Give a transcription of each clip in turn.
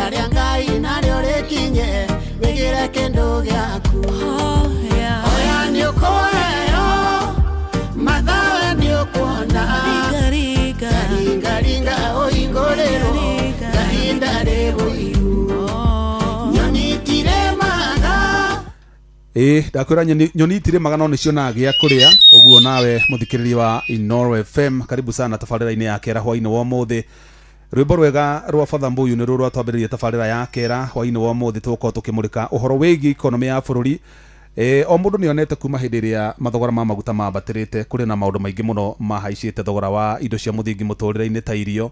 ihinda rĩa Ngai narĩo rĩkinye wĩgĩre kĩndũ gĩaku oya nĩ ũkũheo mathawe nĩ ũkuona ringa ũhingũrĩrwo kahinda rĩgũiru nyoni itirĩmaga ndakwĩra nyoni itirĩmaga no nĩcionaga gĩa kũrĩa ũguo nawe mũthikĩrĩria wa Inooro FM karibu sana tabarĩra-inĩ ya kera hwainĩ wa ũmũthĩ rwĩmbo rwega rwa Father Mbuyu nĩ rũrũ twambĩrĩria tabarĩra ya kera hwainĩ wa ũmũthĩ tũgũkorwo tũkĩmũrĩka ũhoro wĩgiĩ ikonomi ya bũrũri o mũndũ nĩonete kuma hĩndĩ ĩrĩa mathogora ma maguta mambatĩrĩte kũrĩ na maũndũ maingĩ mũno mahaicĩte thogora wa indo cia mũthingi mũtũrĩre-inĩ ta irio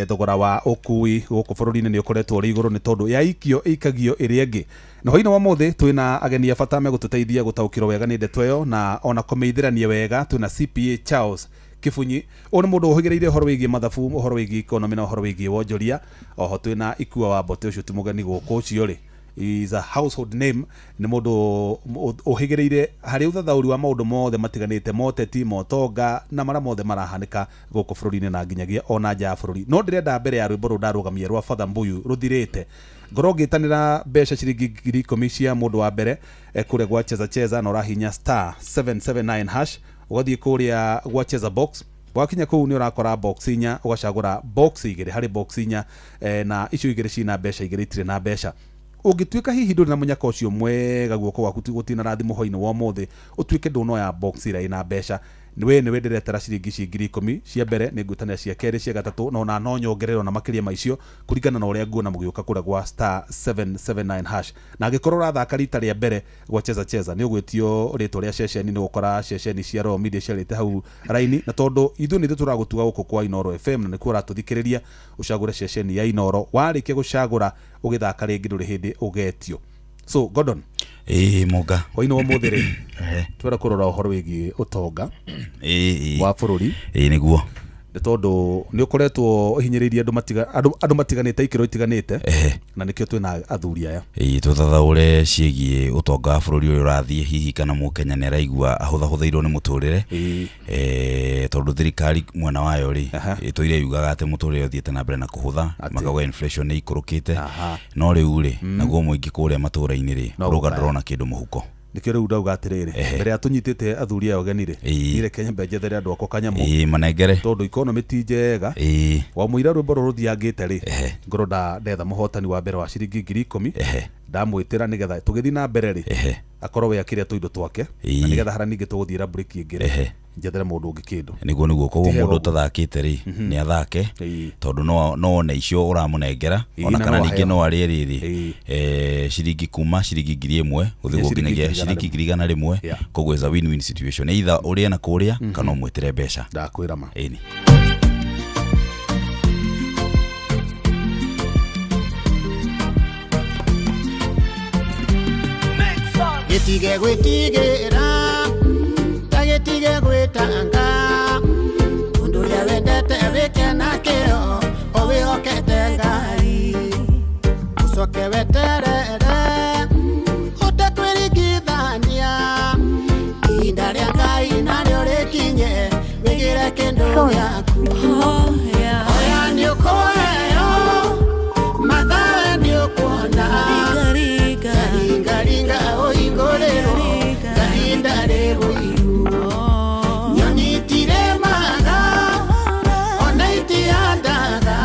thogora wa ũkui gũkũ bũrũri-inĩ nĩ ũkoretwo ũrĩ igũrũ nĩ tondũ ya ikio ĩikagio ĩrĩa ĩngĩ na hwainĩ wa ũmũthĩ twĩna ageni a bata megũtũteithia gũtaũkĩrwo wega nĩ ndeto ĩyo na ona kũmeithĩrania wega twĩna CPA Charles Kifunyi ona mũndũ ũhĩgĩrĩire ũhoro wĩgiĩ mathabu ũhoro wĩgiĩ ikonomi na ũhoro wĩgiĩ wonjoria oho twĩna Ikua wa Mbote ũcio ti mũgeni gũkũ ũcio rĩ is a household name nĩ mũndũ ũhĩgĩrĩire harĩ ũthathaũri wa maũndũ mothe matiganĩte moteti motonga na mara mothe marahanĩka gũkũ bũrũri-inĩ na nginyagia ona nja ya bũrũri no ndĩrenda mbere ya rwĩmbo rũu ndarũgamia rwa Father Mbuyu rũthirĩte ngorwo ngĩtanĩra mbeca ciringi 10,000 cia mũndũ wa mbere kũrĩa gwa cheza na ũrahinya *779# ugathiĩ kũrĩa gwa cheza box wakinya kũu nĩ ũrakora box 4 ũgacagũra box 2 harĩ box 4 na icio 2 cina mbeca 2 itirĩ na mbeca ũngĩtuĩka hihi ndũrĩ na mũnyaka ũcio mwega guoko gwaku gũtina rathimo hwainĩ wa ũmũthĩ ũtuĩke ndũnoya box ĩrĩa ĩna mbeca nĩwe ndĩretera ciringi 10,000 cia mbere nĩ ngũtanĩra cia kerĩ cia gatatũ na ona no nyongererwo na makĩria maicio kũringana na ũrĩa nguona mũgĩũka kũrĩa gwa *779# na angĩkorwo ũrathaka rita rĩa mbere gwa cheza nĩ ũgwĩtio rĩtwa rĩa ceceni nĩ gũkora ceceni cia Royal Media ciarĩte hau raini na tondũ ithuĩ nĩ tũragũtuga gũkũ kwa Inooro FM na nĩkuo ũratũthikĩrĩria ũcagũre ceceni ya Inooro warĩkia gũcagũra ũgĩthaka rĩngĩ ndũrĩ hĩndĩ ũgetio so Gordon Moga hwainĩ wa ũmũthĩ rĩ twenda kũrora ũhoro wĩgiĩ ũtonga wa bũrũri nĩguo nĩ tondũ nĩ ũkoretwo ũhinyĩrĩirie andũ matiganĩte ikĩro itiganĩte na nĩkĩo twĩna athuri aya tũthathaũre ciĩgiĩ ũtonga wa bũrũri ũyũ ũrathiĩ hihi kana mũkenya nĩ araigua ahũthahũthĩirwo nĩ mũtũrĩre tondũ thirikari mwena wayo rĩ ĩtũire yugaga atĩ mũtũrĩre ũthiĩte na mbere na kũhũtha makauga inflation nĩ ikũrũkĩte no rĩu rĩ naguo mũingĩ kũrĩa matũra-inĩ rĩ ũrauga ndũrona kĩndũ mũhuko nikio rĩu ndauga atĩrĩrĩ mbere ya tũnyitĩte athuri aya ũgeni rĩ nĩreke nyambe njethere andũ akwa kanyamũ manengere tondũ ikonomi ti njega wa mũira rwĩmbo rũrũ rũthiangĩte rĩ ngoro ndetha mũhotani wa mbere wa ciringi 10,000 ndamwĩtĩra nĩgetha tũgĩthiĩ na mbere rĩ akorwo we akĩrĩa tũindo twake na nĩgetha hara ningĩ tũgũthiĩra break ĩngĩ njethere mũndũ ũngĩ kĩndũ nĩguo koguo mũndũ ũtathakĩte rĩ nĩ athake tondũ no one icio ũramũnengera ona kana ningĩ no arĩe rĩrĩ ciringi kuma ciringi 1,000 gũthĩgwo nginyagia ciringi 100 koguo is a win-win situation either ũrĩa na kũrĩa kana ũmwĩtĩre mbeca ndakwĩra ma Getige gwitigĩra tagetige gwĩtanga ũndũ ũrĩa wendete wĩke na kĩo ũwĩhokete Ngai ũcoke weterere ũtekwĩringithania ihinda rĩa Ngai narĩo rĩkinye wĩgĩre kĩndũ gĩaku oya nĩ ũkũheo mathawe nĩ ũkuona ringa ũhingũrĩrwo kahinda rĩgũiru nyoni itirĩmaga ona itiandaga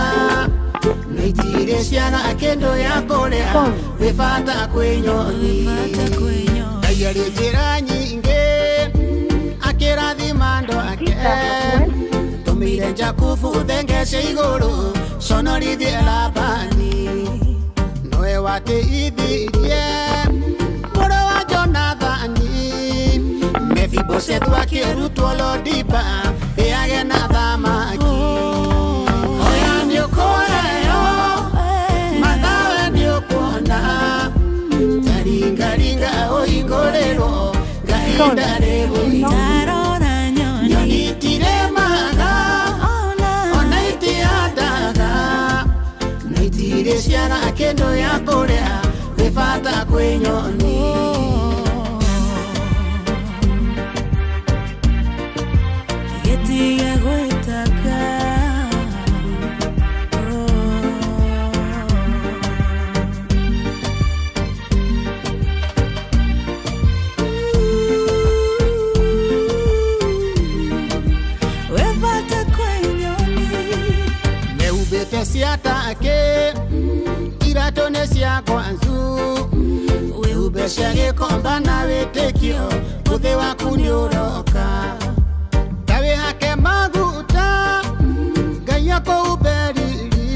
na itirĩ ciaga kĩndũ ya kũrĩa wĩ bata kwĩ nyoni Ngai arĩ njĩra nyingĩ akĩrathima andũ ake tũmĩire Jakubu thengece igũrũ conorithie Labani nowe watĩithirie mũrũ wa Jonathani Mephibosethu akĩrutwo Lodiba ĩage na thamaki oya nĩ ũkũheo mathawe nĩ ũkuona taringaringa ũhingũrĩrwo kahinda rĩgũiru nyoni itirĩmaga ona itiandaga na itirĩ ciaga kĩndũ ya kũrĩa wĩ bata kwĩ nyoni getige gwĩtaka ciatake irato nĩ cia kwanzu wĩhumbe cia gĩkomba na wĩtĩkio mũthĩ waku nĩ ũroka ta wĩhake maguta Ngai akũhumbe riri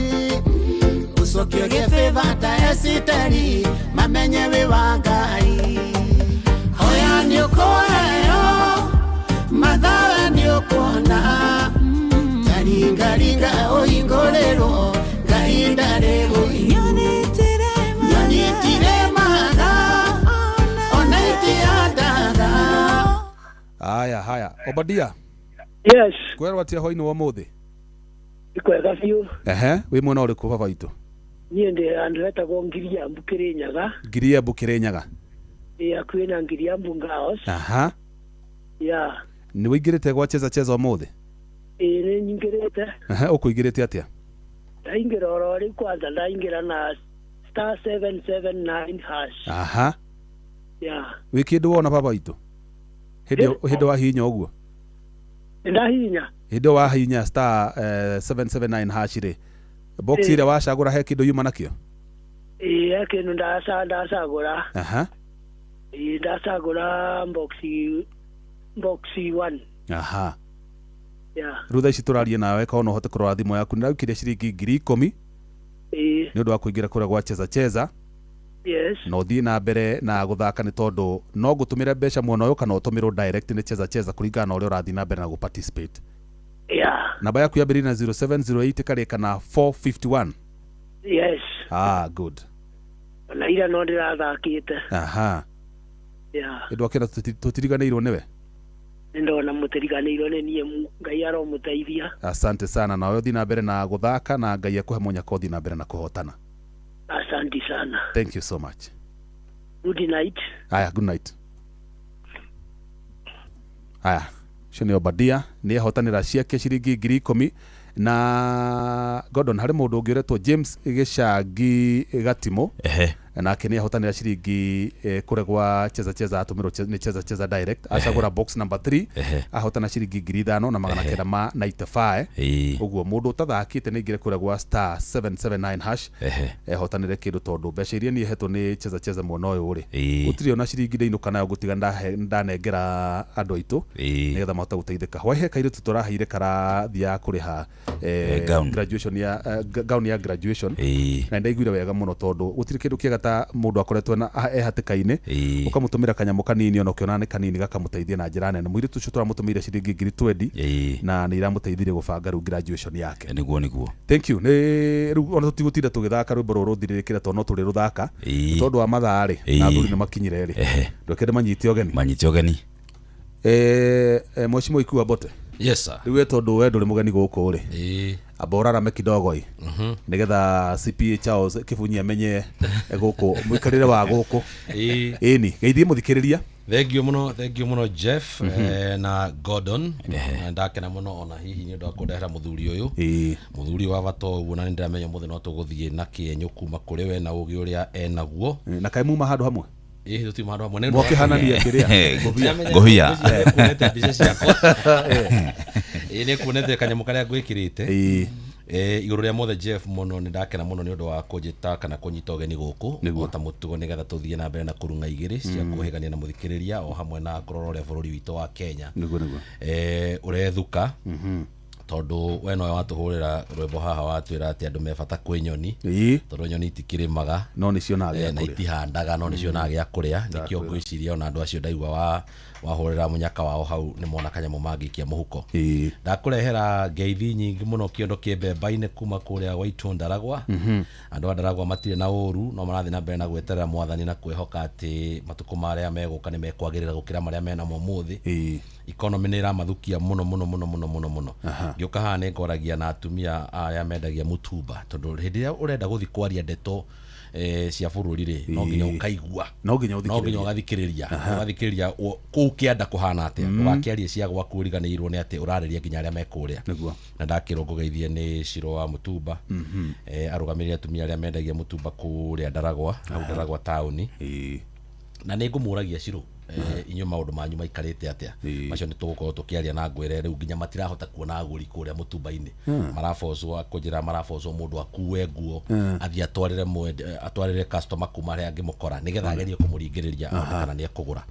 ũcokio gĩbĩba ta Esiteri mamenye wĩ wa Ngai hoya nĩ ũkũheo mathawe nĩ ũkuona taringaringa ũhingũrĩrwo Ngai ndarĩ nyonitire maga ona itiandaga. Haya Obadia. Yes. Kwerwa tia hwainĩ wa mũthĩ. Ikwega biũ. Wĩ mwena ũrĩkũ baba witũ? Niĩ ndĩ andũ etagwo Ngiriambu Kĩrĩnyaga. Ngiriambu Kĩrĩnyaga. Akuĩ na Ngiriambu Ngaos. Yeah. Nĩ wĩingĩrĩte gwa cheza ũmũthĩ? Nĩ nyingĩrĩte. Ũkũingĩrĩte atĩa? Ndaingĩra oro rĩu kwanza ndaingĩra na *779 hash. Yeah. Wĩ kĩndũ wona baba witũ? Hĩndĩ wa hinya ũguo? Ndahinya. Hĩndĩ wa hinya *779 hash rĩ. Box ĩrĩa wacagũra he kĩndũ yuma nakĩo? He kĩndũ ndacagũra. Ndacagũra box 1. Yeah. Rutha ici tũrarie nawe kana no hote kũrora thimũ yaku nĩ raukire ciringi 10,000. Nĩ ũndũ wa kũingĩra kũrĩa gwa cheza. Yes. No thiĩ na mbere na gũthaka nĩ tondũ no gũtũmĩra mbeca mwena ũyũ kana ũtũmĩrwo direct nĩ cheza kũringana na ũrĩa ũrathiĩ na mbere na gũ-participate. Yeah. Namba yaku yambĩrĩria na 0708 karĩka na 451. Yes. Good. Na ira no ndĩrathakĩte. Yeah. Ĩndũ akĩra tũtiriganĩirwo nĩwe? Ndona mũtiriganĩirwo nĩ niĩ Ngai aromũteithia. Asante sana na ũthĩ na mbere na gũthaka na Ngai akũhe mũnyaka ũthĩ na mbere na kũhotana. Asante sana. Thank you so much. Good night. Good night. Shoni Obadia nĩ ahotanĩra ciake ciringi 10,000 na Gordon harĩ mũndũ ũngĩ ũretwo James Gĩcangi Gatimo. Nake nĩ ahotanĩra ciringi kũrĩa gwa cheza atũmĩrwo nĩ cheza direct acagũra box number 3 ahotana ciringi 5,995. Ũguo mũndũ ũtathakĩte nĩ ingĩre kũrĩa gwa *779 hash ahotanĩre kĩndũ tondũ mbeca iria niĩ hetwo nĩ cheza mwena ũyũ rĩ gũtirĩ ona ciringi ndĩinũka nayo gũtiga ndanengera andũ aitũ nĩgetha mahote gũteithĩka hwahe kairĩtu tũraheire karathi ya kũrĩha graduation ya gown ya graduation na ndaiguire wega mũno tondũ gũtirĩ kĩndũ kĩega ta mũndũ akoretwo na hatĩka-inĩ ũkamũtũmĩra kanyamũ kanini ona ũkĩona nĩ kanini gakamũteithia na njĩra nene mũirĩtu ũcio tũramũtũmĩire ciringi 20,000 na nĩ iramũteithirie gũbanga rĩu graduation yake. Nĩguo. Thank you. Rĩu ona tũtigũtinda tũgĩthaka rũimbo rũrũ rũthirĩrĩkĩre tondũ no tũrĩ rũthaka tondũ wa mathaa rĩ na athuri nĩ makinyire rĩ ndũkĩende manyite ũgeni. Mheshimiwa Ikua Bote. Yes sir. Rĩu tondũ we ndũrĩ mũgeni gũkũ rĩ aborarame kidogo nigetha CPA Charles Kĩbunyi amenye gũkũ mũikarĩre wa gũkũ ĩni geithie mũthikĩrĩria. Thank you muno Jeff na Gordon ndakena muno ona hihi nĩ ũndũ wa kũndehera mũthuri ũyũ mũthuri wa bata ũguo na nĩ ndĩramenya mũthĩ no tũgũthiĩ na kĩenyo kuma kũrĩ we na ũgĩ ũrĩa enaguo na kaĩ muma handũ hamwe tũtima handũ hamwe mũkĩhanania kĩrĩa ngũhia nĩ kuonete kanyamũ karĩa ngwĩkĩrĩte igũrũ rĩa mothe Jeff muno nĩ ndakena muno nĩ ũndũ wa kũnjĩta kana kũnyita ũgeni gũkũ ta mũtugo nĩgetha tũthiĩ na mbere na kũrunga igĩrĩ cia kũhĩgania na mũthikĩrĩria o hamwe na kũrora ũrĩa bũrũri witũ wa Kenya ũrethuka tondũ we nowe watũhũrĩra rwĩmbo haha watwĩra atĩ andũ me bata kwĩ nyoni tondũ nyoni itikĩrĩmaga no nĩ cionaga na itihandaga no nĩ cionaga gĩa kũrĩa nĩkĩo ngwĩciria ona andũ acio ndaigua wahũrĩra mũnyaka wao hau nĩ mona kanyamũ mangĩikia mũhuko ndakũrehera ngeithi nyingĩ mũno kĩondo kĩmbemba-inĩ kuma kũrĩa Waitũ Ndaragwa andũ a Ndaragwa matirĩ na ũru no marathiĩ na mbere na gweterera mwathani na kwĩhoka atĩ matukũ marĩa megũka nĩ mekwagĩrĩra gũkĩra marĩa menamo ũmũthĩ economy nĩ ĩramathukia mũno ngĩũka haha nĩ ngoragia na atumia arĩa mendagia mũtumba tondũ hĩndĩ ĩrĩa ũrenda gũthiĩ kwaria ndeto cia bũrũri rĩ no nginya ũkaigua no nginya ũgathikĩrĩria kũu kĩanda kũhana atĩa ũgakĩaria cia gwaku ũriganĩirwo nĩ atĩ ũrarĩria nginya arĩa mekũrĩa na ndakĩrwo ngũgeithie nĩ Ciro wa mũtumba arũgamĩrĩre atumia arĩa mendagia mũtumba kũrĩa Ndaragwa au Ndaragwa taũni na nĩ ngũmũragia Ciro inyo maundu manyu maikarite atia macio ni tugukorwo tukiaria na ngwere riu nginya matirahota kuona aguri kuria mutumba-ini marafocwo kujira marafocwo mundu akuwe nguo athia atwarire customer kuma ria ngimukora nigetha agerie kumuringiriria kana ni ekugura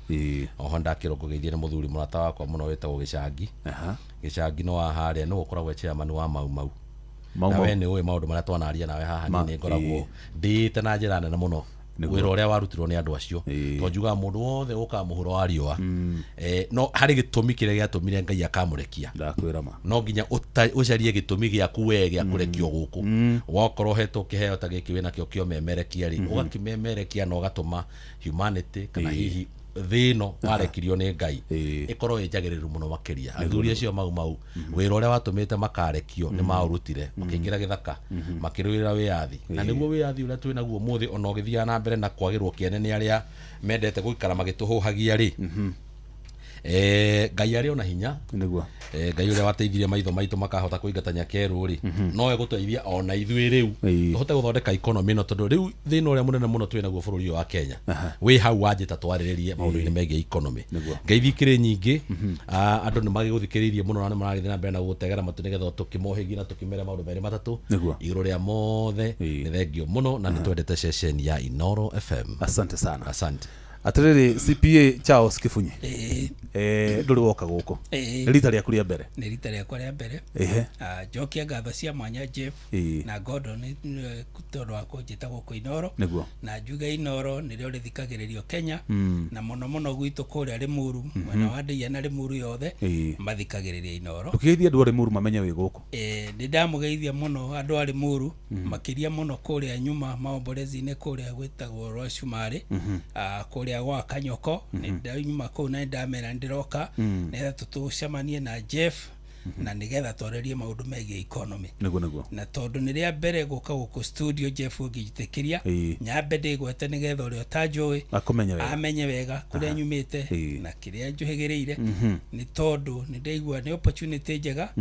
oho ndakirongogeithie ni muthuri murata wakwa muno wetagwo Gicangi Gicangi no haria no ukoragwo chairman wa mau nawe ni uwe maundu maria twanaria nawe haha ni ngoragwo ndite na njira nene muno wira uria warutirwo ni andu acio to njuga mundu wothe uka muhuro wa riwa no hari gitumi kire giatumire Ngai akamurekia ndakwira ma no nginya ucarie gitumi giaku we gia kurekio guku wakorwo hetwo kiheo ta giki wina kio kio memerekia ri ugakimemerekia no gatuma humanity kana hihi thino warekirio ni Ngai ikorwo ijagiriru muno makiria athuri acio mau wira uria watumite makarekio ni maurutire makingira githaka makirwira wiathi na niguo wiathi uria twina guo muthi ona ugithia na mbere na kwagirwo kiene ni aria mendete guikara magituhuhagia ri Ngai ari ona hinya niguo Ngai uria wateithirie maitho maitu makahota kuingatanya keru ri no eguteithia ona ithui riu tuhote guthondeka economy no tondu riu thina uria munene muno twina guo bururi wa Kenya wi hau wanjita twariririe maundu-ini megie economy ngeithikire nyingi andu ni magiguthikiririe muno na ni maragithia na mbere na gutegera matu nigetha tukimohigi na tukimera maundu meri matatu iguru ria mothe ni thengio muno na nitwendete session ya Inoro FM. Asante sana. Asante. Atiriri CPA Charles Kifunyi nduri woka guko rita ria kuria mbere ni rita ria kuria mbere jokia ngatho cia mwanya Jeff na Gordon kutodo wako njita guko Inoro na juga Inoro ni rio rithikagiririo Kenya na muno gwitu kuria Limuru mwena wa Ndeia na Limuru yothe mathikagiriria Inoro ukiithia andu ari Limuru mamenye wi guko ni ndamugeithia muno andu ari Limuru makiria muno kuria nyuma maombolezi-ini kuria gwitagwo Rwashumari kuria gwa Kanyoko ni nyuma ko na ndamera ndiroka netha tutucemanie na Jeff na nigetha twarerie maundu megie economy niguo na tondu ni ria mbere guka guko studio Jeff ugijitekiria nyambe ndigwete nigetha uria tajoi amenye wega kuria nyumite na kiria njuhigiriire ni tondu ni ndeigua ni opportunity njega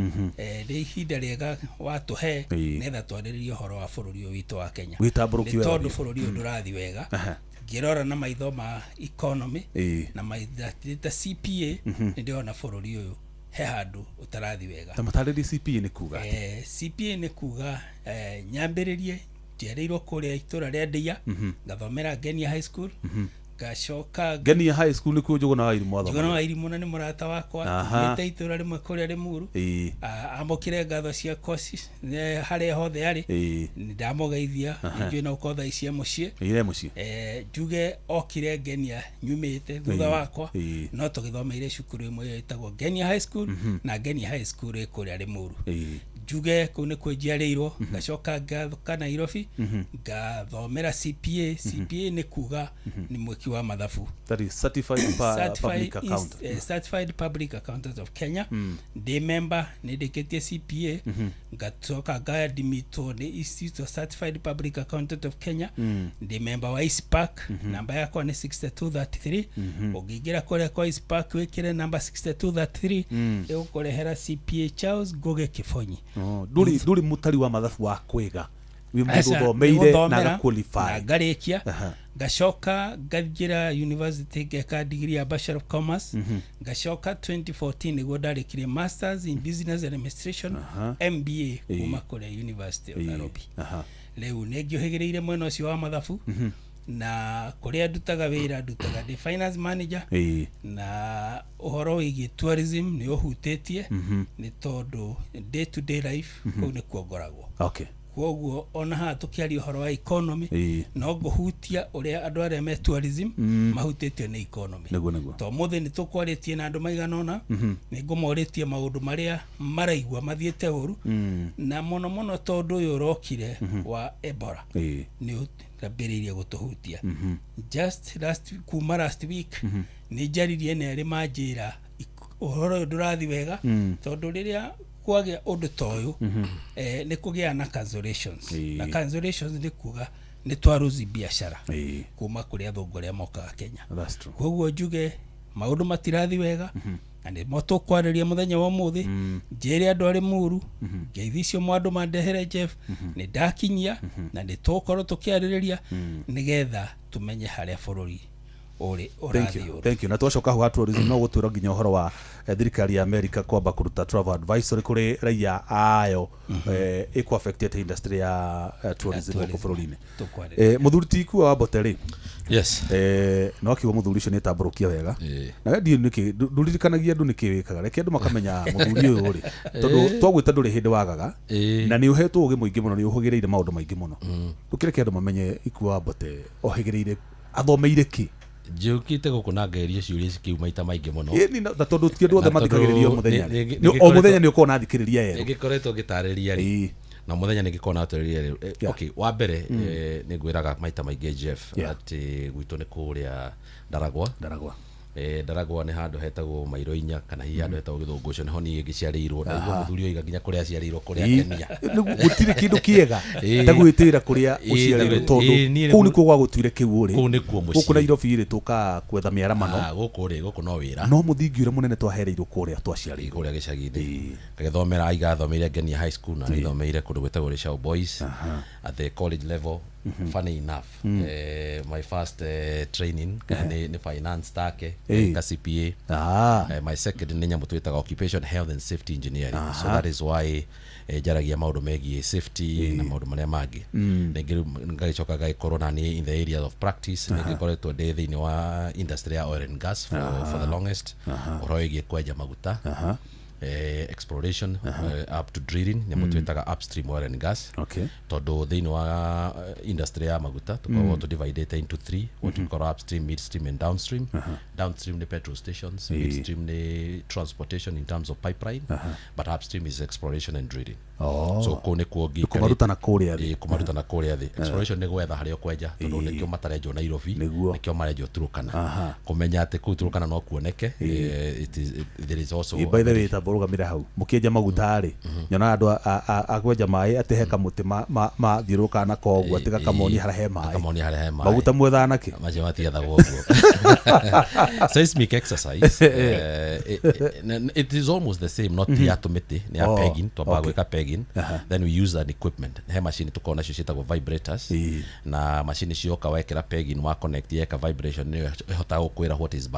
ri ihinda riega watuhe netha twarerie horo wa bururi witu wa Kenya witamburuki wega tondu bururi ndurathi wega ngirora na maitho ma economy na maitha CPA ndiona bururi uyu he handu utarathi wega tamatariri CPA ni kuga CPA ni kuga nyambiririe njereirwo kuria itura ria Ndeia ngathomera Genia High School gacoka Genia High School ni kujugo na irimu atho jugo na irimu na ni murata wakwa nite itura rimwe kuria Limuru amukire ngatho cia courses hare hothe ari ndamugeithia njui na ukotha icia mucie juge okire Genia nyumite thutha wakwa no tugithomeire cukuru imwe itagwo Genia High School na Genia High School kuria Limuru juge kune kwenjiarirwo gacoka gathuka Nairobi gathomera CPA ni kuga ni mweki wa mathabu that is certified public accountant of Kenya the member ni deketie CPA gatoka gadimito ni Institute of Certified Public Accountant of Kenya the member wa ISPAC namba yako ni 6233 ugigira kore kwa ISPAC wekire namba 6233 ukorehera CPA Charles Goge Kifonyi duri mutari wa mathabu wa kwega wimuthomeire na gaqualify na garikia gacoka gathira university geka degree ya Bachelor of Commerce gacoka 2014 niguo ndarikire Masters in Business Administration MBA kuma kule University of Nairobi leo negiohegereire mwena ucio wa mathabu na kuria ndutaga wira ndutaga the finance manager na uhoro wigi tourism ni uhutetie ni tondu day to day life ni kuongoragwo kwoguo ona ha tukiari uhoro wa economy no guhutia uria andu aria me tourism mahutitio ni economy to muthe ni tukwaritie na andu maiganona ni ngumoritie maundu maria maraigwa mathiete uru na mono tondu uyu rokire wa Ebola ni rabiririe gutuhutia just last week ni jaririe ne ari majira uhoro ndurathi wega tondu riria kwagia undu toyu ni kugia na cancellations na cancellations ni kuga ni twaruzi biashara kuma kuri athongoria moka Kenya kwoguo njuge maundu matirathi wega ande moto kwariria muthenya wa muthi njere andu ari Muru ngeithicio mwandu mandehere Jeff ni ndakinyia na ni tokoro tukiaririria nigetha tumenye haria bururi Thank you. Na twacoka ho tourism no gutwira nginya uhoro wa thirikari ya America kwamba kuruta travel advisory kuri raia ayo iko affected industry ya tourism ko bururi-ini. Muthuri tiku wa Boteri. Yes. No kiwa muthuri ucio ni tamburukia wega. Na wendi niki nduririkanagia andu niki wikaga reke andu makamenya muthuri uyu ri tondu twagwita nduri hindi wagaga na ni uhetwo ugi muingi muno ni uhugireire maundu maingi muno. Tukireke andu mamenye iku wa Bote ohigireire athomeire ki njukite guku na ngeria ciuria cikiuma ita maingi muno ni na tondu ti andu othe mathikagiririo muthenya o muthenya ni uko na thikiriria yero ngikoretwo ngitariria ri na muthenya ni ngikona atariria ri okay wa mbere ni ngwiraga maita maingi Jeff ati gwitu ni kuria Ndaragwa Ndaragwa ni handu hetagwo Mairo inya kana hi handu hetagwo Githungucio niho ni ngiciarirwo na igwa muthuri oiga nginya kuria aciarirwo kuria Kenya gutire kindu kiega ta gwitira kuria uciarirwo tondu kuu ni kwa gutwire kiu ri kuu ni kuo muci guku Nairobi ri tuka kwetha miaramano guku no wira no muthingi ure munene twahereirwo kuria twaciarirwo kuria gicagi-ini ngithomeira aigathomeire Ngenia High School na ithomeire kundu gwetagwo Rishau Boys at the college level. Funny enough my first training ni finance take ka CPA my second ni nyamu twitaga occupation health and safety engineering so that is why jaragia maundu megie safety na maundu maria mangi ngagicoka gaikorwo na ni in the area of practice ngikoretwo ndi thiini wa industry ya oil and gas for the longest oroigie kwenja maguta exploration up to drilling nyamu twitaga upstream oil and gas tondu thiini wa industry ya maguta tukoragwo to divide it into three what we call upstream, midstream and downstream. Downstream ni petrol stations, midstream ni transportation in terms of pipeline, but upstream is exploration and drilling. So kone kuogi kumaruta na kuria thi kumaruta na kuria thi exploration ni gwetha haria kwenja tondu nikio matarenjo Nairobi nikio marenjo Turukana kumenya ati ku Turukana no kuoneke there is also by the way taburugamira hau mukienja maguta ri nyona andu agwenja mai ati heka muti ma thiruka na koguo ati gakamoni harahe mai maguta mwetha nake maje matietha guo seismic exercise it is almost the same not the atomiti ni a pegging to bagweka pegging then we use that equipment he machine tukona cio cietagwo vibrators na machine cio kawekera pegging wa connect yeka vibration ni ihota gukwira what is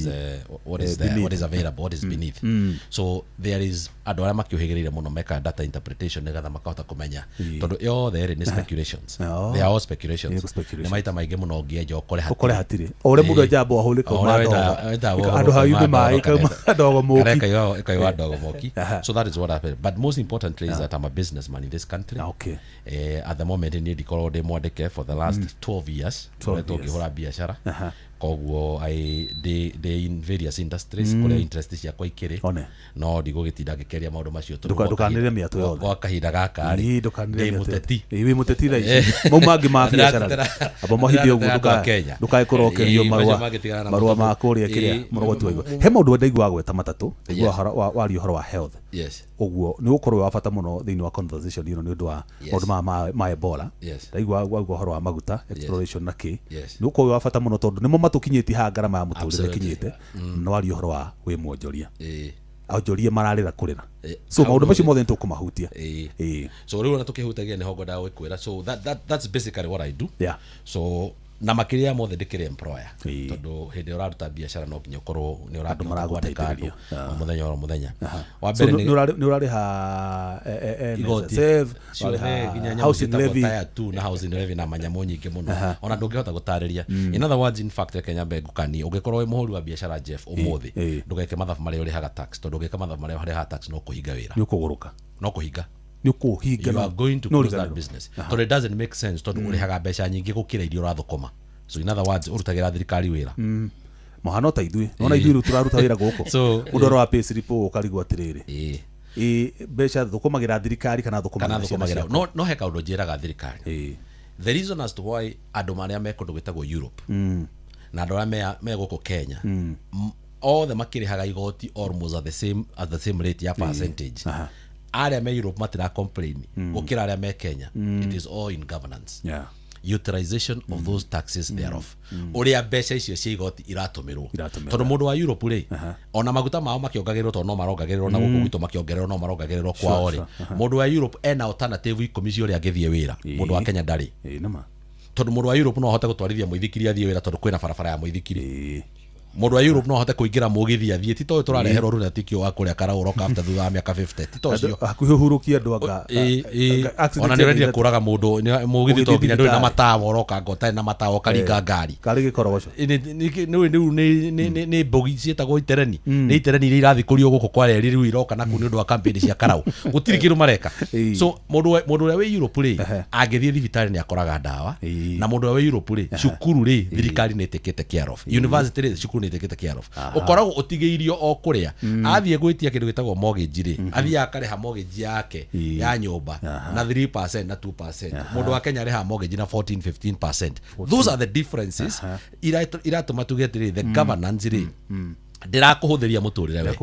there what is available what is beneath so there is andu aria makiuhigirire muno meka data interpretation nigetha makahota kumenya tondu yothe ni speculations they are all speculations ni maita maingi muno ngienja ukore hatiri ore mundu ajambo ahulika andu hayume mai kama dogo moki kaiwa dogo moki so that is what happened but most importantly is that I'm a businessman in this country at the moment ni ndikoro de mwandike for the last 12 years tokihura biashara koguo they in various industries kule interest ciakwa ikiri no ndigugitinda ngikeria maundu macio ndukanire miatu yothe kwa kahinda gaka ri muteti wi muteti raici maumangi ma biashara abo mahithio uguo ndukae kurokerio marua ma kuria kiria murogoti waigua he maundu ndaigua gweta matatu igua wari uhoro wa health uguo ni ukorwo wa bata muno thiini wa conversation ni undu wa maundu ma Ebola ndaigua uhoro wa maguta exploration na ki ni ukorwo wa bata muno tondu nimo matukinyiti ha ngarama ya muturire kinyite no wari uhoro wa wi mwonjoria aonjoria mararira kurira so maundu macio mothe nitukumahutia so riu na tukihutagia ni hongo da wikwira so that's basically what I do so na makiria mothe ndikire employer tondu hindi uraruta biashara no nginya ukorwo ni uranduma gwandikario muthenya wa mbere ni urariha save nginya housing levy na housing levy na manyamo nyingi muno ona ndungihota gutariria in other words in fact Kenya mbegukani ungikorwo wi muhuri wa biashara Jeff umuthi ndugeke mathabu maria urihaga tax tondu ungeka mathabu maria urihaga tax no kuhinga wira ni ukuguruka no kuhinga you are going to close that business so it doesn't make sense tondu urihaga mbeca nyingi gukira irio urathukuma so in other words urutagira thirikari wira mahano ta ithui nona ithui turaruta wira guko so udoro wa payslip ukarigwo atiriri mbeca thukumagira thirikari kana thukumagira no heka undu njiraga thirikari the reason as to why andu maria mekundu gwitagwo Europe na andu aria me guku Kenya all the makirihaga igoti almost at the same rate ya percentage aria me Europe matira complain gukira aria me Kenya it is all in governance utilization of those taxes thereof uria mbeca icio cia igoti iratumirwo tondu mundu wa Europe ri ona maguta mao makiongagirirwo tondu no marongagirirwo na guku gwitu makiongererwo no marongagirirwo kwao ri mundu wa Europe ena alternative ikomisio ria ngithie wira mundu wa Kenya ndari tondu mundu wa Europe no ahote gutwarithia muithikiri athie wira tondu kwina barabara ya muithikiri mundu wa Europe no ahote kuingira mugithi athie ti to turareherwo runa tikio wa kuria karaũroka after thutha wa miaka 50 ti to cio akuhurukia andu anga ona nirendia kuraga mundu mugithi to nginya nduri na matawa ũroka ngota na matawa karinga ngari kari gikorogoco ni bogi cietagwo itereni ni itereni iria irathi kurio guku kwa reri riu iroka naku ni undu wa campaign cia karau gutiri kiru mareka so mundu uria we Europe ri angithie thibitari ni akoraga ndawa na mundu we Europe ri cukuru ri thirikari ni itikite care of university ri cukuru ni itikite care of ukoragwo utigeirio o kuria athie gwitia kindu gitagwo mortgage ri athie akareha mortgage yake ya nyumba na 3% na 2% mundu wa Kenya reha mortgage na 14-15%. Those are the differences iratuma tugetire the governance ri ndirakuhuthiria muturire we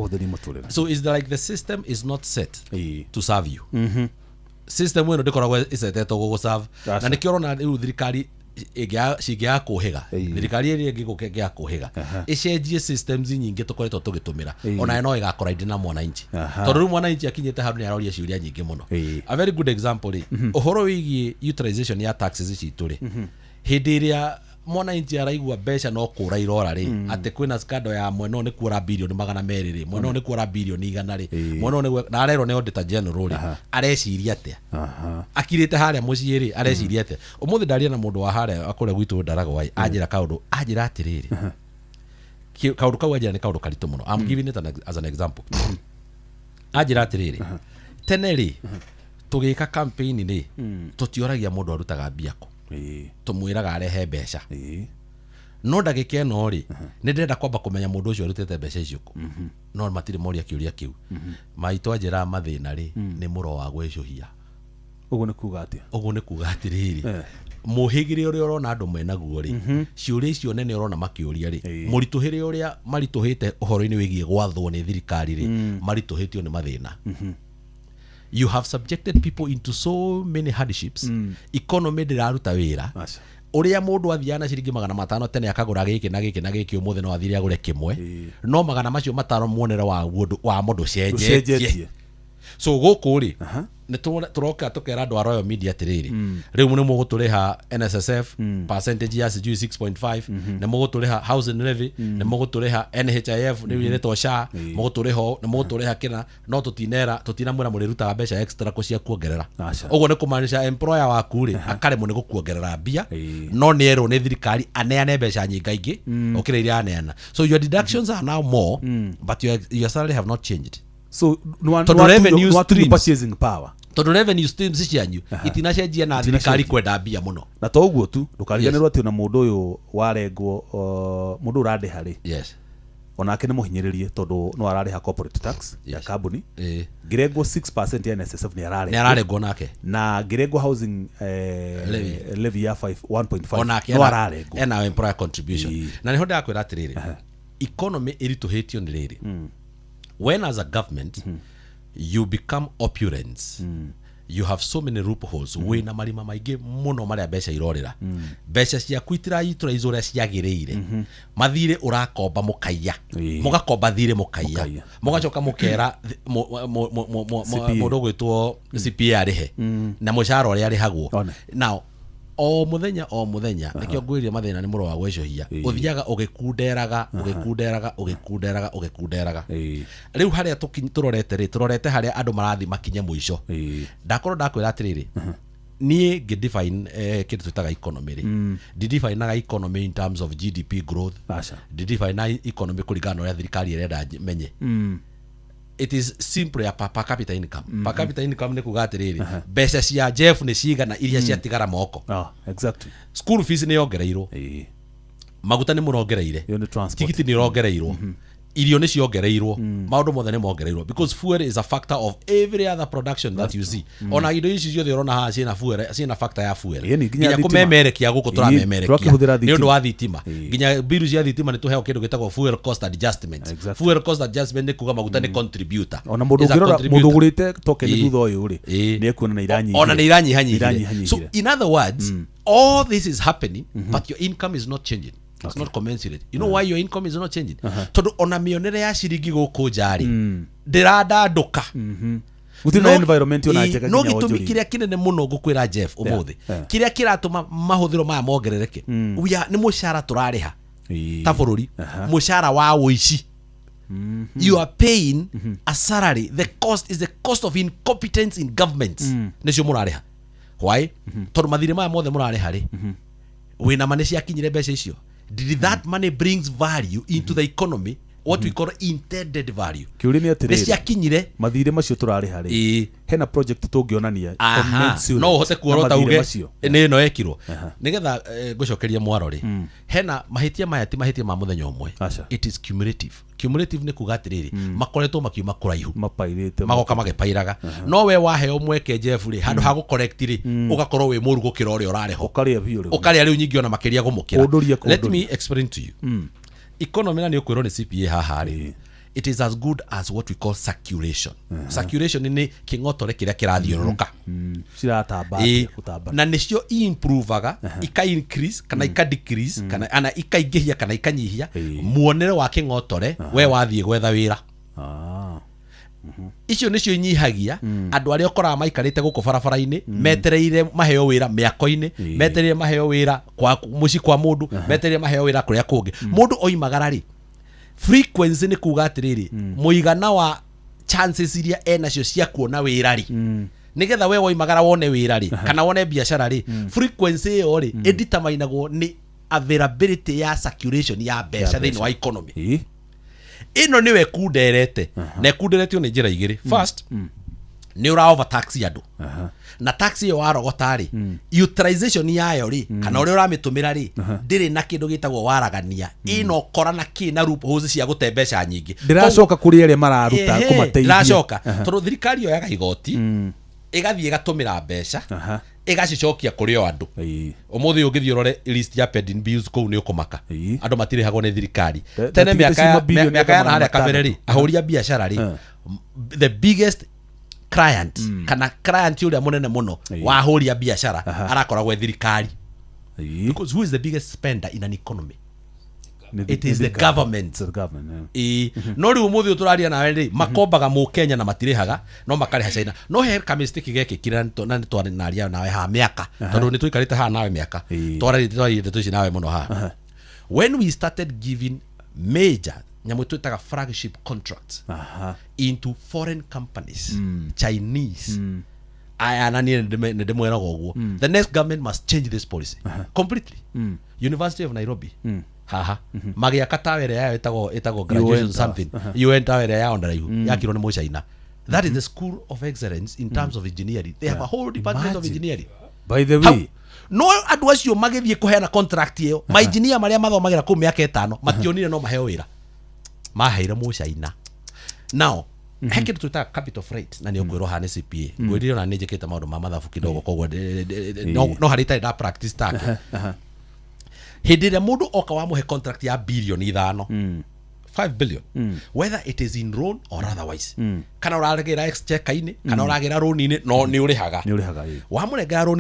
so is like the system is not set to serve you system weno ndikoragwo isetetwo guguserve na nikiorona riu thirikari igia kuhiga thirikari iri ngigia kuhiga icenjie systems nyingi tukoretwo tugitumira ona no igakora indi na mwananchi tondu mwananchi akinyete handu ni aroria ciuria nyingi muno a very good example ri uhoro wigi utilization ya taxes citu ri hindi iria mwananchi araigua mbeca no kura irora ri ati kwina scandal ya mweno ni kuora bilioni 200 ri mweno ni kuora bilioni 100 ri mweno ni na arero ni auditor general ri areciria atia akirite haria mucii ri areciria atia umuthi ndaria na mundu wa haria akore gwitu Ndaragwa ajira kaundu ajira atiriri kaundu kau ajira ni kaundu karitu muno I'm giving it as an example ajira atiriri tene ri tugika campaign ri tutioragia mundu arutaga biako tumwiraga arehe mbeca no ndagika eno ri ni ndenda kwamba kumenya mundu ucio arutete mbeca icio no matire moria kiuria kiu maito ajira mathina ri ni muro wa gwecuhia ugu ni kuga atiriri muhigire uria urona andu menaguo ri ciuria icio nene urona makiuria ri murituhire uria marituhite uhoro-ini wigie gwathwo ni thirikari ri marituhitio ni mathina you have subjected people into so many hardships economy ndiraruta wira uria mundu athiana ciringi 500 tene akagura giki na giki na giki umuthi no athire agure kimwe no magana macio mataro muonere wa mundu cenjetie so guku ri ni turoka tukera andu a Royal Media atiriri riu ni muguturiha NSSF percentage ya 6.5 ni muguturiha housing levy ni muguturiha NHIF ni wiretwo SHA muguturiha kina no tutinamwira muriruta mbeca extra ko cia kuongerera uguo ni kumanisha employer waku ri akaremwo ni gukuongerera mbia no ni ero ni thirikari aneane mbeca nyingaingi okire iria aneana so your deductions are now more but your salary have not changed. So no revenue purchasing power tondu revenue streams cianyu itinacenjia na thirikari kwenda mbia muno na to uguo tu ndukariganirwo ati na mundu uyu warengwo mundu uradeha ri yes onake ni muhinyiririe tondu no arareha corporate tax ya company ngirengwo 6% ya NSSF ni ararengwo nake na ngirengwo housing levy ya 1.5 onake no ararengwo ena employer contribution na niho ndakwira atiriri economy irituhitio ni riri when as a government you become opulence you have so many loopholes wina marima maingi muno maria mbeca irorira mbeca ciaku itiraitũra uria ciagiriire mathire urakomba mukaiya mugakomba thire mukaiya mugacoka mukera mundu gwitwo CPA arihe na mushara uria arihagwo now o muthenya nikio ngwiria mathina ni muro wa gwecohia uthiaga ugikunderaga riu haria turorete haria andu marathi makinye muico ndakwira atiriri nie ngidefine kindu twitaga economy ri define economy in terms of GDP growth define economy kuringana uria thirikari irenda menye it is simple ya per capita income per capita income ni kuga atiriri mbeca cia Jeff ni cigana iria ciatigara moko exactly school fees ni yongereirwo maguta ni murongereire tikiti ni rongereirwo irio ni ciongereirwo maundu mothe ni mongereirwo because fuel is a factor of every other production that you see ona indo ici ciothe urona haha ciina fuel ciina factor ya fuel nginya kumemerekia guku turamemerekia ni undu wa thitima nginya biru cia thitima ni tuheo kindu gitagwo fuel cost adjustment fuel cost adjustment ni kuga maguta ni contributor ona mundu ngirora mundu gurite toke ni thutha uyu ri ni ekuona na iranyi ona ni iranyi so in other words all this is happening but your income is not changing. It's not commensurate. You know why your income is not changing? Tondu ona mionere ya ciringi guku njari ndiranda nduka Gutiri na environment ona njega no gitumi kiria kinene muno ngukwira Jeff umuthi kiria kiratuma mahuthiro maya mongerereke ni mushara turariha ta bururi mushara wa uici. You are paying a salary. The cost is the cost of incompetence in governments. Nicio murariha. Why? Tondu mathire maya mothe murariha ri. Wina mane cia kinyire mbeca icio. Did that money brings value into the economy? What we call intended value. Kiuri ni atiriri. Cia kinyire mathire macio turariha ri. Hena project tungionania. No hote kuoro ta uge ni no ekirwo. Nigetha ngucokeria mwaro ri. Hena mahitia maya ti mahitia ma muthenya umwe. It is cumulative. Cumulative ni kuga atiriri makoretwo makiuma kuraihu mapairite magoka magepairaga no we waheo mweke Jeff ri handu ha gucorrect ri ugakorwo we muru gukira uri urareho ukaria riu nyingi ona makiria gumukira. Let me explain to you. Economy na ni ukwirwo ni CPA haha ri. It is as good as what we call circulation. Circulation ni kingotore kiria kirathiururuka ciratamba na nicio improveaga ika increase kana ika decrease kana ana ikaingihia kana ikanyihia muonere wa kingotore we wathie gwetha wira. Icio nicio inyihagia andu aria okora maikarite guku barabara-ini metereire maheo wira miako-ini metereire maheo wira kwa muci kwa mundu metereire maheo wira kuria kungi mundu oimagara ri frequency ni kuga atiriri muigana wa chances iria enacio cia kuona wira ri nigetha we woimagara wone wira ri kana wone biashara ri frequency yo ri determinagwo ni availability ya circulation ya mbeca thini wa economy. Ino niwe kunderete na kunderete ni njira igiri. First ni ura overtax andu na tax yo warogota ri utilization yayo ri kana uri uramitumira ri ndiri na kindu gitagwo waragania ino korana kina loopholes cia gute mbeca nyingi ndiracoka kuri aria mararuta kumateithia ndiracoka tondu thirikari yo yaga igoti igathie gatumira mbeca igacicokia kuri o andu umuthi ungithie urore list ya pending bills kou ni ukumaka andu matirihagwo ni thirikari tene miaka ya haria kabere ri ahuria biashara ri the biggest client kana client uria munene muno wa ahuria biashara arakoragwo thirikari because who is the biggest spender in an economy? It is the government. No riu muthi uturaria nawe ri makombaga mu Kenya na matirihaga no makariha China no he ka mistake geke kira na ni twari naria nawe ha miaka tondu ni tuikarite ha nawe miaka twari tuci nawe muno ha. When we started giving major nyamu twitaga flagship contracts into foreign companies Chinese aya na ni ndemwera goguo the next government must change this policy completely. University of Nairobi haha magia katawere ya etago graduation something UN tawere ya ondaraihu yakirwo ni mu China. That is the school of excellence in terms of engineering. They have a whole department of engineering. By the way, no andu acio magithie kuheana contract iyo ma engineer maria mathomagira ku miaka 5 mationire no maheo wira maheire mu China. Now heke tuta capital freight na ni okwiro hane CPA ngwirire na njekete maundu ma mathabu kidogo kogwo no harita da practice take hidire mundu oka wa muhe contract ya bilioni 5 billion whether it is in loan or otherwise kana uraregera exchequer ini kana uragera loan ini no ni urihaga wa muregera loan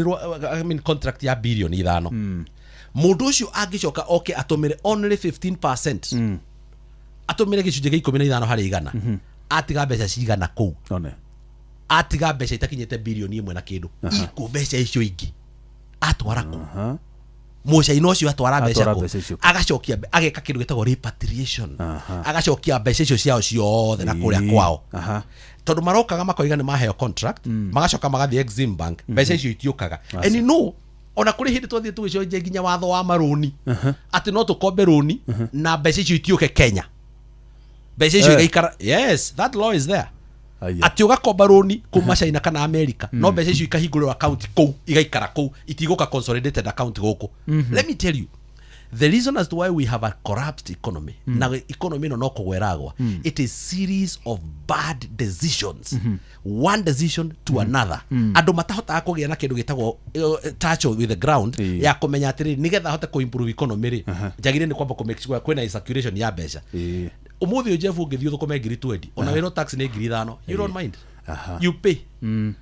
I mean contract ya bilioni 5 mundu ucio angicoka okay atumire only 15% atumire gicunje gia 15 hari igana atiga mbeca cigana kou atiga mbeca itakinyete bilioni 1 na kindu iko mbeca icio ingi atwara ku Mosha inocio atwara mbeca ku agacokia ageka kindu gitagwo repatriation agacokia mbeca icio ciao ciothe na kuria kwao tondu marokaga makoiga ni maheo contract magacoka magathie Exim Bank mbeca icio itiukaga and no ona kuri hindi twathie tugicoje nginya watho wa maroni ati no tukombe roni na mbeca icio itiuke Kenya mbeca icio igaikara. Yes, that law is there. Ati ugakomba roni kuma China kana America no mbeca icio ikahingurwa account kou igaikara kou itiguka consolidated account goko. Let me tell you the reason as to why we have a corrupt economy na economy no kugweragwa it is series of bad decisions one decision to another andu matahota kugia na kindu gitagwo touch with the ground ya kumenya atiri nigetha hote ku improve economy ri jagire ni kwamba ku make sure kwena circulation ya mbeca umuthi Jeff ungithio thukome ngiri 20 ona wero tax ni ngiri 5 you don't mind you pay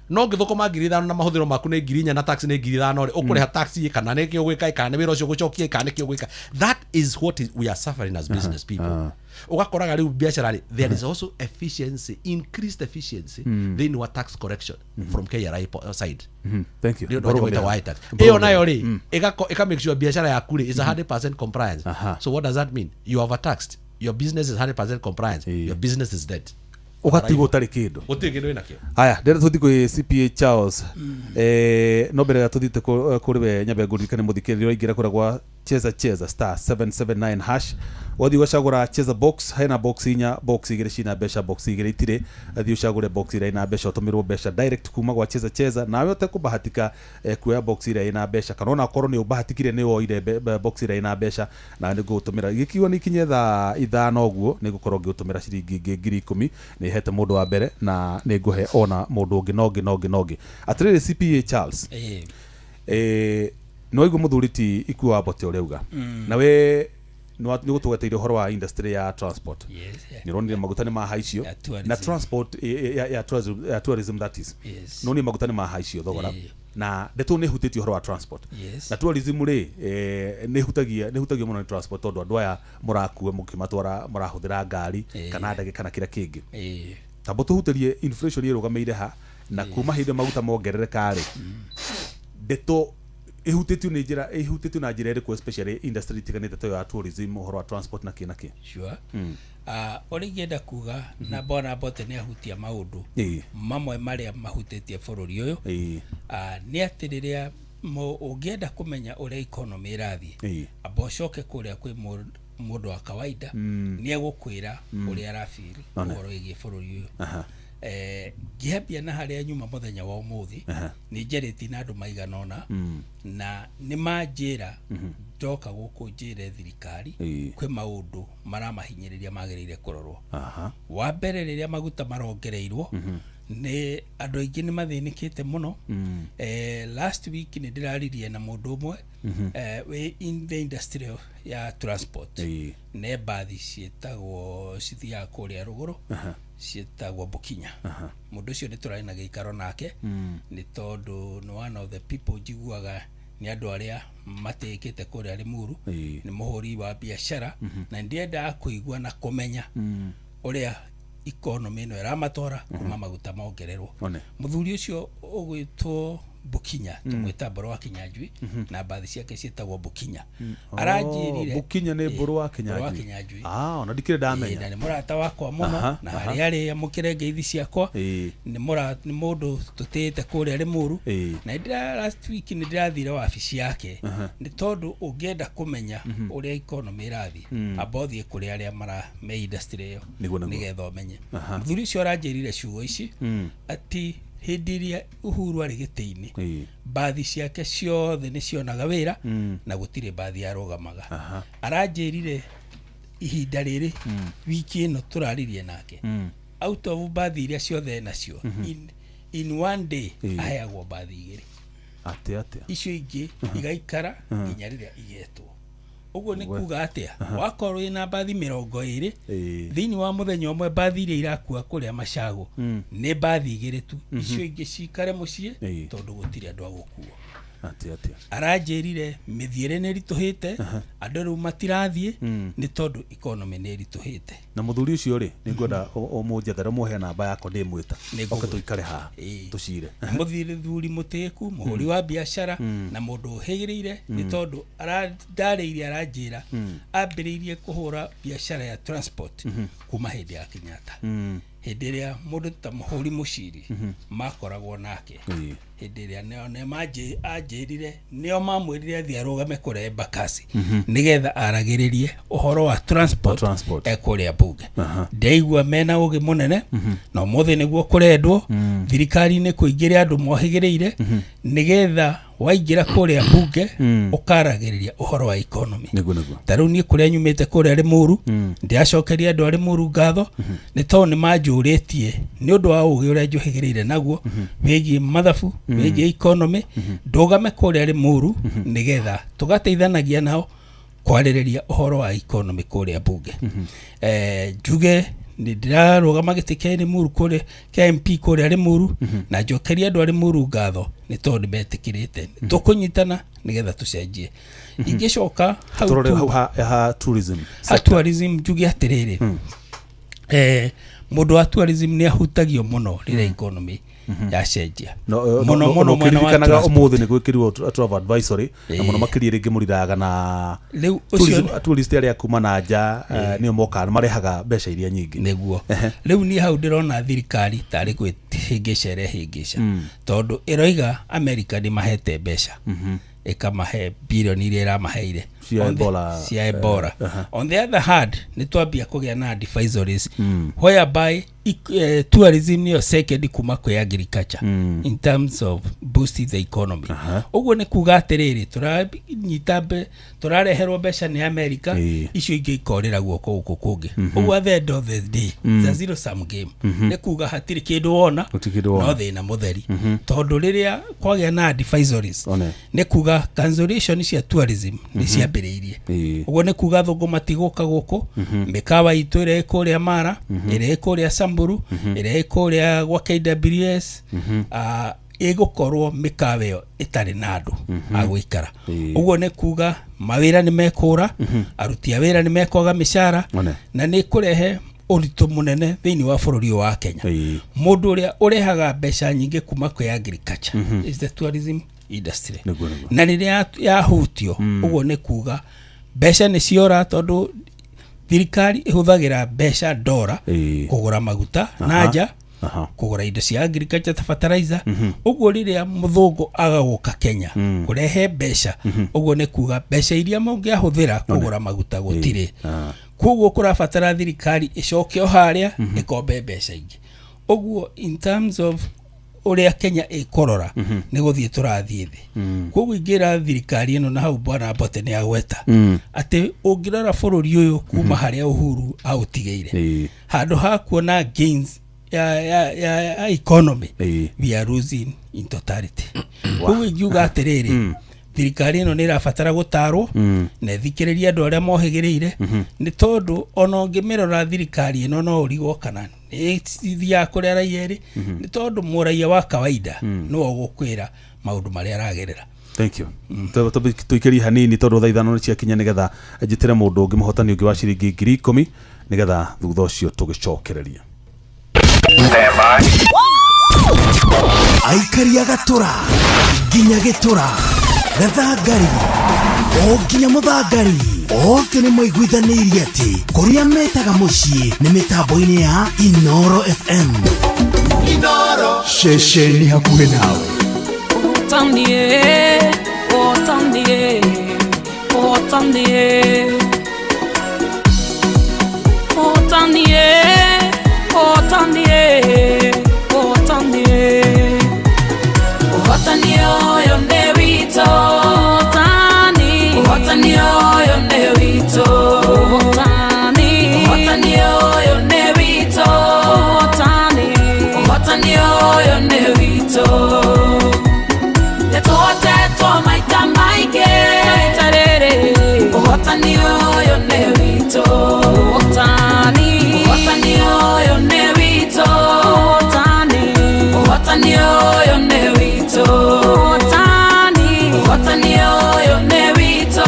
no ngithukuma 5,000 na mahuthiro maku ni 4,000 na tax ni 5,000 ri ukuriha tax kana ni kio gwika kana wira ucio gucokia kana kio gwika. That is what we are suffering as business people. Ugakoraga riu biashara there is also efficiency, increased efficiency then what tax correction from KRA side. Thank you. Hiyo nayo ri ika make sure biashara yaku ri is 100% compliance. So what does that mean? You have taxed, your business is 100% compliance, your business is dead. Ukatigo utari kindu uti kindu ina kio. Aya ndere tuthi kwi CPA Charles no mbere tuthite kuri we nyambe ngurikane muthikiriro ingira kura gwa cheza star 779 hash wathi wacagura cheza box haina box inya box igire cina besha box igire itire athi ucagure box ira ina besha utumirwo besha direct kuma gwa cheza nawe ute kubahatika kuya box ira ina besha kana ona korwo ni ubahatikire ni oire box ira ina besha na ni gutumira gikiwa ni kinye tha ithano guo ni gukorwo ngiutumira ciringi 10,000 ni hete mundu wa mbere na ni nguhe ona mundu ungi nogi atiriri CPA Charles no igu muthuriti ikuwa bote ureuga nawe ni gutugeteire horo wa industry ya transport. Ni ronire magutani ma haicio na transport ya tourism that is no ni magutani ma haicio thogora na ndeto ni hutiti horo wa transport na tourism ri ni hutagia muno ni transport tondu andu aya murakue mukimatwara murahuthira ngari kana ndege kana kira kingi tabo tuhutirie inflation irugameire ha na kuma hinde maguta mongerereka ri ndeto ihutitio na njira iriku especially industry tiganite to ya tourism horo wa transport na kina ki sure origenda kuga na bona bote ni ahutia maundu mamwe maria mahutĩtie bũrũri ũyũ nĩ atĩrĩrĩa ũngĩenda kũmenya ũrĩa economy ĩrathiĩ abocoke kũrĩa kwĩ mũndũ wa kawaida nĩ egũkwĩra ũrĩa arafiri ũhoro wĩgiĩ bũrũri ũyũ ngĩambia na harĩa nyuma mũthenya wa ũmũthĩ nĩ njarĩtie na andũ maigana ũna na nĩ manjĩra ndoka gũkũ njĩre thirikari kwĩ maũndũ maramahinyĩrĩria magĩrĩire kũrorwo. Wa mbere rĩrĩa maguta marongereirwo nĩ andũ aingĩ nĩ mathĩnĩkĩte mũno. Last week nĩ ndĩraririe na mũndũ ũmwe in the industry ya transport nĩ mbathi ciĩtagwo cithiaga kũrĩa rũgũrũ ciĩtagwo Bukinya. Mũndũ ũcio nĩ tũrarĩ na gĩikaro nake nĩ tondũ nĩ one of the people njiguaga nĩ andũ arĩa matĩkĩte kũrĩa Limuru nĩ mũhũri wa biashara na ndiendaga kũigua na kũmenya ũrĩa economy ĩno ĩramatwara kuma maguta mongererwo. Mũthuri ũcio ũgwĩtwo Bukinya tumwĩta Mbũrũ wa Kinyanjui na mbathi ciake ciĩtagwo Bukinya. Aranjĩrire Bukinya nĩ Mbũrũ wa Kinyanjui. Ona ndikire ndamenya. Nĩ mũrata wakwa mũno na harĩa arĩ amũkĩre ngeithi ciakwa nĩ mũndũ tũtĩĩte kũrĩa Limuru na last week nĩ ndĩrathire wabici yake nĩ tondũ ũngĩenda kũmenya ũrĩa economy ĩrathiĩ abothiĩ kũrĩ arĩa me industry ĩyo nĩgetha ũmenye. Mũthuri ũcio aranjĩrire ciugo ici ati hĩndĩ ĩrĩa Uhuru arĩ gĩtĩ-inĩ mbathi ciake ciothe nĩ cionaga wĩra na gũtirĩ mbathi yarũgamaga. Aranjĩrire ihinda rĩrĩ wiki ĩno tũraririe nake out of mbathi iria ciothe nacio in one day aheagwo mbathi igĩrĩ icio ingĩ igaikara nginya rĩrĩa igetwo. Uguo nĩ kuga atĩa wakorwo ina mbathi 20 thĩinĩ wa mũthenya ũmwe mbathi iria irakua kũrĩa Machago nĩ mbathi igĩrĩ tu icio ingĩ cikare mũciĩ tondũ gũtirĩ andũ a gũkuo. Aranjĩrire mĩthiĩre nĩ ritũhĩte andũ rĩu matirathiĩ nĩ tondũ economy nĩ ritũhĩte. Na mũthuri ũcio rĩ nĩ ngwenda ũmũnjethere mũhe namba yakwa ndĩmwĩta oke tũikare haha tũcire. Mũthuri mũtĩku mũhũri wa biashara na mũndũ ũhĩgĩrĩire nĩ tondũ ndarĩirie aranjĩra ambĩrĩirie kũhũra biashara ya transport kuma hĩndĩ ya Kenyatta. Hĩndĩ ĩrĩa mũndũ ta mũhũri mũciri makoragwo nake hĩndĩ ĩrĩa nĩ anjĩrire nĩo mamwĩrire athiĩ arũgame kũrĩa Embakasi nĩgetha aragĩrĩrie ũhoro wa transport kũrĩa mbunge. Ndaigua mena ũgĩ mũnene na ũmũthĩ nĩguo kũrendwo thirikari-inĩ kũingĩre andũ mohĩgĩrĩire nĩgetha waingĩra kũrĩa mbunge ũkaragĩrĩria ũhoro wa economy. Ta rĩu niĩ kũrĩa nyumĩte kũrĩa Limuru ndiacokeria andũ a Limuru ngatho nĩ tondũ nĩ manjũrĩtie nĩ ũndũ wa ũgĩ ũrĩa njũhĩgĩrĩire naguo wĩgiĩ mathabu wĩgiĩ economy ndũgame kũrĩa Limuru nĩgetha tũgateithanagia nao kwarĩrĩria ũhoro wa economy kũrĩa mbunge. Njuge ni ndirarugama giti kia Limuru kuri kia MP kuri Limuru na njokeria andu ari Limuru ngatho ni tondu betikirite tukunyitana nigetha tucenjie ingicoka ha tourism tourism njugi atiriri mundu wa tourism ni ahutagio muno rire economy ya cenjia muno mwena umuthi ni gwikirwo travel advisory na muno makiria ringi muriraga na tourist area kuma na nja ni moka marehaga mbeca iria nyingi niguo riu ni hau ndirona thirikari tari gwitihingicere hingica tondu iroiga America ni mahete mbeca ikamahe bilioni iria iramaheire cia Ebola. On the other hand ni twambia kugia na advisories whereby tourism ni second kuma kwa agriculture in terms of boosting the economy. Uguo ni kuga atiriri turanyitabe turareherwo mbeca ni America icio ingi ikorera guoko guku kungi. Uguo at the end of the day the zero sum game ni kuga hatiri kindu wona no thina mutheri tondu riria kwagia na advisories ni kuga cancellation cia tourism ni ciambiriirie. Uguo ni kuga thungu matiguka guku mikawa itu ire ikuria Mara ire ikuria Samburu ire ikuria gwa KWS igukorwo mikawa iyo itari na andu agwikara. Uguo ni kuga mawira ni mekura aruti a wira ni mekoga mishara na ni kurehe uritu munene thiini wa bururi wa Kenya. Mundu uria urehaga mbeca nyingi kuma kwa agriculture is the tourism industry na riria yahutio uguo ni kuga mbeca ni ciora tondu thirikari ihuthagira mbeca dora kugura maguta nanja kugura indo cia agriculture ta fertilizer. Uguo riria muthungu agaguka Kenya kurehe mbeca uguo ni kuga mbeca iria mungiahuthira kugura maguta gutire kuguo kurabatara thirikari icokio haria ikombe mbeca ingi. Uguo in terms of uria Kenya ikorora ni guthie turathie thi kuguo ingira thirikari ino na hau bwana Bote ni agweta ati ungirora bururi uyu kuma haria Uhuru autigeire handu ha kuona gains ya economy we are losing in totality. Kuguo ingiuga atiriri thirikari ino ni irabatara gutarwo na thikiriria andu aria mohigireire ni tondu ona ngimirora thirikari ino no urigwo kana ithia kuria raiyeri ni tondu muraia wa kawaida no gukwira maundu maria aragerera. Thank you. Tuikiri hanini tondu thaithano cia kinya nigetha njitire mundu ungi muhotani ungi wa ciringi 10,000 nigetha thutha ucio tugicokereria. Aikaria gatura ginya gitura gathangari o ginya muthangari ote ni maiguithanirie ati kuria metaga mucii ni mitambo-ini ya Inoro FM. Inoro shesheni hakuhe nawe otandie otandie otandie otandie otandie otandie otandie oyo ne wito otani otandie oyo ne wito otani otandie oyo ne wito otani otandie oyo ne wito teto maita maike tarere otandie oyo ne wito otani otandie oyo ne wito otani otandie oyo ne wito otani otandie oyo ne wito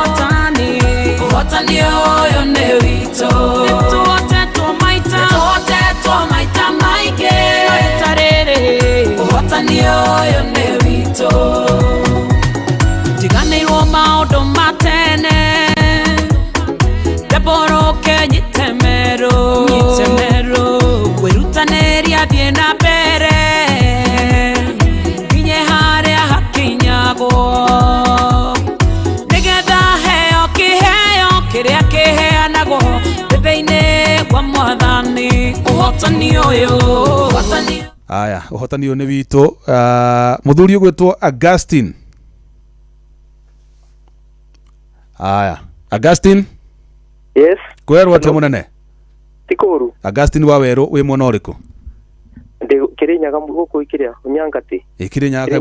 otani otandie oyo ne wito teto maita maike tarere otandie oyo ne wito tiganeirwo maundu matene ndeboroke nyitemero kwirutaneria thie na mbere nginye haria hakinyagwo nigetha heo kiria kiheanagwo thĩinĩ kwa Mwathani ũhotani ũyũ. Aya uhotani uyu ni witu muthuri ugwitwo Augustine. Aya Augustine. Yes. Kwerwo ati munene Tikuru. Augustine wa weru wi mwena uriku? Ndi Kirinyaga guku ikiria Nyangati. Kirinyaga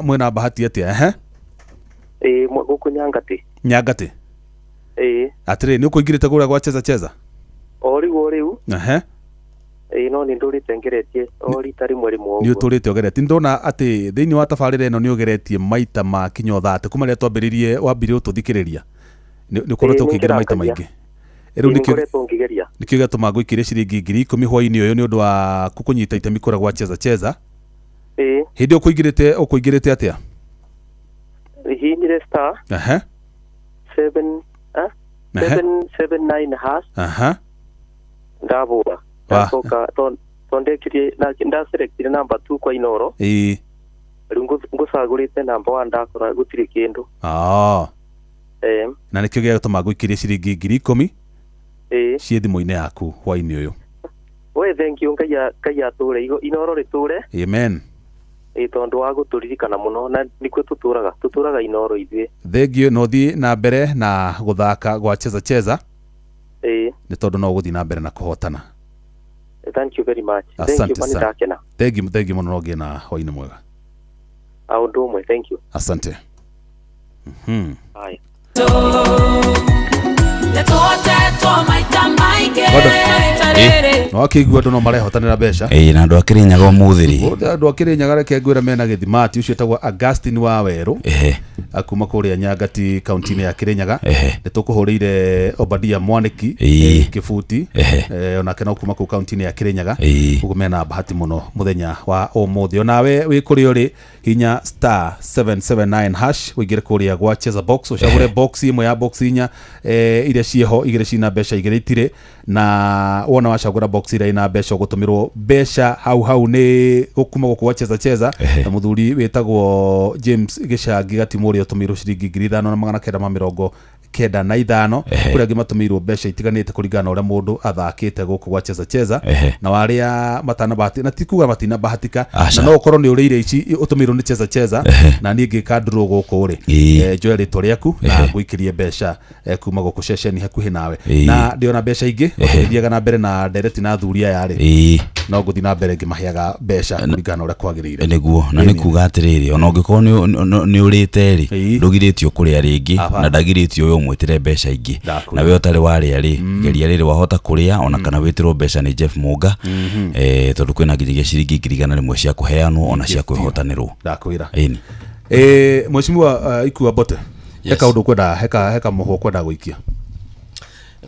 mwena bahati atia guku Nyangati. Nyangati. Atire ni uko ingirite kuria kwa cheza riu no ni ndurite ngeretie rita rimwe rimwe ni uturite ogeretie ndona ati thiini wa tabarira ino ni ogeretie maita ma kinyo thate kuma ria twambiririe wambire ututhikiriria ni ukoretwo ukigira maita maingi riu nikio gatuma ngwikirie ciringi 10,000 hwaini uyu ni undu wa kukunyita itemi kura gwa cheza hindi ukuingirite atia hinyire star 779 hash ndabura ndacoka tondekirie ndaselectire number 2 kwa Inoro riu ngusagurite number 1 ndakora gutire kindu na nikio gatuma ngwikirie ciringi 10,000 cie thimu-ini yaku hwaini uyu we thank you ngai ature Inoro riture amen tondu wa guturirikana muno na nikwe tuturaga Inoro ithuĩ thengio no thi na mbere na guthaka gwa cheza ni tondu no guthi na mbere na kuhotana. Thank you very much. Thank you muno no gina hwaini mwega aundu umwe. Thank you. Asante. Bye. No akigua ndu no marehotanira mbeca na andu akirinyaga umuthiri andu akirinyaga reke ngwira mena githimati ucio etagwo Augustine wa Weru akuma kuria Nyangati kaunti-ini ya Kirinyaga ni tukuhuriire Obadia Mwaniki Kibuti onake no kuma ku kaunti-ini ya Kirinyaga uguo mena bahati muno muthenya wa umuthi onawe wi kuri uri hinya star 779 hash wigire kuria gwa cheza box ucagure box imwe ya box inya iria cieho igire cina mbeca igire itire na wona wacagura box ira ina mbeca gutumirwo mbeca hau ni gukuma gukwa cheza na muthuri wetagwo James Gishangi gatimuri utumirwo ciringi 5,995 kuria ngimatumirwo mbeca itiganite kuringana uria mundu athakite guku gwa cheza na waria matana bahati na tikuga matina bahatika na no ukorwo ni urire ici utumirwo ni cheza na ni ngikandurwo guku uri joe ritwa riaku na ngwikirie mbeca kuma guku ceceni hakuhi nawe na ndiona mbeca ingi thiaga na mbere na direct na thuria yari no nguthi na mbere ngimahiaga mbeca kuringana uria kwagirire niguo na ni kuga atiriri ona ungikorwo ni urite ri ndugiritio kuria ringi na ndagiritio uyu mwitire mbeca ingi na we utari waria ri geria riri wahota kuria ona kana witirwo mbeca ni Jeff Muga tondu kwina nginyagia ciringi 100 cia kuheanwo ona cia kwihotanirwo ndakwira mheshimiwa Ikua Bote heka undu kwenda heka muho kwenda guikia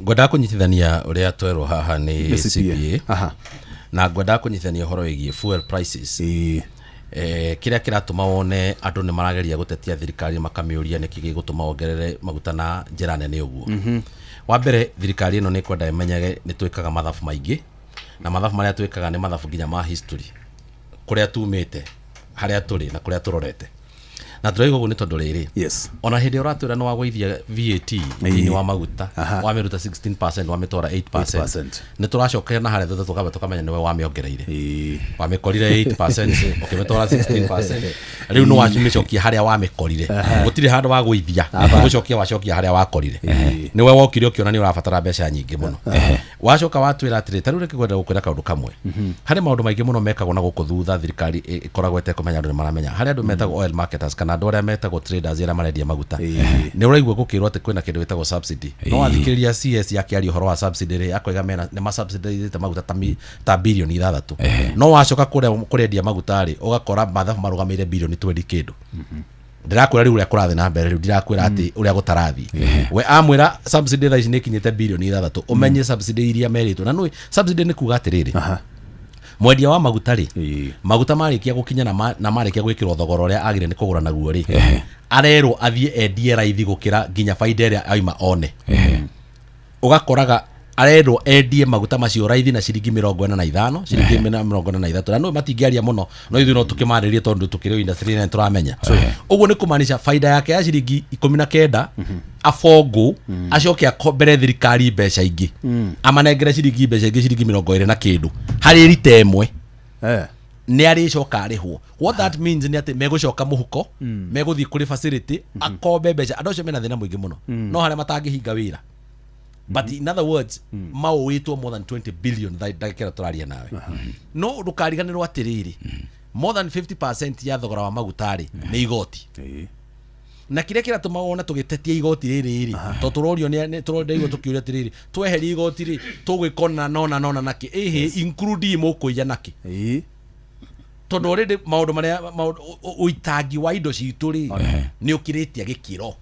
ngwenda kunyitithania uria twerwo haha ni CPA na ngwenda kunyitithania horo wigie fuel prices kiria kiratuma wone andu ni marageria gutetia thirikari makamiuria niki gigutuma ongerere maguta na njira nene uguo wa mbere thirikari ino ni kwenda imenyage ni twikaga mathafu maingi na mathafu maria twikaga ni mathafu nginya ma history kuria tumite haria turi na kuria turorete na turaigo uguo ni tondu riri ona hindi uratwira no wagwithia VAT ni wa maguta wa miruta 16% wa mitora 8% ni turacokera na haria thutha tukaba tukamenya niwe wa miongereire wa mikorire 8% ukimetora 16% riu no wachimecokia haria wa mikorire gutire handu wa gwithia gucokia wacokia haria wa korire niwe wokire ukiona ni urabatara mbeca nyingi muno wacoka watwira atiri tarure kigwenda gukwira kaundu kamwe hari maundu maingi muno mekagwo na guku thutha thirikari ikoragwo ete kumenya andu ni maramenya hari andu metagwo oil marketers kana andu aria metagwo traders aria marendia maguta ni uraigua gukirwo ati kwina kindu wetagwo subsidy no wathikiriria CS yake ari uhoro wa subsidy ri akoiga mena ni ma subsidy ta maguta ta bilioni 6 no wacoka kurendia maguta ri ugakora mathafu marugamire bilioni 20 kindu ndirakwira riu uria kurathi na mbere riu ndirakwira ati uria gutarathi we amwira subsidy tha ici ni kinyite bilioni 6 umenye subsidy iria meritwo na no subsidy ni kuga atiriri mwendia wa maguta ri maguta marikia gukinya na marikia gwikirwo thogora uria agire ni kugura naguo ri arero athie endie raithi gukira nginya faida iria aima one ugakoraga arero endie maguta macio raithi na ciringi 45 ciringi 43 na no matingiaria muno no ithu no tukimaririe tondu tukiri industry na turamenya uguo ni kumaanisha faida yake ya ciringi 19 afongo acoke akombere thirikari mbeca ingi amanengere ciringi mbeca ingi ciringi 20 na kindu hari rita imwe ni ari coka arihwo what that means ni ati megucoka muhuko meguthii kuri facility akombe mbeca andu acio mena thina mwingi muno no haria matangihinga wira but in other words mawitwo more than 20 billion ndakira turaria nawe no ndukariganirwo atiriri more than 50% ya thogora wa magutari ni igoti na kire kira tumawona tugitetia igoti riri to turorio ni turorio tukiuria atiriri tweheri igoti ri tugwikona nona naki include mukuya naki tondu already maundu maria uitangi wa indo citu ri ni ukiritia gikiro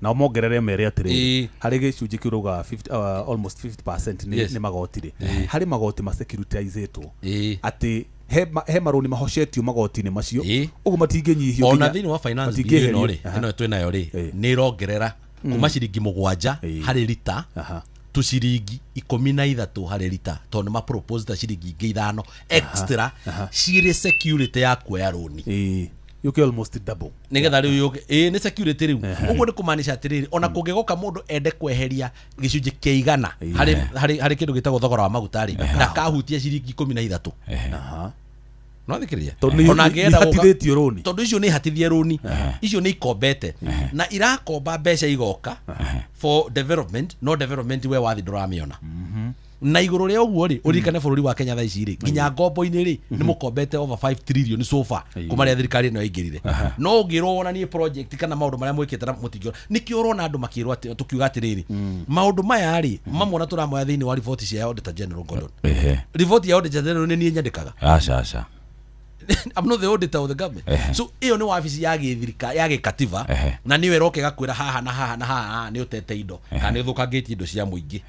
na mongerere mere atiri hari gicunji kiruga 50 almost 50% ni magoti ri hari magoti ma securitizeto ati he maroni mahocetio magoti-inĩ macio ũguo matingĩnyihio ona thĩinĩ wa finance bill ĩno twĩnayo rĩ nĩ ĩrongerera kuma ciringi 7 harĩ lita tu ciringi 13 harĩ lita tondũ ma propose ta ciringi 5 extra cirĩ security ya kuoya roni yuke almost double nigetha riu yuke ni security riu uguo ni kumanisha atiriri ona kungigoka mundu ende kweheria gicunji kia 100 hari kindu gitagwo thogora wa maguta ri na kahutia ciringi 13 no thikiriria ona ngenda hatithitio roni tondu icio ni hatithie roni icio ni ikombete na irakomba mbeca igoka for development no development we wathi nduramiona na iguru ria uguo ri urikane bururi wa Kenya thaa ici ri nginya ngombo-ini ri ni mukombete over 5 trillion so far kuma ria thirikari no ingirire no ngirona ni project kana maundu maria mwikite na mutingio nikio urona andu makirwa tukiuga atiriri maundu maya ri mamwe na turamoya thiini wa report cia Auditor General Gordon report ya Auditor General ni nie nyandikaga aca I'm not the auditor of the government so iyo ni wabici ya githirika ya gikativa na niwe roke gakwira haha na haha na haha ni utete indo kana ni thukangiti indo cia muingi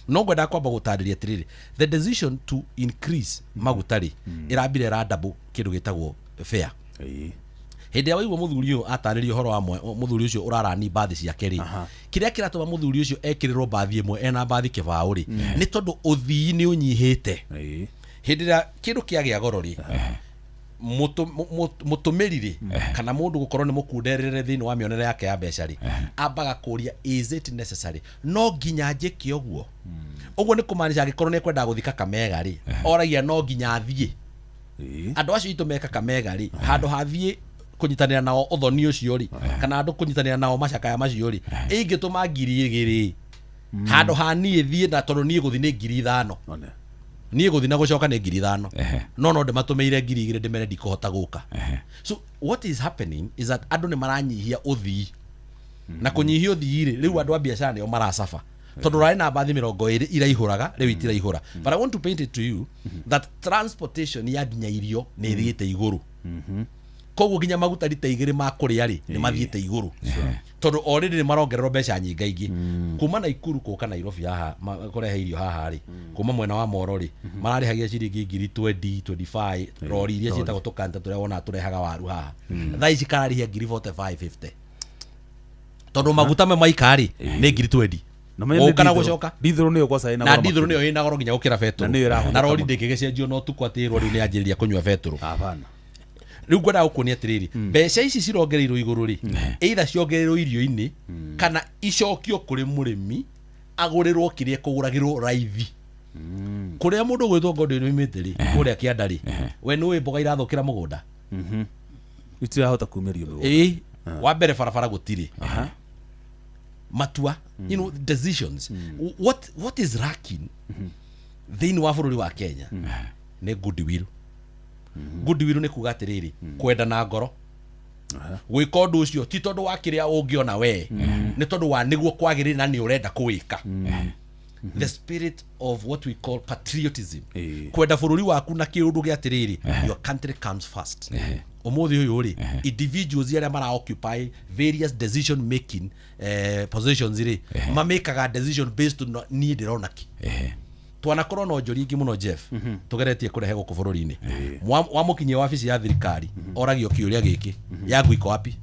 no ngwenda kwamba gutariria atiriri the decision to increase magutari irambire ra double kindu gitagwo fare hindi ya waigua muthuri uyu ataririo horo wa muthuri ucio urarani bathi ciake ri kiria kiratuma muthuri ucio ekirirwo bathi imwe ena bathi kibao ri ni tondu uthii ni unyihite hindi ya kindu kiagia goro ri mutumiriri kana mundu gukorwo ni mukunderere thiini wa mionere yake ya mbeca ri ambaga kuria is it necessary no nginya njike uguo uguo ni kumanisha agikorwo ni kwenda guthika Kamega ri oragia no nginya athie andu acio itumeka Kamega ri handu hathie kunyitanira nao uthoni ucio ri kana andu kunyitanira nao macakaya macio ri ingituma 2,000 handu hani thie na tondu nie guthi ni 5,000 nie guthi na gucoka ni 5,000 no ndimatumeire 2,000 ndimere ndikuhota guka so what is happening is that andu ni maranyihia uthii na kunyihia uthii riu andu a biashara ni o marasafa tondu rai na bathi 20 iraihuraga riu itiraihura but I want to paint it to you that transportation ya nginya irio ni thiite iguru koguo nginya maguta lita 2 ma kuria ri ni mathiite iguru tondu already ni marongererwo mbeca nyingaingi kuma na Ikuru kuka Nairobi haha kurehe irio haha ri kuma mwena wa Moro ri mararihagia ciringi 20 25 rori iria cietagwo tukanta turia wona turehaga waru haha thaa ici kararihia 4550 tondu maguta me maikari ni 20 ukana gucoka dithuru niyo kwa saina na dithuru niyo ina goro nginya gukira beturu na rori ndingigecenjio no tukwati rori ni anjiriria kunywa beturu hapana riu ngwenda gukunia atiriri mbeca ici cirongereirwo iguru ri either ciongereirwo irio-ini kana icokio kuri murimi agurirwo kiria kuguragirwo raithi kuria mundu gwitwo Gordon imite ri kuria kiandari we ni mboga irathukira mugunda itirahota kumerio wa mbere barabara gutiri matua you know decisions what is lacking thiini wa bururi wa Kenya ni goodwill goodwill ni kuga atiriri kwenda na ngoro gwika undu ucio ti tondu wa kiria ungiona we ni tondu wa niguo kwagirira na ni urenda kuwika the spirit of what we call patriotism kwenda bururi waku na kiundu gia atiriri your country comes first umuthi uyu ri individuals aria mara occupy various decision making positions ri mamekaga decision based on ni ndirona ki twanakorwo no njori ingi muno Jeff tugeretie kurehe guku bururi-ini wa mukinye wa ofisi ya thirikari oragio kiuria giki ya gwiko wapi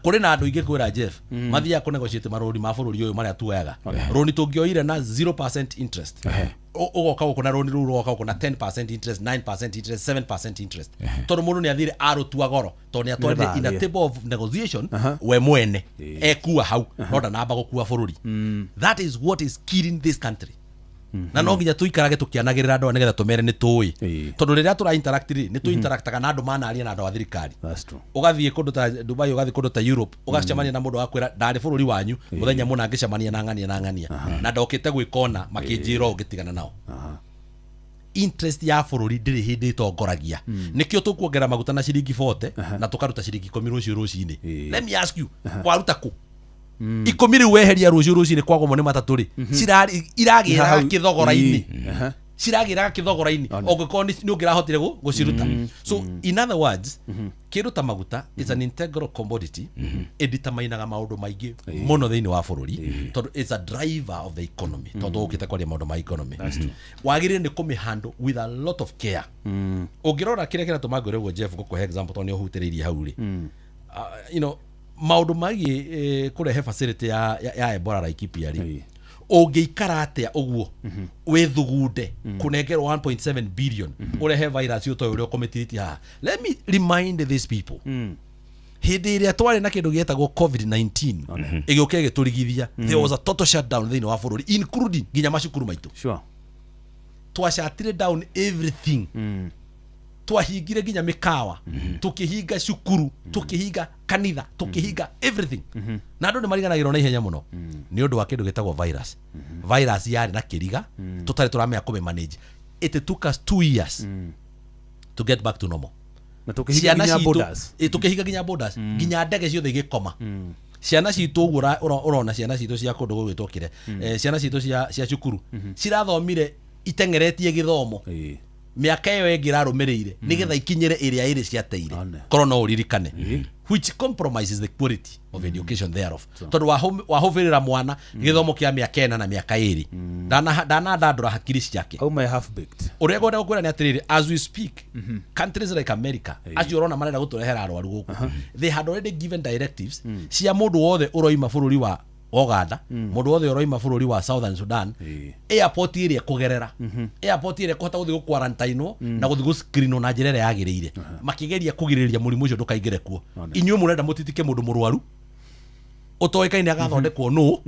kuri na andu ingi kwira Jeff mathia ku negotiate marori ma bururi uyu maria tuoyaga roni tungioire na 0% interest ugoka guku na roni ruru ugoka guku na 10% interest 9% interest 7% interest tondu mundu ni athire arutua goro tondu ni atwarire in a table of negotiation we mwene ekua hau no ndanamba gukua bururi that is what is killing this country na no nginya tuikarage tukianagirira andu nigetha tumere ni tui tondu riria tura interact ri ni tu interactaga na andu manaria na andu a thirikari ugathie kundu ta Dubai ugathie kundu ta Europe ugacemania na mundu wakwira ndari bururi wanyu muthenya muna ngicemania na ngania na ndokite gwikona makinjiro ngitigana nao interest ya bururi ndiri hindi tongoragia nikio tukuongera maguta na ciringi 40 na tukaruta ciringi 10 rucio rucini. Let me ask you, kwaruta ku 10 riu weheria rucio rucini kwagwo mo ni matatu ri iragira kithogora-ini ciragira kithogora-ini ongekorwo ni ungirahotire guciruta. So in other words kiruta maguta is an integral commodity editaminaga maundu maingi muno thiini wa bururi tondu it's a driver of the economy tondu ukite kwaria maundu ma economy wagirire ni kumihandle with a lot of care. Ungirora kire kira tumangirwo Jeff gukuhe example tondu uhutiririe hau ri you know maundu magi kurehe facility ya Ebola Laikipia ri ungeikara atia uguo withugunde kunengerwo 1.7 billion urehe virus uto uri ukomitiriti ha. Let me remind these people hindi iria twari na kindu gietagwo COVID-19 igioke giturigithia there was a total shutdown thiini wa bururi including ginya macukuru maitu. Sure. Twashatire down everything. Twahingire ginya mikawa tukihinga cukuru tukihinga kanitha tukihinga everything na andu ni mariganagirwo na ihenya muno ni undu wa kindu gitagwo virus. Virus yari na kiriga tutari turamenya kume manage. It took us 2 years to get back to normal. Na tukihinga ginya borders. Tukihinga ginya borders ginya ndege ciothe igikoma. Ciana citu urona ciana citu cia kundu gwitokire ciana citu cia cukuru cirathomire itengeretie githomo miaka iyo ingirarumirire nigetha ikinyire iria iri ciateire korwo no uririkane which compromises the quality of education thereof. Tondu wahuvirira mwana githomo kia miaka 4 na miaka 2 dana dadura hakiri ciake how may half baked uria gwenda gukwira ni atiriri as we speak countries like America as you urona marenda guturehera arwaru guku they had already given directives cia mundu wothe uroima bururi wa Uganda mundu wothe uroima bururi wa Southern Sudan airport iri kugerera airport iri kuhota guthi quarantine na guthi gu screen na njira yagirire makigeria kugiriria murimu ucio ndukaingire kuo. Inyuĩ murenda mutitike mundu murwaru utoikaine agathondekwo no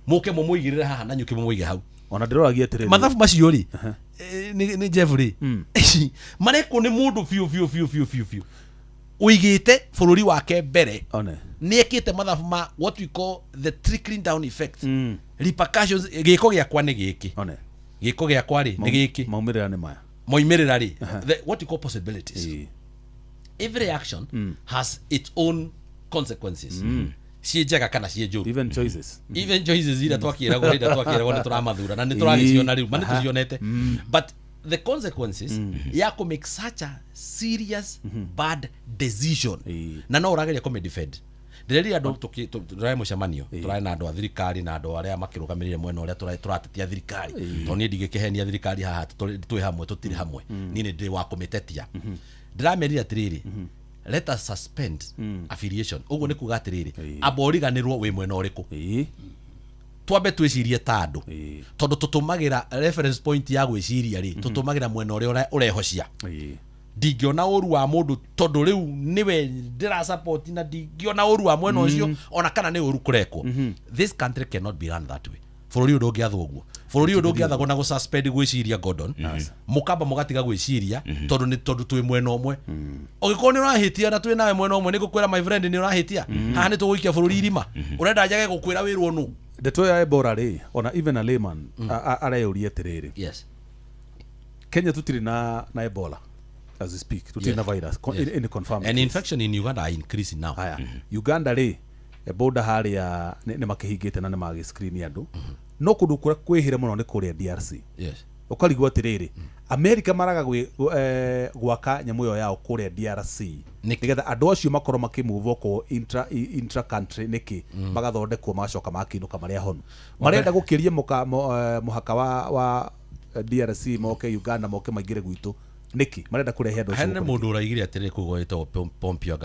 muke mumuigirire haha na nyuki mumuige hau. Ona ndiroragia atiriri mathabu macio ri ni Jeffrey mareko ni mundu fiu uigite bururi wake mbere niekite mathabu ma what we call the trickling down effect repercussions. Giko giakwa ni giki giko giakwa ri ni giki maumirira ni maya moimirira ri what we call possibilities. Every action has its own consequences. Cienjaga kana cienjuru even choices ira twakiragwo ni turamathura na ni turagiciona riu mani tucionete but the consequences ya ku make such a serious bad decision na no urageria ku defend ndiri andu turai mucemanio turai na andu a thirikari na andu aria makirugamirire mwena uria turatetia thirikari to ni ndigikihenia thirikari haha twi hamwe tutiri hamwe ni ndi wa kumitetia ndiramerira atiriri let us suspend affiliation. Uguo ni kuga atiriri aboriganirwo wi mwena uriku twambe twicirie tandu tondu tutumagira reference point ya gwiciria ri tutumagira mwena uria urehocia ndingiona uru wa mundu tondu riu niwe ndira support na ndingiona uru wa mwena ucio ona kana ni uru kurekwo. This country cannot be run that way. Bururi undu ngiathwo guo bururi undu ngiathwo na gu suspend gwiciria Gordon mukamba mugatiga gwiciria tondu twi mwena omwe ogikorwo ni urahitia na twi nawe mwena omwe ni gukwira my friend ni urahitia haha ni tuguikia bururi irima urenda njage gukwira wirwo nu ndeto ya Ebola ri ona even a layman arayuria atiriri. Yes, Kenya tutiri na Ebola as we speak tutiri na virus in confirmed and infection in Uganda are increasing now. Uganda ri Ebola haria ni makihingite na ni magi screen andu no kundu kura kwihire muno ni kuria DRC. Yes, ukarigwa atiriri America maraga gwaka nyamu yo yao kuria DRC nigetha andu acio makorwo makimove ko intra country niki magathondekwo macoka makinuka maria honu marenda gukiria muhaka wa DRC moke Uganda moke maigire gwitu niki marenda kurehe andu acio. Hene mundu uraigire atiriri kugoetwo Pompeo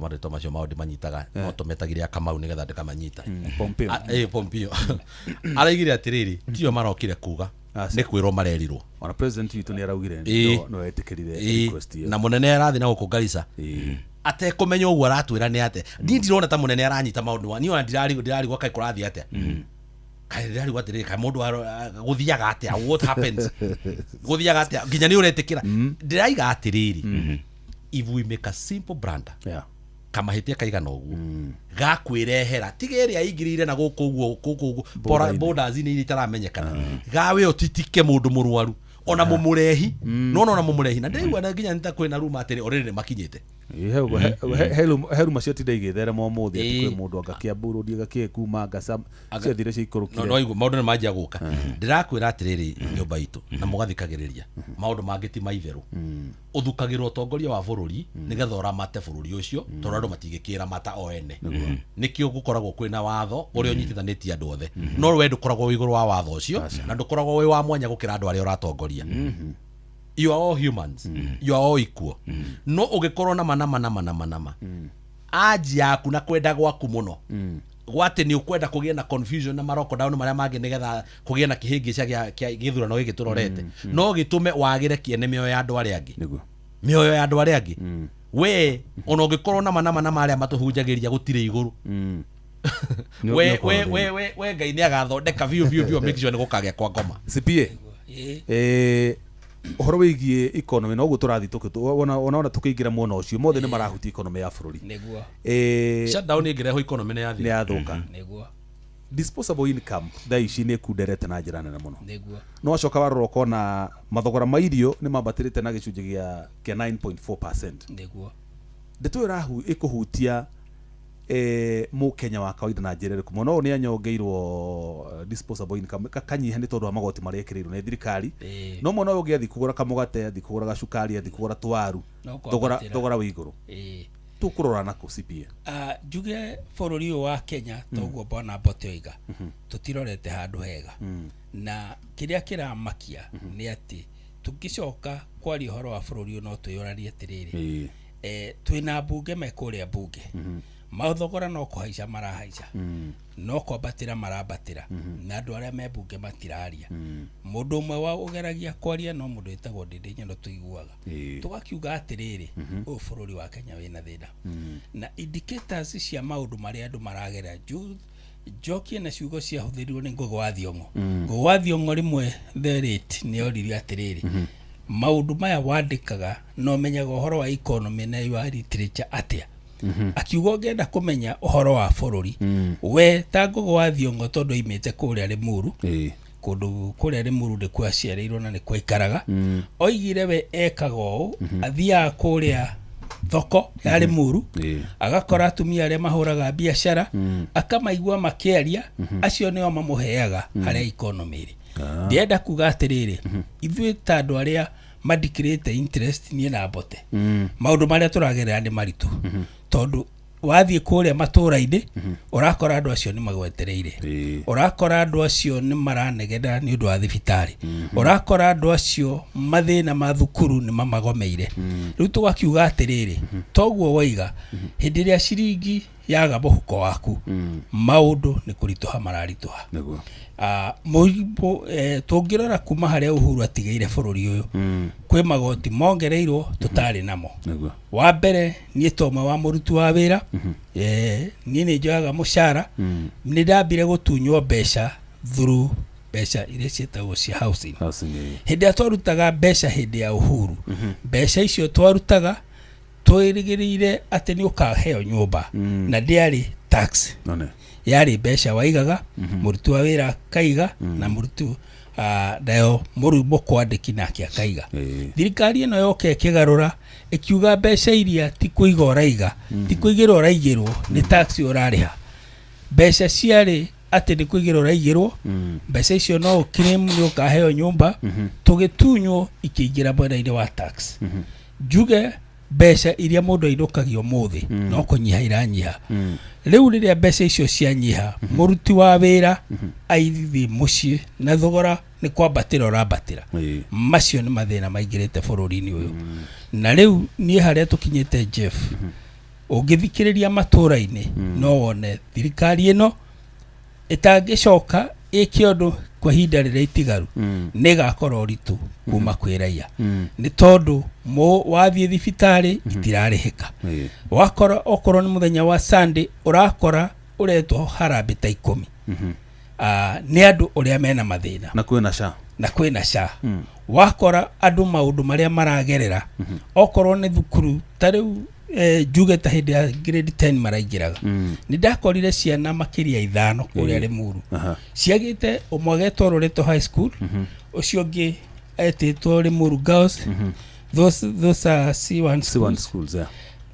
marito macio maudi manyitaga no tumetagire Kamau nigetha ndikamanyita Pompeo araigire atiriri tio marokire kuga ni kwirwo marerirwo ona president witu ni araugire no etikirire request na munene arathi na gukungarisa atekumenya uguo aratwira ni ate ndi ndirona ta munene aranyita maundu ni ona ndirari gwa kai kurathi ate kai ndirari gwa tere kai mundu guthiaga ate what happens guthiaga ate nginya ni uretikira ndiraiga atiriri if we make a simple brander kamahitia kaigana uguo gakwirehera tigeri aingirire na guku borders ni itaramenyekana gawe otitike mundu murwaru ona mumurehi no ona mumurehi na ndirigwa na nginya nita kwina ruma atiri already makinyite heru macio tindaigithera mo muthi ati kwi mundu agakiamburu ndi agakikuma ngasa cio thire cia ikorukire no igwa maundu ni manjia guka ndirakwira atiriri nyumba itu na mugathikagiriria maundu mangiti maitheru uthukagirwo utongoria wa bururi nigetha uramate bururi ucio tondu andu matigikira mata o ene nikio gukoragwo kwina watho uria unyitithanitie andu othe no we ndukoragwo wi iguru wa watho ucio na ndukoragwo wi wa mwanya gukira andu aria uratongoria. You are all humans. You are all equal. No ugikorwo na manama aji yaku na kwenda gwaku muno gwate ni ukwenda kugia na confusion na maroko down maria mangi nigetha kugia na kihingica kia githurano giki turorete no gitume wagire kiene mioyo ya andu aria angi mioyo ya andu aria angi we ona ugikorwo na manama aria matuhunjagiria gutire iguru we ngai ni agathondeka view make sure ni gukagea kwa ngoma CPA uhoro wigie economy no guturathi ona tukiingira muno ucio mothe ni marahuti economy ya bururi niguo shutdown ingireho economy ni yathuka niguo disposable income daici ni kunderete na njira nene muno niguo no acoka warora kona mathogora ma irio ni mambatirite na gicunji gia 9.4% niguo ndeto irahu ikuhutia mu Kenya wa kawaida na njira riku muno ni anyongeirwo disposable income kanyiha ni tondu wa magoti maria ekirirwo ni thirikari no muno ugiathi kugura kamugate athi kugura gacukari athi kugura twaru thogora wi iguru tukurora na CPA juge bururi wa Kenya toguo bona Botoiga tutirorete handu hega na kiria kiramakia ni ati tukicoka kwari horo wa bururi no tuyurarie tiriri twina bunge mekuria bunge mathogora no kuhaica marahaica no kwambatira marabatira na andu aria me bunge matiraria mundu umwe wa ugeragia kwaria no mundu etagwo Ndindi Nyoro tuiguaga tugakiuga atiriri uyu bururi wa Kenya wina thina na indicators cia maundu maria andu maragera jokie na ciugo cia huthirirwo ni Ngugi wa Thiong'o rimwe the rate ni oririo atiriri maundu maya wandikaga no menyaga uhoro wa economy na wa literature atia akiugo ngenda kumenya uhoro wa bururi we ta Ngugi wa Thiong'o tondu imete kuria Limuru kundu kuria Limuru ndi kwa ciareirwo na ni kwa ikaraga oigire we ekaga uu athia kuria thoko ya Limuru agakora atumia aria mahuraga biashara akamaigua makiaria acio nio mamuheaga haria economy ri ndienda kuga atiriri ithui ta andu aria madicrate interest ni na bote maundu maria turagerera ni maritu tondu wathie kuria matura-ini urakora andu acio ni magwetereire urakora andu acio ni maranegera ni undu wa thibitari urakora andu acio mathina ma thukuru ni mamagomeire riu tugakiuga atiriri toguo waiga hindi ria ciringi yaga muhuko waku maundu ni kurituha mararituha niguo muibo tungirora kuma haria Uhuru atigeire bururi uyu kwi magoti mongereirwo tutari namo wa mbere ni tomwe wa murutu wa wira ni ni njoyaga mushara ni ndambire gutunywo mbeca through mbeca iria cietagwo cia housing hindi atwarutaga mbeca hindi ya Uhuru mbeca icio twarutaga twirigirire ati ni ukaheo nyumba na ndiari tax yari mbeca waigaga murutu wa wira kaiga na murutu nayo murumo kwandiki nake akaiga thirikari ino yoke kigarura ikiuga mbeca iria ti kuiga uraiga ti kuigira uraigirwo ni tax urariha mbeca ciari ati ni kuigira uraigirwo mbeca icio no claim ni ukaheo nyumba tugitunywo ikiingira mwena-ini wa tax juge mbeca iria mundu ainukagio muthi no kunyiha iranyiha riu riria mbeca icio cianyiha muruti wa wira aithi mucii na thogora ni kwambatira urambatira macio ni mathina maingirite bururi-ini uyu na riu nie haria tukinyite Jeff ungithikiriria matura-ini no wone thirikari ino itangicoka ikiondu kwa hinda riria itigaru nigakorwo ritu kuma kwiraia ni tondu wathie thibitari itirarihika wakora okorwo ni muthenya wa Sunday urakora uretwo harambe ta 10 ni andu uria mena mathina na kwina sha wakora andu maundu maria maragerera okorwo ni thukuru tariu juge ta hindi ya grade 10 maraingiraga ni ndakorire ciana makiria 5 kuria Limuru ciagite umwe getwo Loreto High School ucio ngi etitwo Limuru Girls those are C1 schools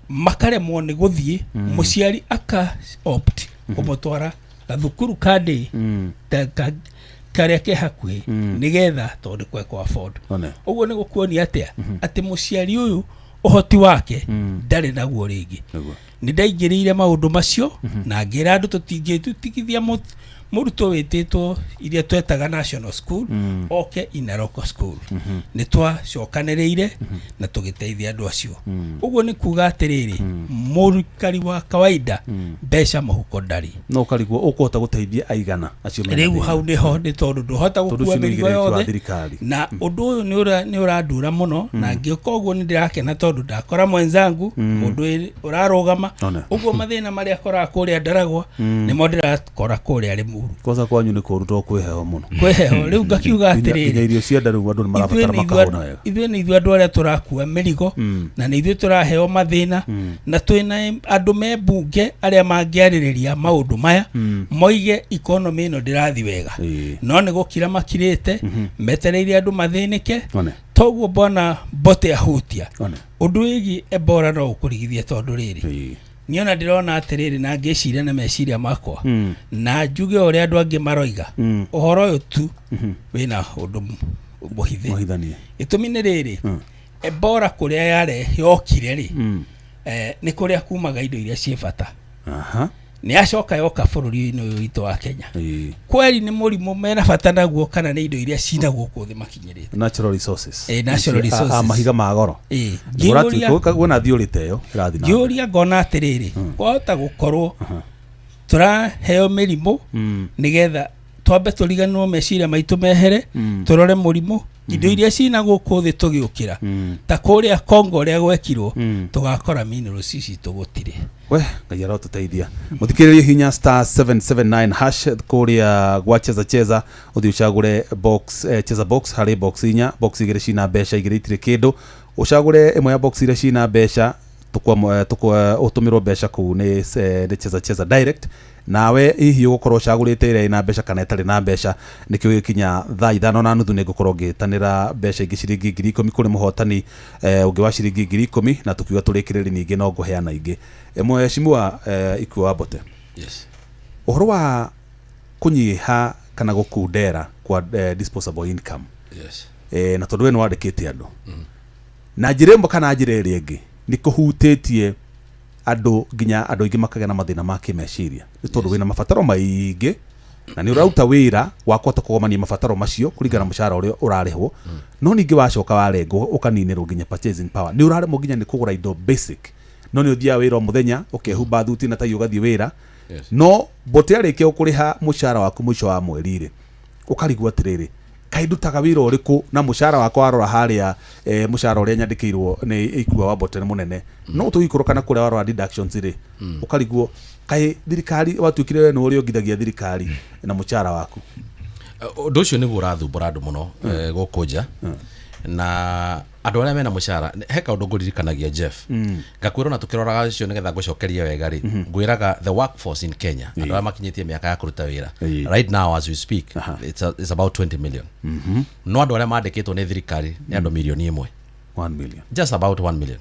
makaremwo nĩ gũthiĩ mũciari aka opt kũmũtwara gathukuru kandĩ karĩa ke hakuhĩ nĩgetha tondũ kweko afford ũguo nĩ gũkuonia atĩ mũciari ũyũ ũhoti wake ndarĩ naguo rĩngĩ nĩ ndaingĩrĩire maũndũ macio na ngĩra andũ tũtingĩtũtigithia mũrutwo wĩtĩtwo iria twetaga national school oke ina local school nĩ twacokanĩrĩire na tũgĩteithia andũ acio ũguo nĩ kuga atĩrĩrĩ mũrikari wa kawaida mbeca mũhuko ndari no karigwo ũkũhota gũteithia aigana acio rĩu hau nĩho nĩ tondũ ndũhota gũkua mĩrigo yothe na ũndũ ũyũ nĩ ũrandura mũno na ngĩũka ũguo nĩ ndĩrakena tondũ ndakora mwenzangu mũndũ ũrarũgama ũguo mathĩna marĩa akoraga kũrĩa Ndaragwa nĩmo ndĩrakora kũrĩa Limuru kosa kwanyu nĩ kũrutwo kwĩheho mũno kwĩheho rĩu ngakiuga atĩrĩrĩ irio cia Ndaragwa andũ nĩ marabatara makahona wega ithuĩ nĩ ithuĩ andũ arĩa tũrakua mĩrigo na nĩ ithuĩ tũraheo mathĩna na twĩna andũ me mbunge arĩa mangĩarĩrĩria maũndũ maya moige economy ĩno ndĩrathi wega no nĩ gũkira makirĩte metereire andũ mathĩnĩke toguo bwana Mbote ahutia ũndũ wĩgiĩ Ebola no ũkũrigithia tondũ rĩrĩ niona ndĩrona atĩrĩrĩ na ngĩciria na meciria makwa na njuge ũrĩa andũ angĩ maroiga ũhoro ũyũ tu wĩna ũndũ mũhithanie gĩtũmi nĩ rĩrĩ Ebola kũrĩa yokire rĩ nĩ kũrĩa kumaga indo iria ciĩ bata nĩ acoka yoka bũrũri-inĩ ũyũ witũ wa Kenya kweri nĩ mũrimũ mena bata naguo kana nĩ indo iria cina gũkũ thĩ makinyĩrĩte natural resources natural resources mahiga ma goro kuona thiũrĩte ĩyo ĩrathiĩ na ngĩũria ngona atĩrĩrĩ kwahota gũkorwo tũraheo mĩrimũ nĩgetha twambe tũriganĩrwo meciria maitũ mehere tũrore mũrimũ indo iria cina gũkũ thĩ tũgĩũkĩra ta kũrĩa Congo ũrĩa gwekirwo tũgakora minerals ici tũgũtirĩ we Ngai arotũteithia mũthikĩrĩrie hinya *779# kũrĩa gwa cheza ũthiĩ ũcagũre box cheza box harĩ box inya box igĩrĩ cina mbeca igĩrĩ itirĩ kĩndũ ũcagũre ĩmwe ya box iria cina mbeca ũtũmĩrwo mbeca kũu nĩ cheza direct nawe hihi ũgũkorwo ũcagũrĩte ĩrĩa ĩna mbeca kana ĩtarĩ na mbeca nĩkĩo gĩkinya thaa 5:30 nĩngũkorwo ngĩtanĩra mbeca ingĩ ciringi 10,000 kũrĩ mũhotani ũngĩ wa ciringi 10,000 na tũkiuga tũrĩkĩrĩri ningĩ no ngũheana ingĩ mheshimiwa Ikuo wa Mbote ũhoro wa kũnyiha kana gũkundera kwa disposable income na tondũ we nĩ wandĩkĩte andũ na njĩra ĩmwe kana njĩra ĩrĩa ĩngĩ nĩ kũhutĩtie andũ nginya andũ aingĩ makagĩa na mathĩna ma kĩmeciria nĩ tondũ wĩna mabataro maingĩ na nĩ ũraruta wĩra wa kũhota kũgomania mabataro macio kũringana mũcara ũrĩa ũrarĩhwo no ningĩ wacoka warengwo ũkaninĩrwo nginya purchasing power nĩ ũraremwo nginya nĩ kũgũra indo basic no nĩ ũthiaga wĩra o mũthenya ũkehumba thuti na tai ũgathiĩ wĩra no Mbote arĩkia gũkũrĩha mũcara waku mũico wa mweri rĩ ũkarigwo atĩrĩrĩ kaĩ ndutaga wĩra ũrĩkũ na mũcara wakwa warora harĩa mũcara ũrĩa nyandĩkĩirwo nĩ Ikuo wa Mbote mũnene no tũgĩikũrũka na kũrĩa warora deductions rĩ ũkarigwo kaĩ thirikari watuĩkire we nĩ ũrĩa ũngithagia thirikari na mũcara waku ũndũ ũcio nĩguo ũrathumbũra andũ mũno gũkũ nja na andũ arĩa mena mũcara he kaũndũ ngũririkanagia Jeff ngakwĩrwo na tũkĩroraga icio nĩgetha ngũcokeria wega rĩ ngwĩraga the workforce in Kenya andũ arĩa makinyĩtie mĩaka ya kũruta wĩra right now as we speak it's about 20 million no andũ arĩa mandĩkĩtwo nĩ thirikari nĩ andũ milioni 1 million just about 1 million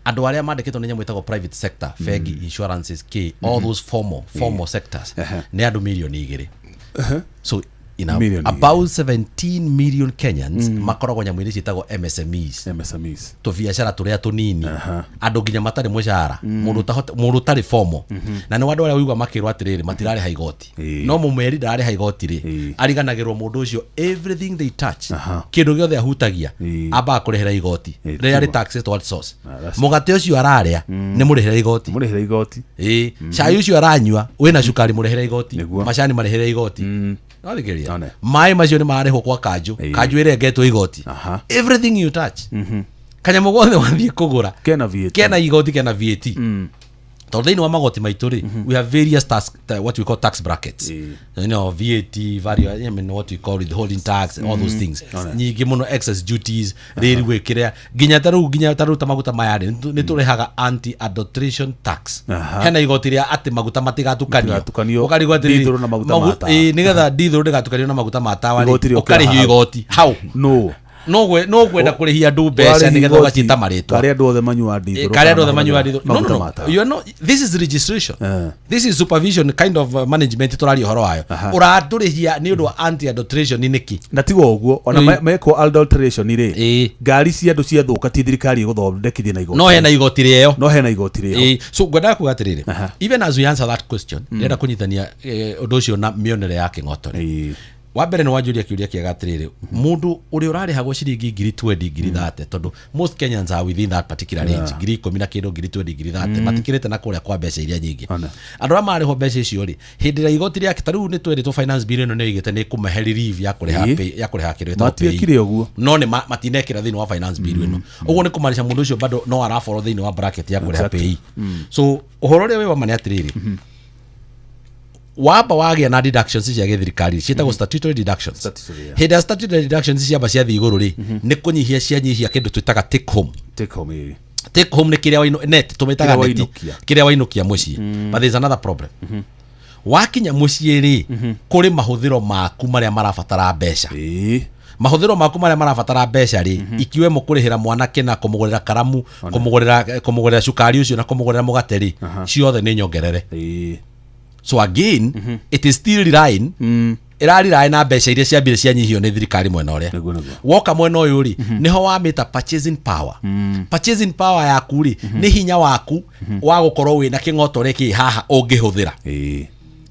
andũ arĩa mandĩkĩtwo nĩ nyamũ ĩtagwo private sector fegi insurances k all those formal sectors nĩ andũ milioni 2 so about 17 million Kenyans makoragwo nyamũ-inĩ ciĩtagwo MSMEs tũbiacara tũrĩa tũnini andũ nginya matarĩ mũcara mũndũ ũtarĩ formal na nĩ andũ arĩa wĩigua makĩrwo atĩrĩrĩ matirarĩha igoti no mũmweri ndararĩha igoti rĩ ariganagĩrwo mũndũ ũcio everything they touch kĩndũ gĩothe ahutagia ambaga kũrĩhĩra igoti rĩrĩa rĩ taxes to source mũgate ũcio ararĩa nĩ mũrĩhĩra igoti cai ũcio aranyua wĩna cukari mũrĩhĩra igoti macani marĩhĩra igoti maĩ macio nĩ marĩhwo kwa kanjũ ĩrĩa ngetwo igoti everything you touch kanyamũ gothe wathiĩ kũgũra kena igoti kena VAT tondũ thĩinĩ wa magoti maitũ rĩ we have various what we call tax brackets you know VAT value I mean what we call withholding tax all those things nyingĩ mũno excess duties rĩrĩ gwĩkĩra nginya tarũ ta maguta maya rĩ nĩ tũrehaga anti adulteration tax hena igoti rĩa atĩ maguta matigatukanio ũkarigwo atĩ nĩgetha diesel ndĩgatukanio na maguta ma tawa rĩ ũkarĩhio igoti how no no gwenda kurihia andu mbeca nigetha ugacita maritwa kare andu othe manyua ndithu kare andu othe manyua ndithu no you know this is registration this is supervision kind of management turari horo wayo uradurihia ni undu wa anti adulteration niki na tigo uguo ona meko adulteration ri ngari cia andu cia thuka ti thirikari guthondekithia na igoti no hena igoti rĩo so gwenda kugatirire even as we answer that question ndenda kunyitania undu ucio na mionere ya king'otore wa mbere ni wanjuria kiuria kiega atiriri mundu uri urarihagwo ciringi 20,000 tondu most Kenyans are within that particular range 10,000 na kindu 20,000 matikirite na kuria kwa mbeca iria nyingi andu ara mariho mbeca icio ri hindi ra igoti ria kitaru ni tweritwo finance bill ino ni igite ni kumahe relief ya kuriha kindu matikire uguo no ni matinekira thini wa finance bill ino uguo ni kumanisha mundu ucio bado no arafollow thini wa bracket ya kuriha pay so uhoro ria we wa mani atiriri wamba wagia na deductions cia githirikari cietagwo statutory deductions hida statutory deductions ciamba cia thiguru ri ni kunyihia cia nyihia kindu twitaga take home ni kiria waino net tumetaga net kiria wainukia mucii but there is another problem wakinya mucii ri kuri mahuthiro maku maria marabatara mbeca mahuthiro maku maria marabatara mbeca ri ikiwemo kurihira mwanake na kumugurira karamu kumugurira cukari ucio na kumugurira mugate ri ciothe ni nyongerere so again it is still relying irari na mbeca iria ciambire cianyihio ni thirikari mwena uria woka mwena uyu ri niho wamita purchasing power yaku ri ni hinya waku wa gukorwo wina king'otore ki haha ungihuthira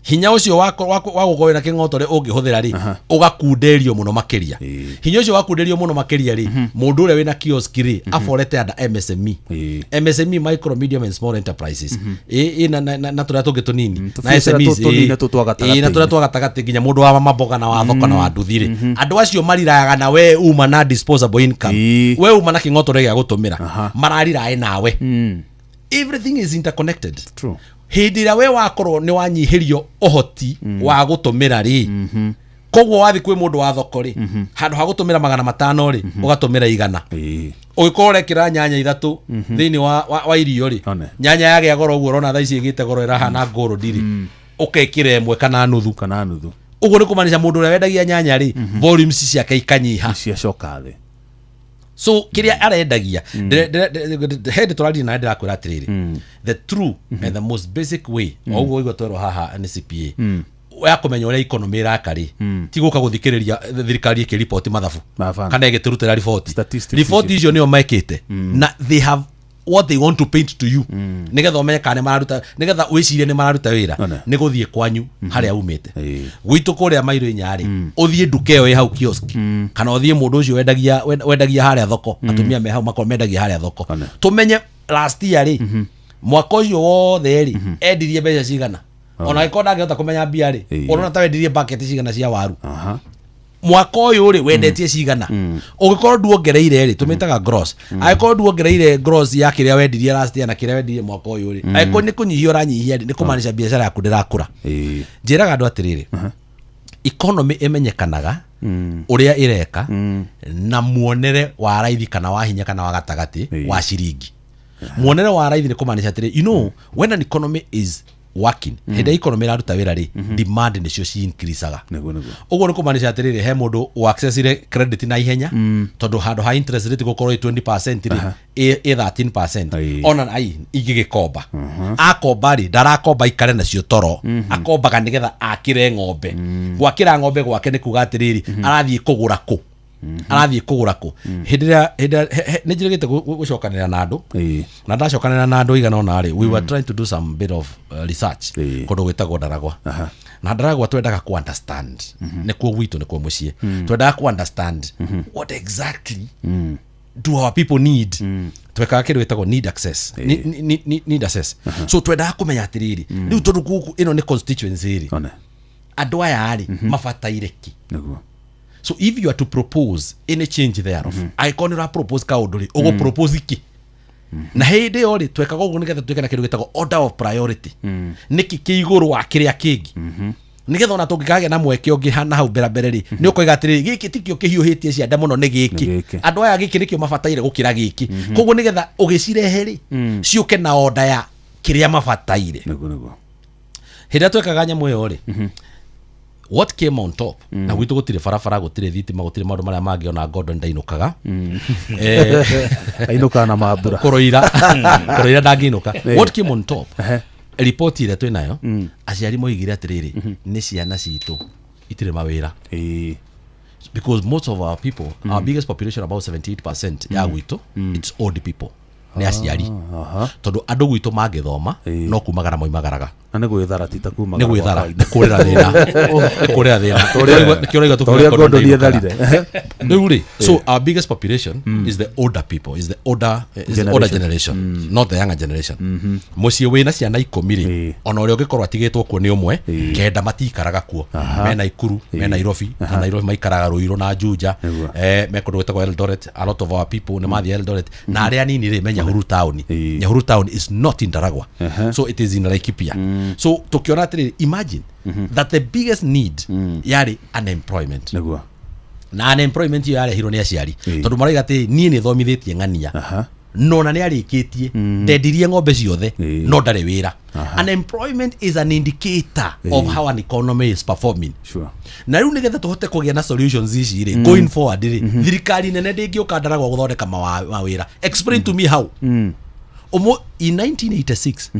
hinya ucio wa gukorwo na king'otore ungihuthira ri ugakunderio muno makiria hinya ucio wakunderio muno makiria ri mundu uria wina kiosk ri aforete ada MSME micro medium and small enterprises na turia tungi tunini na SMEs na turia twagatagati nginya mundu wa maboga na wa thoko na wa nduthiri andu acio mariraga na we uma na disposable income we uma na king'otore gia gutumira mararirae nawe everything is interconnected true hindi ria we wakorwo ni wanyihirio ohoti wa gutumira ri kogwo wathi kwi mundu wa thoko ri handu ha gutumira 500 ri ugatumira 100 ugikorwo kira nyanya 3 thini wa irio ri nyanya yage goro uguo rona tha ici igite goro irahana ngoro ndiri ukekira emwe kana nuthu uguo ni kumanisha mundu uria wendagia nyanya ri volumes ciake ikanyiha cia coka thi so kiria arendagia hede turari na ndira kwira atiriri the true and the most basic way oguo igwa twero haha ni CPA ya kumenya uria economy irakari ti guka guthikiriria thirikari iki report mathabu kana igiturutira report icio nio maikite na they have what they want to paint to you nigetha umenye kana mararuta nigetha wicirie ni mararuta wira ni guthie kwanyu haria umite gwitu kuria mairo inyari uthie ndukeo hau kiosk kana uthie mundu ucio wendagia haria thoko atumia me hau makomendagia haria thoko tumenye last year ri mwaka ucio wothe ri endirie mbeca cigana ona ikonda ngehota kumenya mbia ri urona ta wendirie bucket cigana cia waru mwaka uyu ri wendetie cigana ugikorwo nduongereire ri tumitaga gross aikorwo nduongereire gross ya kiria wendirie last year na kiria wendirie mwaka uyu ri aikorwo ni kunyihia uranyihia ri ni kumanisha biashara yaku ndirakura njiraga andu atiriri economy imenyekanaga uria ireka na muonere wa raithi kana wa hinya kana wa gatagati wa ciringi muonere wa raithi ni kumanisha atiriri you know when an economy is working heda economy raruta wira ri demand ni cio ci increaseaga uguo ni kumanisha atiriri he mundu u accessire credit na ihenya tondu handu ha interest rate gukorwo 20% ri 13% ona ai igigikomba akomba ri ndarakomba ikare nacio toro akombaga nigetha akire ng'ombe gwakira ng'ombe gwake ni kuga atiriri arathie kugura ku arathie kugura ku hindira ni njirigite gucokanira na andu na ndacokanira na andu igana ona ri we were trying to do some bit of research kundu gwitagwo Ndaragwa na Ndaragwa twendaga ku understand ni kuo gwitu ni kuo mucie twendaga ku understand what exactly do our people need twekaga kindu gwitagwo need access need access so twendaga kumenya atiriri riu tondu guku ino ni constituency ri andu aya ri mabataire ki so if you are to propose any change thereof I can't propose ka uduri ugo propose iki na hede ori twekaga ugu nigetha twekana kindu gitagwo order of priority niki kiiguru wa kiria kingi nigetha ona tungikage na mweke ungi hana hau mbere ri ni ukoiga atiri giki tikio kihiuhitie cianda muno ni giki andu aya giki nikio mabataire gukira giki koguo nigetha ugicirehe ri ciuke na order ya kiria mabataire hede twekaga nyamu yo ri what came on top na gwitu gutire farafara gutire thitima gutire maundu maria mangi ona Gordon ndainukaga ainuka na mabura kuroira ndanginuka what came on top report ile twinayo aciari moigire atiriri ni ciana citu itire mawira because most of our people our biggest population about 78% ya gwitu it's old people ni aciari tondu andu gwitu mangithoma no kumagara moimagaraga na nĩ gwĩthara ti ta kuma nĩ gwĩthara nĩ kũrĩra thĩna kĩoraiga tũrĩa Gordon nĩetharire rĩu rĩ so our biggest population is the older people is the older generation not the younger generation mũciĩ wĩna ciana 10 rĩ ona ũrĩa ũngĩkorwo atigĩtwo kuo nĩ ũmwe kenda matikaraga kuo me Naikuru me Nairobi na Nairobi maikaraga Ruiru na Juja me kũndũ gwĩtagwo Eldoret a lot of our people nĩ mathiĩ Eldoret na arĩa anini rĩ me Nyahururu town is not in Ndaragwa so it is in Laikipia so tukiona atiri imagine that the biggest need yari unemployment na unemployment yari hiro ni aciari tondu maraiga ati nie ni thomithitie ng'ania no na ni arikitie ndendirie ng'ombe ciothe no ndare wira unemployment is an indicator of how an economy is performing na riu nigetha tuhote kugia na solutions ici ri going forward ri thirikari nene ndingiuka Ndaragwa guthondeka mawira explain to me how in 1986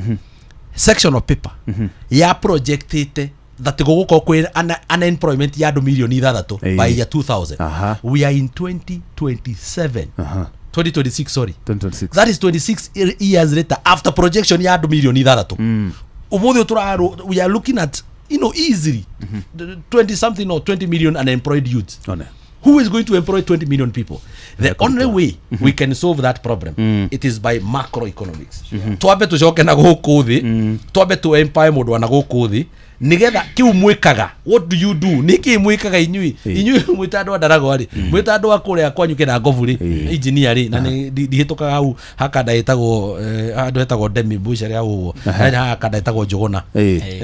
section of paper ya projected that guguko kwira unemployment ya 2,600,000 by year 2000 we are in 2027 2026 sorry 2026 that is 26 years later after projection ya 2,600,000 umuthi we are looking at easily 20 something or 20 million unemployed youths who is going to employ 20 million people the only way we can solve that problem it is by macroeconomics twambe tucoke na guku thi twambe tu empire mundu ana guku thi nigetha kiu mwikaga what do you do niki mwikaga inyui mwitando wa Ndaragwa ri mwitando wa kuria kwanyuke na ngovu ri engineer ri na ndihitukaga hau hakanda yetagwo andu etagwo Demi Bush ri hau na hakanda yetagwo Njuguna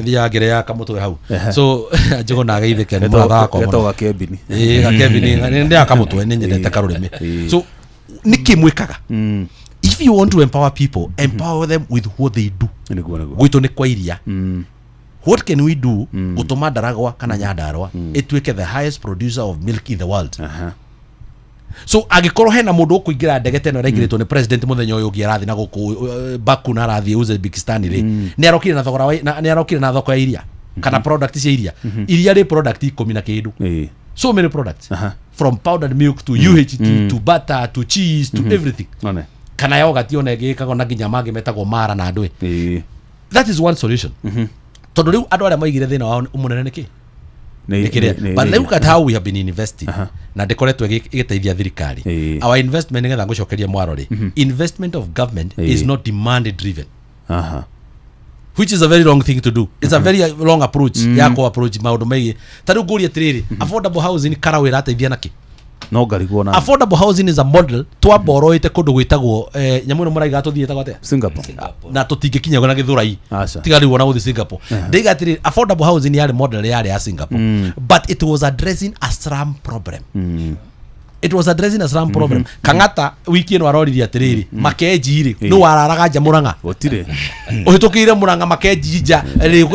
thia ngire ya kamutwe hau so Njuguna geithike ni mwatha kwa etagwo Kevin ndi akamutwe ni nyendete karurimi so niki mwikaga if you want to empower people empower them with what they do gwitu ni kwa iria what can we do gutuma Ndaragwa kana Nyandarua itweke the highest producer of milk in the world so agikorwo hena mundu ukuingira ndegete no raigirĩtwo ni president muthenya uyu ungi arathi na guku Baku na arathi Uzbekistan ri ni arokire na thogora ni arokire na thoko ya iria kana product cia iria ri product 10 na kindu so many products from powdered milk to UHT to butter to cheese to everything kana yogurt yone gikago na nginya mangi metagwo mara na ndwe that is one solution tondu riu andu aria maigire thina wao umunene niki but look at how we have been investing na ndikoretwe igiteithia thirikari our investment ngetha ngucokeria mwaro ri investment of government is not demand driven which is a very wrong thing to do it's a very wrong approach ya ko approach maundu megi tariu nguria tiriri affordable housing karawira ateithia naki no ngarigwo na affordable housing is a model twamboroite kundu gwitagwo nyamu no muraiga tuthietagwo ate Singapore na tutingikinya na Githurai tigari wona uthi Singapore ndiga atiri affordable housing yari model yari ya Singapore but it was addressing a slum problem Kang'ata wiki ino aroririe atiriri makenji ri no wararaga nja Murang'a gutire uhitukire Murang'a makenji nja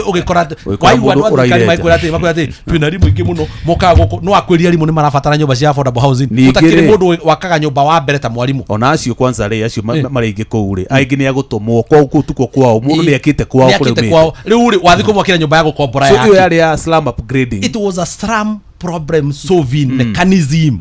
ugikora kwa igwa no thikari makwira ati twina rimu ingi muno moka guku no akwiria rimu ni marabatara nyumba cia affordable housing utakiri mundu wakaga nyumba wa mbere ta mwarimu ona acio kwanza ri acio maringi kuu ri aingi ni agutumwo kwa tuko kwao mundu ni akite kwao riu ri wathi kumwakira nyumba ya gukombora yake so iyo yari ya slum upgrading it was a slum problem solving mechanism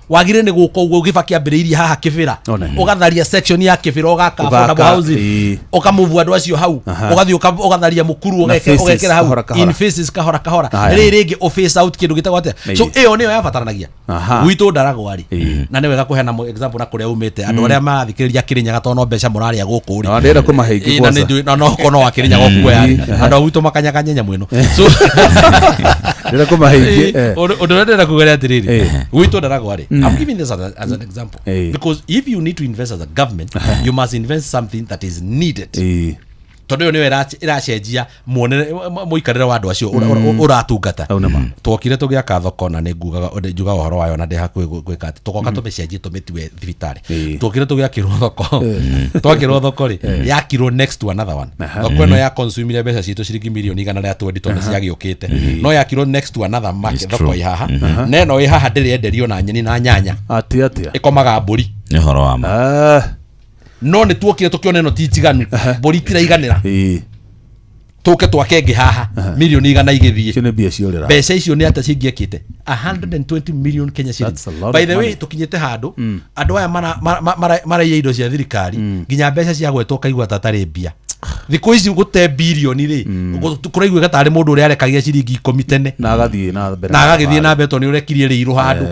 wagire ni guko ugo gifakia mbiriirie haha kibira ugatharia section ya kibira ugaka affordable housing ukamuvu andu acio hau ugathi ugatharia mukuru ugekera hau in faces kahora ringi office out kindu gitagwo ate so iyo niyo yabataranagia gwitu Ndaragwa ri na niwe gakuhena example na kuria umite andu aria mathikiriria Kirinyaga tono mbeca muraria guku ri na ndira kumaheiki kwanza no kono wa Kirinyaga kuya andu gwitu makanyakanya nyamu ino so ndira kumaheiki undu ndira kugeria atiriri gwitu Ndaragwa ri I'm giving this as an example because if you need to invest as a government you must invest something that is needed tondu yo niwe iracenjia muonere muikarire wa andu acio uratungata twokire tugiaka thoko na njuga uhoro wayo na ndi hakuhi gwika ati tugoka tumicenjie tumitiwe thibitari twokire tugiakirwo thoko twakirwo thoko ri yakirwo next to another one thoko no ya consumire mbeca citu ciringi milioni 100 twendi tondu ciagiukite no yakirwo next to another market thoko ihaha neno ihaha ndiri enderio na nyeni na nyanya atia ikomaga mburi ni horo wa ma no ni tuokire tukiona ino ti tiganu mburi tiraiganira tuke twakenge haha milioni 100 igithie cine bia ciorera mbeca icio ni ata cingiekite 120 million Kenya shillings. By the way tukinyete handu andu aya mara indo cia thirikari nginya mbeca cia gwetwo kaigwa tatari mbia thiko ici gute bilioni ri kuraigwa gatari mundu uri arekagia ciringi 10 tene na agathie na mbeto ni urekirie riru handu.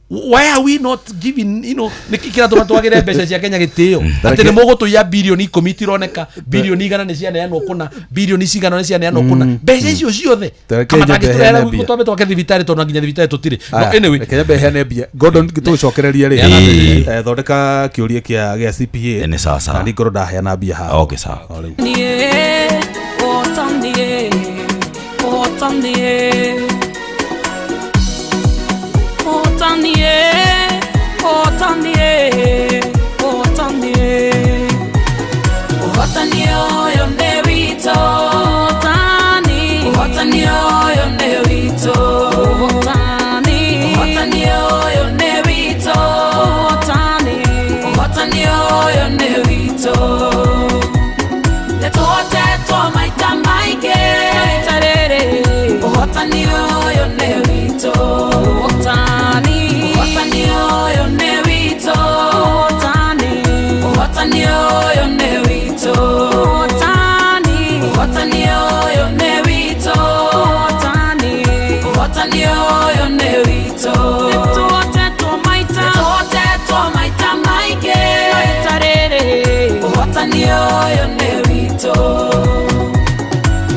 Why are we not giving, nikikira twagire mbeca cia Kenya gitio ati ni mugutu ya bilioni 10 tironeka bilioni 100 ni cianeanwo kuna bilioni 100 ni cianeanwo kuna mbeca icio ciothe kama tagitwera gutwame twake thibitari tondu nginya thibitari tutire no anyway Kenya behene bia Gordon gitucokereria ri thondeka kiuria kia CPA ni sawa sawa ni ngoro ndaheana bia ha okay sawa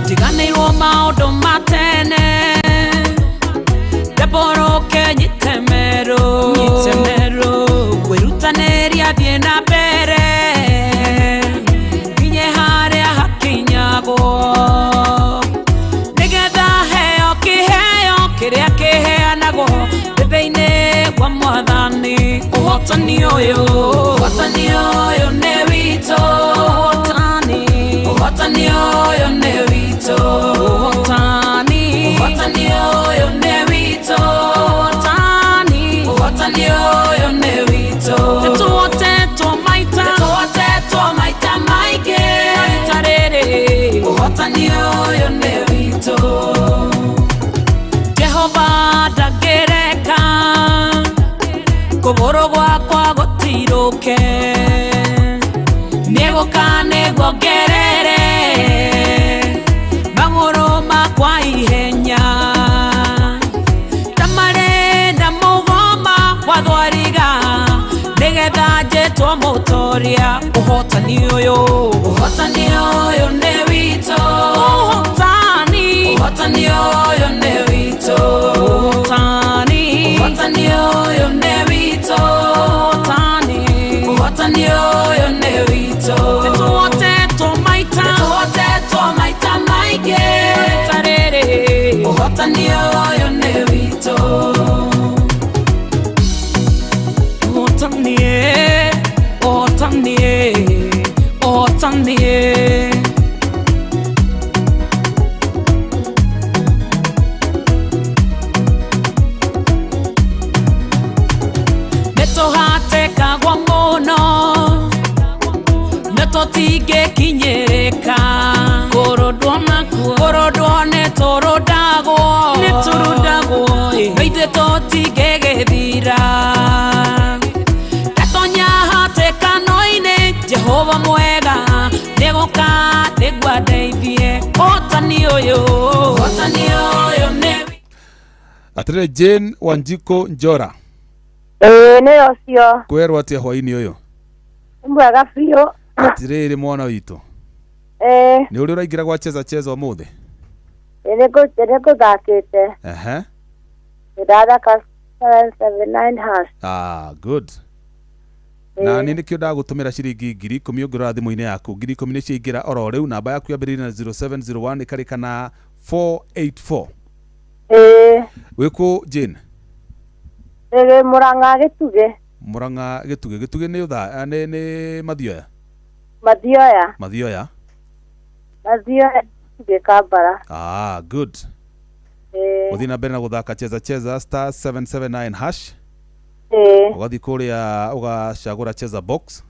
tiganirwo maundu matene ndeboroke nyitemero kwirutaneria thie na mbere nginye haria hakinyagwo nigetha heo kiheo kiria kiheanagwo thĩinĩ kwa Mwathani ũhotani ũyũ nĩ witũ ũhotani ũyũ nĩ witũ ũhotani ũyũ nĩ witũ ũhotani ũyũ nĩ witũ nĩtũhotetwo maita maingĩ maita rĩrĩ ũhotani ũyũ nĩ witũ Jehova ndangĩreka kũgũrũ gwakwa gũtirũke nĩgũka nĩguongerere magũrũ makwa ihenya ta marenda mũgoma wa thwariga nĩgetha njĩtwo mũtoria ũhotani ũyũ nĩ witũ ũhotani ũyũ nĩ witũ ũhotani ũyũ nĩ witũ ũhotani ũyũ nĩ witũ nĩtũhotetwo maita maingĩ maita rĩrĩ ũhotani ũyũ nĩ witũ ũhotani nĩtũhatĩkagwo mũno nĩtũtingĩkinyĩrĩka kũrũndwo nĩtũrũndagwo ithuĩ tũtingĩgĩthira gatonya hatĩkano-inĩ Jehova mwega nĩgũka nĩguo andeithie ũhotani ũyũ nĩ atirĩ Jane Wanjiko Njora nĩyo cio kwerwo atia hwainĩ ũyũ mwega biũ atirĩrĩ mwana witũ nĩ ũrĩ ũraingĩra gwa cheza ũmũthĩ nĩngũthakĩte ndathaka 779 hash good na nĩ nĩkĩo ndagũtũmĩra ciringi 10,000 ũngĩrora thimũ-inĩ yaku. 10,000 nĩ ciaingĩra oro rĩu. Namba yaku yambĩrĩirie na 0701 ĩkarĩka na 484. Wĩkũ Jane? Murang'a Gĩtugĩ. Murang'a Gĩtugĩ. Gĩtugĩ nĩ Mathioya? Mathioya Gĩtugĩ Kampala. Good. Ũthiĩ na mbere na gũthaka cheza star 779 hash. Ũgathiĩ kũrĩa ũgacagũra cheza box.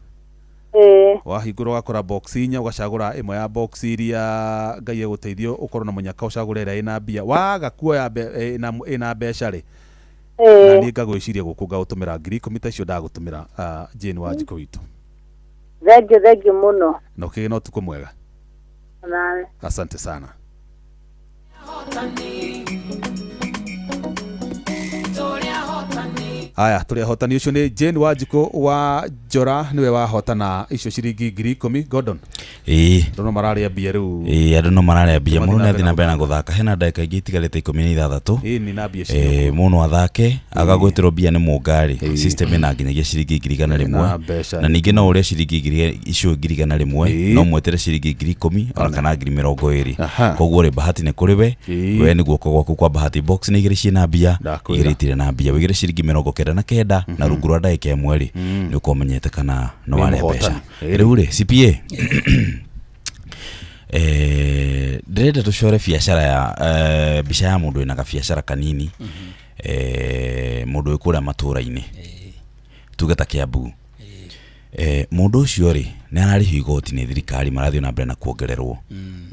Wahingũra ũgakora box 4 ũgacagũra ĩmwe ya box iria Ngai egũteithio ũkorwo na mũnyaka ũcagũre ĩrĩa ĩna mbia. Waga kuoya ĩna mbeca rĩ, na niĩ ngagwĩciria gũkũ ngagũtũmĩra 10,000 ta icio ndagũtũmĩra Jane Wanjikũ witũ. Thengiũ mũno. Na ũkĩgĩa na ũtukũ mwega. Asante sana. Aya, tũrĩa hotani ũcio nĩ Jane Wanjikũ wa Njora, niwe wahotana icio ciringi 10,000. Gordon. Andũ no mararĩa mbia rĩu. Andũ no mararĩa mbia. Mũndũ nĩ athiĩ na mbere na gũthaka. Hena ndagĩka ingĩ itigarĩte 16. Ni na mbia cio. Mũndũ athake agagwĩtĩrwo mbia nĩ mũngari. System ĩna nginyagia ciringi 100,000. Na ningĩ no ũrĩa ciringi icio 100,000 no mwetĩre ciringi 10,000 ona kana 20,000. Koguo rĩ bahati nĩ kũrĩ we nĩ guoko gwaku kwa bahati box nĩ igĩrĩ ciĩna mbia, igĩrĩ itirĩ na mbia. Wĩgĩre ciringi 99 na rungu rwa ndagĩka ĩmwe rĩ nĩ ũkũmenyete kana no warĩa mbeca. Rĩu rĩ CPA ndĩrenda tũcore biacara ya mbica ya mũndũ wĩna gabiacara kanini, mũndũ wĩ kũrĩa matũũra-inĩ tuge ta Kiambu. Mũndũ ũcio rĩ nĩ ararĩhio igoti nĩ thirikari, marathiĩ na mbere na kuongererwo.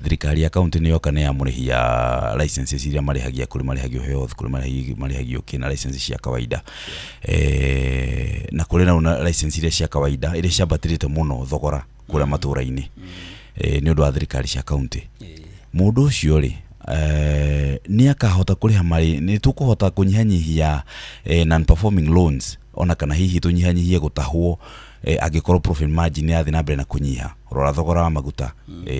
Thirikari ya kaunti nĩ yoka nĩ yamũrĩhia licenses iria marĩhagia, kũrĩ marĩhagio health, kũrĩ marĩhagio kĩna licenses cia kawaida, na kũrĩ na licenses iria cia kawaida iria ciambatĩrĩte mũno thogora kũrĩa matũũra-inĩ nĩ ũndũ wa thirikari cia kaunti. Mũndũ ũcio rĩ nĩ akahota kũrĩha marĩ, nĩ tũkũhota kũnyihanyihia non performing loans, ona kana hihi tũnyihanyihie gũtahwo angĩkorwo profit margin yathi na mbere na kũnyiha. Rora thogora wa maguta,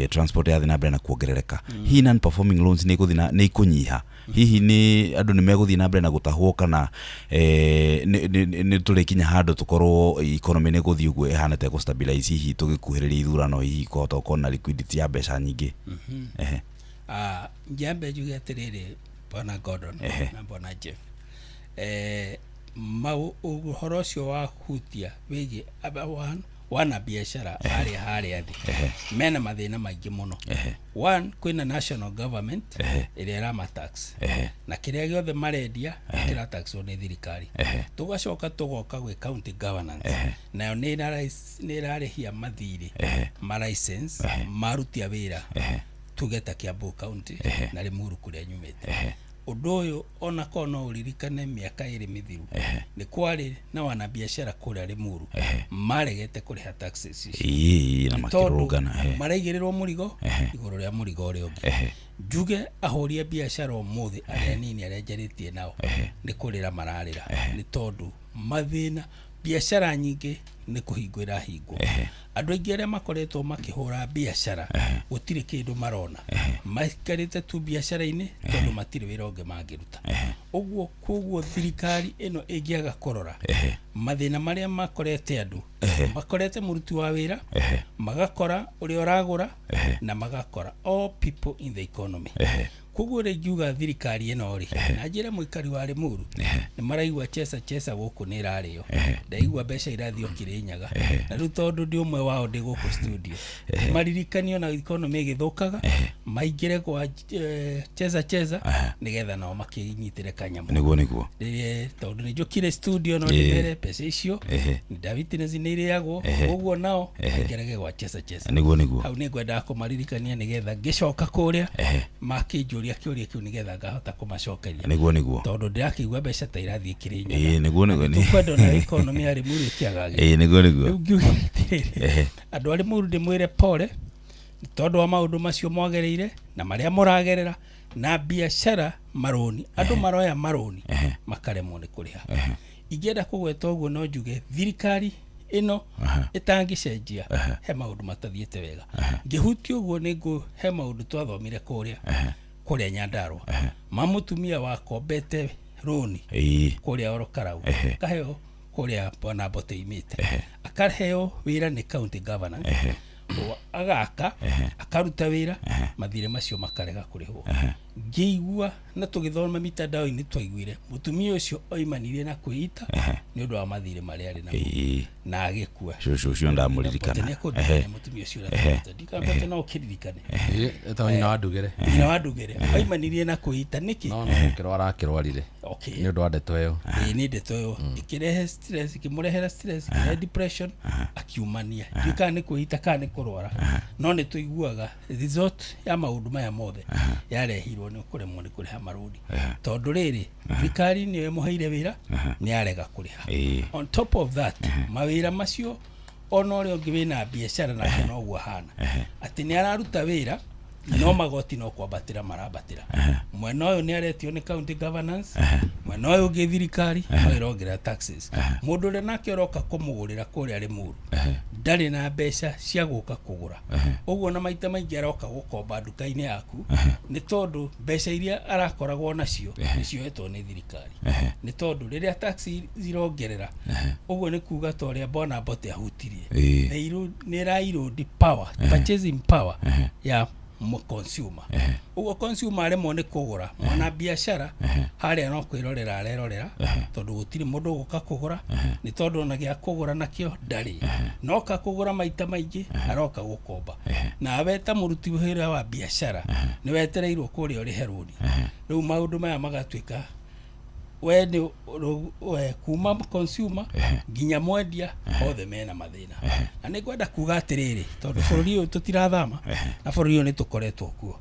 transport yathi na mbere na kuongerereka. Hihi non performing loans nĩ ikũnyiha. Hihi nĩ andũ nĩ megũthiĩ na mbere na gũtahwo kana nĩ tũrĩkinya handũ tũkorwo economy nĩ gũthiĩ ũguo ĩhana ta gũstabilize, hihi tũgĩkuhĩrĩria ithurano, hihi kũhota gũkorwo na liquidity ya mbeca nyingĩ. Njambe njuge atĩrĩrĩ Bwana Gordon na Bwana Jeff, ũhoro ũcio wa hutia wĩgiĩ wana biashara harĩa thĩ mena mathĩna maingĩ mũno. One, kwĩna national government ĩrĩa ĩramatax, na kĩrĩa gĩothe marendia kĩrataxwo nĩ thirikari. Tũgacoka tũgoka gwĩ county governance, nayo nĩ ĩrarĩhia mathirĩ ma license maruti a wĩra tuge ta Kiambu county na Limuru kũrĩa nyumĩte. Ũndũ ũyũ ona ko no ũririkane mĩaka ĩrĩ mĩthiru nĩ kwarĩ na wana biashara kũrĩa Limuru maregete kũrĩha taxes na makĩrũgana, maraigĩrĩrwo mũrigo igũrũ rĩa mũrigo ũrĩa ũngĩ. Njuge ahũria biashara ũmũthĩ arĩa nini arĩa njarĩtie nao nĩ kũrĩra mararĩra, nĩ tondũ mathĩna biashara nyingĩ nĩ kũhingwo irahingwo. Andũ aingĩ arĩa makoretwo makĩhũra biashara gũtirĩ kĩndũ marona, maikarĩte tu biashara-inĩ tondũ matirĩ wĩra ũngĩ mangĩruta. Ũguo koguo thirikari ĩno ĩngĩaga kũrora mathĩna marĩa makorete andũ, makorete mũruti wa wĩra, magakora ũrĩa ũragũra na magakora all people in the economy. Koguo rĩngiuga thirikari ĩno rĩ na njĩra mũikari wa Limuru nĩ maraigua chesa gũkũ nĩ ĩrarĩo, ndaigua mbeca irathiĩ Kirinyaga, na rĩu tondũ ndĩ ũmwe wao ndĩ gũkũ studio maririkanio na economy ĩgĩthũkaga maingĩre kwa chesa nĩgetha nao makĩnyitĩre kanyamũ. Nĩguo tondũ nĩ njũkire studio no ndĩmere mbeca icio nĩ David nĩ irĩagwo, ũguo nao maingĩrage kwa chesa. Nĩguo hau nĩ ngwenda kũmaririkania nĩgetha ngĩcoka kũrĩa makĩnjũria kĩũria kĩu nĩgetha ngahota kũmacokeria. Nĩguo tondũ ndĩrakĩigua mbeca ta irathiĩ Kirinyaga. Nĩguo kwenda na economy ya Limuru ĩkĩagaga. Nĩguo andũ a Limuru ndĩmwĩre pole tondũ wa maũndũ macio mwagereire na marĩa mũragerera na biashara maroni, andũ maroya maroni makaremwo nĩ kũrĩha. Ingĩenda kũgweta ũguo no njuge thirikari ĩno ĩtangĩcenjia he maũndũ matathiĩte wega. Ngĩhutia ũguo nĩ he maũndũ twathomire kũrĩa Nyandarua, mamũtumia wakombete roni kũrĩa Orokarau kaheo kuria bona bote imite akarheo wira ni county governor agaka akaruta wira mathire macio makarega kurihwo ngiigua na tugithoma mitandao ini twaiguire mutumia ucio oimanirie na kuita ni undu wa mathire maria ari na agikua cio ndamuririkana mutumia ucio ndikambate no kiririkane eta ina wadugere oimanirie na kuita niki no kiro arakirwarire ni undu wa ndeto iyo ni ndeto iyo ikirehe stress ikimurehera stress depression akiumania ndikane kuita kane kurwara no ni tuiguaga result ya maundu maya mothe yarehirwo ni kuremwo ni kuriha marudi tondu riri thirikari ni emuheire wira ni arega kuriha on top of that mawira macio ona uri ungi wina biashara na no gwa hana ati ni araruta wira no magoti no kwabatira marabatira mwena uyu ni aretio ni county governance mwena uyu ungi thirikari mairongera taxes mundu ri nake oroka kumugurira kuri ari muru ndari na mbeca cia guka kugura uguo na maita maingi aroka gukomba nduka-ini yaku ni tondu mbeca iria arakoragwo nacio nicio etwo ni thirikari ni tondu riria taxi zirongerera uguo ni kuga to ria bona bote ahutirie ni rairo di power purchasing power ya consumer ugo consumer ale mone kugura mona biashara hali no kwirorera arerorera tondu gutiri mundu guka kugura ni tondu na gia kugura nakio ndari no ka kugura maita maingi aroka gukomba na abeta muruti wira wa biashara ni wetereirwo kuri ori heruni riu maundu maya magatwika we ni kuma consumer ginya mwendia othe mena mathina na ni kwenda kuga atiriri tondu bururi uyu tutirathama na bururi uyu ni tukoretwo kuo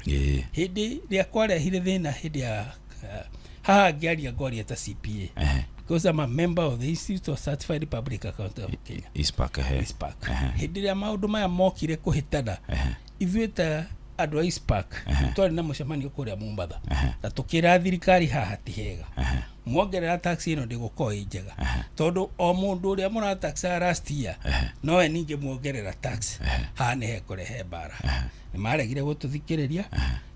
hindi ria kwarehire thina hindi ya haha ngiaria ngoria ta CPA because I'm a member of the Institute of Certified Public Accountant of Kenya ISPAC hindi ria maundu maya mokire kuhitana ithuita andu a ISPAC twari na mucemanio kuria Mombasa na tukira thirikari haha ti hega mwongerera tax ino ndiguko injega tondu o mundu uria mura tax last year no we ninge mwongerera tax ha ni he kurehe bara ni maregire gututhikiriria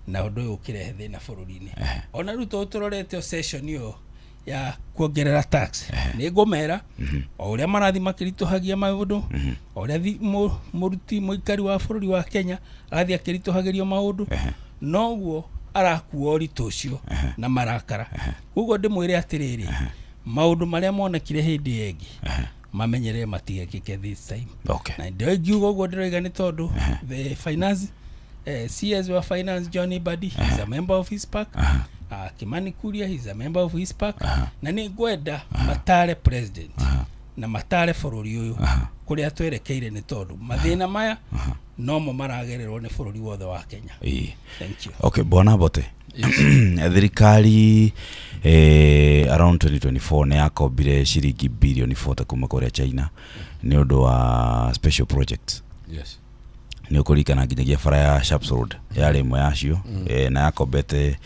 na undu uyu ukirehe thina bururi-ini ona ruto turorete session yo ya kuongerera tax ni ngomera o uria marathi makirituhagia maundu o uria muruti muikari wa bururi wa Kenya athi akirituhagirio maundu noguo arakuo ritucio na marakara ugo ndimwire atiriri maundu maria monekire hindi yengi mamenyere matigekike this time na ndio ngiugo ugo ndiroiga ni tondu the finance CS wa finance Johnny Badi is a member of ISPAC Kimani Kuria is a member of ISPAC na ni ngwenda matare president na matare bururi uyu kuria twerekeire ni tondu mathina maya no mo maragererwo ni bururi wothe wa Kenya. Thank you. Okay, bona bote thirikari around 2024 ne yakobire shiringi bilioni 40 kuma kuria China ni undu wa special projects. Yes. Ni ukurikana nginyagia bara ya Sharps Road yari imwe yacio na yakobete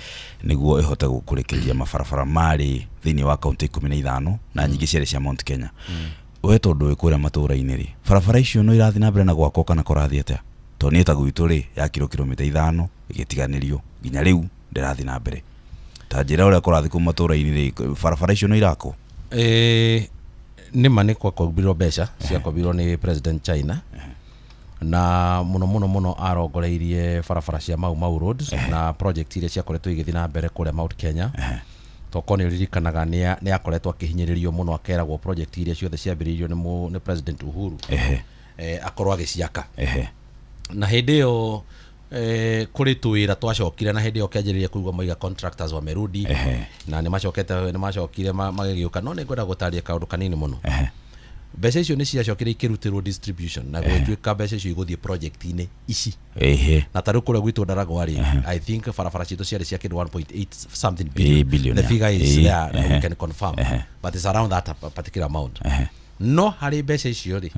niguo ihote gukurikiria mabarabara mari thini wa county 15 na nyingi ciere cia Mount Kenya we tondu wikuria matura-ini ri barabara icio no irathi na mbere na gwako kana kurathi atia to ni ta gwitu ri ya kilomita 5 igitiganirio nginya riu ndirathi na mbere ta njira uria kurathi ku matura-ini ri barabara icio no irako ni mane kwa kubiro besha cia kubiro ni President China na muno arongoreirie barabara cia Mau Roads na project ile cia koretwo igithi na mbere kule Mount Kenya tokoni ririkanaga ni akoretwo akihinyiririo muno akeragwo project ile ciothe ciambiririo ni President Uhuru akorwo agiciaka na hindi yo kuri tuwira twacokire na hindi yo kianjiriria kuigwa maiga contractors wa merudi na ni macokire magigiuka no ni ngwenda gutaria kaundu kanini muno mbeca icio ni ciacokire ikirutirwo distribution na gwituika mbeca icio iguthie project-ini ici na taru kure gwitu Ndaragwa I think barabara citu ciari cia kindu 1.8 something billion. The figure is there, we can confirm but it's around that particular amount no hari mbeca icio ri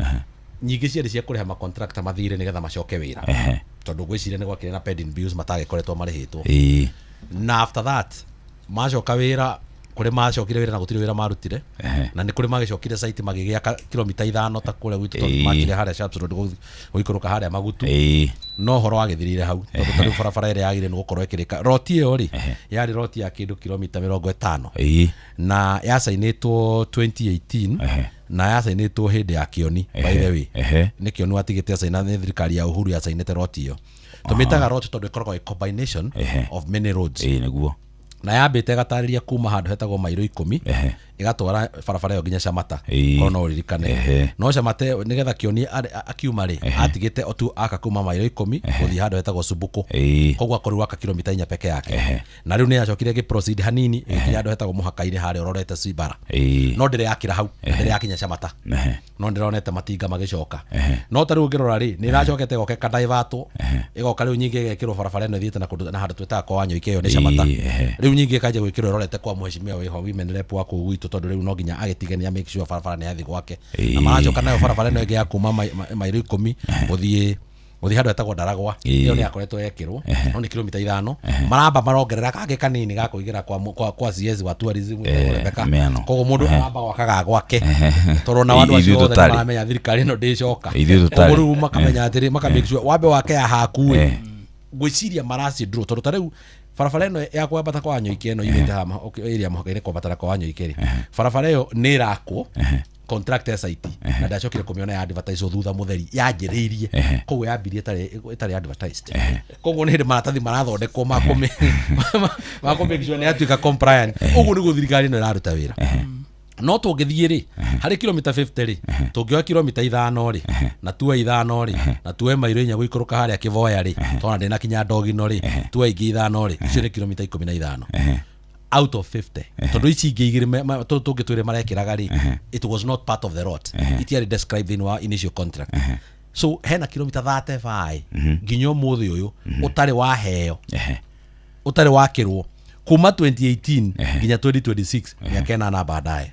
nyingi ciari cia kuriha ma contractor mathire nigetha macoke wira tondu gwiciria ni gwakire na pending bills matagikoretwo marihitwo na after that macoka wira kuri macokire wira na gutire wira marutire na ni kuri magicokire site magigia kilomita 5 ta kule gwitu tondu makire haria Sharps Road guikuruka haria magutu no horo agithirire hau tondu tari barabara ire yagire ni gukorwo ikirika roti iyo ri yari roti ya kindu kilomita 50 na yasainitwo 2018 na yasainitwo hindi ya Kioni by the way ni Kioni watigite asaina ni thirikari ya Uhuru yasainite roti iyo tumitaga roti tondu ikoragwo a combination of many roads niguo na yambite gatariria kuma handu hetagwo mairo 10 igatwara barabara yo nginya Shamata kono uririkane no Shamata nigetha Kioni akiuma ri atigite otu aka kuma mairo 10 guthi handu hetagwo Subuku kogwa kori waka kilomita 4 peke yake na riu ni yacokire gi proceed hanini nginya handu hetagwo muhaka-ine hari ororete Swibara no ndire yakira hau ndire yakinya Shamata no ndironete matinga magicoka no tari ungirora ri ni racokete goke kadaivatwo igoka riu nyingi gekirwo barabara ino thiete na handu tweta kwa wanyo ikeyo ni Shamata riu nyingi kaje gwikirwo ororete kwa mheshimiwa wiho women rep wa ku gwitu tondu riu no nginya agitigania make sure barabara ni yathi gwake na maracoka nayo barabara ino ya kuma mairo 10 guthie handu hetagwo Ndaragwa iyo ni akoretwo yekirwo no ni kilomita 5 maramba marongerera kage kanini ga kuigira kwa CS wa tourism Rebeka kogo mundu aramba gwakaga gwake torona wandu acio othe maramenya thirikari ino ndicoka kogo makamenya atiri makamake sure wambe wake ya hakuwe gwiciria marasi draw tondu tariu barabara ino ya kwambata kwa wanyo ikeno ibete hama area muhaka-ine kwambata kwa wanyo ikeri barabara iyo ni irakwo contract site na ndacokire kumiona ya advertise thutha mutheri yanjiriirie koguo yambirie itari advertised koguo ni hindi maratathi marathondekwo make sure ni atuika compliant uguo ni guthirikari no iraruta wira no tungithie ri hari kilomita 50 ri tungioya kilomita 5 ri na tuwe 5 ri na tuwe mairo 4 guikuruka haria Kivoya ri tona ndina kinya Ndogino ri tuwe ingi 5 ri icio ni kilomita 15 out of 50 tondu ici ingi igire tungitwire marekiraga ri it was not part of the road it is described in our initial contract so hena kilomita 35 nginyo muthi uyu utari wa heo utari wakirwo kuma 2018 nginya 2026 yakena na baadaye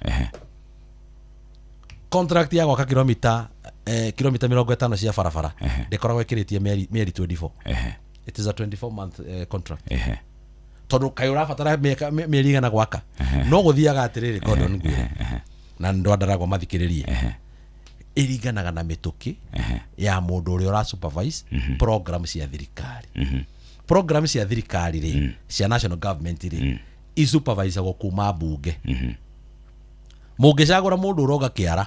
contract ya gwaka kilomita 50 cia barabara ndikoragwo ikiritie mieri 24 it is a 24 month contract tondu kai urabatara mieri igana gwaka no guthiaga atiriri Gordon Ngwire na ndo Ndaragwa mathikiririe iringanaga na mituki ya mundu uri ura supervise program cia thirikari program cia thirikari ri cia national government ri i supervise go kuma bunge mungicagura mundu uroga kiara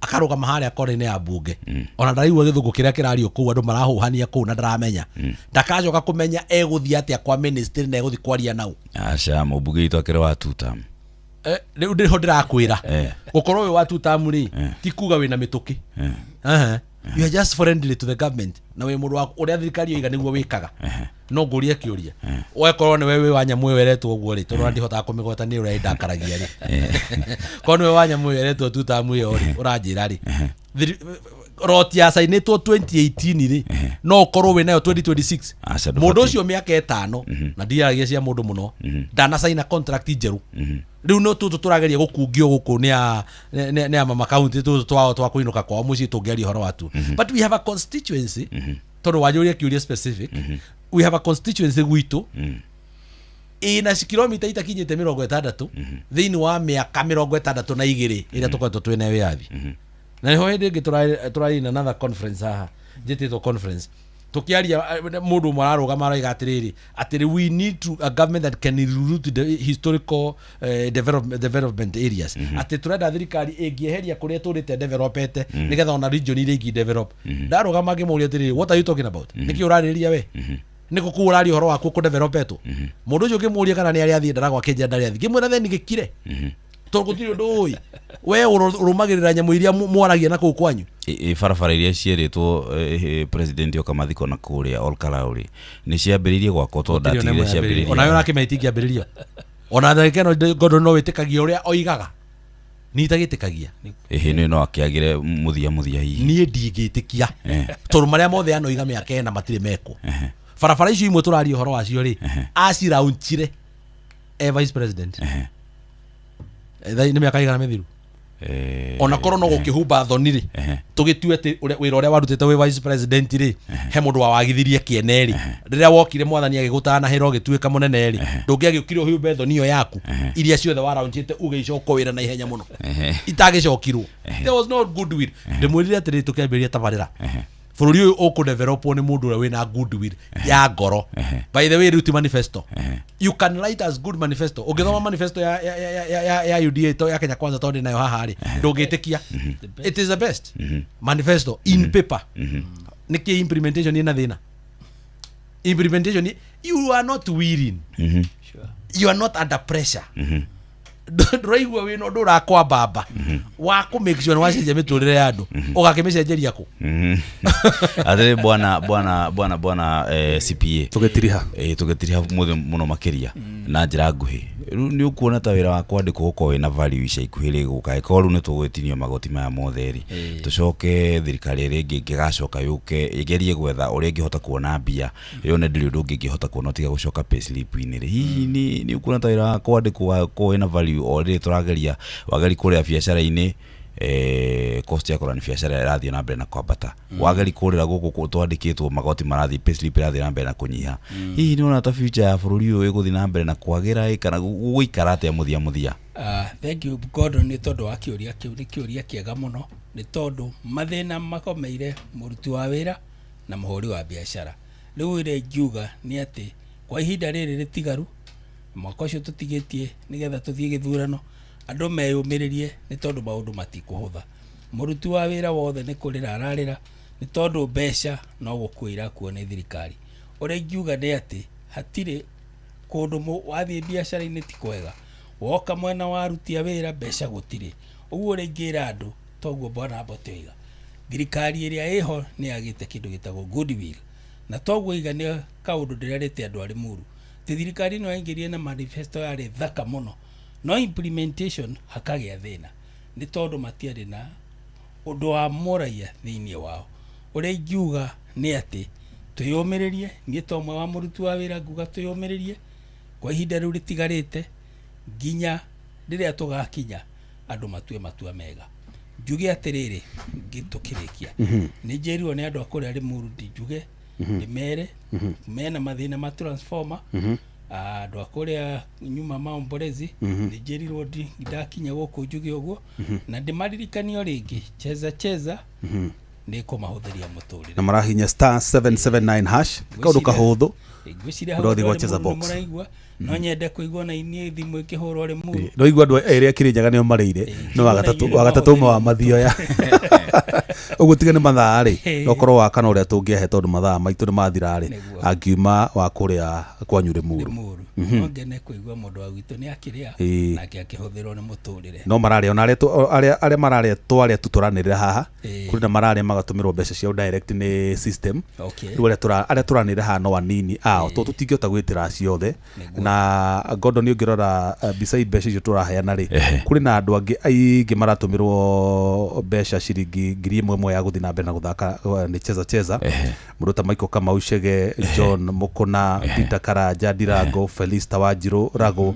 akaruga mahali akore-ine ya bunge ona ndaraigua githungu kiria kirario kuu andu marahuhania kuu na ndaramenya ndakacoka kumenya eguthia atia kwa ministry na eguthi kwaria nau aca mubunge itu akire wa tutam riu ndiho ndirakwira gukorwo wi wa tutam ri ti kuga wina mituki you are just friendly to the government na we mundu wa uria thirikari yoiga niguo wikaga no ngurie kiuria wekorwo ni wewe wa nyamu weretwo guo ri tondu ndihota kumigota ni uria ndakaragia ri kono we wa nyamu weretwo tutam yo ri uranjira ri roti ya sainetwo 2018 ri no korwo we nayo 2026 mundu ucio miaka 5 na ndiaragia cia mundu muno ndana saina contract njeru riu no turageria gukungio guku ni a mama county twa kuinuka kwa muci tungeria horo watu but we have a constituency tondu wanjuria kiuria specific we have a constituency gwitu ina kilomita itakinyite 60 thiini wa miaka 62 iria tukoretwo twina wiathi na ho hindi ngi turari na another conference haha njititwo conference tukiaria mundu mararuga maraiga atiri we need to a government that can reroute the historical development areas ati turenda thirikari ingieheria kuria turite developete nigetha ona region ile ingi develop ndaruga magi muri atiri what are you talking about niki urariria we niko ku urari horo waku ku developetwo mundu ucio ngimuria kana ni ari athi Ndaragwa kinja ndari athi ngimwira theni gikire togutiri ndoi we urumagirira nyamu iria mwaragia na kuu kwanyu barabara iria cieritwo president yo kamathiko na kuria Olkarauri ni ciambiririe gwako to ndatire ciambiririe ona yo nake maitingia ambiririo ona ndakeno Gordon no witikagia uria oigaga ni itagitikagia ni no akiagire muthia hihi ni ndigitikia tondu maria mothe anoiga miaka ena matire meko barabara icio imwe turario horo wacio ri aciraunchire vice president ni miaka igana mithiru ona korwo no gukihumba thoniri tugitue ati wira uria warutite wi vice president ri he mundu wawagithirie kieneri riria wokire mwathani agigutana hero gituika munene ri ndungiagikire uhumbe thoni yaku iria ciothe waraunjite ugicoko wira na ihenya muno itagicokirwo there was no goodwill ndimwirire ati tukiambiria tabarira bururi uyu ukudevelopwo ni mundu uria wina goodwill ya ngoro. By the way, ruti manifesto you can write as good manifesto. Ugithoma manifesto ya UDA to ya Kenya Kwanza to ndi nayo haha ri ndungitikia. It is the best manifesto in paper. Niki implementation ina thina. Implementation you are not willing. You are not under pressure. Ndroigwa we no ndura kwa baba wa ku make sure wacenje miturire ya andu ugakimecenjeria ku athe bwana CPA tugetiriha muno makiria na njira nguhi ni ukuona ta wira wa kwandikwo uko wina value ica ikuhiri guka ikoru ni tugwetinio magoti maya motheri tucoke thirikari ringi ngigacoka yuke igerie gwetha uria ngihota kuona mbia yone ndiri undu ngihota kuona tiga gucoka payslip inire hihi ni ukuona ta wira wa kwandikwo ko wina value ori turageria wagari kuria biacara ini cost ya kora ni biacara irathie na mbere na kwambata wagari kurira guku twandikitwo magoti marathi payslip irathie na mbere na kunyiha hihi ni ona ta future ya bururi uyu iguthi na mbere na kwagira kana guikara ate muthia thank you Gordon ni tondu wa kiuria kiega muno ni tondu mathina makomeire muruti wa wira na muhuri wa biacara riu ire ngiuga ni ati kwa ihinda riri ritigaru mwaka ucio tutigitie nigetha tuthie githurano andu meyumiririe ni tondu maundu matikuhutha muruti wa wira wothe ni kurira ararira ni tondu mbeca no gukwira kuo ni thirikari uri ngiuga ni ati hatire kundu wathie biacara ini ti kwega woka mwena wa aruti a wira mbeca gutire uguo ringira andu toguo bwana Botoiga thirikari iria iho ni agite kindu gitagwo goodwill na toguo iga ni kaundu ndirarite andu ari muru ti thirikari no aingirie na manifesto yari thaka muno no implementation hakagia thina ni tondu matiari na undu wa moraia thiini wao uri ngiuga ni ati tuyumiririe ni tomwe wa muruti wa wira nguga tuyumiririe kwa ihinda riu ritigarite nginya riria tugakinya andu matue matua mega njuge atiriri ngitukirikia ni njirirwo ni andu akuri ari muru njuge ni mere mena mathina ma transformer andu akuria nyuma maomborezi ni njirirwo ndakinya guku njuge uguo na ndimaririkanio ringi cheza ni kumahuthiria muturire na marahinya *779# kaundu kahuthu ngwiciria gocheza box no nyende kuigwa na ini thimu ikihurwo ri muru no igwa andu eri Kirinyaga nio mareire no wagatatu umwe wa mathio ya uguo tige ni mathaa ri no korwo wa kana uria tungiahe tondu mathaa maitu ni mathira ri angiuma wa kuria kwanyu ri muru ngene kuigwa mundu wa gwitu ni akiria na akihuthirwo ni muturire no mararia ona aria mararia twaria tuturanirira haha kuri na mararia magatumirwo mbeca cia direct ni system riu aria turanirira haha no anini to tutingiota gwitira ciothe na Gordon ni ngirora beside mbeca icio turaheana ri kuri na andu angi aingi maratumirwo mbeca ciringi 1,000 ya guthi na mbere na guthaka ni cheza mundu ta Michael Kamau Chege John Mukuna Peter Karanja Ndirango Felista Wanjiru Rago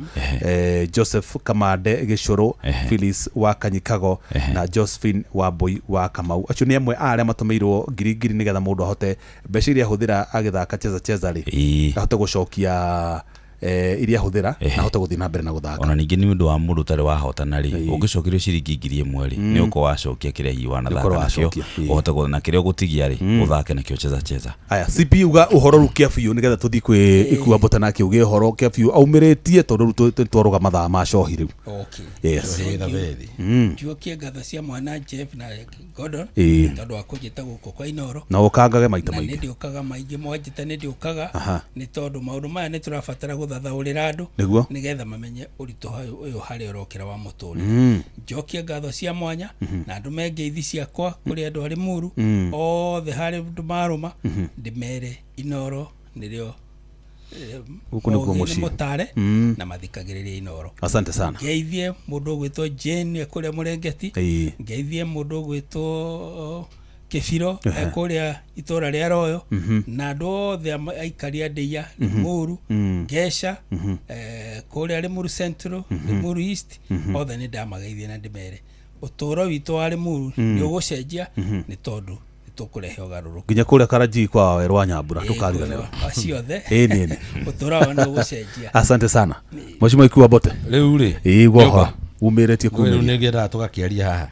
Joseph Kamande Gicuru Phyllis wa Kanyikago na Josephine Wambui wa Kamau acio ni amwe aria matumirwo ngiri nigetha mundu ahote mbeca iria huthira agithaka cheza ri ahote gucokia iria huthira na hote guthi na mbere na guthaka ona ningi ni mundu wa mundu tari wahotana ri ungicokirio ciringi 1,000 ri ni uko wacokia kiria hiwa na thaka nacio uhote guthana kiria gutigia ri uthake nakio cheza aya CP uga uhoro rukia fiu nigetha tuthi kwi ikua botana kiuge uhoro kia fiu aumiritie tondu twaruga mathaa ma cohi riu yes njuokie ngatho cia mwana Jeff na Gordon tondu akujita guko kwa Inoro na ukangage maita maingi na ndi ukaga maingi mwajita ndi ukaga ni tondu maundu maya ni turabatara guthathaurira andu nigetha mamenye urito uyu hari urokira wa muturire njokie ngatho cia mwanya na andu mengeithi ciakwa kuri andu ari muru othe hari andu maruma ndimere Inoro nirio guku niguo muci mutare na mathikagiriria Inoro asante sana ngeithie mundu gwitwo Jane kuria Murengeti ngeithie mundu gwitwo Kefiro kuria itora ria Royo na andu othe aikaria Ndeia Muru Gesha kuria Limuru Central Limuru East othe ni ndamageithie na ndimere uturo witu wari muru ni ugucenjia ni tondu tukurehe ugaruruku nginya kuria Karaji kwa Werwa Nyambura tukariganira aciothe nini uturo wa no gucenjia. Asante sana Mheshimiwa Ikuwa Bote riu ri igwa umiretie kumira nigera tugakiaria haha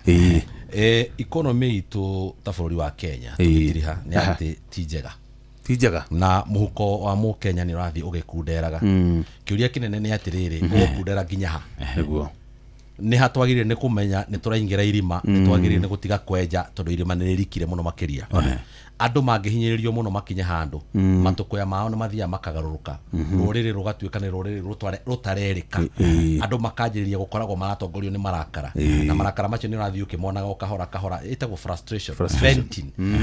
economy itu ta bururi wa Kenya tukitiriha ni ati tijega na muhuko wa mu Kenya ni rathi ugikunderaga kiuria kinene ni atiriri ugikundera nginya ha niguo ni hatwagirire ni kumenya ni turaingira irima ni twagirire ni gutiga kwenja tondu irima ni rikire muno makiria andu mangihinyiririo muno makinya handu matukoya mao ni mathia makagaruruka ruriri rugatuika ni ruriri rutarerika andu makanjiriria gukoragwo maratongorio ni marakara na marakara macio ni rathi ukimonaga ukahora itagwo frustration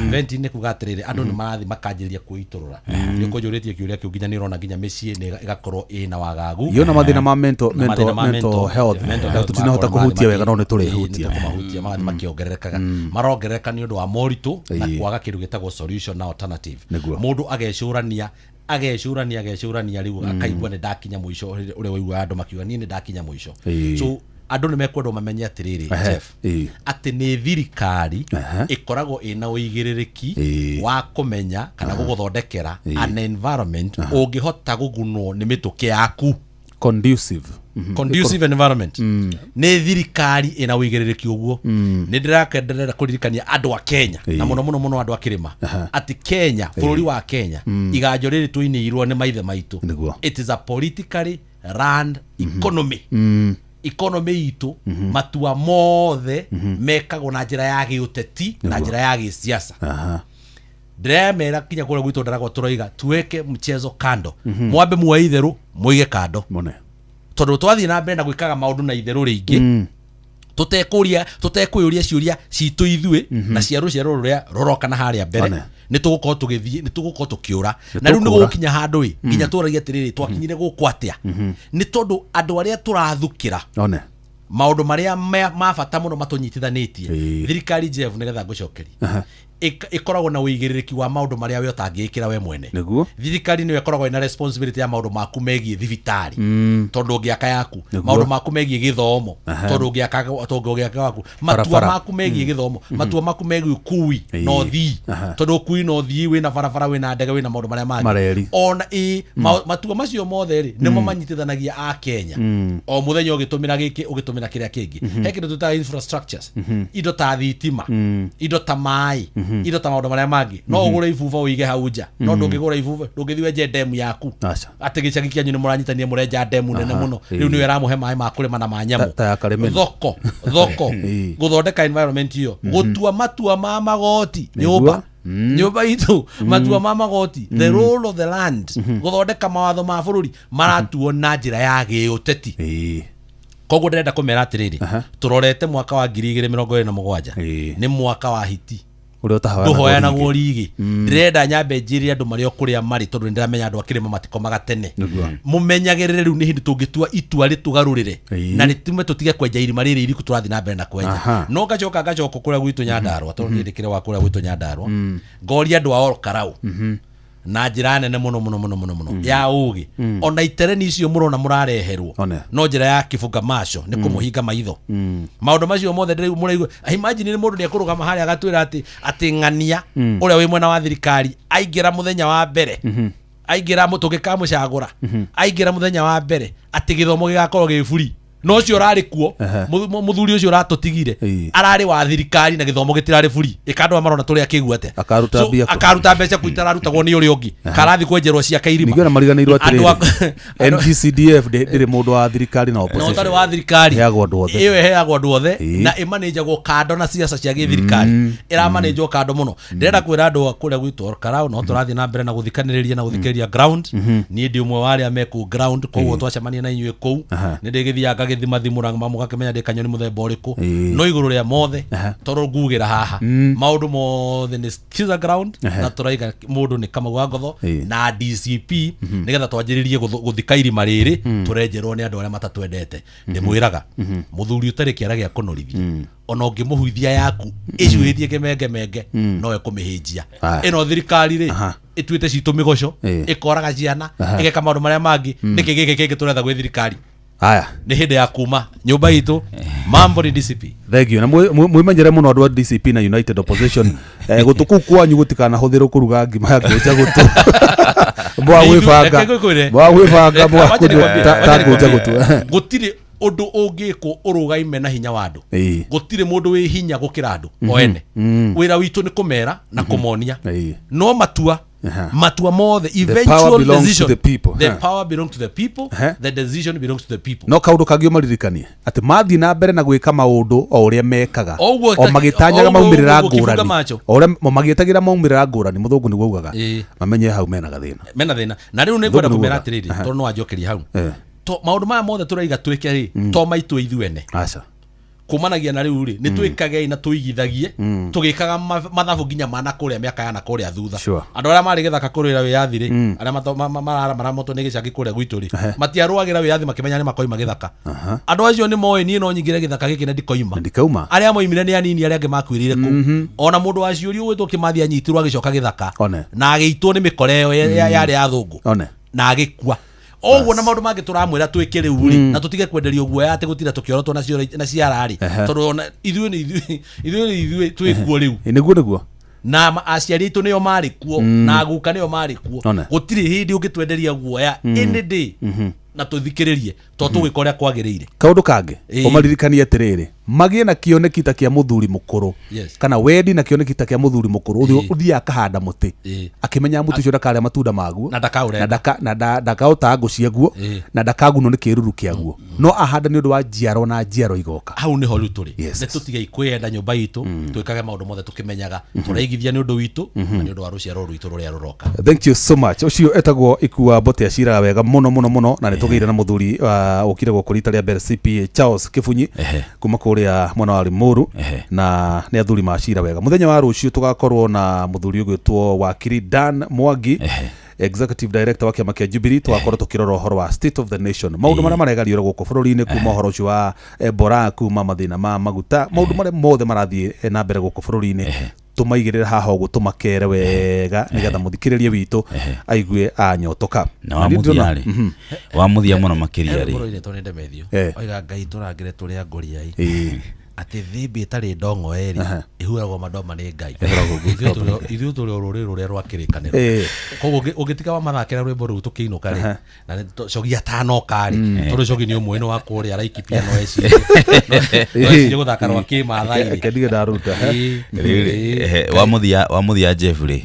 venting ni kuga atiriri andu ni marathi makanjiriria kuiturura ni kunjuritie kiuria kiu nginya ni rona nginya micii ni igakorwo ina wagagu yona mathina ma mental health tutinahota kuhutia wega no ni turihutia makiongererekaga marongerereka ni undu wa moritu na kwaga kindu gitagwo solution na alternative mundu agecurania riu akaigua ni ndakinya muico uri waigua andu makiuga ni ndakinya muico so andu ni mekwendwo mamenye atiriri Jeff ati ni thirikari ikoragwo ina uigiririki wa kumenya kana guguthondekera an environment ungihota gugunwo ni mituki yaku conducive environment ni thirikari ina uigiririki uguo ni ndirakenderera kuririkania andu a Kenya na muno andu a kirima ati Kenya bururi wa Kenya iganjo riri tuinirwo ni maithe maitu it is a politically run economy economy itu matua mothe mekagwo na njira ya giuteti na njira ya gisiasa ndemera kinya kura gwitu ndaragwo turoiga tuweke mchezo kando mwambe muwa itheru muige kando tondu twathi na mbere na gwikaga maundu na itheru ringi tutekuyuria ciuria citu ithue na cia ruciaro ruria roroka na haria mbere ni tugukorwo tugithie ni tugukorwo tukiura na riu ni gukinya handu nginya turagia atiriri twakinyire guku atia ni tondu andu aria turathukira maundu maria mabata muno matunyitithanitie thirikari Jeff nigetha ngucokeria ikoragwo na uigiririki wa maundu maria we utangikira we mwene thirikari ni ikoragwo ina responsibility ya maundu maku megie thibitari tondu ungiaka yaku maundu maku megie githomo tondu ungiaka waku matua maku megie githomo matua maku megie kui no thi tondu kui no thi wina barabara wina ndege wina maundu maria magi ona matua macio mothe ri nimo manyitithanagia a Kenya o muthenya ugitumira giki ugitumira kiria kingi he kindu tuta infrastructures indo ta thitima indo ta mai indo ta maundu maria mangi no ugure ibuba uige hauja no ndungigura ibuba ndungithiwe je demu yaku ati gicagi kianyu ni muranyitania murenja demu nene muno riu ni wera muhe mai makurima na manyamu thoko guthondeka environment iyo gutua matua ma magoti nyumba itu matua ma magoti the role of the land guthondeka mawatho ma bururi maratuo na njira ya giuteti koguo ndenda kumera atiriri turorete mwaka wa 2027 ni mwaka wa hiti duhoyanagwo rigi ndirenda nyambe njirire andu mario kuria mari tondu ndiramenya andu akirima matikomaga tene mumenyagirire riu ni hindi tungitua itua ritugarurire na ritume tutige kwenja irima riri iriku turathi na mbere na kwenja no ngacoka kuria gwitu Nyandarua tondu ndikire wa kuria gwitu Nyandarua ngoria andu a Olkarau na njira nene muno ya ugi ona itereni icio murona murareherwo no njira ya kifunga macho ni kumuhinga maitho maundu macio mothe ndiri muraigua imagine ni mundu ni akurugama haria agatwira ati ng'ania uria wi mwena wa thirikari aingira muthenya wa mbere aingira mutugika mucagura aingira muthenya wa mbere ati githomo gigakorwo gi free no cio rari kuo muthuri ucio ratutigire arari wa thirikari na githomo gitirari free ikandwa marona turi akiguate akaruta mbeca kuitara rutagwo ni uri ungi karathi kwenjerwo cia kairima nigona mariganirwo atiriri NGCDF ndiri mundu wa thirikari na opposition no tari wa thirikari iyo heagwo andu othe na imanejagwo kando na siasa cia githirikari iramanejwo kando muno ndirenda kwira andu kuria gwitu Olkarau no turathi na mbere na guthikaniriria na guthikiriria ground ni ndi umwe wa aria meku ground koguo twacemania na inyuĩ kuu ni ndigithiaga githima mugakimenya ndi kanyoni muthemba uriku no iguru ria mothe toro ngugira haha maundu mothe ni skiza ground na turaiga mundu ni kama gwa ngotho na DCP nigetha twanjiririe guthika irima riri turenjerwo ni andu aria matatwendete ndimwiraga muthuri utari kiara gia kunorithia ona ungimuhuithia yaku icuithie gemenge no ekumihinjia ino thirikari ri ituite citu migoco ikoraga ciana igeka maundu maria mangi niki giki kingi turetha gwi thirikari haya ni hindi ya kuma nyumba itu mambo ni DCP. Thank you. Na mwimenyere muno andu a DCP na United Opposition gutuku kwanyu gutikana huthiro kuruga ngima ya goja gutu mwa gwibanga gutire undu ungiko urugaime na hinya wa andu gutire mundu wi hinya gukira andu oene wira witu ni kumera na kumonia no matua mothe eventual decision the power belongs to the people the decision belongs to the people. No kaundu kangio maririkanie ati mathi na mbere na gwika maundu o uria mekaga o magitanyaga maumirira ngurani o uria magitagira maumirira ngurani muthungu ni gwaugaga mamenye hau mena thina na riu ni ngwenda kumera atiriri tondu no anjokeria hau to maundu maya mothe turaiga twike ri to maitu ithuene aca kumanagia na riu ri ni twikage na tuigithagie tugikaga mathabu nginya mana kuria miaka yana kuria thutha andu aria mari githaka kurira wiyathi ri aria maramoto ni gicagi kuria gwitu ri matiaruagira wiyathi makimenya ni makoima githaka andu acio ni moe ni no nyingire githaka giki na ndikauma aria moimire ni anini aria ange makwirire ku ona mundu acio ri ugwitwo kimathi anyitirwo agicoka githaka na agiitwo ni mikoreo yari ya thungu na agikua oguo na maundu mangi turamwira twike riu ri na tutige kwenderio guoya ati gutira tukiorotwo na ciarari tondu ona ithuĩ twikuo riu niguo na aciari itu nio mari kuo na aguka nio mari kuo gutiri hindi ungitwenderia guoya any day na tuthikiririe to tugikoria kwagiriire kaundu kangi umaririkanie atiriri magie na kioneki ta kia muthuri mukuru kana wendi na kioneki ta kia muthuri mukuru uthia akahanda muti akimenya muti ucio ndakaria matunda maguo na ndakauta ngucia guo na ndakagunwo ni kiruru kiaguo no ahanda ni undu wa njiaro na njiaro igoka hau ni horu turi ni tutige ikwenda nyumba itu twikage maundu mothe tukimenyaga turaigithia ni undu witu na ni undu wa ruciaro rwitu ruria ruroka. Thank you so much. Ucio etagwo Ikua Mbote aciraga wega muno na nitugeire na muthuri ukire gukurita ria mbere CPA Charles Kifunyi kuma kuria mwana wa Limuru na ni athuri macira wega. Muthenya wa rucio tugakorwo na muthuri ugwitwo wakiri Dan Mwangi Executive Director wa kiama kia Jubilee tugakorwo tukirora uhoro wa State of the Nation maundu maria maregario guku bururi-ini kuma uhoro ucio wa Ebola kuma mathina ma maguta maundu maria mothe marathie na mbere guku bururi-ini tumaigirira haha uguo tumakere wega nigetha muthikiririe witu aigue anyotoka wa muthia muno makiria ri oiga ngai turangire turia nguriai ati thimbi itari ndongo eri ihuragwo madoma ni ngai ithuĩ tũrĩ rũrĩrĩ rũrĩa rwakĩrĩkanĩro koguo ũngĩtiga wa mathakĩra rwĩmbo rũu tũkĩinũka rĩ na cogi atanoka rĩ tondũ cogi nĩ ũmwe wa kũrĩa Laikipia no ecirie gũthaka rwa kĩmathai kendige ndaruta wa muthia Jeff rĩ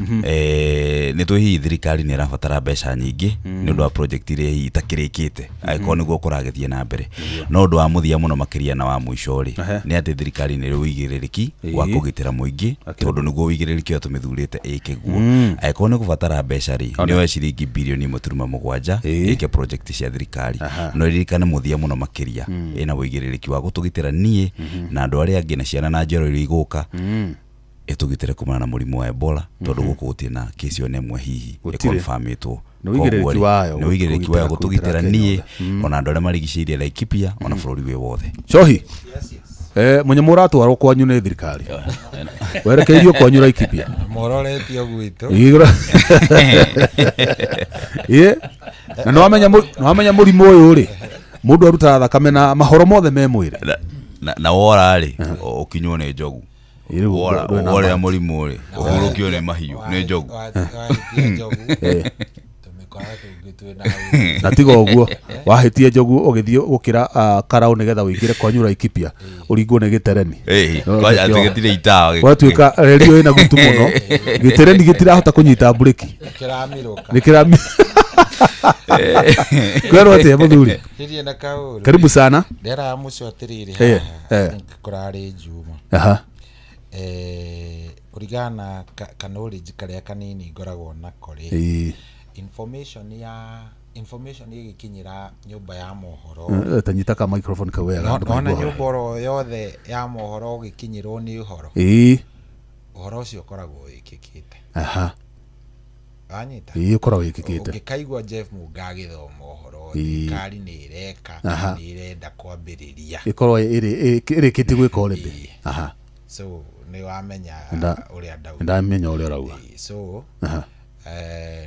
nĩ twĩ thirikari nĩ ĩrabatara mbeca nyingĩ nĩ ũndũ wa project iria itakĩrĩkĩte angĩkorwo nĩguo kũragĩthiĩ na mbere no ũndũ wa muthia mũno makĩria na wa mũico rĩ nĩ atĩ thirikari nĩ rũigĩrĩrĩki wa kũgitĩra mũingĩ tondũ nĩguo ũigĩrĩrĩki ũyũ tũmĩthurĩte ĩkĩguo angĩkorwo nĩ gũbatara mbeca rĩ nĩoe ciringi birioni 1.7 ĩke project cia thirikari no ririkane muthia mũno makĩria ĩna ũigĩrĩrĩki wa gũtũgitĩra niĩ na andũ arĩa angĩ na ciana na njero iria igũka ĩtũgitĩre kumana na mũrimũ wa Ebola tondũ gũkũ gũtirĩ na kesi ona ĩmwe hihi ĩkonfirmĩtwo nĩ ũigĩrĩrĩki wayo gũtũgitĩra niĩ ona andũ arĩa marigicĩirie Laikipia ona bũrũri wĩ wothe. Cohi munyamũ ratwarwo kwanyu nĩ thirikari werekeirio kwanyu Laikipia mororetio gwitũ na nĩwamenya mũrimũ ũyũ rĩ mũndũ arutaga thakame na mahoro mothe me mwĩrĩ na wora rĩ ũkinywo nĩ njogu wora mũrimũ rĩ ũhurũkio nĩ mahiũ nĩ njogu na tiga uguo wahitie njogu ugithie gukira karau nigetha wingire kwanyu Laikipia uringwo ni gitereni atigitire itawa gwatuika redio ina gutu muno gitereni gitirahota kunyita bureki nikirami kwero ate muthuri karibu sana ndera mucio atiriri kurari juma kurigana knowledge karia kanini ngoragwo na kore information igikinyira nyumba ya mohoro tanyita ka microphone kawega ona nyumba yothe ya mohoro gikinyirwo ni uhoro uhoro ucio koragwo wikikite anyita koragwo wikikite ngikaigwa Jeff Muga githoma uhoro thirikari ni ireka ni irenda kwambiriria ikorwo irikiti gwika already so ni wamenya uria ndamenya uria rauga so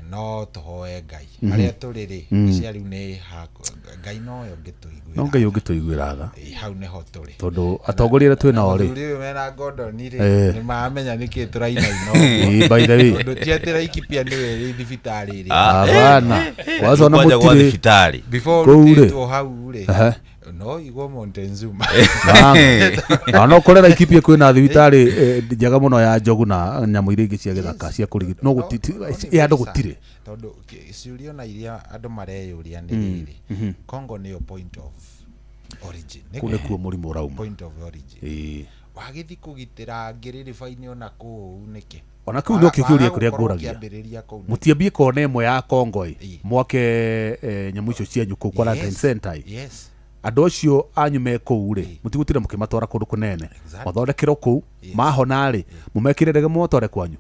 no tuhoe Ngai aria turi ri cia riu ni Ngai no yo ngituiguira no Ngai ungituiguira tha hau neho turi tondu atongoria twi nao ri riu mena Gordon ri ni mamenya niki turaina ino by the way tondu tietira ikipia ni we thibitari ri abana wazona mutiri thibitari before tu hau ri no igwo Montezuma no korera ikipia kwina thibitari njega muno ya njogu na nyamu iria ingi cia githaka cia kurigita no gutiti andu gutire tondu ciurio na iria andu mareyuria ni riri Congo ni point of origin kune kuo murimu urauma point of origin wagithi kugitira ngiriri faini ona ku niki ona kuu ndio kiuria kuria nguragia mutiambie kona imwe ya Congo mwake nyamu icio cia nyuku quarantine center yes andu acio anyu me kuu ri mutigutira mukimatwara kundu kunene mathondekero kuu mahona ri mumekire ndege motore kwanyu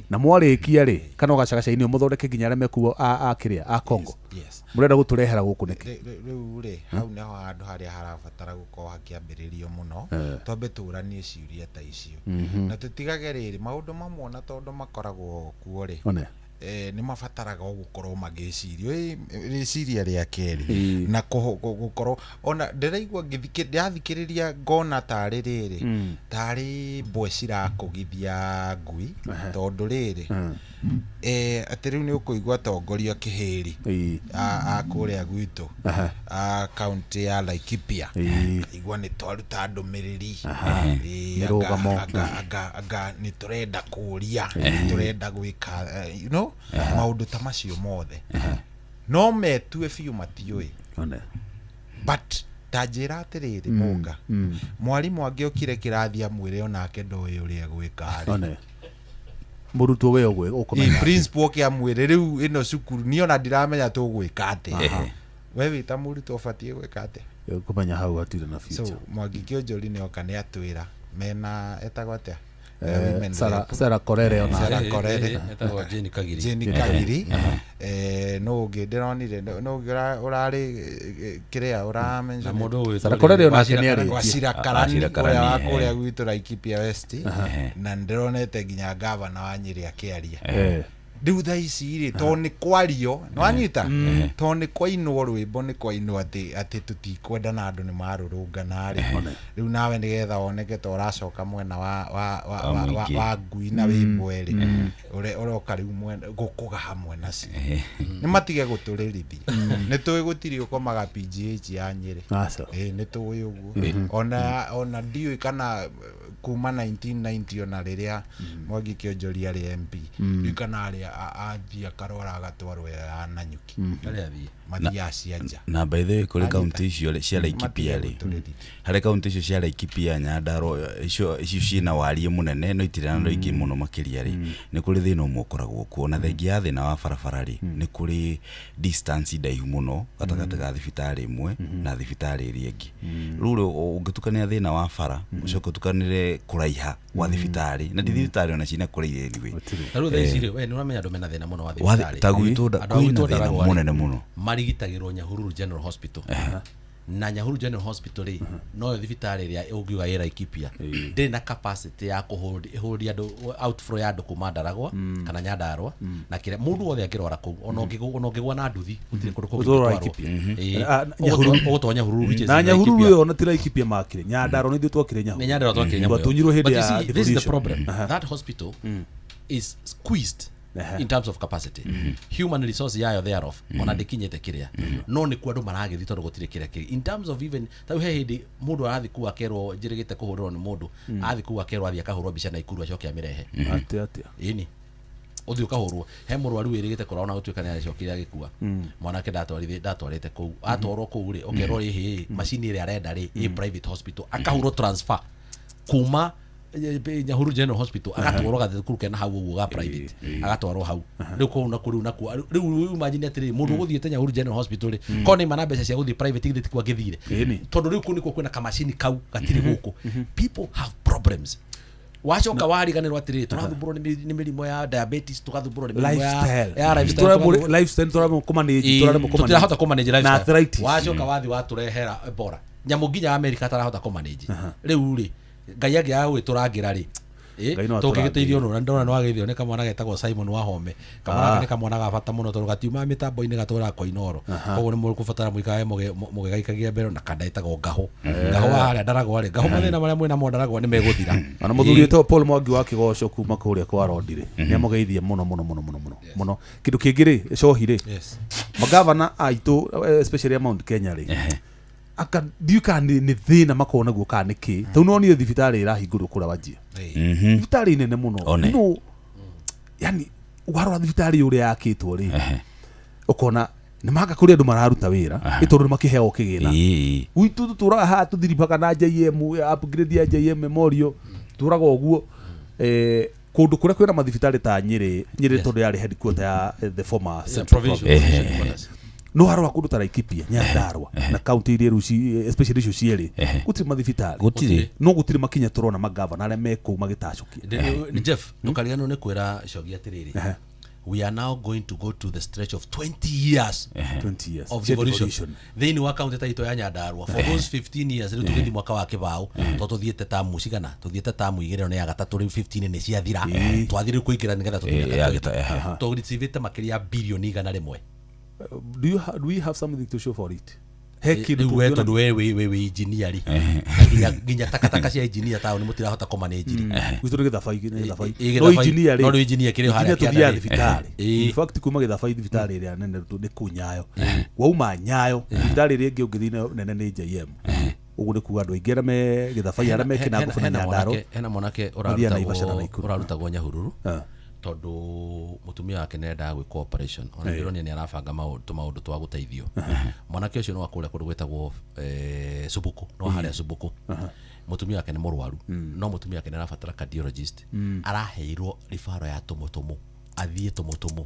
na mwarikia ri kana ugacagacaini muthondeke nginya aria mekuo a kiria a Congo murenda guturehera guku niki riu ri hau neho handu haria harabatara gukorwo hakiambiririo muno twambe turanie ciuria ta icio na tutigage riri maundu mamwe ona tondu makoragwo kuo ri ni mabataraga gukorwo magicirio riciria ria keri na gukorwo ona ndiraigua ngithikiriria ngona tari riri tari mbwe cirakugithia ngui tondu riri ati riu ni ukuigua tongoria kihiri a kuria gwitu a county ya Laikipia igua ni twaruta ndumiriri aga ni turenda kuria turenda gwika you know maundu ta macio mothe no metue biu matiui but tajira atiriri munga mwarimu angiokire kirathi amwire onake ndoe uria gwika ari muruto we ogwe ukomenya principal ke amwire riu ino cukuru ni ona ndiramenya tugwika ate we wita muruto ubatie gwika ate ukomenya hau atire na future so Mwangi Kionjori ni oka ni atwira mena etagwo atia Sara Korere ona Sara Korere etagwo Jane Kagiri no ngidironire no urari kiria uramenja Sara Korere ona keniari Wasira Karani wa kuria gwitu Laikipia West na ndironete nginya gavana wa Nyeri akiaria riu tha ici ri to ni kwario nwanyita to ni kwainwo rwimbo ni kwainwo ati tutikwenda na andu ni marurungana ri riu nawe nigetha woneke to uracoka mwena wa ngui na wimbweri uroka riu mwena gukuga hamwe naci ni matige guturirithia ni tuwi gutiri ukomaga PGH ya Nyeri ni tuwi uguo ona ndiu kana kuma 1990 ona riria Mwangi Kionjori ari MP kana ari athia karora agatwarwo ya Nanyuki mathia cianja na by the way kuri county icio cia Laikipia ri hari county icio cia Laikipia Nyandarua icio ciina warie munene no itirana ndo ingi muno makiria ri ni kuri thina umwe ukoragwo kuo na thengi ya thina wa barabara ri ni kuri distance ndaihu muno gatagati ga thibitari imwe na thibitari iria ingi ruru ungitukania thina wa bara ucoke tukanire kuraiha wa thibitari na thibitari ona cina kureire riwe ruru thicire we ni uramenya ndo mena thina muno wa thibitari taguito thina munene muno marigitagirwo Nyahururu General Hospital na Nyahururu General Hospital ri no thibitari iria ungiuga ira Laikipia ndiri na capacity ya kuhuri andu outflow ya andu kuma Ndaragwa kana Nyandarua na kire mundu wothe akirora ku ona ungigwa na nduthi utire kundu ku Laikipia ogotonya Nyahururu na Nyahururu ona tira Laikipia makire Nyandarua ni twakire Nyahururu ni Nyandarua twakire Nyahururu twatunyirwo hindi ya this is the problem that hospital is squeezed in terms of capacity human resource yayo thereof ona ndikinyete kiria no ni ku andu maragithi tondu gutire kiria kiri in terms of even tau he hindi mundu arathi ku akerwo njirigite kuhurwo ni mundu athi ku akerwo athi akahurwo bica na ikuru acoke amirehe atia ini uthi ukahurwo he murwaru wirigite korona gutuika ni acokire agikua mwanake ndatwarite ku atwarwo ku ri okerwo hi machine iri arenda ri i private hospital akahurwo transfer kuma Nyahururu General Hospital agatwarwo gathukuru kena hau uguo ga private agatwarwo hau riu ko na kuru na ku riu imagine atiri mundu guthiete Nyahururu General Hospital ri kone mana mbeca cia guthi private igithiti kwa githire tondu riu kuniko kwina kamashini kau gatiri guku people have problems wacoka wariganirwo atiri turathumburo ni mirimo ya diabetes tukathumburo ni mirimo ya lifestyle turamo turahota kumanage lifestyle wacoka wathi waturehera Ebola nyamu nginya America tarahota kumanage riu ri Ngai agi awe turangira ri Ngai no tũkĩgĩteithio no ndona no agĩthio nĩ kamwana getagwo Simon Wahome kamwana nĩ kamwana ga bata mũno tondũ gatiuma mĩtambo-inĩ gatũra kwa Inoro koguo nĩ mũgũbatara mũikare mũgĩgaikagia mbere na kanda ĩtagwo Ngaho harĩa Ndaragwa rĩ Ngaho mathĩna marĩa mwĩna mo Ndaragwa nĩ megũthira ana mũthuri wĩtwo Paul Mwangi wa Kĩgoco kuma kũrĩa kwa Rondire nĩ amũgeithia mũno kĩndũ kĩngĩ rĩ cohi rĩ magavana aitũ especially Mount Kenya rĩ akadiuka nĩ thĩna makona guo kana nĩkĩ tau no niĩ thibitarĩ ĩrahingũrwo kũra Wajir thibitarĩ nene mũno no yani warora thibitarĩ ũrĩa yakĩtwo rĩ ukona nĩ maka kũrĩ andũ mararuta wĩra ĩtondũ makĩheo kĩgĩna uitũ tũtũraga haha tũthiribaga na JM upgrade ya JM Memorial tũraga ũguo kũndũ kũrĩa kwĩna mathibitarĩ ta Nyĩrĩ tondũ yarĩ headquarter ya the former central province no harwa kũndũ ta Laikipia Nyandarua na county iria ruci especially icio cierĩ gũtirĩ mathibitarĩ no gũtirĩ makinya tũrona magavana arĩa mekũu magĩtacukia nĩ Jeff nũkariganĩrwo nĩ kwĩra Cogi atĩrĩrĩ we are now going to go to the stretch of 20 years of devolution thĩinĩ wa county taito ya Nyandarua for those 15 years rĩu tũgĩthiĩ mwaka wa kĩbaũ tondũ tũthiĩte tamu cigana tũthiĩte tamu igĩrĩ na ya gatatũ rĩu 15 nĩ ciathira twathire kũingĩra nĩgetha tũthiĩte tũgĩcivĩte makĩria bilioni 100 do we have something to show for it wewe tondu wewe engineer ginya takataka cia engineer taũ nĩ mũtirahota kũmanage gwitũ nĩ gĩthabai no engineer no engineer kĩrĩ harĩa kĩa thibitarĩ in fact kuma gĩthabai thibitarĩ ĩrĩa nene nĩ kũu Nyayo wauma Nyayo thibitarĩ ĩrĩa ĩngĩ ũngĩthiĩ nene nĩ JM ũguo nĩ kuga andũ aingĩ arĩa me gĩthabai arĩa mekĩna ngũbana Nyandarua hena mwanake ũrarutagwo Nyahururu tondu mutumia wake nenda gwĩka operation ona ndĩrona nĩ arabanga maũndũ twa gũteithio mwanake ũcio no akũrĩa kũndũ gwĩtagwo Subuku no harĩa Subuku mutumia wake nĩ mũrwaru no mutumia wake nĩ arabatara cardiologist araheirwo ribaro ya tũmũtũmũ athiĩ tũmũtũmũ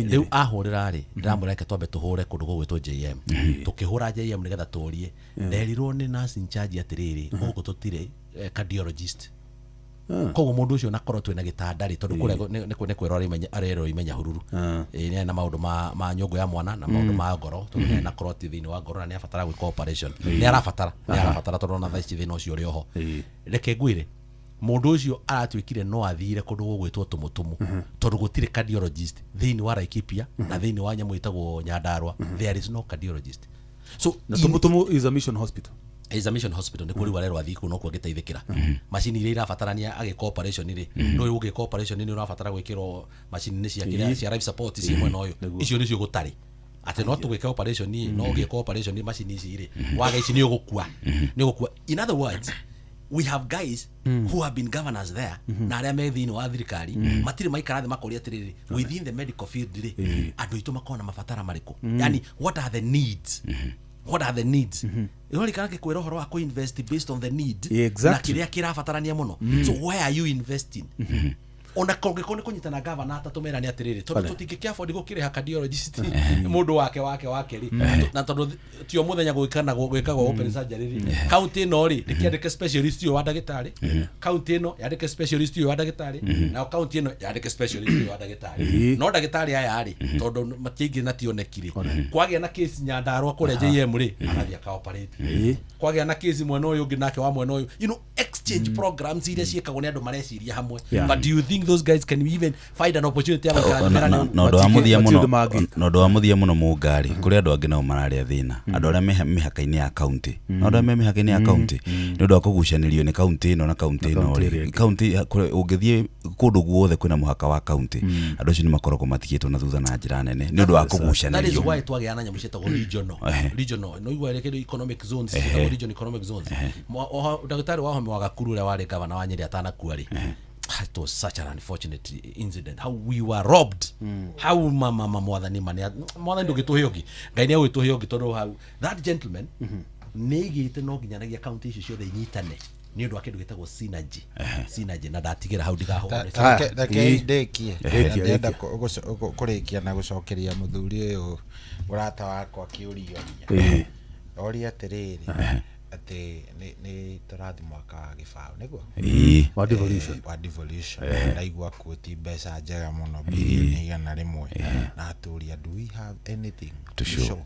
rĩu ahũrĩra rĩ ndĩramwĩra reke twambe tũhũre kũndũ gwĩtwo JM tũkĩhũra JM nĩgetha tũrie nderirwo nĩ nurse in charge atĩrĩrĩ gũkũ tũtirĩ cardiologist koguo mũndũ ũcio nakorwo twĩna gĩtandari tondũ kũrĩa nĩ kwĩrora arerwo imenya hururu nĩ na maũndũ ma nyũngũ ya mwana na maũndũ ma ngoro tondũ nĩ nakorwo ti thĩinĩ wa ngoro na nĩ abatara gwĩka operation nĩ arabatara tondũ na thaici thĩna ũcio ũrĩ oho reke ngwĩre mũndũ ũcio aratuĩkire no athire kũndũ gwĩtwo tũmũtũmũ tondũ gũtirĩ cardiologist thĩinĩ wa Laikipia na thĩinĩ wa nyamũ ĩtagwo Nyandarua there is no cardiologist so tũmũtũmũ is a mission hospital is a mission hospital nĩ kũrĩ warero athii kũ no kwa gĩteithĩkĩra macini iria irabatarania agĩka operation rĩ no ũgĩka operation nĩ ũrabatara gwĩkĩrwo macini cia kĩrĩa cia life support cia mwena ũyũ icio nĩcio gũtarĩ atĩ no tũgĩka operation no ũgĩka operation macini ici rĩ waga ici nĩ ũgũkua in other words we have guys who have been governors there na arĩa me thĩinĩ wa thirikari matirĩ maikara thĩ makũria atĩrĩrĩ within the medical field rĩ andũ aitũ makona mabatara marĩkũ yani what are the needs Yoli kana kwĩra ũhoro wa kũ-invest based on the need na kĩrĩa kĩrabatarania mũno so where are you investing ona kongeko nĩ kũnyitana gavana atatũmera nĩ atĩrĩrĩ tondũ tũtingĩkĩa afford gũkĩrĩha cardiologist mũndũ wake rĩ na tondũ tio mũthenya gwĩkagwo open surgery rĩ county ĩno rĩ ndĩkĩandĩke specialist ũyũ wa ndagĩtarĩ county ĩno yandĩke specialist ũyũ wa ndagĩtarĩ na county ĩno yandĩke specialist ũyũ wa ndagĩtarĩ no ndagĩtarĩ aya rĩ tondũ matiingĩ na tionekire kwagĩa na case Nyandarua kũrĩa JM rĩ agathiĩ aka operate kwagĩa na case mwena ũyũ ũngĩ nake wa mwena ũyũ exchange programs iria ciĩkagwo nĩ andũ mareciria hamwe but do you think those guys can even find an opportunity no ndo amuthia muno mungari kuri andu angi nao mararĩa thĩna andu arĩa mĩhaka-inĩ ya county no ndo mĩhaka-inĩ ya county nĩ ndo akũgucanĩrio nĩ county ĩno na county ĩno rĩ county ũngĩthiĩ kũndũ guothe kwĩna mũhaka wa county andũ acio nĩ makoragwo matigĩtwo na thutha na njĩra nene nĩ ndo akũgucanĩrio that is why twagĩa na nyamũ ciĩtagwo regional no igwa rĩkĩrĩ economic zones regional economic zones ndagĩtarĩ Wahome wa Gakuru ũrĩa warĩ gavana wa Nyeri atanakua rĩ it was such an unfortunate incident how we were robbed how mama mwathani ndũgĩtũhe ngai nĩ agũtũhe ũngĩ tondũ how that gentleman nĩigĩte no nginyanagia county icio ciothe inyitane nĩ ũndũ wa kĩndũ gĩtagwo synergy na ndatigĩra hau ndigahũre ndenda kũrĩkia na gũcokeria mũthuri ũyũ mũrata wakwa kĩũria oria atĩrĩrĩ ati ni turathi mwaka wa gĩbaũ nĩguo wa devolution ndaigua quote mbeca njega mũno bilioni 100 na atũria do we have anything to show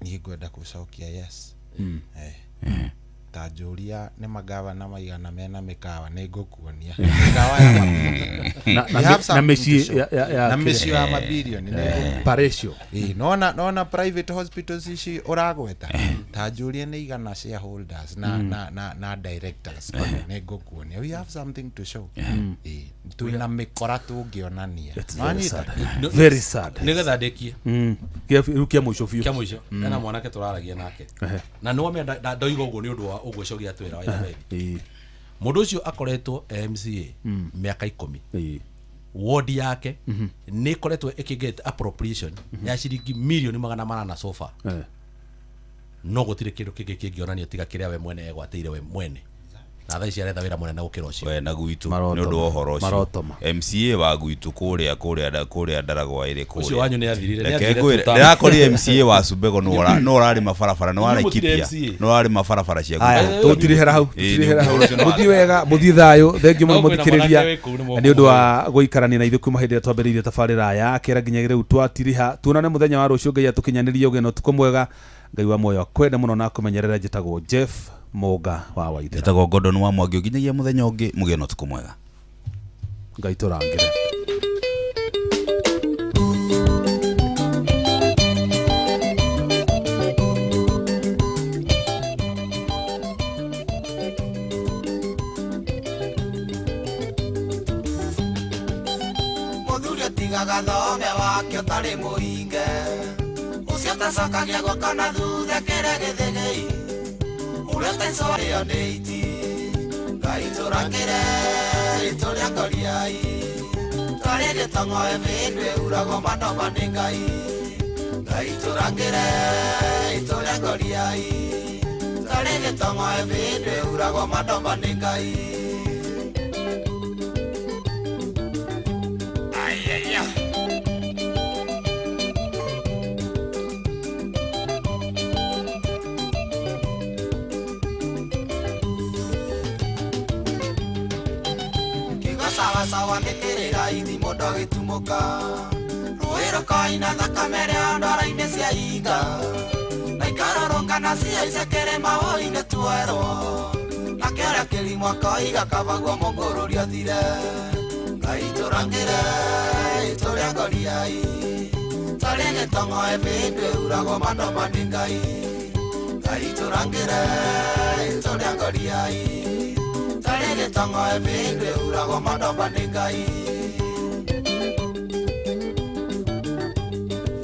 niĩ ngwenda gũcokia yes tanjuria nĩ magavana maigana mena mĩkawa nĩ ngũkuonia mĩkawa ya na mĩciĩ na mĩciĩ ya mabilioni paratio nona private hospitals ici ũragweta tanjuria nĩ igana shareholders na directors nĩ ngũkuonia we have something to show twina mĩkora tũngĩonania very sad nigetha ndĩkie kia mũico biũ kia mũico na mwanake tũraragia nake na no me ndoiga ũguo nĩ ũndũ wa ũguo cogia twĩra wa ĩrĩa mũndũ ũcio akoretwo MCA mĩaka 10 ward yake nĩ ĩkoretwo ĩkĩget appropriation ya ciringi milioni 800 so far no gũtirĩ kĩndũ kĩngĩ kĩngĩonania tiga kĩrĩa we mwene egwatĩire we mwene na thaa ici aretha wĩra mũnene gũkĩra ũcio we na gwitũ nĩ ũndũ wa ũhoro ũcio MCA wa gwitũ kũrĩa Ndaragwa ĩrĩ kũrĩa ũcio wanyu nĩ athirire ndĩrakorire MCA wa Sumbego no ũrarĩ mabarabara no araikipia no ũrarĩ mabarabara cia tũtirihera hau mũthii wega mũthii thayũ thengiũ mũno mũthikĩrĩria nĩ ũndũ wa gũikarania na ithuĩ kuma hĩndĩ ĩrĩa twambĩrĩirie tabarĩra ya kĩra nginya rĩu twatiriha tuonane mũthenya wa rũciũ Ngai atũkinyanĩrie ũgĩ na ũtukũ mwega Ngai wa muoyo kwende mũno na kũmenyerera njĩtagwo Jeff Moga wa Waithera njĩtagwo Gordon wa Mwangi nginyagia mũthenya ũngĩ mũgĩe na ũtukũ mwega Ngai tũrangĩre mũthuri ũtigaga thome wake ũtarĩ mũhinge ũcio tacokagia guoko na thutha kĩrĩa gĩthĩgĩi ũrĩa taicoarĩo nĩ iti Ngai tũrangĩre ritũ rĩa ngoriai twarĩ gĩtong'oe mĩndũ ĩuragwo manoma nĩ Ngai Ngai tũrangĩre ritũ rĩa ngoriai twarĩ gĩtong'oe mĩndũ ĩuragwo manoma nĩ Ngai sawa mĩkĩrĩra ithi mũndũ agĩtumũka rũĩ rũkoina thakame rĩa ndwara-inĩ cia inga na ikarorũngana ciaice kĩrĩma hũi-inĩ twerwo na kĩrĩa kĩrimũ akoiga kabaguo mũngũrũri ũthire Ngai tũrangĩre ritũ rĩa ngoriai tarĩ gĩtong'oe mĩndũ ĩuragwo manoma nĩ Ngai Ngai tũrangĩre ritũ rĩa ngoriai tarĩ gĩtong'oe mĩndũ ĩuragwo manoma nĩ Ngai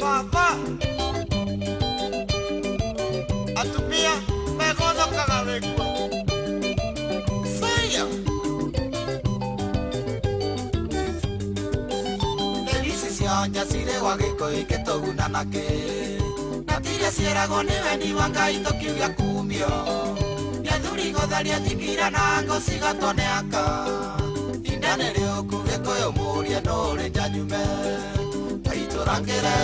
Baba atumia megũthũkaga wĩkua Saya Nĩbici cia nja cirĩ wa gĩkũyũ gĩtũguna nakĩ na tiria ciĩragwo nĩ wendi wa Ngai tũkiugia kumio Nĩathuri gũtharia thingira na ngoci gatone aka Indane rĩũku gĩkũyũ mũrie no ũrĩ njanyume Ngai tũrangĩre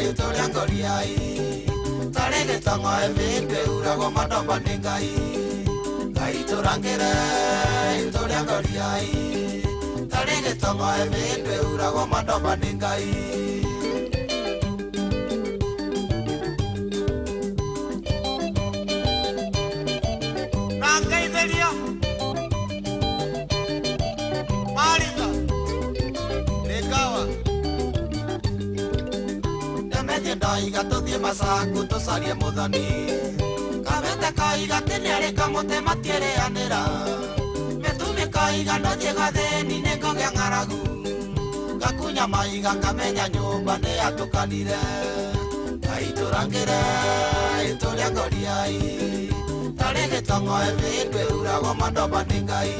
ritũ rĩa ngoriai tarĩ gĩtong'oe mĩndũ ĩuragwo manoma nĩ Ngai Ngai tũrangĩre ritũ rĩa ngoriai tarĩ gĩtong'oe mĩndũ ĩuragwo manoma nĩ Ngai Ngeithĩria Maritha Nĩngawa Ndemethie ndaiga tũthiĩ macaku tũcarie mũthoni Kabete kaiga atĩ nĩarĩ kamũtĩ matiĩrĩanĩra Mĩtumi kaiga ndathiĩ gathĩni nĩngogĩa ng'aragu Gakunya maiga ngamenya nyũmba nĩyatũkanire Ngai tũrangĩre ritũ rĩa ngoriai tarĩ gĩtong'oe mĩndũ ĩuragwo manoma nĩ Ngai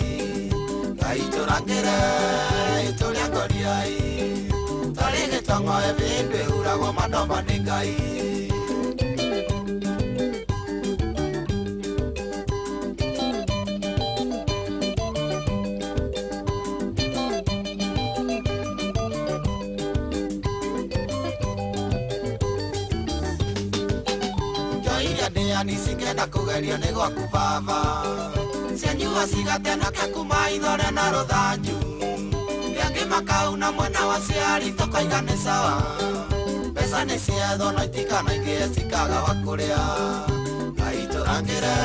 Ngai tũrangĩre ritũ rĩa ngoriai tarĩ gĩtong'oe mĩndũ ĩuragwo manoma nĩ Ngai Nĩ cingĩenda kũgerio nĩ gwaku baba cianyua cigatenokia kuma ithore na rũthanju rĩangĩ makauna mwena wa ciari tũkaiga nĩ sawa mbeca nĩ cietho na itikanaingĩhe cikaga wa kũrĩa Ngai tũrangĩre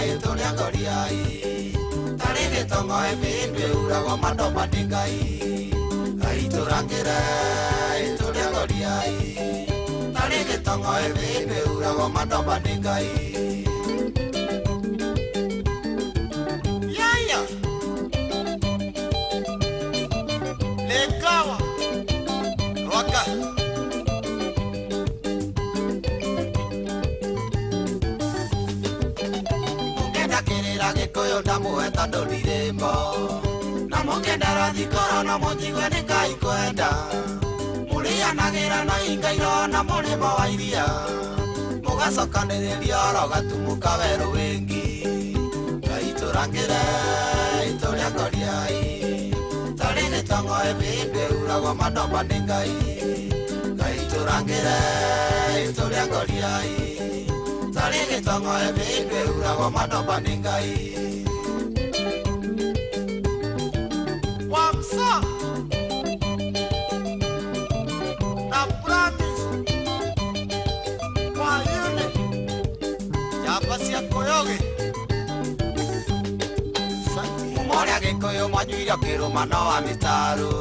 ritũ goriai tarige tongo ebindwe urago madomba ningai aiturangire ituria goriai tarige tongo ebindwe urago madomba ningai yaya lekawa roka Gikoyo ndamuheta ndondirembo na mukendera thikoro na muthigwe ni Ngai kwenda murianagira na ingairo na murimo wa iria mugacokaniriria oro gatumuka weru wingi Ngai turangire ituria ngoriai tari gitongo ebinde uragwo madomba ni Ngai Ngai turangire ituria ngoriai Tarige tongo ebinde urago madomba ni Ngai Wamsa na practice kwa yune yapasi ya koyoge Umoria gikoyo manyuira kirumano wa mitaru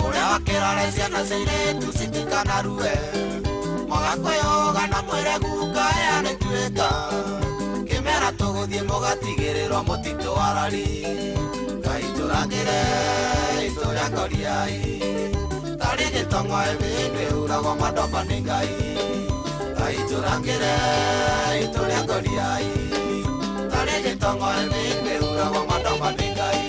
Uria wakirare ciana ciiretu citikanaruwe Mwagakoyoga na mwere guka ya netueka Kimera tuguthie mugatigiriro mutito warari Ngai turangire ituria ngoriai Tari gitongo ebinde urago madomba ni Ngai Ngai turangire ituria ngoriai Tari gitongo ebinde urago madomba ni Ngai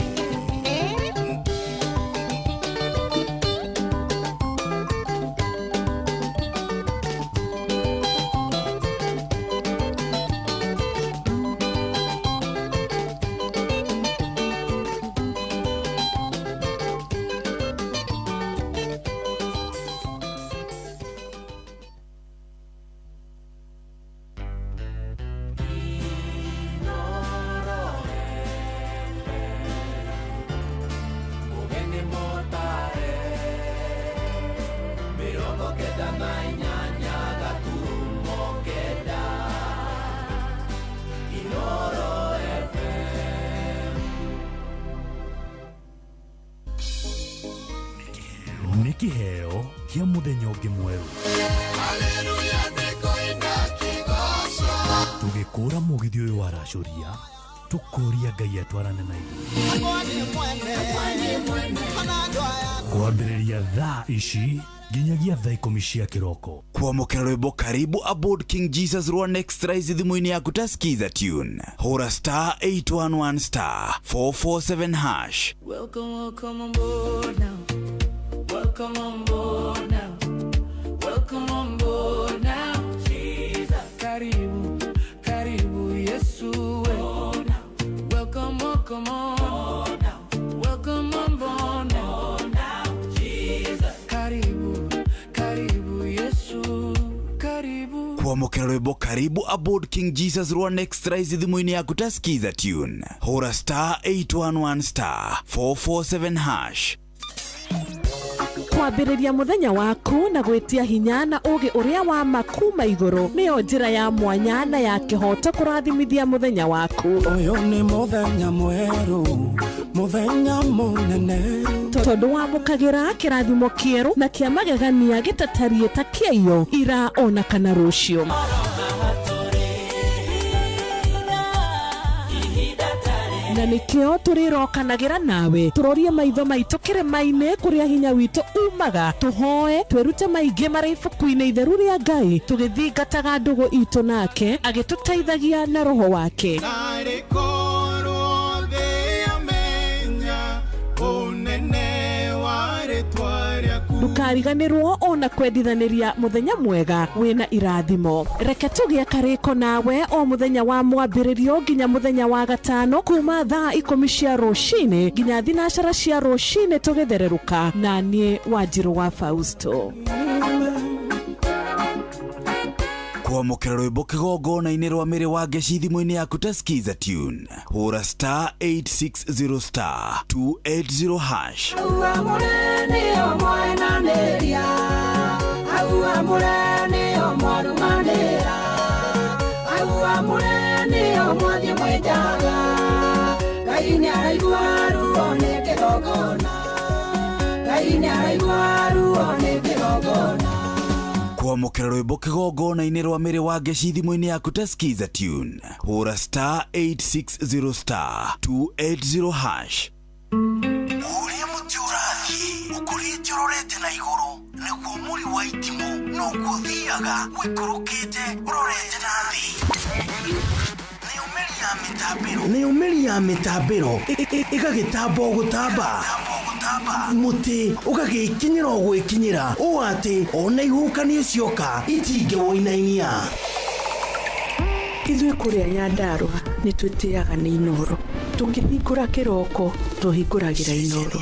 Kiheo kia muthenya ungi mweru tugikura mugithi uyu wa racuria tukuria Ngai atwarane na kwambiriria thaa ici nginyagia thaa 10 cia kiroko kwamukira rwimbo karibu aboard King Jesus rwa next rise thimu-ini yaku taskiza tune hura star 811 star 447 hash Welcome, welcome on board now. Welcome on board now. Welcome on board now. Jesus. Karibu, karibu Yesu. Welcome, welcome on. Welcome on board now. Jesus. Karibu, karibu Yesu. Karibu. kwamukira rwimbo karibu aboard King Jesus rwa next rise thimu-ini yaku taskiza tune hura star 811 star 447 hash kwambiriria muthenya waku na gwitia hinya na ugi uria wa makuma iguru niyo njira ya mwanya na ya kihoto kurathimithia muthenya waku uyu ni muthenya mweru muthenya munene tondu wamukagira kirathimo kieru na kia magegania gitatarie ta kieyo ira ona kana rucio na nikio turirokanagira nawe turorie maitho maitu kirima-ini kuria hinya witu umaga tuhoe twirute maingi mari ibuku-ini itheru ria Ngai tugithingataga ndugu itu nake agituteithagia na roho wake ndukariganirwo ona kwendithaniria muthenya mwega wina irathimo reke tugie kariko nawe o muthenya wa mwambiririo nginya muthenya wa gatano kuma thaa 10 cia rucini nginya thinacara cia rucini tugithereruka na nie Wanjiru wa Fausto kwamukira rwimbo kigongona-ini rwa miri wa ngeci thimu-ini yaku taskiza tune hura star 860 star 280 hash Aua mureni o mwarumanira nĩyo mwathie mwenjaga Ngai nĩaraigua ruo nĩ kĩgongona Ngai nĩaraigua ruo nĩ kĩgongona kwamũkĩra rwĩmbo kĩgongona-inĩ rwa mĩrĩ wa ngeci thimũ-inĩ yaku ta skiza tune hũra star 860 star 280 hash ũrĩa mũtĩ ũrathiĩ ũkũrĩte ũrorete na igũrũ nĩguo mũri wa itimũ noguo ũthiaga wĩkũrũkĩte ũrorete na thĩ nĩ ũmĩri ya mĩtambĩro ĩgagĩtamba o gũtamba mũtĩ ũgagĩkinyĩra o gwĩkinyĩra ũũ atĩ ona ihukanio cioka itingĩwoinainia ithuĩ kũrĩa Nyandarua nĩ twĩtĩaga nĩ Inoro tũkĩhingũra kĩroko tũhingũragĩra Inoro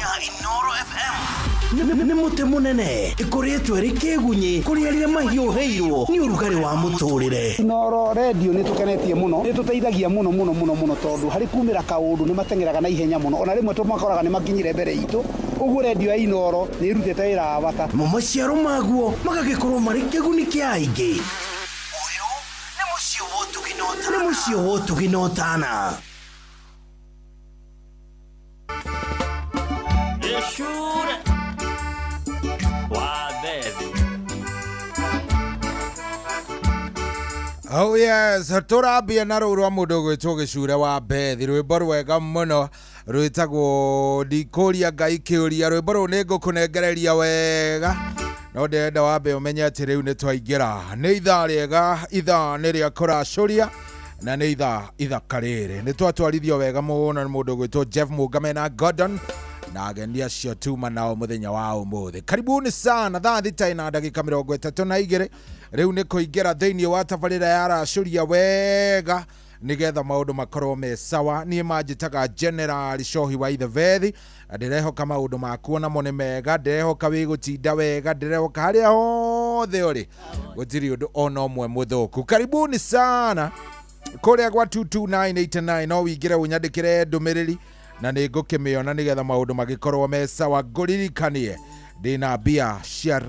nĩ mũtĩ mũnene ĩkoretwo ĩrĩ kĩgunyi kũrĩ arĩa mahiũhĩirwo nĩ ũrugarĩ wa mũtũrĩre Inoro radio nĩ tũkenetie mũno nĩ tũteithagia mũno tondũ harĩ kumĩra kaũndũ nĩ matengeraga na ihenya mũno ona rĩmwe tũmakoraga nĩ makinyire mbere itũ ũguo radio ya Inoro nĩ irutĩte wĩra wa bata maciaro maguo magagĩkorwo marĩ kĩguni kĩa aingĩ ũyũ nĩ mũciĩ wa Ũtugi-Notana Oh yes, turambia na rũu rwa mũndũ gwĩtwo Gĩcure wa Bethi rwĩmbo rwega mũno rwĩtagwo ndikũria Ngai kĩũria rwĩmbo rũu nĩ ngũkũnengereria wega no ndĩrenda wambe ũmenye atĩ rĩu nĩ twaingĩra nĩ ithaa rĩega ithaa nĩ rĩa kũracũria na nĩ ithaa ithaka rĩrĩ nĩ twatwarithio wega mũno nĩ mũndũ gwĩtwo Jeff Mungame na Gordon na ageni acio tuma nao mũthenya wa ũmũthĩ karibuni sana thaa thita na ndagĩka 32 rĩu nĩ kũingĩra thĩinĩ wa tabarĩra ya racũria wega nĩgetha maũndũ makorwo me sawa niĩ manjĩtaga General Cohi wa Ithevethi ndĩrehoka maũndũ makuo namo nĩ mega ndĩrehoka wĩgũtinda wega ndĩrehoka harĩa hothe ũrĩ gũtirĩ ũndũ ona ũmwe mũthũku karibuni sana kũrĩa gwa 22989 no wĩingĩre ũnyandĩkĩre ndũmĩrĩri na nĩ ngũkĩmĩona nĩgetha maũndũ magĩkorwo me sawa ngũririkanie ndĩna mbia cia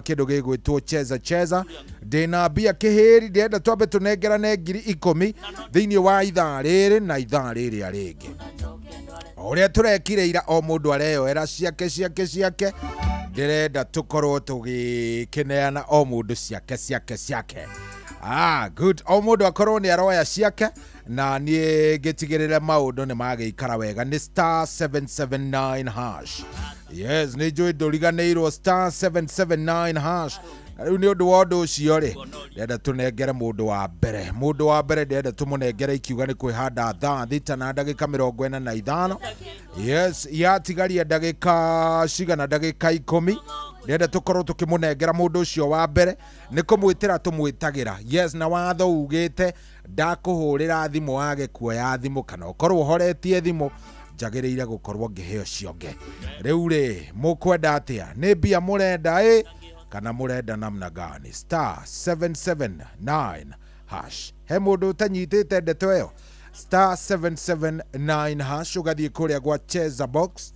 kĩndũ gĩgwĩtwo cheza ndĩna mbia kĩhĩri ndĩrenda twambe tũnengerane 10,000 thĩinĩ wa ithaa rĩrĩ na ithaa rĩrĩa rĩngĩ ũrĩa tũrekire ira o mũndũ areyoera ciake ndĩrenda tũkorwo tũgĩkĩneana o mũndũ ciake good o mũndũ akorwo nĩ aroya ciake na niĩ ngĩtigĩrĩre maũndũ nĩ magĩikara wega nĩ star 779 hash yes nĩ njũĩ ndũriganĩirwo star 779 hash rĩu nĩ ũndũ wa ũndũ ũcio rĩ ndĩrenda tũnengere mũndũ wa mbere ndĩrenda tũmũnengere ikiuga nĩ kwĩhanda thaa thita na ndagĩka 45 yes yatigaria ndagĩka cigana ndagĩka 10 ndĩrenda tũkorwo tũkĩmũnengera mũndũ ũcio wa mbere nĩ kũmwĩtĩra tũmwĩtagĩra yes na watho ugĩte ndakũhũrĩra thimũ wage kuoya thimũ kana ũkorwo ũhoretie thimũ njagĩrĩire gũkorwo ngĩheo cionge rĩu rĩ mũkwenda atĩa nĩ mbia mũrenda kana mũrenda namna gani star 779 hash he mũndũ ũtanyitĩte ndeto ĩyo star 779 hash ũgathiĩ kũrĩa gwa cheza box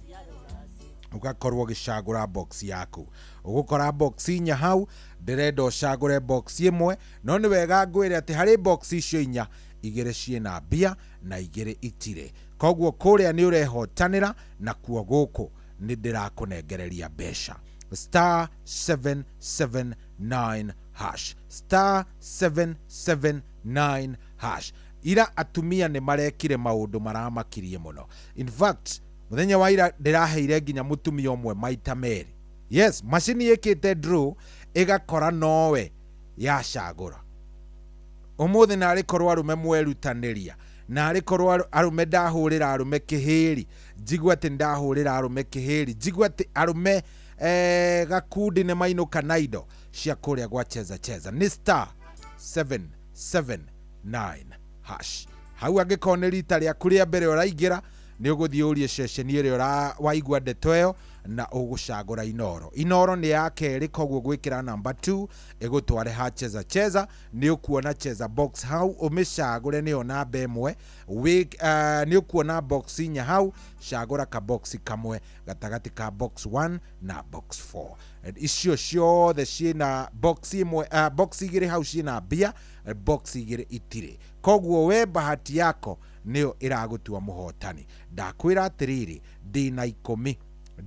ugakorwo gĩcagũra box yaku ũgũkora box inya hau ndĩrenda ũcagũre box ĩmwe no nĩ wega ngwĩre atĩ harĩ box icio inya igĩrĩ ciĩna mbia na igĩrĩ itirĩ koguo kũrĩa nĩ ũrehotanĩra na kuo gũkũ nĩ ndĩrakũnengereria mbeca star 779 hash star 779 hash ira atumia nĩ marekire maũndũ maramakirie mũno in fact muthenya wa ira ndĩraheire nginya mutumia ũmwe maita merĩ yes macini ĩkĩte draw ĩgakora nowe yacagũra ũmũthĩ narĩ korwo arũme mwerutanĩria narĩ korwo arũme ndahũrĩra arũme kĩhĩri njigua atĩ ndahũrĩra arũme kĩhĩri njigua atĩ arũme gakundi nĩ mainũka na indo cia kũrĩa gwa cheza nĩ star 779 hash hau angĩkorwo nĩ rita rĩaku rĩa mbere ũraingĩra nĩ ũgũthiĩ ũrie ceceni ĩrĩa waigua ndeto ĩyo na ugucagura Inoro. Inoro ni ya keri koguo gwikira number 2 igutware ha cheza ni ukuona cheza box hau umicagure ni ona bemwe ni ukuona box inya hau cagura ka box kamwe gatagati ka box 1 na box 4 icio ciothe ciina box imwe box igiri hau ciina bia box igiri itire koguo we bahati yako nio iragutua muhotani ndakwira atiriri ndina 10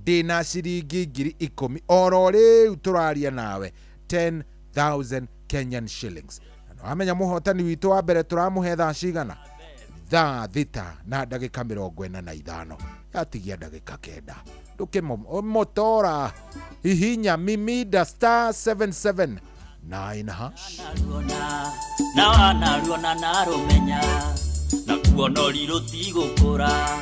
ndina ciringi ngiri 10 oro riu turaria nawe 10,000 Kenyan shillings amenya muhotani witu wa mbere turamuhe thaa cigana thaa thita na ndagika 45 yatigia ndagika 9 nduke motora hihinya mimida *779# na wanaruona narumenya na kuona riro tigukura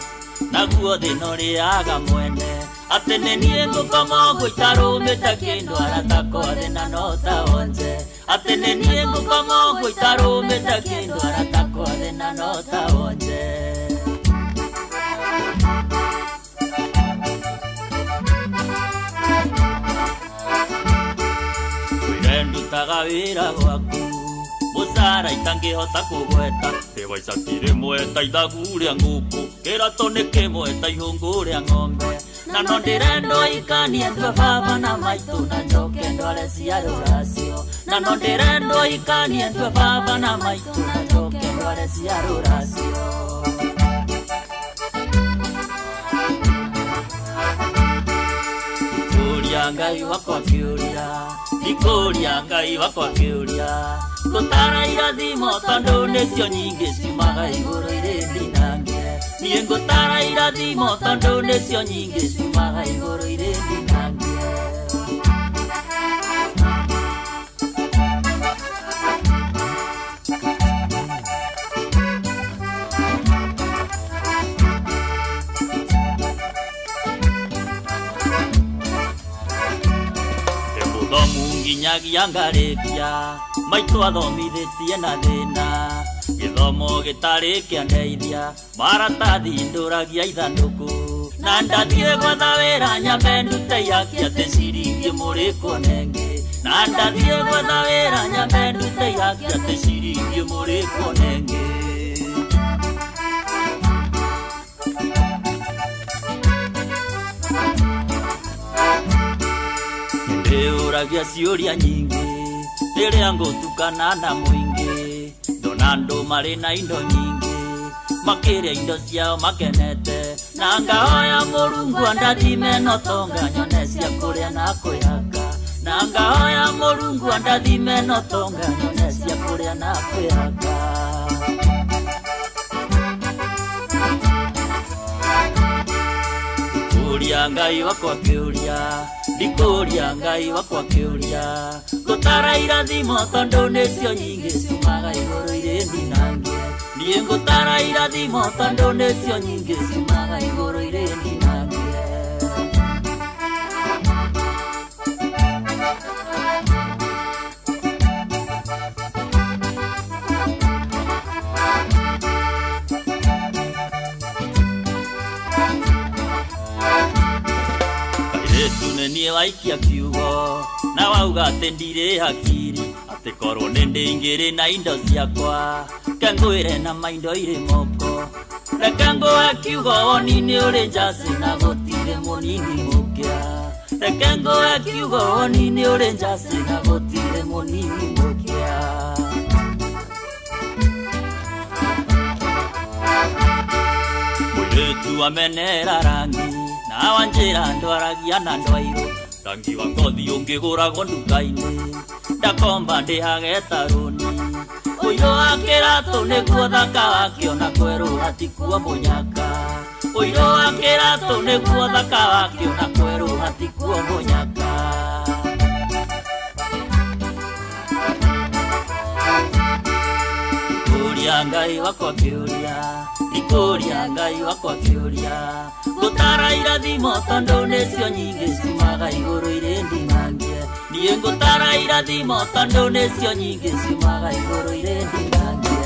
na guothe no riaga mwene atene nie ngukoma gwitarumita kindu aratakothe na nota onje atene nie ngukoma gwitarumita kindu aratakothe na nota onje ndutaga wira gwaku musara itangihota kugweta ndibaica kirĩmwe ta ithagu rĩa ngũkũ kĩrato nĩ kĩmwe ta ihũngũ rĩa ng'ombe na no ndĩrendwo ikanie ndue baba na maitũ na njoke ndware cia rũracio na no ndĩrendwo ikanie ndue baba na maitũ na njoke ndware cia rũracio Ngai wakwa kiuria ikuria Ngai wakwa kiuria gutara irathimo tondu nicio nyingi ciumaga iguru iri ndinangie nie ngutara irathimo tondu nicio nyingi ciumaga iguru iri ndinangie nginyagia ngarikia maitũ athomithitie na thĩna gĩthomo gĩtarĩ kĩandeithia maratathi ndũragia ithandũkũ na ndathiĩ gwetha wĩra nyambe ndute yaki atĩ ciringi mũrĩkwo nengĩ na ndathiĩ gwetha wĩra nyambe ndute yaki atĩ ciringi mũrĩkwo nengĩ ndĩũragia ciũria nyingĩ rĩrĩa ngũtukana na mũingĩ ndona andũ marĩ na indo nyingĩ makĩrĩa indo ciao makenete na ngahoya Mũrungu andathime no tonga nyone cia kũrĩa na kwĩhaka na ngahoya Mũrungu andathime no tonga nyone cia kũrĩa na kwĩhaka Kuria Ngai wakwa kiuria ndikuria Ngai wakwa kiuria gutara irathimo tondu nicio nyingi ciumaga iguru iri ndinangie nie ngutara irathimo tondu nicio nyingi ciumaga iguru iri ndinangie nie waikia kiugo na wauga atĩ ndirĩ hakiri atĩ korwo nĩ ndĩingĩrĩ na indo ciakwa kangwĩre na maindo irĩ moko reke ngũhe kiugo woni-inĩ ũrĩ njacĩ na gũtirĩ mũnini mũkĩa reke ngũhe kiugo woni-inĩ ũrĩ njacĩ na gũtirĩ mũnini mũkĩa mũirĩtu amenera rangi na wanjĩra ndwaragia na ndwairũ rangi wa ngothi ũngĩgũragwo nduka-inĩ ndakomba ndĩhage tarũni ũirũ wa kĩratũ nĩguo thaka wakĩo na kwerũ hatikuo mũnyaka ũirũ wa kĩratũ nĩguo thaka wakĩo na kwerũ hatikuo mũnyaka Kuria Ngai wakwa kiuria ikuria Ngai wakwa kiuria gutara irathimo tondu nicio nyingi ciumaga iguru iri ndinangie nie ngutara irathimo tondu nicio nyingi ciumaga iguru iri ndinangie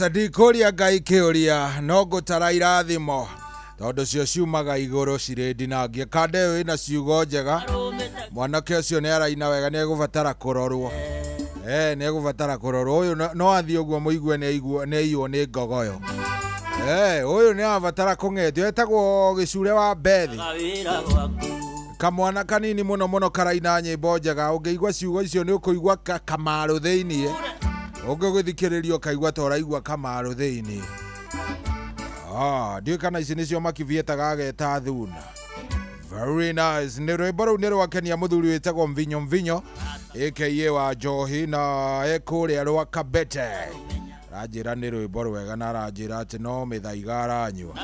ndikuria ngai kiuria no ngutara irathimo tondu cio ciumaga iguru cirĩ ndinangie kande wĩna ciugo njega mwanake ũcio nĩ araina wega nĩ egũbatara kũrorwo nĩ egũbatara kũrorwo ũyũ no athiĩ ũguo mũigue nĩ aiywo nĩ ngogoyo ũyũ nĩ arabatara kũng'etio etagwo Gĩcure wa Mbethi kamwana kanini mũno mũno karaina nyĩmbo njega ũngĩigua ciugo icio nĩ ũkũigua kamarũ thĩiniĩ ũngĩgũthikĩrĩrio kaigua ta ũraigua kamarũ thĩiniĩ ndiũ kana ici nĩcio makivietaga ageta thuna. Very nice. Nĩ rwĩmbo rũu nĩ rwakenia mũthuri wĩtagwo Mvinyo Mvinyo aka wa Njohi na ekũrĩa rwa Kabete. Ranjĩra nĩ rwĩmbo rwega na ranjĩra atĩ no mĩthaiga aranyua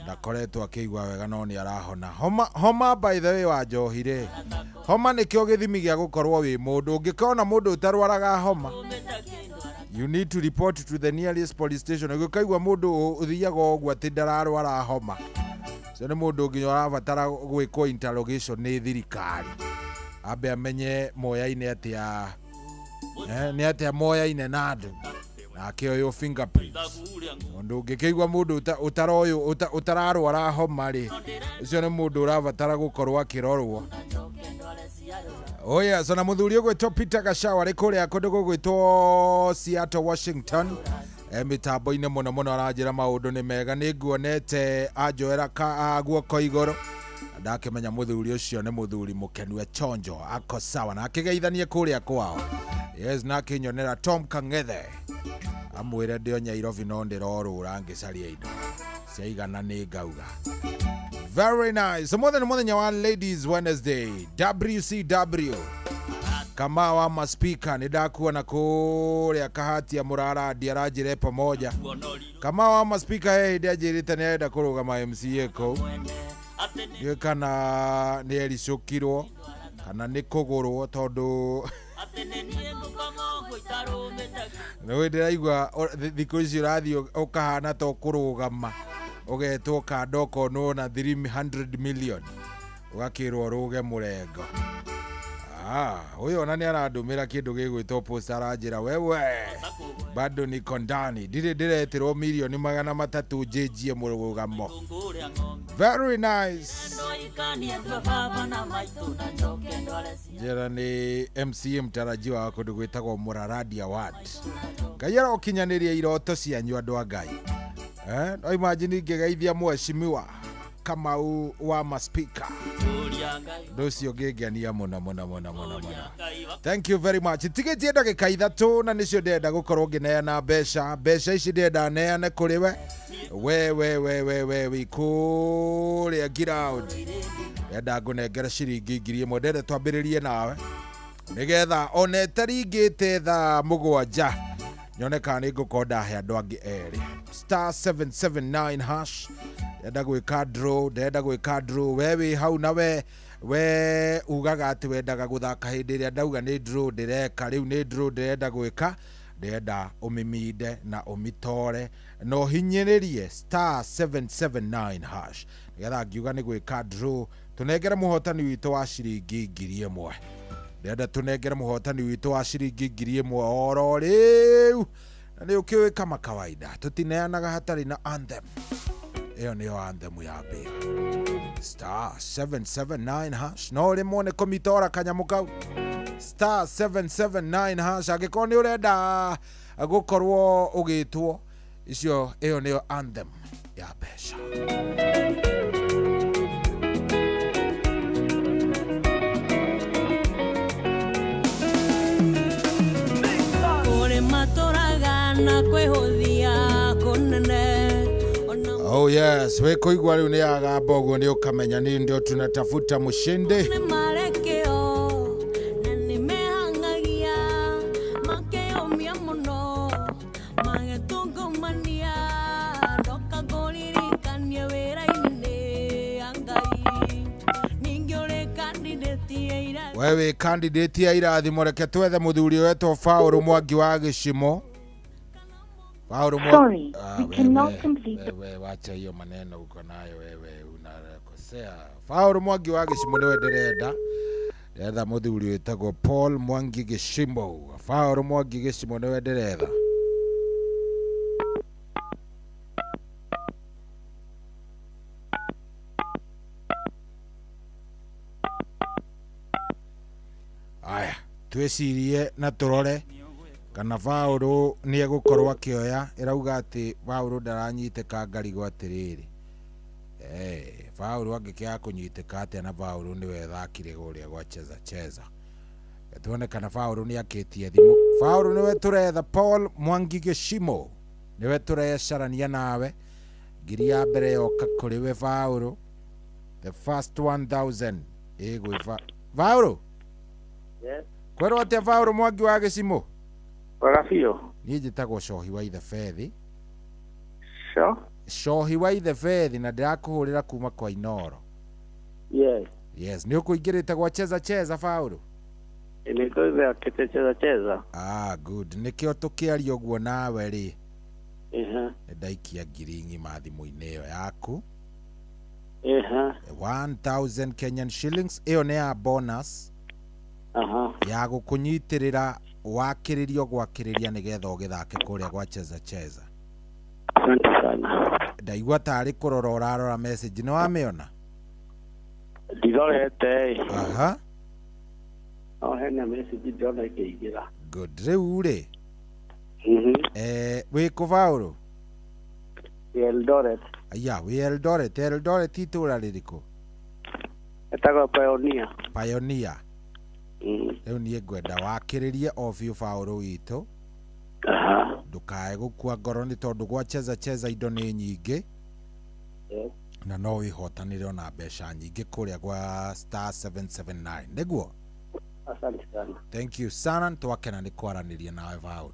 ndakoretwo akĩigua wega no nĩ arahona. Homa by the way wa Njohi rĩ, homa nĩkĩo gĩthimi gĩa gũkorwo wĩ mũndũ. Ũngĩkona mũndũ ũtarwaraga homa, you need to report to the nearest police station. Ũngĩkaigua mũndũ ũthiaga ũguo atĩ ndararwara homa, so nĩ mũndũ ũngĩ ũrabatara gwĩkwo interrogation nĩ thirikari, ambe amenye moya-inĩ atĩa nĩ atĩa moya-inĩ na andũ na akĩoywo fingerprints. Ũndũ ũngĩkĩigua mũndũ ũtararwara homa rĩ, ũcio nĩ mũndũ ũrabatara gũkorwo akĩrorwo. So na mũthuri ũgwĩtwo Peter Gashawa rĩ kũrĩa kũndũ gũgwĩtwo Seattle, Washington, mitambo-inĩ mũno mũno aranjĩra maũndũ nĩ mega. Nĩ nguonete anjoera guoko igũrũ, ndakĩmenya mũthuri ũcio nĩ mũthuri mũkenu chonjo ako sawa na akĩgeithanie kũrĩa kwao. Yes, na kinyonera Tom Kang'ethe amwĩre ndĩo Nyairobi no ndĩrorũra ngĩcaria indo ciaigana nĩ ngauga. Very nice. Mũthenya mũthenya wa Ladies Wednesday, WCW kama wa maspika nĩ ndakuona kũrĩa Kahatia Murarandi aranjĩre pamoja. Kama wa maspika hĩndĩ anjĩrĩte nĩ arenda kũrũgama MCA kũu, ndiũ kana nĩ ericũkirwo kana nĩ kũgũrwo tondũ nĩ ndĩraigua thikũ ici ũrathiĩ ũkahana to kũrũgama ũgetwo kandoko no na 300 million ũgakĩrwo rũge mũrengo. Huyo nani anadumira kĩndũ gĩgwĩtwo post aranjĩra wewe bado niko ndani ndiretirwo milioni 300 njĩjie mũrũgamo. Very nice. Njĩra nĩ MCA mtarajiwa wa kũndũ gwĩtagwo Murarandi Award. Ngai arokinyanĩria iroto cianyu andũ a Ngai. No imagine ngĩgeithia mheshimiwa Kamau wa maspika. Docio ngĩngenia mũno mũno mũno mũno mũno. Thank you very much. Tigĩtie ndagĩka ithatũ na nĩcio ndenda gũkorwo ngĩneana mbeca ici ndenda neane kũrĩ we kũrĩa ground. Ndenda ngũnengera ciringi 1,000 ndenda twambĩrĩrie nawe nĩgetha ona ĩtaringĩte thaa 7 nyoneka nĩ ngũkorwo ndahe andũ angĩ erĩ. *779 hash ndenda gwĩka draw. We wĩ hau na we ugaga atĩ wendaga gũthaka hĩndĩ ĩrĩa ndauga nĩ draw ndĩreka. Rĩu nĩ draw ndĩrenda gwĩka, ndĩrenda ũmĩminde na ũmĩtore na ũhinyĩrĩrie *779 hash nĩgetha ngiuga nĩ gwĩka draw tũnengere mũhotani witũ wa ciringi 1,000. Ndĩrenda tũnengere mũhotani witũ wa ciringi 1,000 oro rĩu, na nĩ ũkĩũĩ kama kawaida tũtineanaga hatarĩ na anthem. Ĩyo nĩyo anthem ya mbere. *779 hash no rĩmwe nĩ kũmitora kanyamũ kau. *779 hash angĩkorwo nĩ ũrenda gũkorwo ũgĩtwo icio. Ĩyo nĩyo anthem ya mbeca. Oh yes, we kuigwa riu ni agamba uguo ni ukamenya ni ndio tunatafuta mshindi. Wewe candidate ya irathimo reke twethe muthuri wetwo Faũrũ Mwangi wa Gĩcimo. Sorry, we cannot complete. Wewe wacha hiyo maneno uko nayo wewe unakosea. Faũrũ Mwangi wa Gĩcimo niwe ndĩretha muthuri wetagwo Paul Mwangi Gĩcimo. Faũrũ Mwangi Gĩcimo niwe ndĩretha. twicirie na turore kana Paulo ni egukorwo akioya irauga ati Paulo ndaranyiteka ngarigo atiriri Paulo angikia kunyiteka ati na Paulo ni wethakire guria gwa cheza tuone kana Paulo ni akitie thimu Paulo ni weturetha Paul Mwangi Gishimo ni weturecarania nawe ngiri ya mbere yoka kuri we Paulo the first 1000 egwiva Paulo yes kwero atia Paulo Mwangi wa Gishimo Wagafio ni njitagwo Cohi wa ithe Fethi Cohi wa ithe Fethi na ndirakuhurira kuma kwa Inoro yes ni ukuingirite gwa cheza Paulo nikoive cheza good nikio tukiaria uguo nawe ri ndaikia ngiringi mathimu-ini iyo yaku 1000 Kenyan shillings iyo ni ya bonus ya gukunyitirira wakiririo gwakiriria nigetha ugithake kuria gwa cheza asante sana ndaigua tari kurora urarora message ni wamiona ndirorete hena message ndiona ikiingira good riu ri wiku Paulo Eldoret wi Eldoret itura ririko etagwo Pioneer riu nie ngwenda wakiririe ofio Paulo witu ndukae gukua ngoro ni tondu gwa cheza indo ni nyingi na no wihotanire ona mbeca nyingi kuria gwa star 779 niguo asante sana thank you sana twakena ni kwaraniria nawe Paulo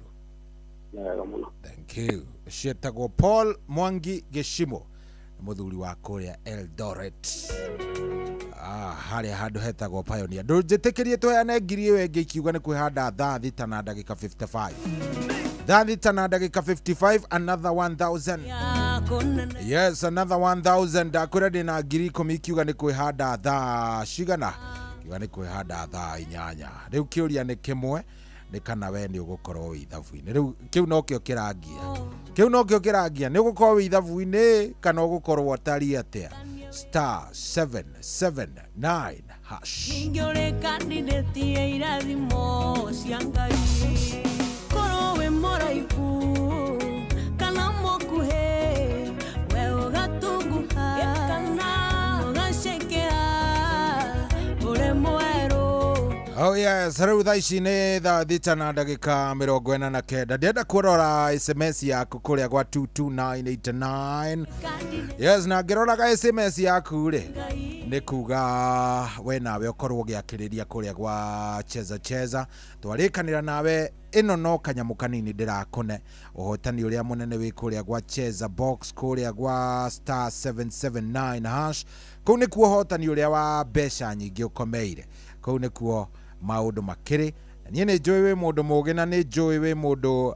thank you cietagwo Paul Mwangi Gishimo muthuri wa kuria Eldoret haria handu hetagwo Pioneer ndunjitikirie tweane ngiri iyo ingi ikiuga ni kwihanda thaa thita na ndagika 55 thaa thita na ndagika 55 another 1000 yes another 1000 ndakwira ndina ngiri 10 ikiuga ni kwihanda thaa cigana ikiuga ni kwihanda thaa 8 riu kiuria ni kimwe ni kana we ni ugukorwo wi ithabu-ini riu kiu no kio kirangia ni ugukorwo wi ithabu-ini kana ugukorwo atari atia star 779 hash Ningore candidate ya irathimo cia Ngai korwo we moraiku kana mokuhe we ugatunguha kana ugacekera ure mweru oh yes riu thaa ici ni thaa thita na ndagika 49 ndienda kurora SMS yaku kuria gwa 22989 yes na ngiroraga SMS yaku ri ni kuga we nawe ukorwo giakiriria kuria gwa cheza twarikanira nawe ino no kanyamu kanini ndirakone uhotani uria munene wi kuria gwa cheza box kuria gwa star 779 hash kuu ni kuo hotani uria wa mbeca nyingi ukomeire kuu ni kuo maundu makiri nie ni njui wi mundu mugi na ni njui wi mundu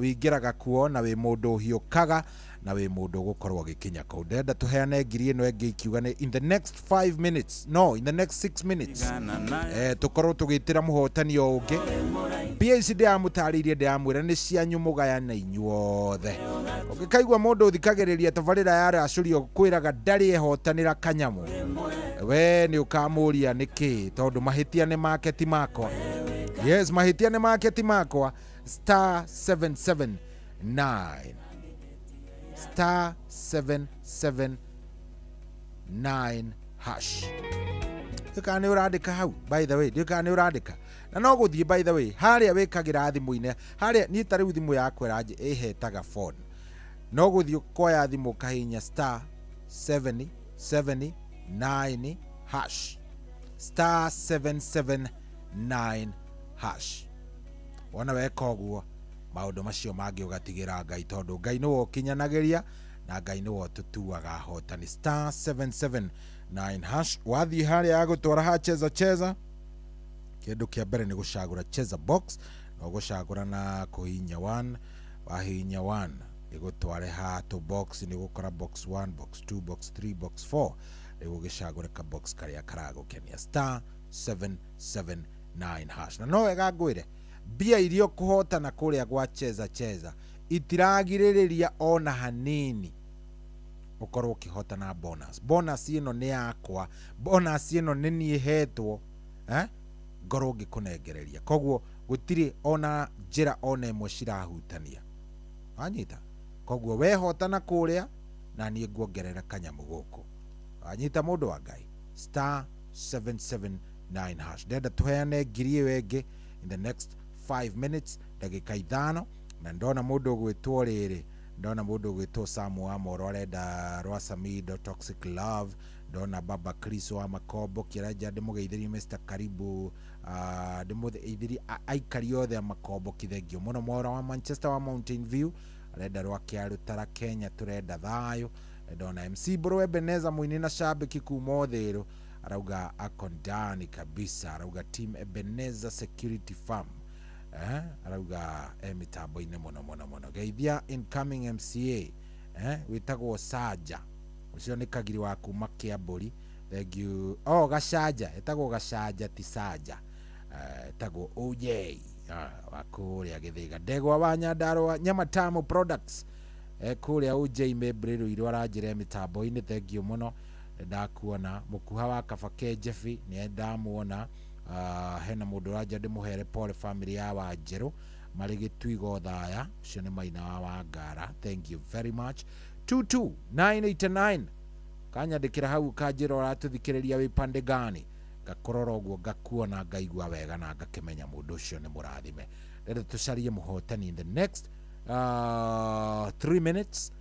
wingiraga kuo na wi mundu hiukaga na wi mundu gukorwo gikinya kuu ndenda tuheane ngiri ino ingi ikiuga ni in the next 5 minutes no in the next 6 minutes tukorwo tugitira muhotani o ungi mbia ici ndiamutaririe ndiamwira ni cianyu mugaya na inyuothe ukikaigua mundu uthikagiriria tabarira ya racurio kwiraga ndari ehotanira kanyamu we ni ukamuria niki tondu mahitia ni market makwa yes mahitia ni market makwa star 779 star 779 hash dukane uradika hau by the way dukane uradika na no guthie by the way haria wikagira thimu-ini haria ni tariu thimu yakwa ranje ihetaga phone no guthie koya thimu kahinya star 779 hash star 779 hash wona weka uguo maundu macio mangi ugatigira Ngai tondu Ngai no kinyanagiria na Ngai no tutuaga hotani star 779 hash wathi haria ya gutwara ha cheza kindu kia mbere ni gucagura cheza box no gucagura na kuhinya 1 wahinya 1 igutware ha to box ni gukora box 1 box 2 box 3 box 4 igugicagura ka box karia karagukenia star 779 hash na no wega ngwire bia irio kuhotana kuria gwa cheza itiragiririria ona hanini ukorwo ukihotana bonus ino ni yakwa bonus ino ni nie hetwo ngorwo ngikunegereria koguo gutiri ona njira ona imwe cirahutania anyita koguo wehotana kuria na nie nguongerera kanyamu guku anyita mundu wa Ngai *779# ndenda tuheane ngiri wengi in the next 5 minutes ndagika 5 na ndona mundu gwitwo riri ndona mundu gwitwo Samu wa Moro arenda Rwasamido Toxic Love ndona Baba Chris wa Makombo kiraja ndimugeithiri Mr Karibu ndimugeithiri aikari othe a Makombo kithengio muno Moro wa Manchester wa Mountain View arenda Rwakiaru Tara Kenya turenda thayo ndona MC Bro Ebeneza muini na shabiki kuma Uthiru arauga ako ndani kabisa arauga team Ebeneza Security Farm arauga mitambo-ine muno geithia incoming MCA witagwo Saja ucio ni kagiri wa kuma Kiamburi thank you Gacaja etagwo Gacaja ti Saja etagwo OJ wa kuria Githiga Ndegwa wa Nyandarua Nyamatamu Products kuria OJ Mebriru iro aranjire mitambo-ine thank you muno ndakuona mukuha wa Kabake Jeffi ni ndamuona hena mundu raja ndimuhere pole family ya Wanjiru marigitwigo thaya cio ni Maina wa Ngara thank you very much 22989 kanyandikira hau kanjira uratuthikiriria wi pande gani ngakorora uguo ngakuona ngaigua wega na ngakimenya mundu ucio ni murathime ndende tucarie muhotani in the next 3 minutes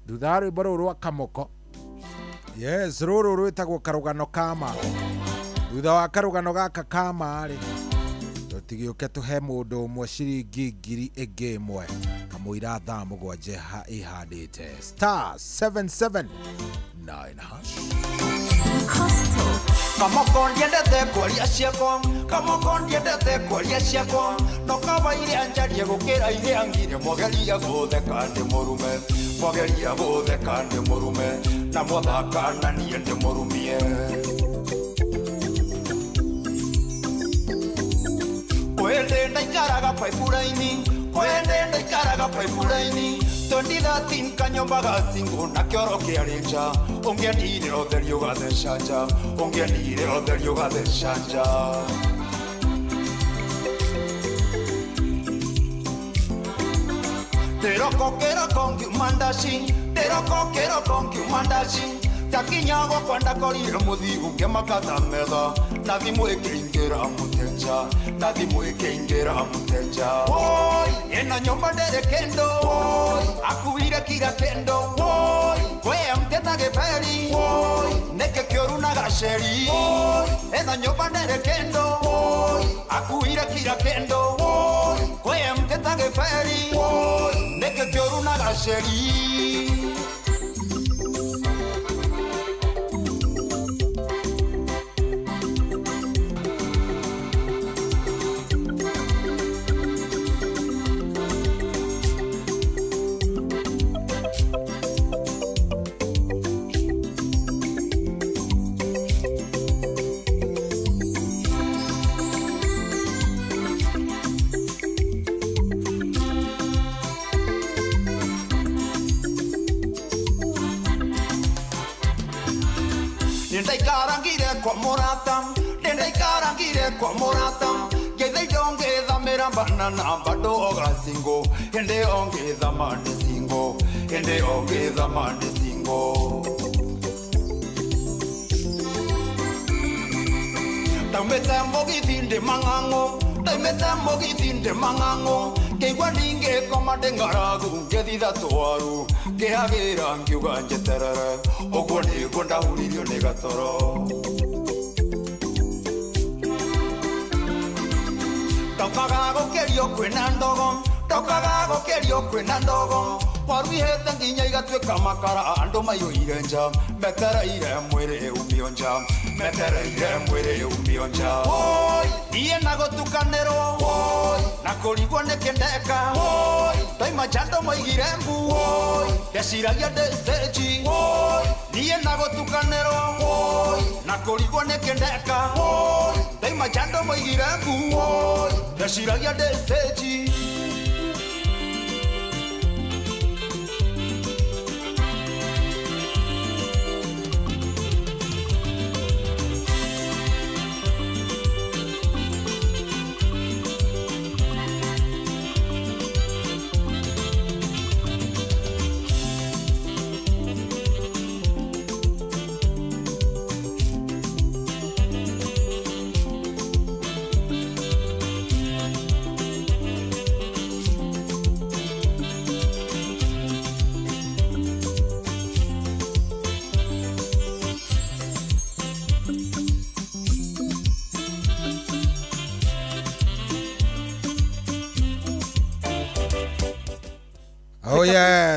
thutha rwimbo rwa Kamoko yes ruru rwitagwo Karugano Kama thutha wa karugano gaka kama-rĩ tũtigĩũke tũhe mũndũ ũmwe ciringi ngiri ĩngĩ ĩmwe kamũira thaa mũgwanja ĩhandĩte *779#. Kamoko ndiendete kwaria ciakwa Kamoko ndiendete kwaria ciakwa no kaba iria njarie gũkĩra iria ngire mwageria gũtheka ndĩ mũrume mwageria gũtheka ndĩ mũrume na mwathaka na niĩ ndĩ mũrumie Kwende ndaikaraga paipuraini 2013 kanyomba gasingo na kioro kiarinja ungiendire otherio gathecanja ungiendire otherio gathecanja Teroko ngiumandaci takinyagwo kwenda korire muthigu ngemakata metha na thimu ikiingira mutenja Oi ena nyomba ndere kendo Oi akuire kira kendo Oi we mteta geferi Oi neke kioru na gasheri Oi ena nyomba ndere kendo Oi akuire kira kendo Oi we mteta geferi Oi neke kioru na gasheri Ndaikarangire kwa morata Gede jonge dhamera banana bado oga singo Ende onge dhamane singo Ende onge dhamane singo Taumeta mogi thinde mangango Keigua ninge komande ngaragu Ngethitha twaru Ngehagira ngiuga njeterere Oguo niguo ndahuririo ni gatoro Tokaga gukerio kwina ndogo Waru ihete nginya igatuika makara andu maiyuire nja metereire mwiri umionja Oi niye na gutukanirwo Oi na kurigwo ni kindeka Oi taima chando moigire mbu Oi ndeciragia ndi stage Oi niye na gutukanirwo Oi na kurigwo ni kindeka Oi taima chando moigire mbu Oi ndeciragia ndi stage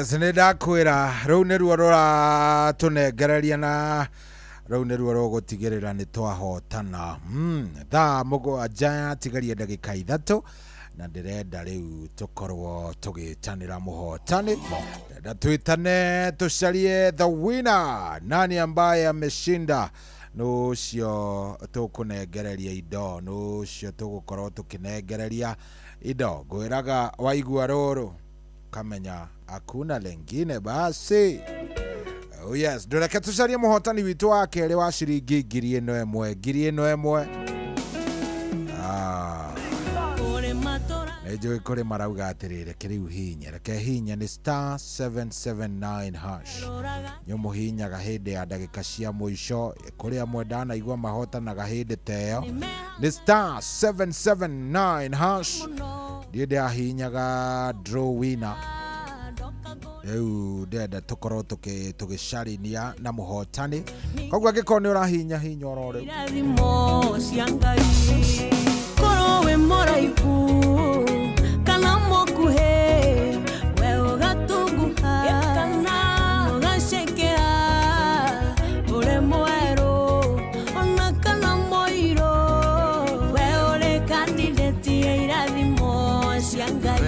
yes, ndakwira rau ni ruo rura tunengereria na rau ni ruo rugutigirira ni twahotana thaa mũgwanja tigaria ndagĩka 3 na ndirenda riu tukorwo tugitanira muhotani na twitane tucarie the winner, nani ambaye ameshinda nucio tukunengereria indo nucio tugukorwo tukinengereria indo ngwiraga waigua ruru kamenya hakuna lengine basi. Oh yes, ndoreke tucarie muhotani witu wa keri wa ciringi 1,000 Nejo ikore marauga atirire kiriu hinya reke hinya ni star 779 hash nyomo hinya gahinde ya ndagika cia muico kuria mwendana igwa mahotana gahinde teo ni star 779 hash ndiende ahinyaga draw winner eu ndenda tukorwo tugicarinia na muhotani koguo angĩkorwo nĩ ũrahinya hinya oro rĩu korowe moraiku kana mokuhe we ugatunguha kana ugacekera ure mweru ona kana moiro we ure candidate ya irathimo cia Ngai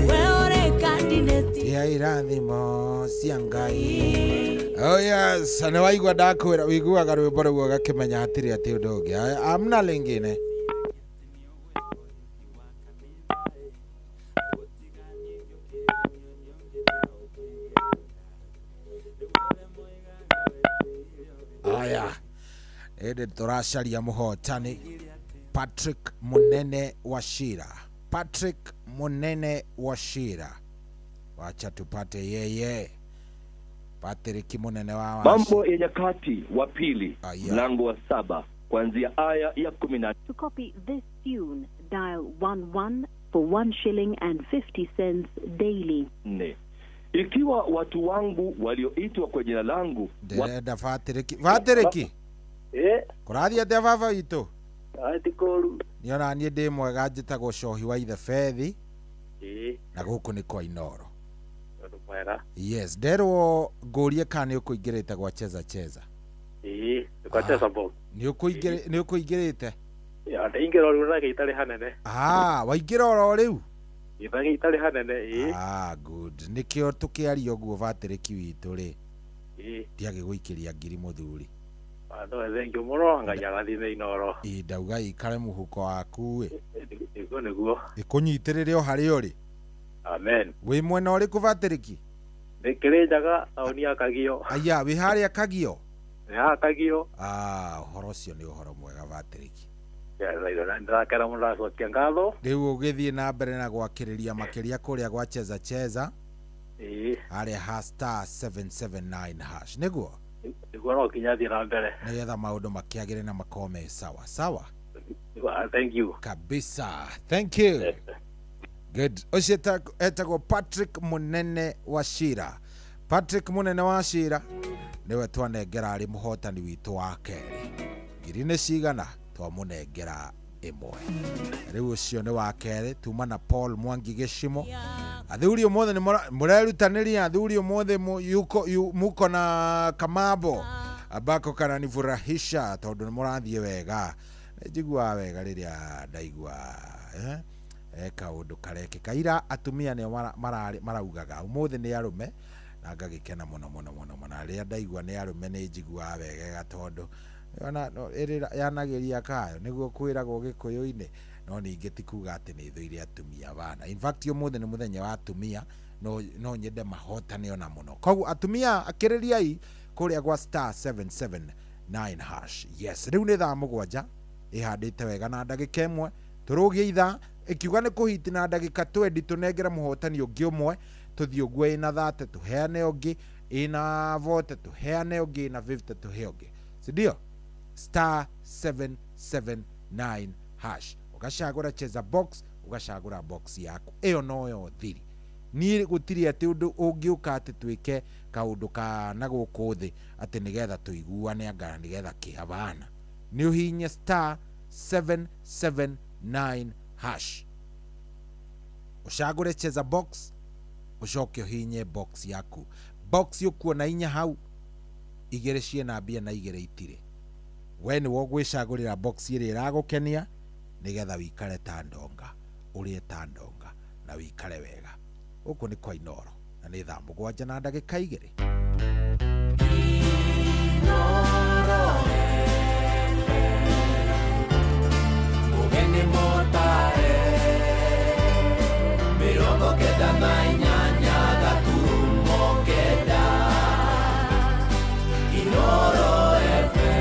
we ure candidate ya irathimo cia Ngai. Oh yes, na waigua ndakwira wiguaga rwimbo ruo gakimenya hatiri ati undu ungi amna lingine. Aya ede turacaria muhotani Patrick Munene Wachira. Patrick Munene Wachira, wacha tupate yeye. Patrick Munene wa Mambo ya Nyakati wa pili mlango wa 7 kuanzia aya ya 10. To copy this tune, dial 11 for 1 shilling and 50 cents daily. Ikiwa watu wangu walioitwa kwa jina langu Deda Patrick kurathi ate baba itu atikoru niona nie ndi mwega njitagwo cohi wa ithe Fethi na guku ni kwa Inoro. Yes, derwo ngurie kana ukuingirite gwa cheza kwa cheza box ni ukuingirite ya ndingira ru na gitari hanene waingira oro riu ithagi itari hanene good nikio tukiario guo Patrick witu ri ndiage guikiria ngiri muthuri ando thengio muro Ngai agathime Inoro ndauga ikare muhuko waku ego niguo ikunyitirire o hari uri. Amen. Wi mwena uriku Patrick? Nikirinjaga tauni ya Kagio. Aya wi haria Kagio? Ya Kagio. Uhoro ucio ni uhoro mwega Patrick. Ya rairo ndakera mura gwakia ngatho. Riu ugithie na mbere na gwakiriria makiria kuria gwa cheza haria # 779 hash niguo no kinyathie na mbere nigetha maundu makiagire na makome sawa. Thank you kabisa, thank you. Good. Osheta etagwo Patrick Munene Wachira. Patrick Munene Wachira niwe twanengera ari muhotani witu wa keri. Ngiri cigana twamunengera imwe. Riu ucio ni wa keri tuma na Paul Mwangi Gicimo. Athuri omothe ni murerutaniria athuri omothe muko na Kamabo abako kana ni furahisha tondu ni murathie wega. Njigua wega riria ndaigua kaundu kareke kaira atumia ne maraugaga umothe ni arume na ngagikena muno ria ndaigua ni arume ni njigua wega tondu ona yanagiria kayo niguo kwiragwo Gikuyu-ini no ningi tikuga ati ni thuire atumia bana. In fact umothe ni muthenya wa atumia no nyende mahotane ona muno. Koguo atumia akiririai kuria gwa star 779 hash. Yes, riu ni thaa 7 ihandite wega na ndagika imwe turugie ithaa ikiuga ni kuhiti na ndagika 20 tunengera muhotani ungi umwe tuthii uguo ina 30 tuheane ungi ina 40 tuheane ungi ina 50 tuhe ungi sindio star 779 hash ugacagura cheza box ugacagura box yaku iyo noyo thiri ni gutiri ati undu ungiuka ati twike kaundu kana guku thi ati nigetha tuiguane anga nigetha kihabana ni uhinye star 779 hash ushagure cheza box ucoke hinye box yaku box ukuona inya hau igere ciena mbia na igere itire we ni wogwicagurira box iri iragukenia nigetha wikare ta ndonga urie ta ndonga na wikare wega uku ni kwa Inoro na ni thaa 7 na ndagika 2 Inoro ugeni motare mirongo kenda na inyanya gaturumo kenda Inoro FM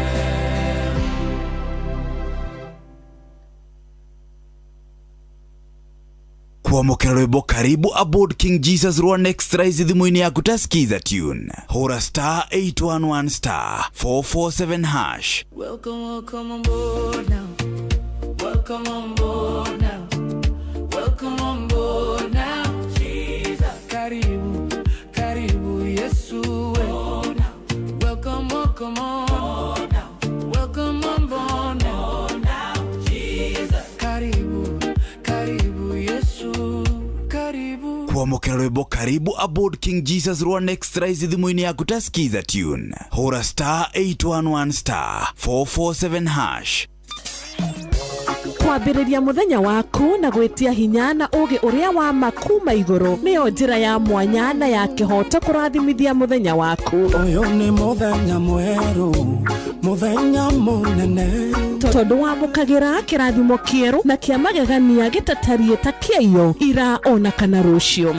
kuamukira rwimbo karibu aboard King Jesus rwa next rise thimũ-inĩ yaku taskiza tune hora star 811 star 447 hash. Welcome, welcome on board now. Welcome on board now. Welcome on board now. Jesus. Karibu, karibu Yesu. Welcome, welcome on. Welcome on board now. Jesus. Karibu, karibu Yesu. Karibu. Kuamukira rwimbo karibu aboard King Jesus rwa next rise thimũ-inĩ yaku taskiza tune hora star 811 star 447 hash. Kwambĩrĩria mũthenya waku na gwĩtia hinya na ũgĩ ũrĩa wa makuma igũrũ nĩyo njĩra ya mwanya na ya kĩhoto kũrathimithia mũthenya waku. Ũyũ nĩ mũthenya mwerũ, mũthenya mũnene, tondũ wamũkagĩra kĩrathimo kĩerũ na kĩa magegania gĩtatarie ta kĩayo ira ona kana rũciũ.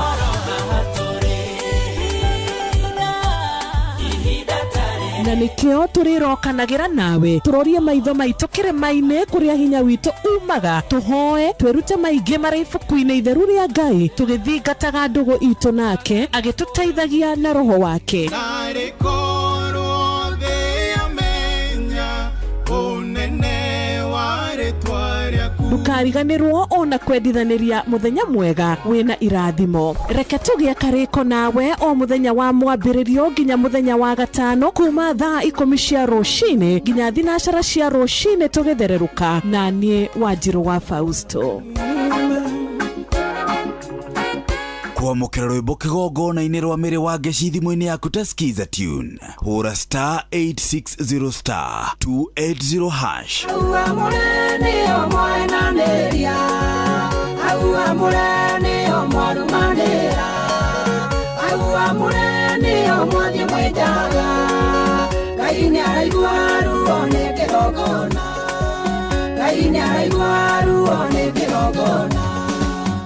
Na nikio turirokanagĩra nawe turorie maitho maitũ kĩrĩma-inĩ kũrĩa hinya witũ umaga tuhoe twĩrute maingĩ marĩ ibuku-inĩ itheru rĩa Ngai tũgĩthingataga ndũgũ itũ nake agĩtũteithagia na roho wake. Ndukariganĩrwo ona kwendithanĩria mũthenya mwega wĩna irathimo. Reke tũgĩe karĩko nawe o mũthenya wa mwambĩrĩrio nginya mũthenya wa gatano kuma thaa 10 cia rũcinĩ nginya thinacara cia rũcinĩ tũgĩthererũka na niĩ Wanjirũ wa Fausto. Kuamukira rwimbo kĩgongona-inĩ rwa mĩrĩ wa ngeci thimũ-inĩ yaku taskiza tune hora star 860 star 280 hash.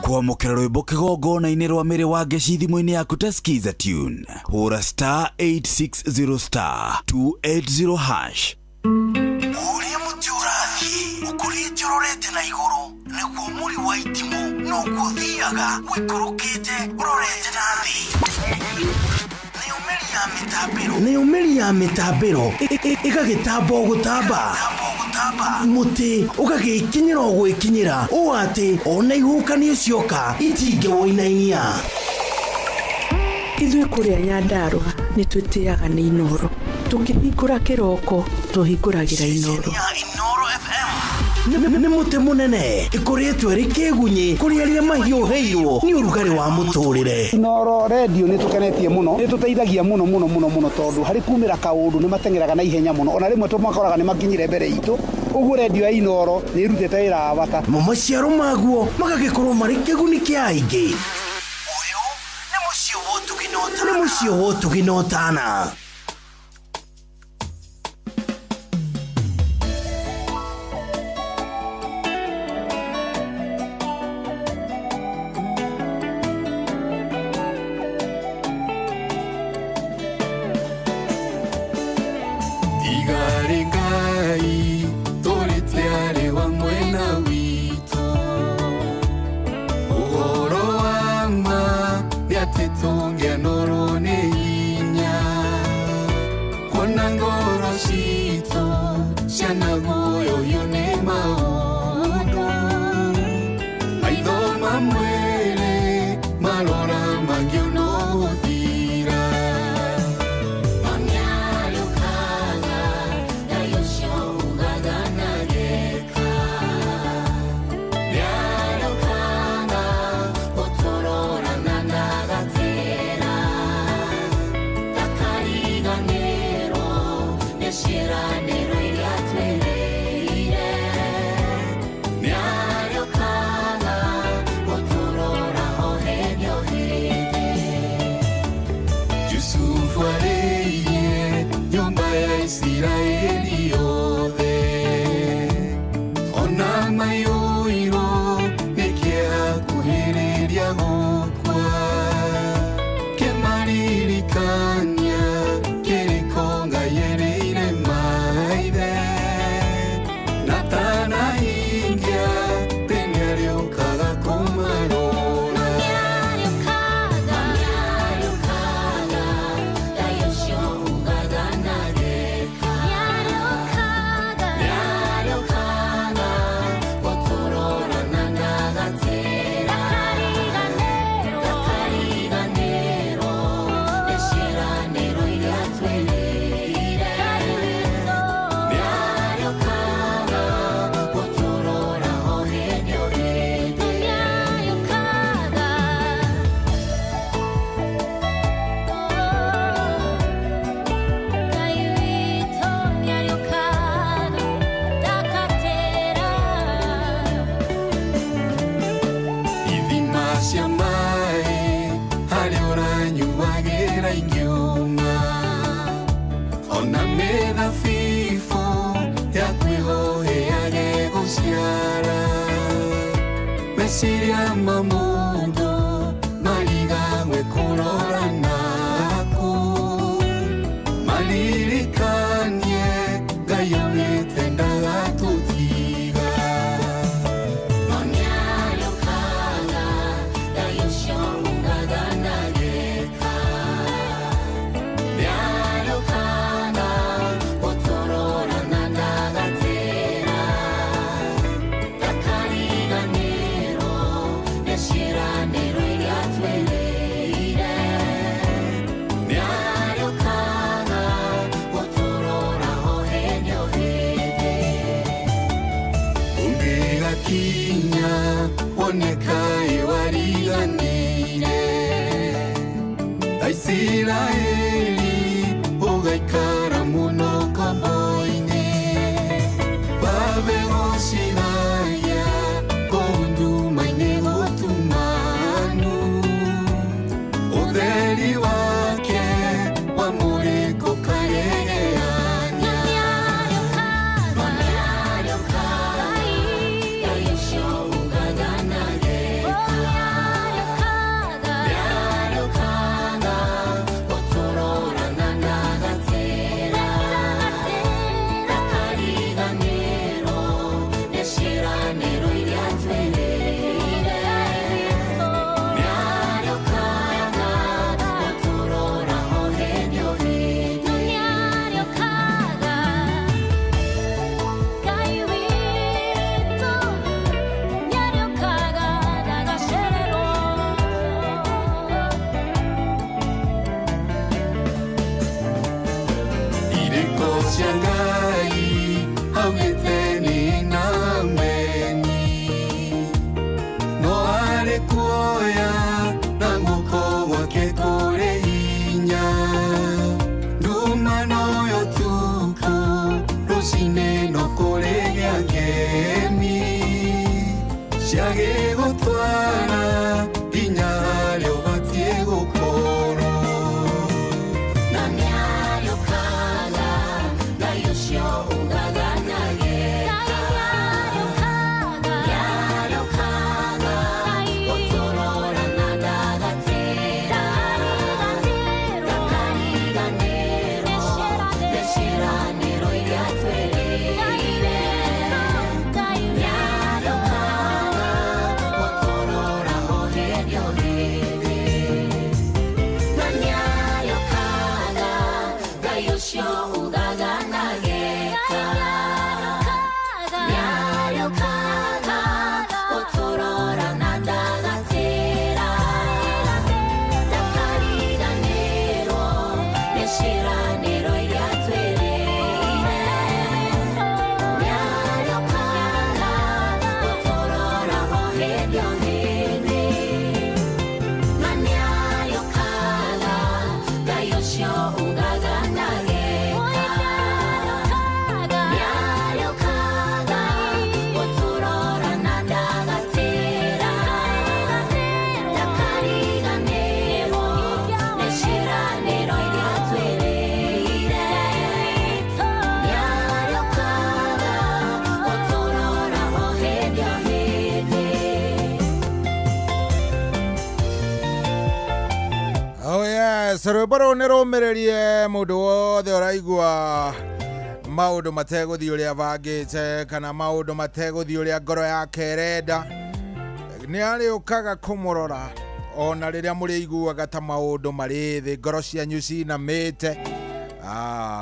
Kuamukira rwimbo kĩgongona-inĩ rwa mĩrĩ wa ngeci thimũ-inĩ yaku taskiza tune hora star 860 star 280 hash. Ũrĩa mũtĩ ũrathiĩ ũkũrĩte ũrorete na igũrũ nĩguo mũri wa itimũ noguo ũthiaga wĩkũrũkĩte ũrorete na thĩ. Nĩ ũmĩri ya mĩtambĩro ĩgagĩtamba gũtamba mũtĩ ũgagĩkinyĩra gwĩkinyĩra ũũ atĩ ona ihukanio cioka itingĩwoinainia. Ithuĩ kũrĩa Nyandarua nĩ twĩtĩaga nĩ Inoro, tũkĩhingũra kĩroko tũhingũragĩra Inoro. Nĩ mũtĩ mũnene ĩkoretwo ĩrĩ kĩgunyi kũrĩ arĩa mahiũhĩirwo nĩ ũrugarĩ wa mũtũrĩre. Inoro radio nĩ tũkenetie mũno, nĩ tũteithagia mũno tondũ harĩ kumĩra kaũndũ nĩ matengeraga na ihenya mũno, ona rĩmwe tũmakoraga nĩ makinyire mbere itũ. Ũguo radio ya Inoro nĩ irutĩte wĩra wa bata. Maciaro maguo magagĩkorwo marĩ kĩguni kĩa aingĩ. Ũyũ nĩ mũciĩ wa Ũtugi na Ũtana. twarĩirie nyũmba ya Isiraeli yothe ona mayũirwo nĩkĩakuhĩrĩria gũkua kĩmaririkania kĩrĩko Ngai erĩire maithe na tanahingia nĩarĩũkaga kũmarora Mesiria mamundo maligangwe kurora naku malirikanie Ngai witendaga tutiga nonyariokaga Ngai ucio ungaganageka niariokaga guturora na ndagatera takariganĩrwo nĩ ciĩranĩro iria twĩrĩire nĩarĩũkaga gũtũrora o hĩndĩ o hĩndĩ ũngĩgakinya wone Ngai wariganĩire ta Isiraeli ũgaikara mũno kombo-inĩ babegociragia kũnduma-inĩ gũtumanu ũtheri wake wa mũrĩko kagegeania nĩarĩũkaga Ngai ũcio ungaganageka nĩarĩũkaga gũtũrora na ndagatĩra takariganĩrwo nĩ ciĩranĩro iria twĩrĩire nĩarĩũkaga gũtũrora o hĩndĩ o hĩndĩ nĩarĩũkaga Ngai witũ nĩarĩũkaga ndagacererwo irĩko cia Ngai augĩte nĩ na meni no arĩ kuoya na guoko gwake kũrĩ hinya nduma noyo tuku rũcinĩ no kũrĩ gĩa ngemi ciagĩgũtwara nginya harĩa ũbatiĩ gũkorwo na nĩarĩũkaga Ngai ũcio ungaganageka nĩarĩũkaga gũtũrora na ndagatĩra takariganĩrwo nĩ ciĩranĩro iria twĩrĩire nĩarĩũkaga gũtũrora o hĩndĩ o hĩndĩ na nĩarĩũkaga Ngai ũcio ungaganageka nĩarĩũkaga gũtũrora na ndagatĩra takariganĩrwo nĩ ciĩranĩro iria twĩrĩire nĩarĩũkaga gũtũrora o hĩndĩ o hĩndĩ na nĩarĩũkaga Ngai ũcio ungaganageka nĩarĩũkaga gũtũrora na ndagatĩra takariganĩrwo nĩ ciĩranĩro iria twĩrĩire rwĩmbo nĩ rũmĩrĩrie mũndũ wothe ũraigua maũndũ mategũthiĩ ũrĩa bangĩte kana maũndũ mategũthiĩ ũrĩa ngoro yake ĩrenda. Nĩ arĩũkaga kũmũrora ona rĩrĩa mũrĩiguaga ta maũndũ marĩ thĩ, ngoro cianyu cinamĩte.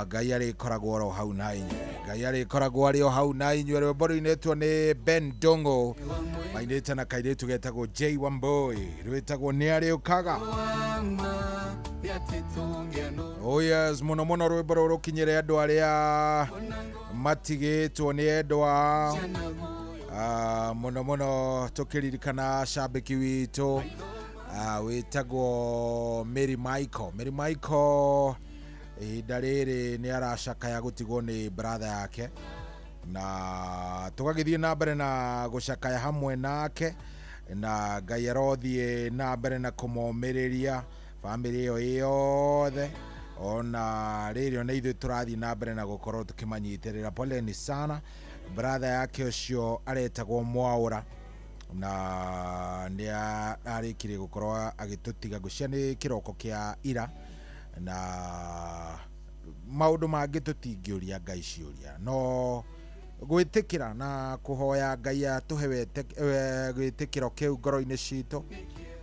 Ngai arĩkoragwo oro hau na inyuĩ, Ngai arĩkoragwo arĩ o hau na inyuĩ. Rwĩmbo rũinĩtwo nĩ Ben Dongo, mainĩte na kairĩtu getagwo J Wambui, rwĩtagwo nĩ arĩũkaga. Oh yes, muno muno rwĩmbo rũrũ rũkinyĩre andũ arĩa matigĩtwo nĩ endwa. Muno muno tũkĩririkana cambĩki witũ wĩtagwo Mary Michael. Mary Michael ihinda rĩrĩ nĩ aracakaya gũtigwo nĩ brother yake, na tũgagĩthiĩ na mbere na gũcakaya hamwe nake, na Ngai arothiĩ na mbere na kũmomĩrĩria family ĩyo yothe. Ona rĩrĩ ona ithuĩ tũrathiĩ na mbere na gũkorwo tũkĩmanyitĩrĩra. Poleni sana. Brother yake ũcio aretagwo Mwaũra, na nĩ arĩkirie gũkorwo agĩtũtiga gũcia nĩ kĩroko kĩa ira, na maũndũ mangĩ tũtingĩũria Ngai ciũria, no gwĩtĩkĩra na kũhoya Ngai atũhe gwĩtĩkĩro kĩu ngoro-inĩ citũ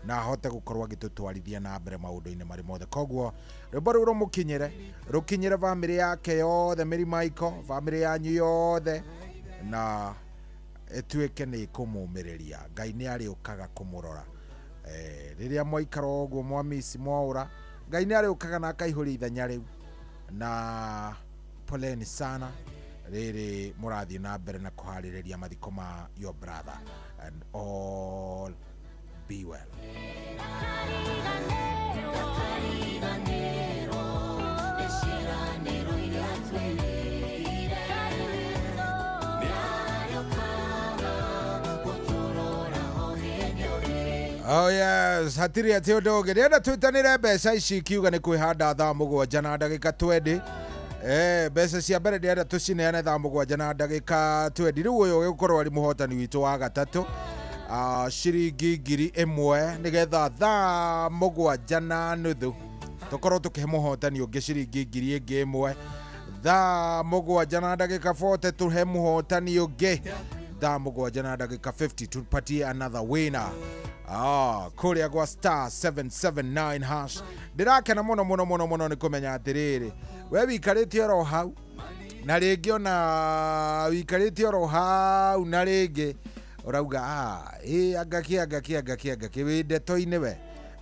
na ahote gũkorwo agĩtũtwarithia na mbere maũndũ-inĩ marĩ mothe. Koguo rwĩmbo rũu rũkinyĩre family yake yothe, Mary Michael, family yanyu yothe, na etuĩke nĩ kũmũmĩrĩria. Ngai nĩ arĩũkaga kũmũrora. Rĩrĩa mwaikara ũguo mwamisi Mwaũra, Ngai nĩ arĩũkaga na akaihũria ithenya rĩu. Na poleni sana, rĩrĩ mũrathiĩ na mbere na kũharĩrĩria mathiko ma your brother, and all be well. Oh yes, hatiri ati undu ungi. Ndienda twitanire mbeca ici kiuga ni kwihanda thaa 7 na ndagika 20. Mbeca cia mbere ndienda tucineane thaa 7 na ndagika 20. Riu uyu ugukorwo ari muhotani witu wa gatatu, ciringi 1000 nigetha thaa 7:30 tukorwo tukihe muhotani ungi ciringi 1000. Thaa 7 na ndagika 40 tuhe muhotani ungi. Thaa 7 na ndagika 50 tupatie another winner. Kuria gwa star 779 hash. Ndirakena muno muno muno muno ni kumenya atiriri, we wikarĩte oro hau na rĩngĩ ona wikarĩte oro hau na rĩngĩ urauga angaki wi ndeto-inĩ we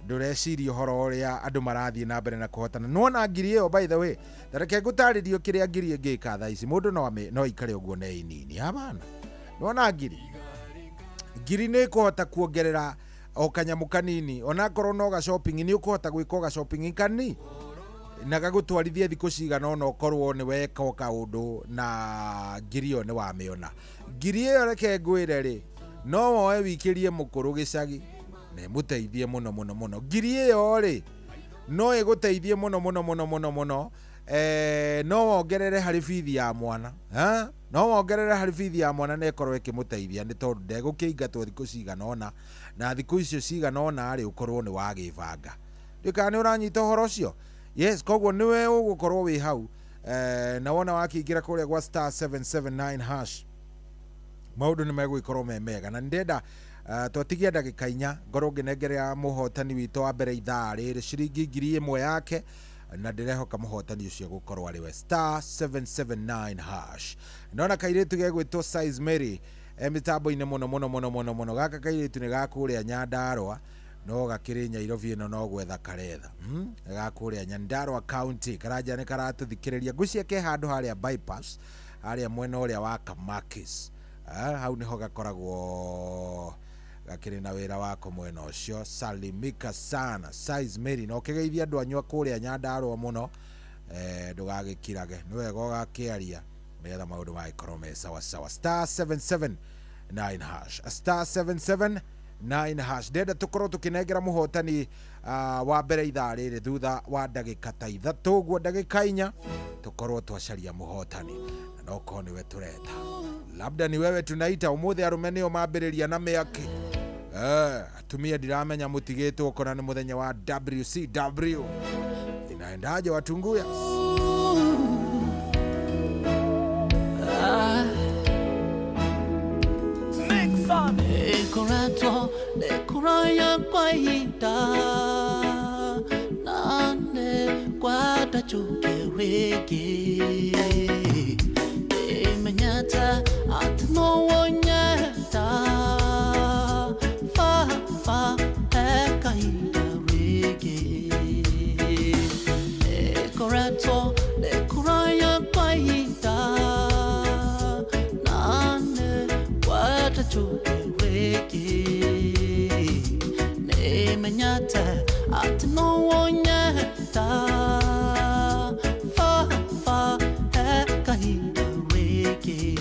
ndũreciria ũhoro ũrĩa andũ marathiĩ na mbere na kũhotana. Nona ngiri ĩyo by the way, tareke ngũtarĩrio kĩrĩa ngiri ĩngĩka thaa ici. Mũndũ no ikare ũguo na inini hapana. Nona ngiri nĩ kũhota kuongerera o kanyamu kanini, ona korwo no ga shopping ni ukuhota gwika ga shopping kanini na gagutwarithia thikũ cigana ona ukorwo ni weka kaundu na ngiri yo ni wamiona. Ngiri yo reke ngwire ri no woe wikirie mukuru gicagi ne muteithie muno muno muno. Ngiri yo ri no iguteithie muno muno muno muno muno. No wongerere harĩ bithi ya mwana, no wongerere harĩ bithi ya mwana na ikorwo ikimuteithia ni tondu ndegũkĩingatwo thikũ cigana ona, na thikũ icio cigana ona arĩ ukorwo ni wagĩbanga. Ndikana nĩ ũranyita ũhoro ũcio. Yes, koguo niwe ũgũkorwo wĩ hau, na wona wakĩingĩra kũrĩa gwa star 779 hash, maũndũ nĩ megũgĩkorwo me mega. Na ndenda twatigia ndagĩka 4 ngorwo ngĩnengerera mũhotani witũ wa mbere ithaa rĩrĩ ciringi 1000 yake, na ndirehoka muhotani ucio gukorwo ari we star 779 hash. Nona kairitu gegwitwo Size Mary mitambo-inĩ muno muno muno muno muno. Gaka kairitu ni gakuria Nyandarua, no gakiri Nyairobi ino no gwetha karetha. Gakuria Nyandarua County, karanja ni karatuthikiriria gucia ke handu haria bypass haria mwena uria wa Kamakis. Hau niho gakoragwo gakiri na wira wako mwena ucio. Salimika sana Size Mary, no kigeithia andu anywa kuria Nyandarua muno, ndugagikirage ni wega gakiaria nigetha maundu magikorwo me sawa sawa. Star 779 hash, star 779 hash. Ndenda tukorwo tukinengera muhotani wa mbere ithaa rĩrĩ thutha wa ndagĩka ta 3 ũguo ndagĩka 4 tukorwo twacaria muhotani, na no ko niwe tureta, labda ni wewe tunaita umuthi. Arume nĩo mambĩrĩria na mĩaki, atumia ndiramenya mutigĩtwo kona nĩ muthenya wa WCW. Waendaje Watunguya? Ekorato nekuraya kwa ita nane kwata chukerege emenyata atno wonyata fa ekaida rege ekorato nekuraya kwa ita nane kwata chukerege Nemenyata at no one yata fa hekahida reke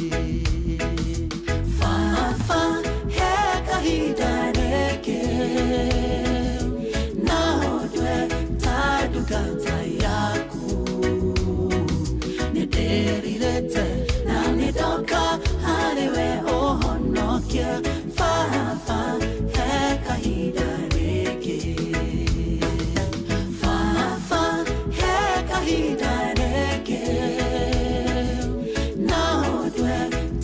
fa hekahida reke naodwe tadugata yaku niderirete na nidoka halewe ohonokia fa hekahida reke fa hekahida reke naodwe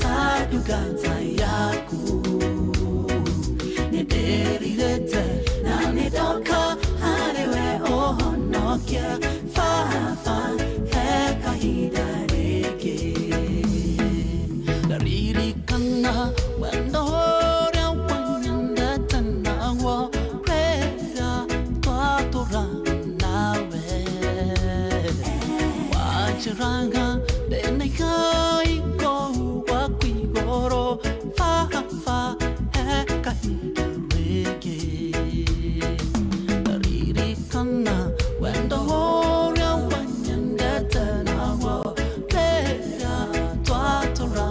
tadugata yaku niderirete na nidoka halewe ohonokia fa hekahida reke daririkana wendo Ranga de nekai ko wa kwigoro fa hekahida rege riri kana wendo horia wanyandata na wo pera twatora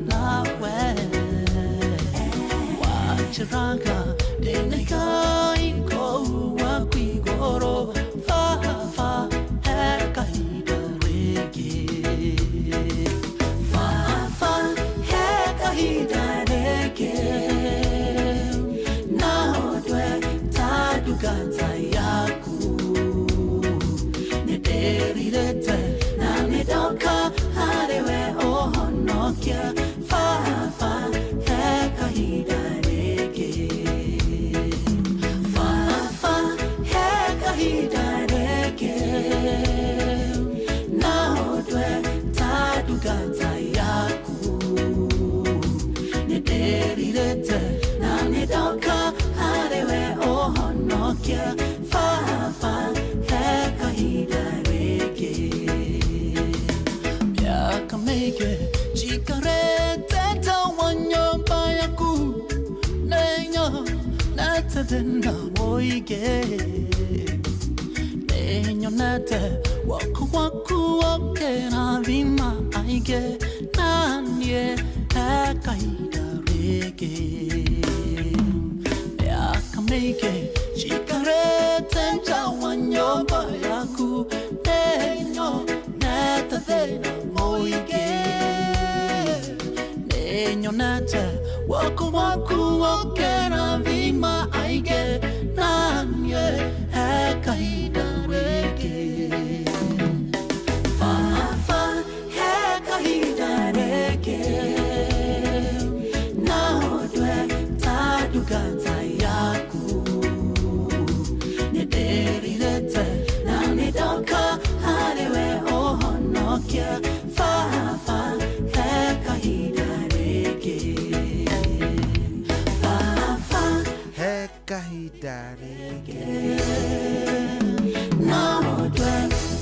nawe wachiranga de nekai ko wa kwigoro fa hekahida hekahida reke naodwe tadugata yaku niderirete na nidoka harewe ohonokia fa hekahida reke fa hekahida reke naodwe tadugata yaku niderirete na nidoka harewe ohonokia fa hekahida reke miaka mege chikarete tawanyomba yaku nenyo natadena moige nenyo nate waku okena vima aige nanye hekahida rege yakameke chikarete nchawanyoba yaku nenyo natadena moige nenyo nate waku okena vima aige nanye hekahida rege fa hekahida rege naodwe tadugata yaku niderirete na nidoka harewe ohonokia fa hekahida rege fa hekahida rege naodwe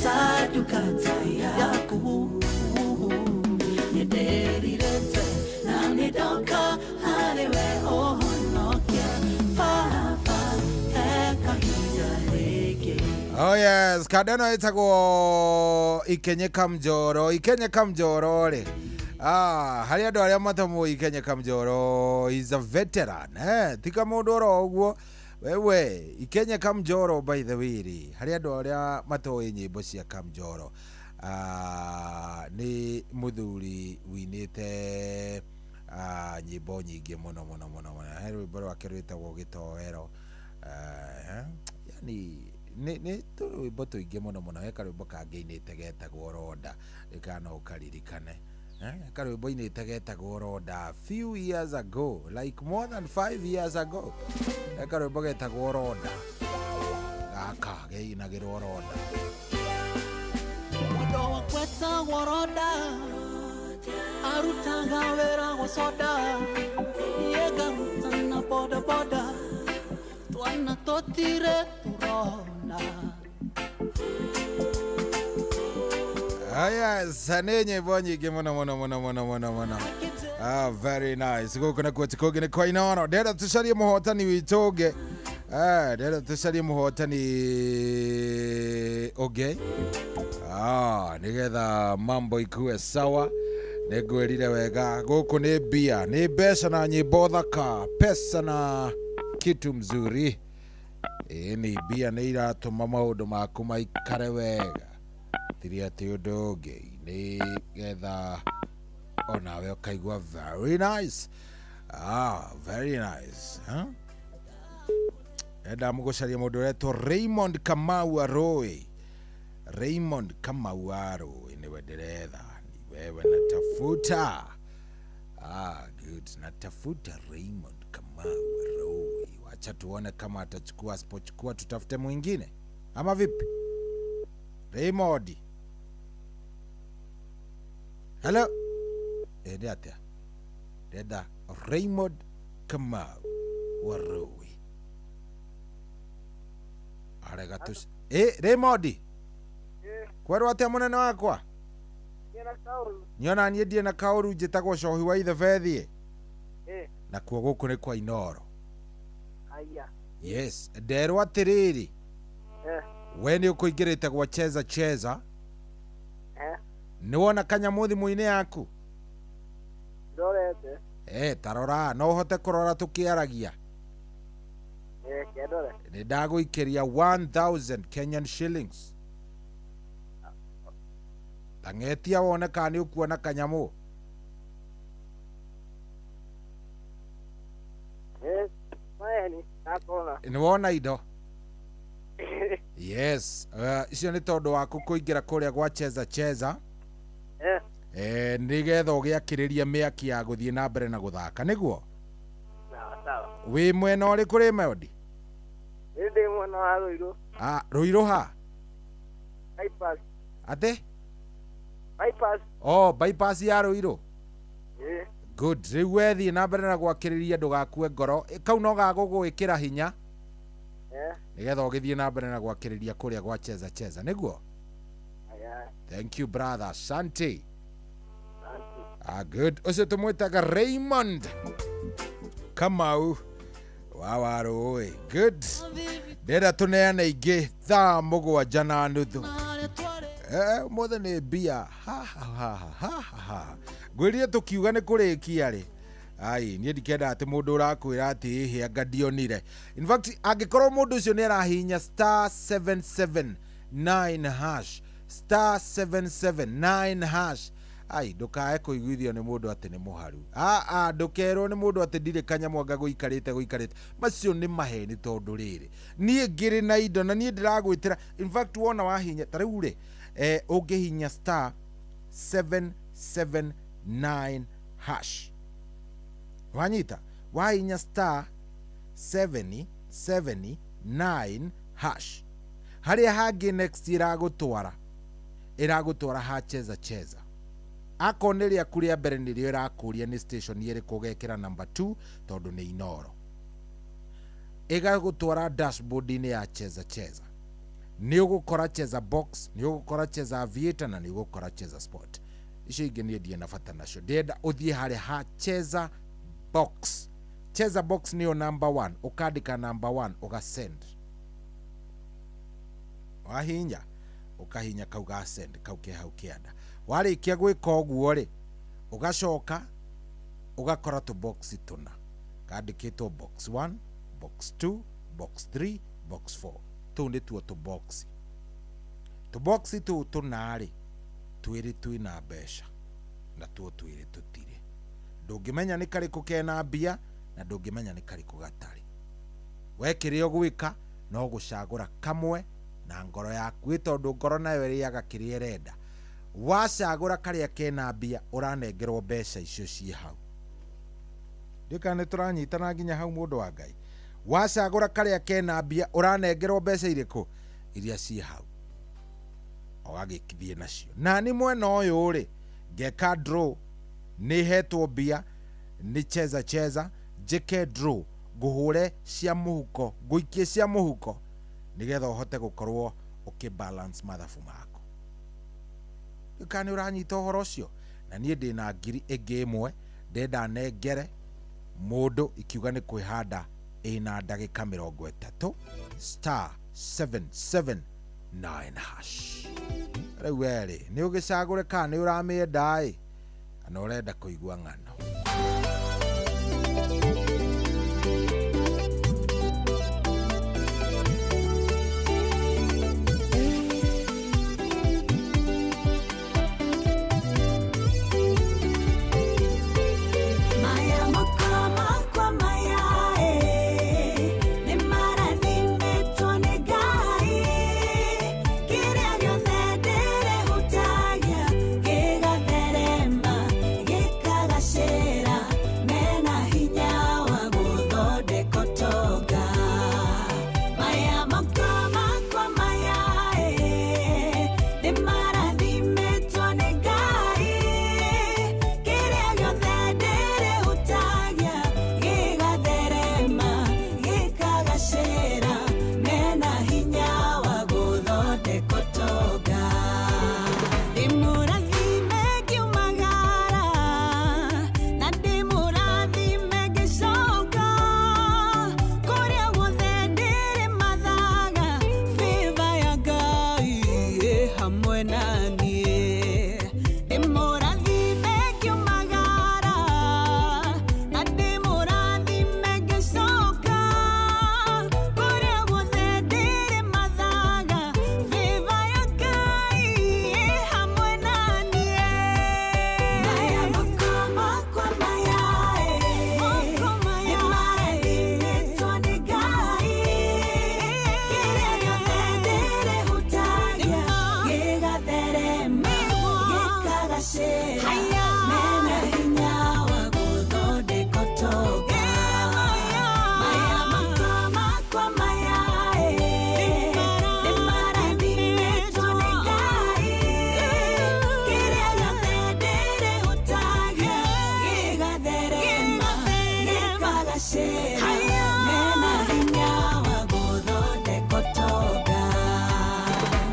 tadugata yaku niderirete na nidoka harewe ohonokia fa hekahida rege. Oh yes, kadano itagwo Ikenyeka Mjoro ri. Hari andu aria matamu Ikenyeka Mjoro is a veteran. Tika mundu oro uguo. Wewe Ikenyeka Mjoro by the way ri. Hari andu aria matoe nyimbo cia Kamjoro. Ni muthuri winite nyimbo nyingi muno. Hari rwimbo rwake rwitagwo Gitoero. Yani nĩ tũrwĩmbo tũingĩ mũno mũno he karwĩmbo kangĩ inĩte getagwo Roda ĩkana ũkaririkane karwĩmbo inĩte getagwo Roda few years ago, like more than 5 years ago. He karwĩmbo getagwo Roda gaka geinagĩrwo Roda. Mũndũ wa kwetagwo Roda arutaga wĩra wa soda yegaruta na boda boda twana tũtire tũrona. Yes, nĩ nyĩmbo nyingĩ mũno. Very nice. Gũkũ nakuo tikoge nĩ kwa Inooro. Ndĩrenda tũcarie mũhotani witũ ũngĩ. Ndĩrenda tũcarie mũhotani ũngĩ. Nĩgetha mambo ikue sawa. Nĩngwĩrire wega gũkũ nĩ mbia, nĩ mbeca na nyĩmbo thaka, pesa na kitu mzuri. Nĩ mbia nĩ iratũma maũndũ maku maikare wega. Tiri atĩ ũndũ ũngĩ nĩgetha onawe ũkaigua very nice. Very nice. Enda mũgũcaria mũndũ ũretwo Raymond Kamau Arũĩ. Raymond Kamau Arũĩ nĩwe ndĩretha. Wewe natafuta. Good. Natafuta Raymond Kamau Arũĩ. Wacha tuone kama atachukua, asipochukua tutafute mwingine. Ama vipi? Raymond. Hello. Edata. Deda Raymond Kamau Arũĩ. Aregatus. Raymond. Kwerwo atia mũnene wakwa? Nyona niĩ ndie na Kaũru njĩtagwo Cohi wa ithe Bethie. Na kuo gũkũ nĩ kwa Inooro. Yes, nderwo atĩrĩrĩ. We nĩ ũkũingĩrĩte gwa cheza. Nĩwona kanyamũ thimũ-inĩ yaku? Ndorete. Tarora, no ũhote kũrora tũkĩaragia? Kĩndore. Nĩ ndagũikĩria 1000 Kenyan shillings. Tangetia wone kana nĩ ũkuona kanyamũ. Nĩwona indo? Yes, icio nĩ tondũ waku kũingĩra kũrĩa gwa cheza. Nĩgetha ũgĩakĩrĩria mĩaki ya gũthiĩ na mbere na gũthaka, nĩguo? Wĩ mwena ũrĩkũ Raymond? Ndĩ mwena wa Rũirũ. Rũirũ ha? Bypass. Ate? Bypass. Bypass ya Rũirũ? Good. Rĩu wethiĩ na mbere na gwakĩrĩria ndũgakue ngoro. Kau no gagũgwĩkĩra hinya. Nĩgetha ũgĩthiĩ na mbere na gwakĩrĩria kũrĩa gwa cheza, nĩguo? Thank you brother. Asante. Good. Ũcio tũmwĩtaga Raymond Kamau wa Arũĩ. Good. Ndĩrenda tũneane ingĩ thaa 7:30. Mothe nĩ mbia. Ngwĩrire tũkiuga nĩ kũrĩkia rĩ. Niĩ ndikenda atĩ mũndũ ũrakwĩra atĩ hĩa ngandionire. In fact, angĩkorwo mũndũ ũcio nĩ arahinya *779# *779#. Ndũkae kũiguithio nĩ mũndũ atĩ nĩ mũharu. Ndũkerwo nĩ mũndũ atĩ ndirĩ kanyamũ anga gũikarĩte. Macio nĩ maheni tondũ rĩrĩ. Niĩ ngĩrĩ na indo na niĩ ndĩragwĩtĩra. In fact, wona wahinya ta rĩu rĩ, ũngĩhinya *779#. Wanyita? Wahinya *779#. Harĩa hangĩ next ĩragũtwara ha cheza. Akorwo nĩ rĩaku rĩa mbere nĩrĩo ĩrakũria nĩ station ĩrĩkũ ũgekĩra number 2 tondũ nĩ Inooro. Ĩgagũtwara dashboard-inĩ ya cheza. Nĩ ũgũkora cheza box, nĩ ũgũkora cheza aviator na nĩ ũgũkora cheza sport. Icio ingĩ niĩ ndie na bata nacio. Ndĩrenda ũthiĩ harĩa ha cheza box. Cheza box nĩyo number 1. Ũkandĩka number 1 ũgasend. Wahinya ũkahinya kau ga send, kau ke hau kĩanda. Warĩkia gwĩka ũguo rĩ, ũgacoka ũgakora tũ box tũna. Kandĩkĩtwo box 1, box 2, box 3, box 4. Tũu nĩ tuo tũ box. Tũ box tũu tũna rĩ, twĩrĩ twĩna mbeca na tuo twĩrĩ tũtirĩ. Ndũngĩmenya nĩ karĩkũ kena mbia na ndũngĩmenya nĩ karĩkũ gatarĩ. Wekĩrĩ ũgwĩka no gũcagũra kamwe na ngoro yaku tondu ngoro nayo iriaga kiria irenda wacagura karia kena mbia uranengerwo mbeca icio cie hau ndika ni turanyitana nginya hau mundu wa Ngai wacagura karia kena mbia uranengerwo mbeca iriku iria cie hau ogagikithie nacio na ni mwena uyu ri ngeka draw ni hetwo mbia ni cheza njike draw nguhure cia muhuko nguikie cia muhuko nigetha uhote gukorwo ukibalance mathabu mako ikani uranyita uhoro ucio na nie ndina ngiri ingi imwe ndenda nengere mundu ikiuga ni kwihanda ina ndagika 30 *779# riu eri ni ugicagure kana ni uramienda kana urenda kuigua ng'ano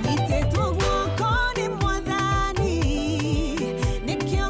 Nitĩtwo guoko nĩ Mwathani, nĩkĩo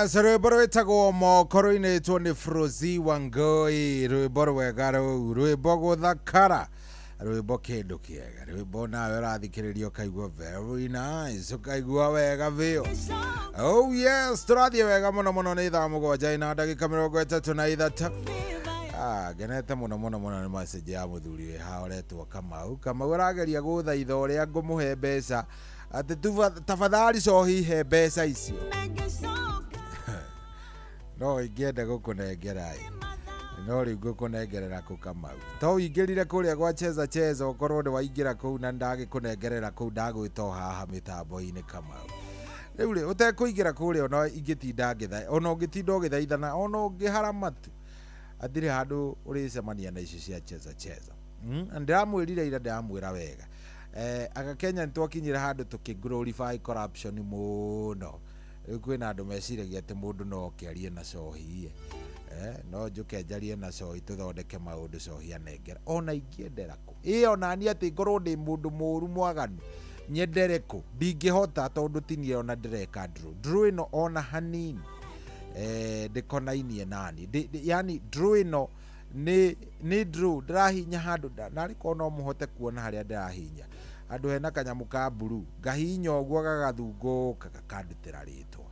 Yes, rwimbo rwitagwo moko ruinitwo ni Frozi Wangoi, rwimbo rwega rũu, rwimbo gũthakara, rwimbo kĩndũ kĩega, rwimbo nawe ũrathikĩrĩria ũkaigua very nice, ũkaigua wega biũ. Oh yes, tũrathiĩ wega mũno mũno nĩ thaa mũgwanja na ndagĩka 33. Ngenete mũno mũno mũno nĩ message ya mũthuri wĩ haoretwo Kamau. Kamau arageria gũthaitha ũrĩa ngũmũhe mbeca ati tafadhali cohihe mbeca icio. No ingĩenda gũkũnengera no rĩu ngũkũnengerera kũ Kamau. To ingĩrire kũrĩa gwa cheza ũkorwo nĩ waingĩra kũu na ndagĩkũnengerera kũu ndagwĩta haha mĩtambo-inĩ Kamau. Rĩu rĩ ũtekũingĩra kũrĩa ona ingĩtinda ngĩthaitha ona ũngĩtinda ũgĩthaithana ona ũngĩhara matu athire handũ ũrĩcemania na icio cia cheza. Ndiramwĩrire ira ndiramwĩra wega. Aga Kenya nitwakinyira handu tukiglorify corruption muno. Riu kwina andu meciragia ati mundu no kiarie na cohi no njuke njarie na cohi tuthondeke maundu cohi anengera ona ingiendera ku ona ni ati ngorwo ndi mundu muru mwaganu nyendere ku ndingihota tondu tinie ona ndireka draw ino ona hanini ndikonainie nani yani draw ino ni draw ndirahinya handu nari kono muhote kuona haria ndirahinya andu hena kanyamu ka blue gahinya ogwo gagathunguka gakandutira ritwa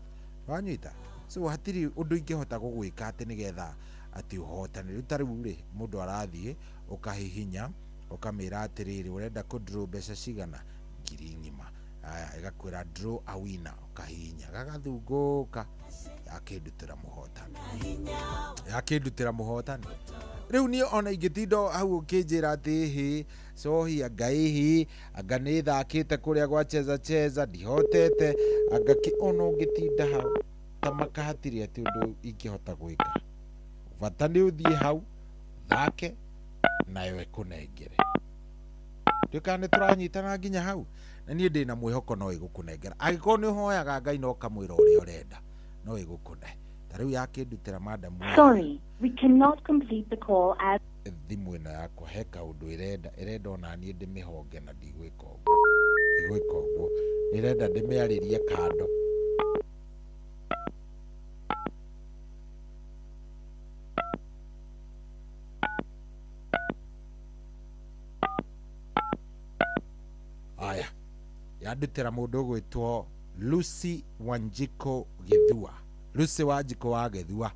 wanyita so hatiri undu ingihota gugwika ati nigetha ati uhotane riu tariu ri mundu arathie ukahihinya ukamira atiriri urenda ku draw mbeca cigana ngiri ngima aya igakwira draw a winner ukahihinya gagathunguka yakindutira muhotani riu ni ona ingitindo hau ukinjira ati hi cohi angaihi anga ni thakite kuria gwa cheza ndihotete anga ki ona ungitinda hau tamaka hatiri ati undu ingihota gwika bata ni uthie hau thake nayo ikunengere ndikane turanyitana nginya hau na nie ndina mwihoko no igukunengera agiko ni hoyaga Ngai no kamwira uria urenda no igukune tariu yakindutira madam. Sorry, we cannot complete the call as thimu ino yakwa he kaundu irenda ona nie ndimihonge na ndigwika ũguo irenda ndimiaririe kando. Aya yandutira mundu gwitwo Lucy Wanjiko Githua. Lucy Wanjiko wa Githua.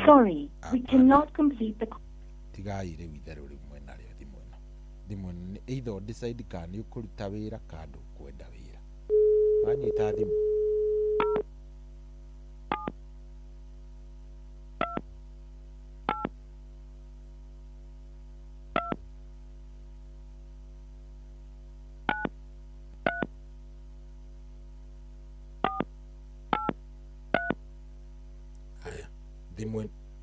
Sorry, we cannot complete the call. Tigai riu itheru rimwe naryo thimu either decide kana ukuruta wira kandu kwenda wira wanyita thimu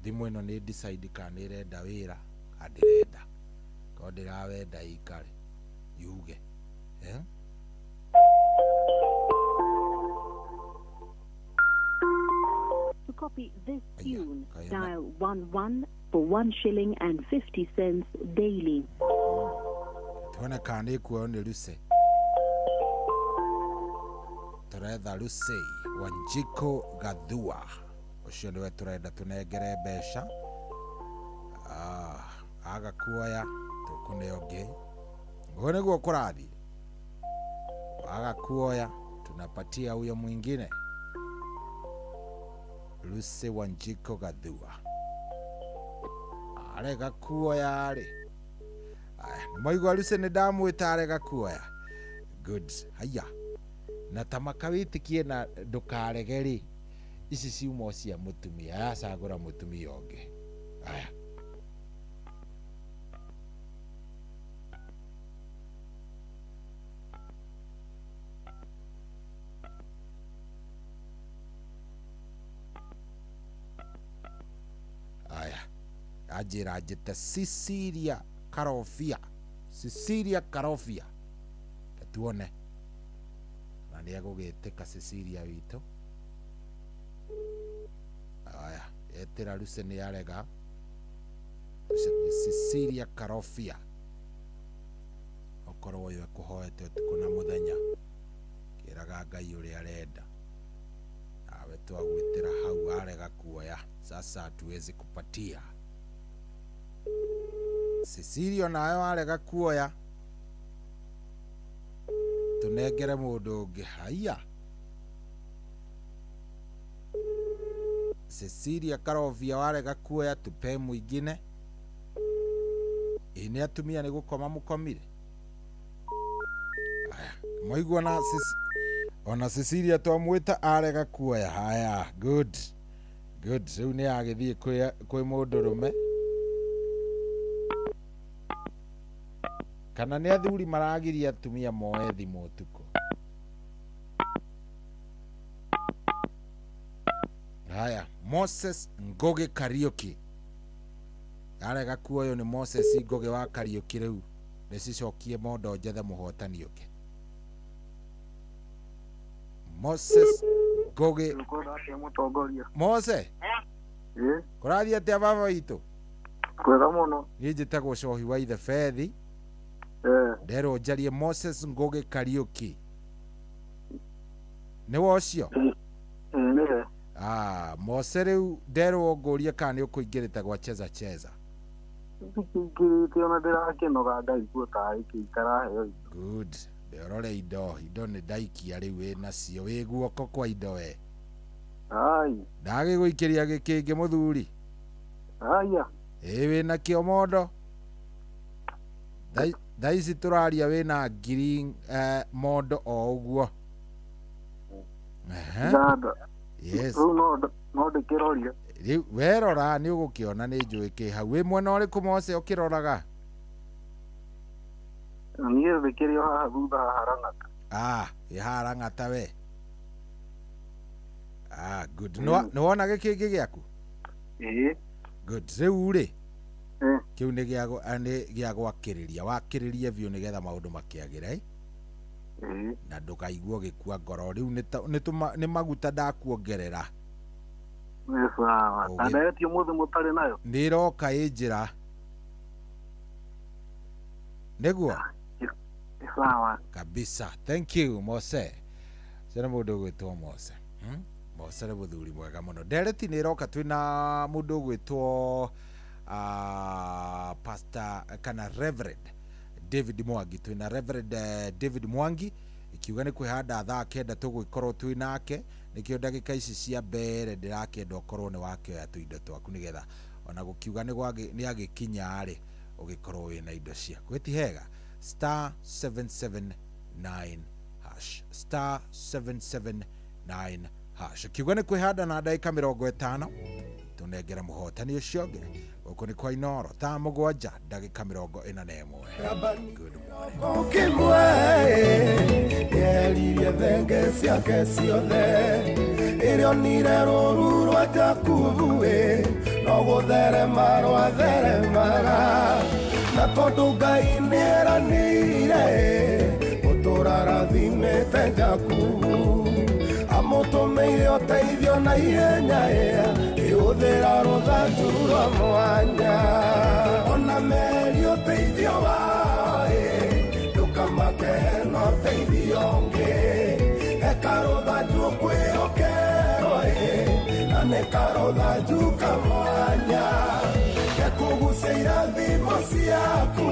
thimu ino ni decide kana irenda wira kandirenda ko ndirawenda ikare yuge To copy this tune, dial 11 for 1 shilling and 50 cents daily. Tuona kana ikuo ni Lucy. Turetha Lucy Wanjiko Gathua. Ucio niwe turenda tunengere mbeca. Aga kuoya tukune onge ngo niguo kurathi aga kuoya tunapatia huyo mwingine Lucy Wanjiko Gathua arega kuoya ari maigwa Lucy ni ndamwita arega kuoya good haya na tamaka witikie na ndukaregeri ici ciumo cia mutumia yacagura mutumia onge aya ajira jeta Cecilia Karofia tuone na ni agugiteka Cecilia wito aya etira Lucy ni arega Cecilia Karofia okorwo yo kuhoete utuku na muthenya kiraga Ngai uri arenda wetu agwitira hau arega kuoya sasa hatuwezi kupatia. Cecilia nayo arega kuoya tunengere mundu ungi. Haya, Cecilia Karovia warega kuoya, tupe mwingine. Ini atumia ni gukoma mukomire. Haya, moigwa na ona Cecilia twamwita arega kuoya. Haya, good. Riu ni agithie kwi mundurume kana ni athuri maragiria atumia moe thimu utuko. Haya, Moses Ngoge Kariuki arega kuoyo ni Moses Ngoge wa Kariuki. Riu nicicokie mondo njethe muhotani uke. Moses Ngoge Mose kurathi atia baba witu? Kwega muno. Ni njitagwo Cohi wa ithe Fethi. Ndero njarie Moses Ngoge Kariuki. Ni wocio? Mose riu ndero ngoria kana ni ukuingirite gwa cheza. Ngirite ona ndirakinoga ndaigua ta iki itaraheo. Good. Nderore indo ni ndaikia riu wina cio wi guoko kwa indo we. Ai. Ndage guikiria gikingi muthuri. Aya. Wina kio mondo. Daisi turaria wina ngiri mondo o uguo. Dada. Yes. No ndikiroria. Riu werora ni ugukiona ni njui ki hau. Wi mwena uriku Mose ukiroraga? Niĩ ndikirio haha thutha harang'ata. Harang'ata we. Good. No wona gikingi giaku? Good. Riu ri kiu ni gia gwakiriria wakiririe biu nigetha maundu makiagira na ndukaigua gikua ngoro. Riu ni maguta ndakuongerera. Sawa. Ndaetio muthe mutari nayo. Ndiroka injira. Niguo? Sawa. Kabisa. Thank you Mose. Sena mundu gwitwo Mose. Mose ni muthuri mwega muno. Ndereti ni roka twina mundu gwitwo Pastor kana Reverend David Mwangi. Twina Reverend David Mwangi ikiuga ni kwihanda thaa kenda tugwikorwo twinake. Nikio ndagika ici cia mbere ndirakenda ukorwo ni wakioya tuindo twaku nigetha ona gukiuga ni agikinya ri ugikorwo wina indo ciaku. Gwitihega *779# *779# kiuga ni kwihanda na ndagika 50 tunengera muhotani ucio ngi guku ni kwa Inoro ta 7 ndagika 41. Good Kimwe yeririe thenge ciake ciothe irio nire ruru rwa Jakubu no gutherema rwatheremaga na tondu Ngai nieranire gutura rathimite Jakubu amutumeire uteithio na ihenya iuthira ruthanju rwa mwanya ona meri uteithio wao ndukamake no teithio ngi ekaruthanju kwihokero na nekaruthanju kamwanya gekuguceira thimo ciaku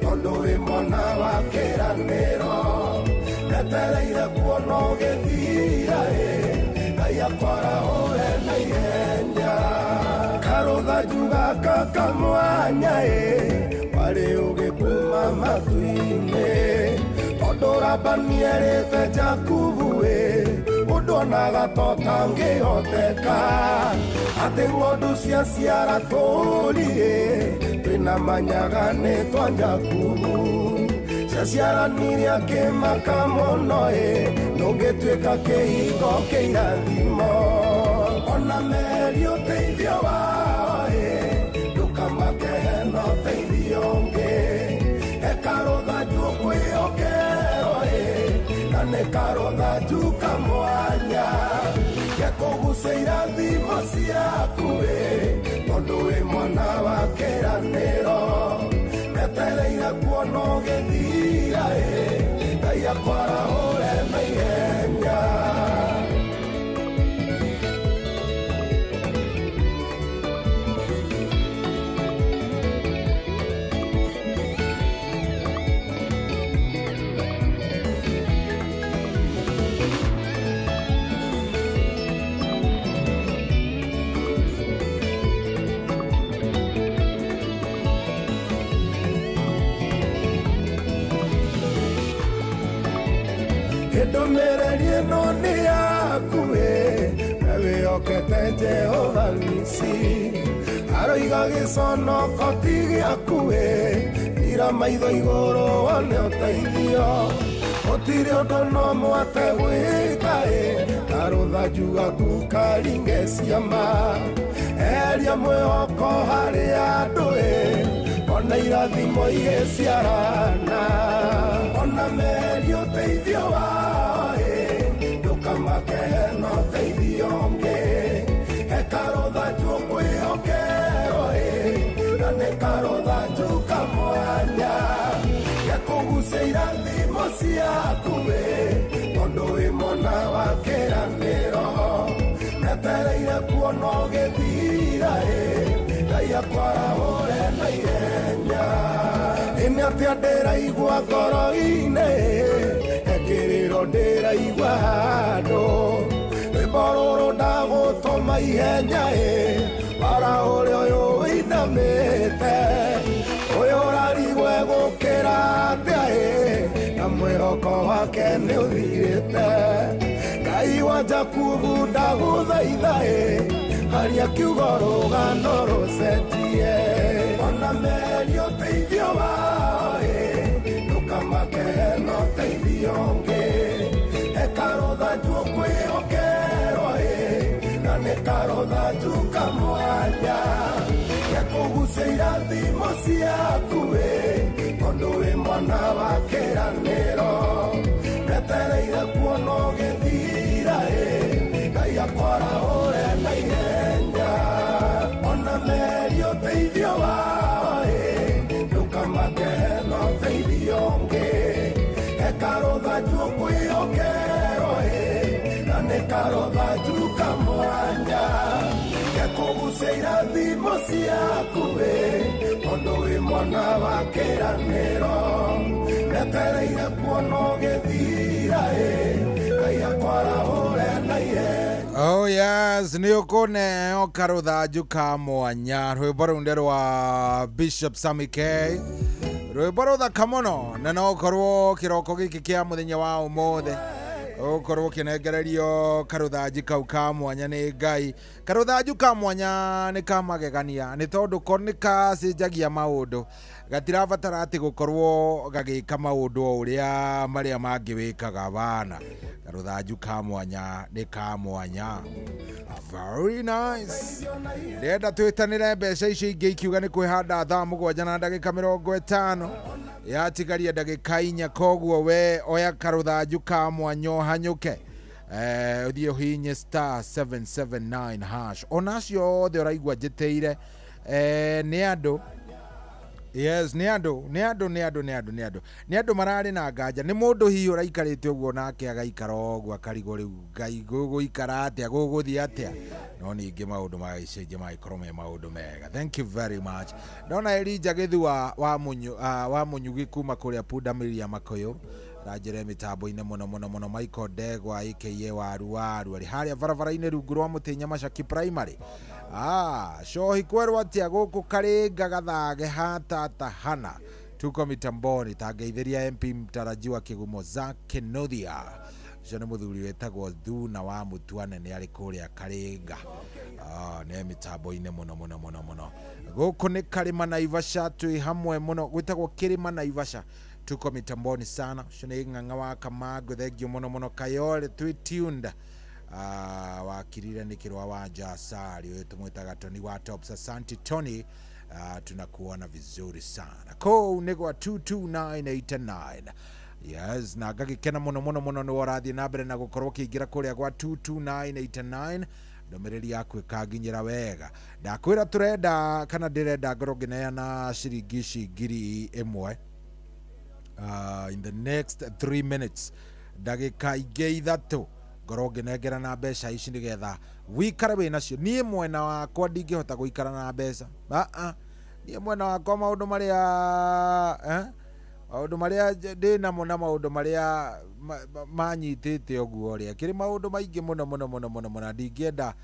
tondu wi mwana wa kiraniro netereire kuona ugithira Ngai akwara ure na ihenya karuthanju gaka kamwanya wari ugikuma matu-ini tondu Labani erite Jakubu undu onaga to tangihoteka ati ng'ondu ciaciara tũũri twina manyaga nĩ twa Jakubu ciaciaranire akĩmaka mũno ndũngĩtuĩka kĩhingo kĩa irathimo ona meri ũteithio wao ndũkamake hena ũteithio ũngĩ ekarũthanju kwĩhokero na nĩ karũthanju kamwanya gekũgucĩira thimo ciaku tondũ wĩ mwana wa kĩranĩro netereire kuona ũgĩthira Ngai akwara ũre na ihenya ndũmĩrĩri ĩno nĩ yaku we wĩhokete Jehova Nisi aroiga gĩconoko ti gĩaku ira maitho igũrũ wone ũteithio gũtirĩ ũndũ no mwate gwĩka ta rũthanju gaku karinge ciama eria mwĩhoko harĩ andũ ona irathimo igĩciarana ona meri ũteithio wao ndũkamake hena ũteithio ũngĩ heka rũthanju kwĩhokero na nĩ karũthanju kamwanya gekũgucia irathimo ciaku tondũ wĩ mwena wa kĩranĩro metereire kuona ũgĩthira Ngai akwarahũre na ihenya nĩ atĩa ndĩraigua ngoro-inĩ ekĩrĩro ndĩraigua handũ rwĩmbo rũrũ ndagũtũma ihenya warahũre ũyũ wĩinamĩte ũyũ ũrarigwe gũkĩra atĩa na mwĩhoko wake nĩ ũthirĩte Ngai wa Jakubu ndagũthaitha haria kiugo rũgano rũcenjie ona meri ũteithio wao ndũkamake hena ũteithio ũngĩ eka rũthanju kwĩhokerwo na nĩ karũthanju kamwanya gekũgucia irathimo ciaku tondũ wĩ mwana wa kĩranĩro metereire kuona ũgĩthira Ngai akwarahũre na ihenya ona meri ũteithio wao ndũkamake hena ũteithio ũngĩ eka rũthanju kwĩhokerwo na nĩ karũthanju kamwanya gekũgucia irathimo ciaku tondũ wĩ mwana wa kĩranĩro metereire kuona ũgĩthira Ngai akwarahũre na ihenya Oh yes, nĩ ũkũneo karũthanju ka mwanya rwĩmbo rũu nĩ rwa Bishop Sammy K rwĩmbo rũthaka mũno na no ũkorwo kĩroko gĩkĩ kĩa mũthenya wa ũmũthĩ ũkorwo kĩnengererio karũthanju kau ka mwanya nĩ Ngai karũthanju ka mwanya nĩ kamagegania nĩ tondũ ko nĩ kacenjagia maũndũ gatirabatara atĩ gũkorwo gagĩka maũndũ o ũrĩa marĩa mangĩ wĩkaga bana karũthanju ka mwanya nĩ ka mwanya very nice ndenda twĩtanĩre mbeca icio ingĩ ikiuga nĩ kwĩhanda thaa 7 na ndagĩka 50 yatigaria ndagĩka 4 koguo we oya karũthanju ka mwanya hanyũke ũthiĩ ũhinye star 779 hash ona ciothe ũraigua njĩtĩire nĩ andũ yes nĩ andũ mararĩ na nganja nĩ mũndũ hihi ũraikarĩte ũguo nake agaikara ũguo akarigwo rĩu Ngai gũgũikara atĩa gũgũthiĩ atĩa no ningĩ maũndũ magĩcenjia magĩkorwo me maũndũ mega thank you very much ndona Elija Gĩthua wa Mũnyugi kuma kũrĩa Pundamilia Makũyũ ranjĩre mĩtambo-inĩ mũno Michael Ndegwa aka waru arĩ harĩa barabara-inĩ rungu rwa Mũtĩnya Macaki primary shohi kwerwo atĩa gũkũ Karĩnga gathage hatatahana tuko mitamboni tangeithĩria MP mtarajiwa Kĩgumo Zake Nothia ũcio nĩ mũthuri wetagwo Thuna wa Mũtuane nĩ arĩ kũrĩa Karĩnga nĩ mĩtambo-inĩ mũno gũkũ nĩ Karĩma Naivasha twĩ hamwe mũno gwĩtagwo Kĩrĩma Naivasha tuko mitamboni sana ũcio nĩ Ng'ang'a wa Kamango thengio mũno Kayole twĩ tuned wakirire nĩ Kĩrwa wa Jasari ũyũ tũmwĩtaga Tony wa Tops asante Tony tunakuona vizuri sana kũu nĩ gwa 22989 yes na ngagĩkena mũno nĩ warathiĩ na mbere na gũkorwo kĩingĩra kũrĩa gwa 22989 ndũmĩrĩri yaku ĩkanginyĩra wega ndakwĩra tũrenda kana ndĩrenda ngorwo ngĩneana ciringi ici ngiri ĩmwe in the next 3 minutes ndagĩka ingĩ ithatũ ngorwo ngĩnengera na mbeca ici nĩgetha wĩikare wĩ nacio niĩ mwena wakwa ndingĩhota gũikara na mbeca niĩ mwena wakwa maũndũ marĩa ndĩnamo na maũndũ marĩa manyitĩte ũguo rĩa kĩrĩ maũndũ maingĩ mũno na ndingĩenda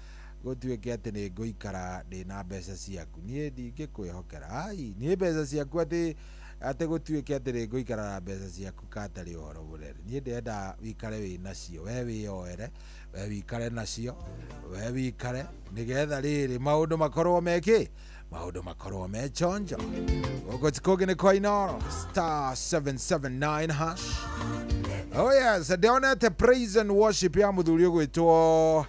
gũtuĩke atĩ nĩ ngũikara ndĩ na mbeca ciaku niĩ ndingĩkwĩhokera niĩ mbeca ciaku atĩ ate gutuike atirĩ ngũikara na mbeca ciaku katarĩ ũhoro mũnene. Niĩ ndĩrenda wĩikare wĩ nacio, we wĩyoere, we wĩikare nacio, we wĩikare nĩgetha rĩrĩ maũndũ makorwo mekĩ, maũndũ makorwo me chonjo. Gũkũ ti kũngĩ nĩ kwa Inooro star 779 hash. Oh yes, ndĩonete praise and worship ya mũthuri ũgwĩtwo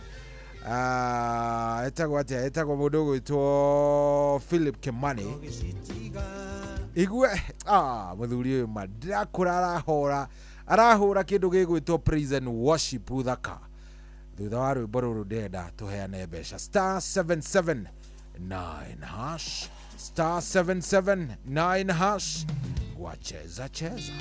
etagwo mũndũ ũgwĩtwo Philip Kimani. Igue mũthuri ũyũ ma ndakũra arahũra kĩndũ gĩgwĩtwo praise and worship thaka. Thutha wa rwĩmbo rũrũ ndenda tũheane mbeca star 779 hash, star 779 hash. Wacheza cheza.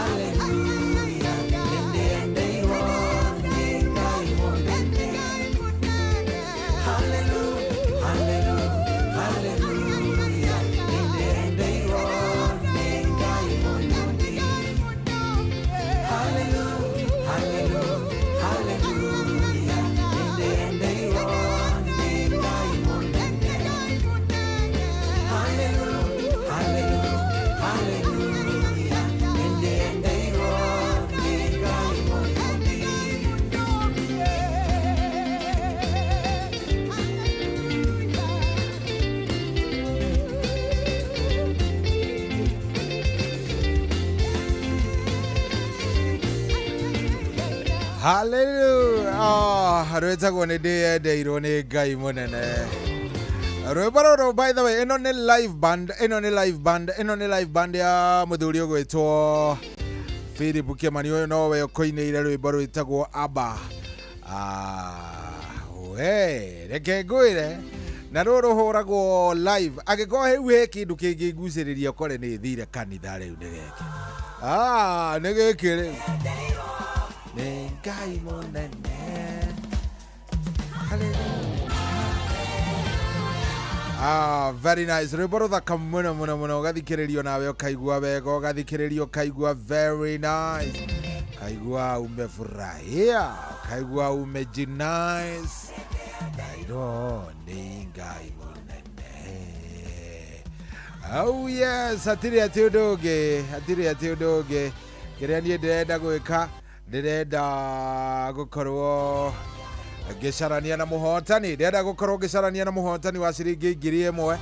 hallelujah nendeendeirwo nĩ Ngai mũnene hallelujah hallelujah hallelujah nendeendeirwo nĩ Ngai mũnene hallelujah hallelujah hallelujah nendeendeirwo nĩ Ngai mũnene hallelujah hallelujah hallelujah nendeendeirwo nĩ Ngai mũnene Hallelujah. Rwetagwo nĩ ndĩendeirwo nĩ Ngai mũnene. Rwĩmbo rũrũ by the way ĩno nĩ live band ya mũthuri ũgwĩtwo Philip Kimani. Ũyũ nowe ũkũinĩire rwĩmbo rwĩtagwo Abba. We reke ngwĩre na rũrũ hũragwo live angĩkorwo hĩu he kĩndũ kĩngĩngucĩrĩria ũkore nĩ thire kanitha rĩu nĩ gĩkĩ. Nĩ gĩkĩ rĩu nĩ Ngai mũnene. Very nice. Rwĩmbo rũthaka mũno mũno mũno ũgathikĩrĩrio nawe ũkaigua wega ũgathikĩrĩrio ũkaigua very nice kaigua umefurahia kaigua umejinice nairo nĩ Ngai mũnene. Oh yes, hatirĩ atĩ ũndũ ũngĩ kĩrĩa niĩ ndĩrenda gwĩka ndĩrenda gũkorwo ngĩcarania na mũhotani wa ciringi 1000.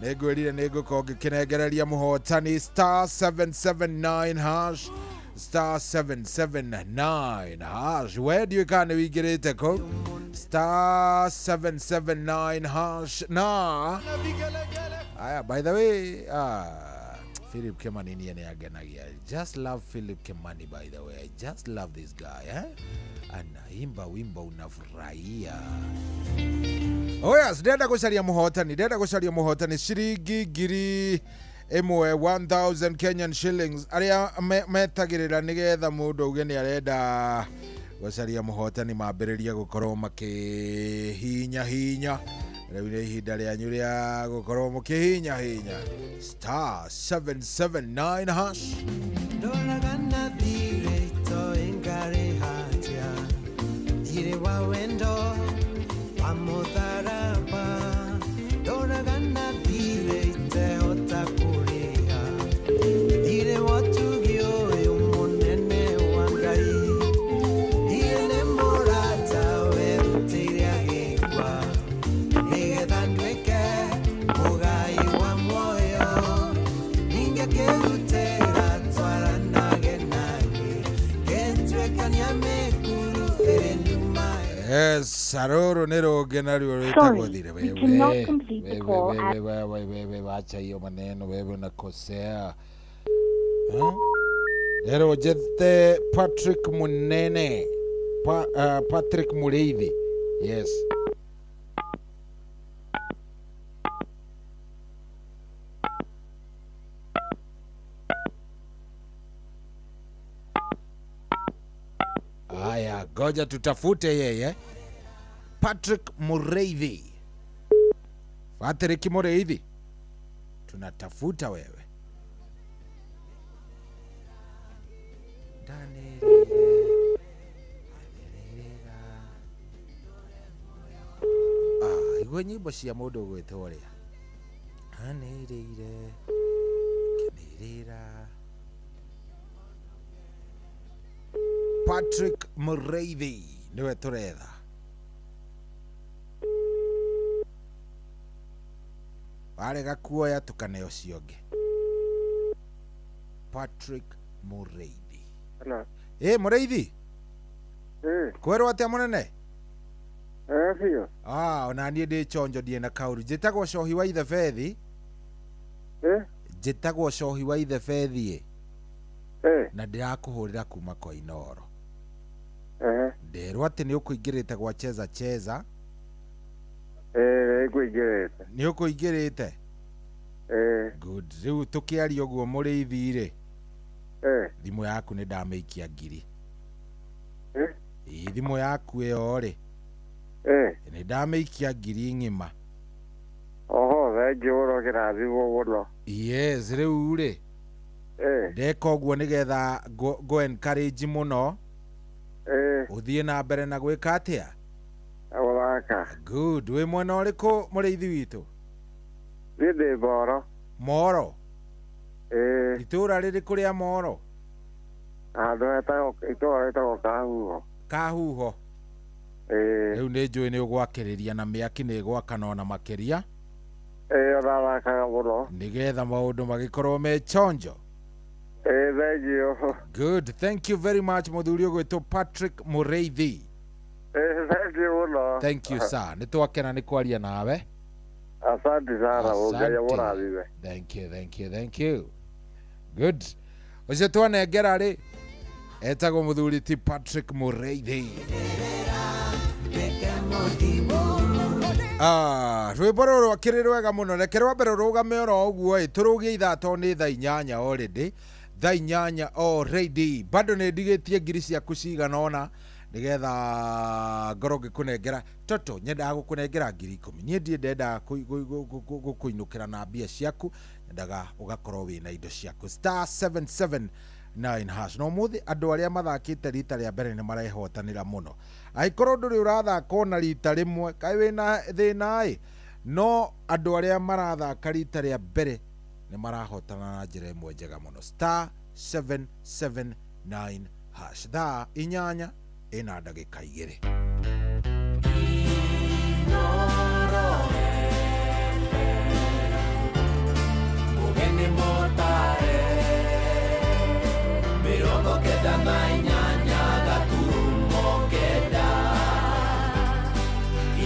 Nĩngwĩrire nĩngũkorwo ngĩkĩnengereria mũhotani *779# we ndiũĩ kana nĩ wĩingĩrĩte kũu *779# na aya by the way Philip Kimani niye ni agenagia. Just love Philip Kimani by the way. I just love this guy, anaimba wimbo unafurahia. Oh yes, ndenda gũcaria mũhotani ciringi 1000 Kenyan shillings. Aria metagĩrĩra nĩgetha mũndũ auge nĩ arenda gũcaria mũhotani mambĩrĩria gũkorwo makĩhinya rĩu nĩ ihinda rĩanyu rĩa gũkorwo mũkĩhinya *779#. ndoragana thire toengare hatia thire wa wendo wa mũtharaba ndoragana thire itehota kũrĩha thire watugio ũyũ mũnene wa Ngai thire nĩ mũrata werutĩire agĩkua nĩgetha nduĩke mũgai wa muoyo ningĩkĩrutĩra twaranage nake kĩntuĩkania mĩkuru ĩrĩ nyuma. Yes, rũrũ nĩ rũngĩ narua rwĩtagwo thire. Wewe wacha hiyo maneno, wewe unakosea. Lero jete Patrick Munene, Patrick Mureithi. Yes. Aya, goja tutafute yeye. Patrick Mureithi. Patrick Mureithi. Tunatafuta wewe. Igwe nyimbo cia mũndũ gwĩtwo rĩa anĩrĩire kĩnĩrĩra. Patrick Mureithi niwe turetha. Warega kuoya tukane ũcio ũngĩ. Patrick Mureithi. Mureithi. Kwerwo atĩa mũnene? Biũ. Ona niĩ ndĩ chonjo ndiĩ na kaũru. Njĩtagwo Cohi wa ithe Bethi. Njĩtagwo Cohi wa ithe Bethi. Na ndirakũhũrĩra kuma kwa Inoro. Nderwo atĩ nĩ ũkũingĩrĩte gwa cheza. Ngũingĩrĩte. Nĩ ũkũingĩrĩte? Good. Rĩu tũkĩaria ũguo Mũreithi rĩ. thimũ yaku nĩ ndamĩikia ngiri thimũ yaku ĩyo rĩ nĩ ndamĩikia ngiri ng'ima. Oho, thengiũ mũno kĩrathimwo mũno. Yes, rĩu rĩ ndeka ũguo nĩgetha go encourage mũno ũthiĩ na mbere na gwĩka atĩa? Gũthaka. Good. Wĩ mwena ũrĩkũ mũrĩithi witũ? Niĩ ndĩ Moro. Moro? Itũra rĩrĩkũ rĩa Moro? Handũ itũra rĩtagwo Kahuho. Kahuho? Rĩu nĩ njũĩ nĩ ũgwakĩrĩria na mĩaki nĩ ĩgwakana ona makĩria. Ũrathakaga mũno. Nĩgetha maũndũ magĩkorwo me chonjo. Thank you. Good. Thank you very much mũthuri ũgwĩtwo Patrick Mũrĩithi. Thank you mũno. Thank you sir. Nĩ twakena nĩ kwaria nawe. Asante sana. Ũngai amũrathime. Thank you. Good. Ũcio twanengera rĩ etagwo mũthuri ti Patrick Mũrĩithi. Rwĩmbo rũrũ akĩrĩ rwega mũno. Reke rwa mbere rũgame oro ũguo tũrũgie ithaa to nĩ thaa 8 already. Thaa 8 already. Bado nĩ ndigĩtie ngiri ciaku cigana ona nĩgetha ngoro ngĩkũnengera toto nyendaga gũkũnengera ngiri 10. Niĩ ndiendaga gũkũinũkĩra na mbia ciaku, nyendaga ũgakorwo wĩna indo ciaku star 779 hash. No mũthĩ andũ arĩa mathakĩte rita rĩa mbere nĩ marehotanĩra mũno. Angĩkorwo ndũrĩ ũrathaka ona rita rĩmwe kaĩ wĩna thĩna no andũ arĩa marathaka rita rĩa mbere nĩ marahotana na njĩra ĩmwe njega mũno. Star 779 hash. Thaa 8 ĩna ndagĩka 2. Mugeni motare mirongo kenda na inyanya gaturumo kenda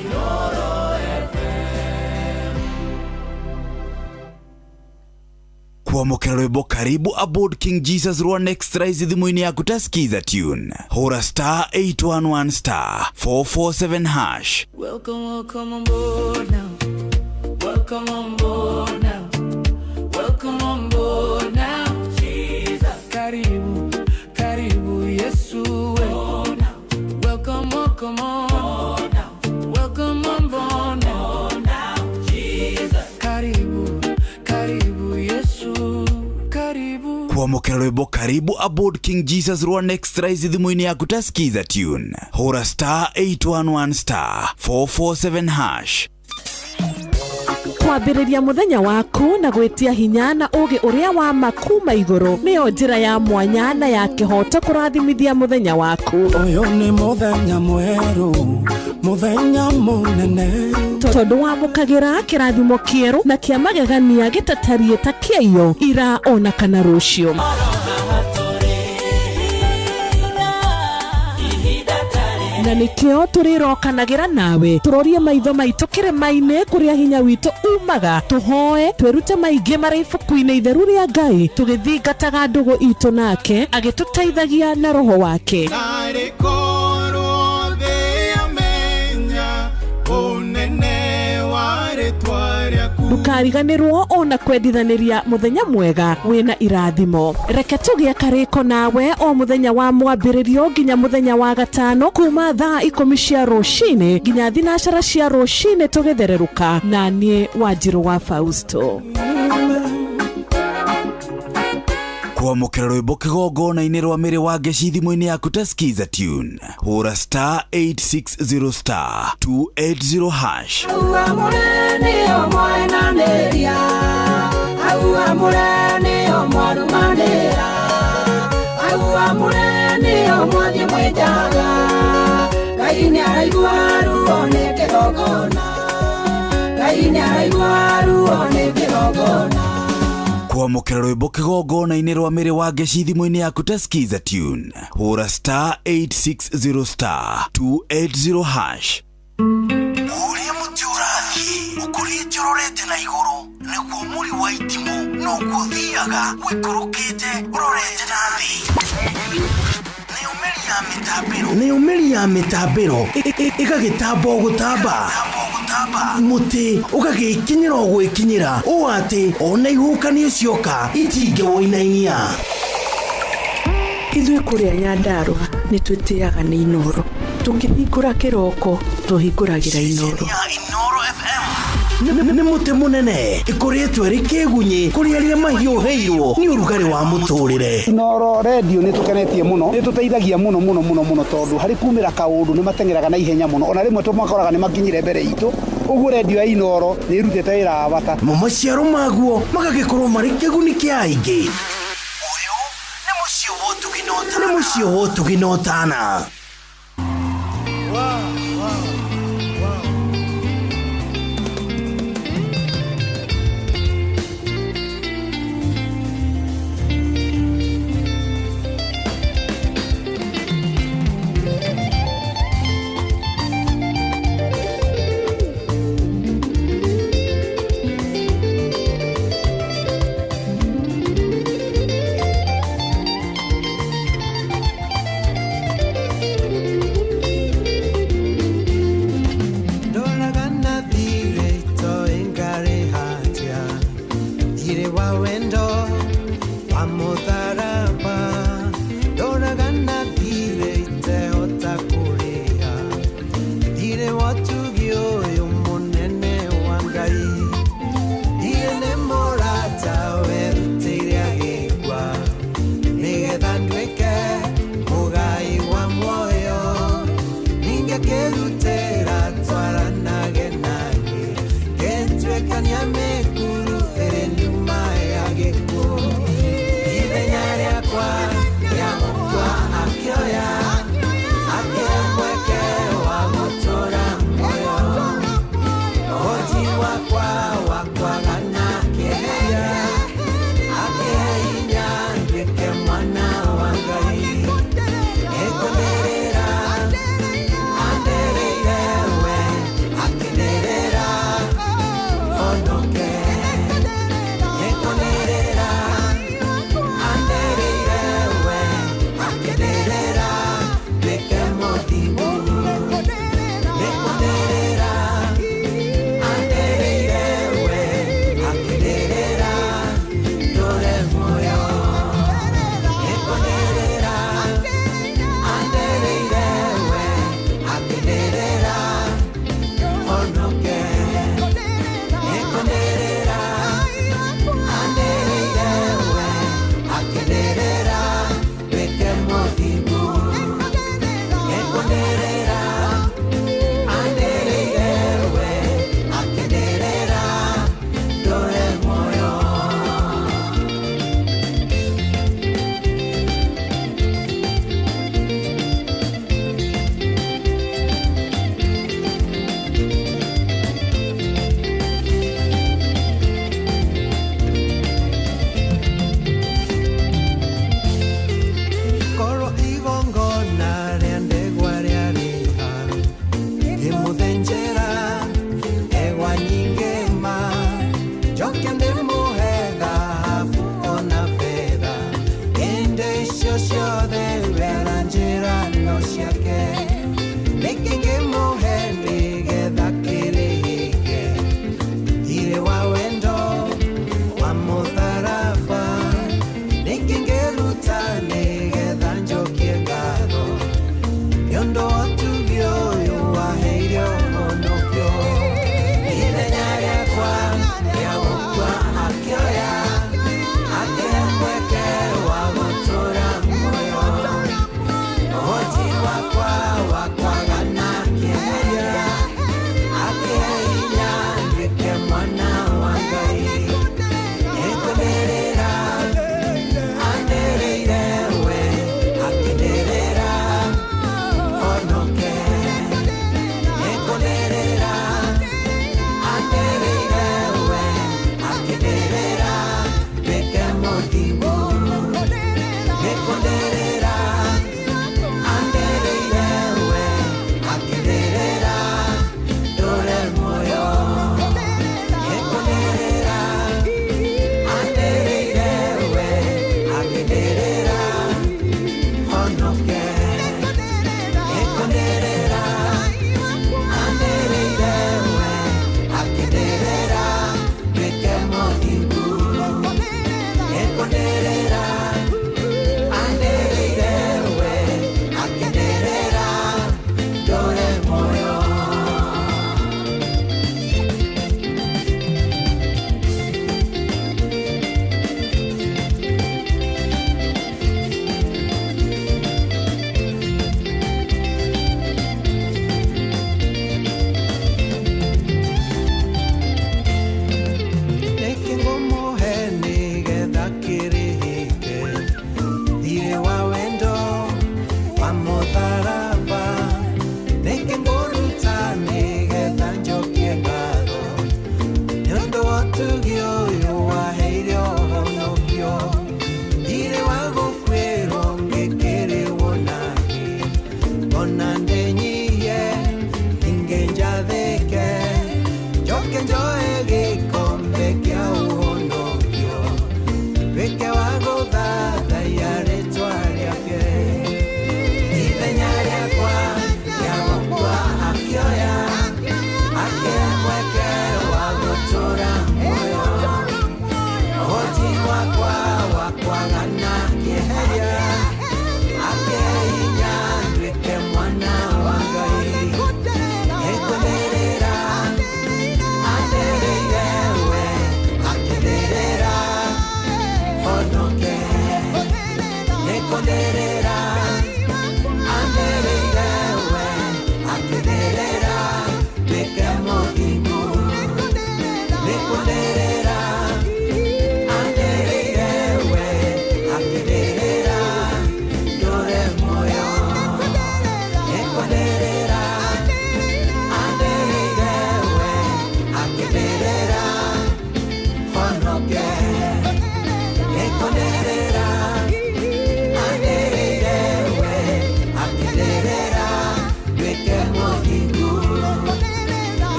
Inoro FM. Kuamukira rwĩmbo karibu aboard King Jesus rwa next rise thimũ-inĩ yaku ta skiza tune. Hora star 811 star 447 hash. Welcome on board now. Welcome on board now. Welcome on board now. Jesus. Karibu Yesu. Welcome on now. Welcome on board now. Jesus. Karibu Yesu. Karibu. Kuamukira rwĩmbo karibu aboard King Jesus rwa next rise thimũ-inĩ yaku ta skiza tune. Hora star 811 star 447 hash. Kwambĩrĩria mũthenya waku na gwĩtia hinya na ũgĩ ũrĩa wa makuma igũrũ nĩyo njĩra ya mwanya na ya kĩhoto kũrathimithia mũthenya waku. Ũyũ nĩ mũthenya mwerũ, mũthenya mũnene, tondũ wamũkagĩra kĩrathimo kĩerũ na kĩa magegania gĩtatarie ta kĩayo ira ona kana rũciũ. Na nĩkĩo tũrĩrokanagĩra nawe tũrorie maitho maitũ kĩrĩma-inĩ kũrĩa hinya witũ umaga, tũhoe twĩrute maingĩ marĩ ibuku-inĩ itheru rĩa Ngai tũgĩthingataga ndũgũ itũ nake agĩtũteithagia na roho wake. Ndũkariganĩrwo ona kwendithanĩria mũthenya mwega wĩna irathimo. Reke tũgĩe karĩko nawe o mũthenya wa mwambĩrĩrio nginya mũthenya wa gatano kuma thaa 10 cia rũcinĩ nginya thinacara cia rũcinĩ tũgĩthererũka na niĩ Wanjirũ wa Fausto. Kuamukira rwĩmbo kĩgongona-inĩ rwa mĩrĩ wa ngeci thimũ-inĩ yaku ta skiza tune. Hora star 860 star 280 hash. Kuamukira rwĩmbo kĩgongona-inĩ rwa mĩrĩ wa ngeci thimũ-inĩ yaku ta skiza tune. Hora star 860 star 280 hash. Ũrĩa mũtĩ ũrathiĩ ũkũrĩte ũrorete na igũrũ nĩguo mũri wa itimũ noguo ũthiaga wĩkũrũkĩte ũrorete na thĩ. Nĩ ũmĩri ya mĩtambĩro ĩgagĩtamba gũtamba, mũtĩ ũgagĩkinyĩra o gwĩkinyĩra, ũũ atĩ ona ihuhũkanio cioka itingĩwoinainia. Nĩ ũmĩri ya mĩtambĩro ĩgagĩtamba gũtamba, mũtĩ ũgagĩkinyĩra o gwĩkinyĩra, ũũ atĩ ona ihuhũkanio cioka itingĩwoinainia. ithuĩ kũrĩa Nyandarua nĩ twĩtĩaga nĩ Inoro. Tũkĩhingũra kĩroko tũhingũragĩra Inoro. nĩ mũtĩ mũnene ĩkoretwo ĩrĩ kĩgunyi kũrĩ arĩa mahiũhĩirwo nĩ ũrugarĩ wa mũtũrĩre. Inoro radio nĩ tũkenetie mũno, nĩ tũteithagia mũno mũno mũno mũno tondũ harĩ kumĩra kaũndũ nĩ matengeraga na ihenya mũno, ona rĩmwe tũmakoraga nĩ makinyire mbere itũ. Ũguo radio ya Inoro nĩ irutĩte wĩra wa bata. Maciaro maguo magagĩkorwo marĩ kĩguni kĩa aingĩ. Ũyũ nĩ mũciĩ wa Ũtugi na Ũtana.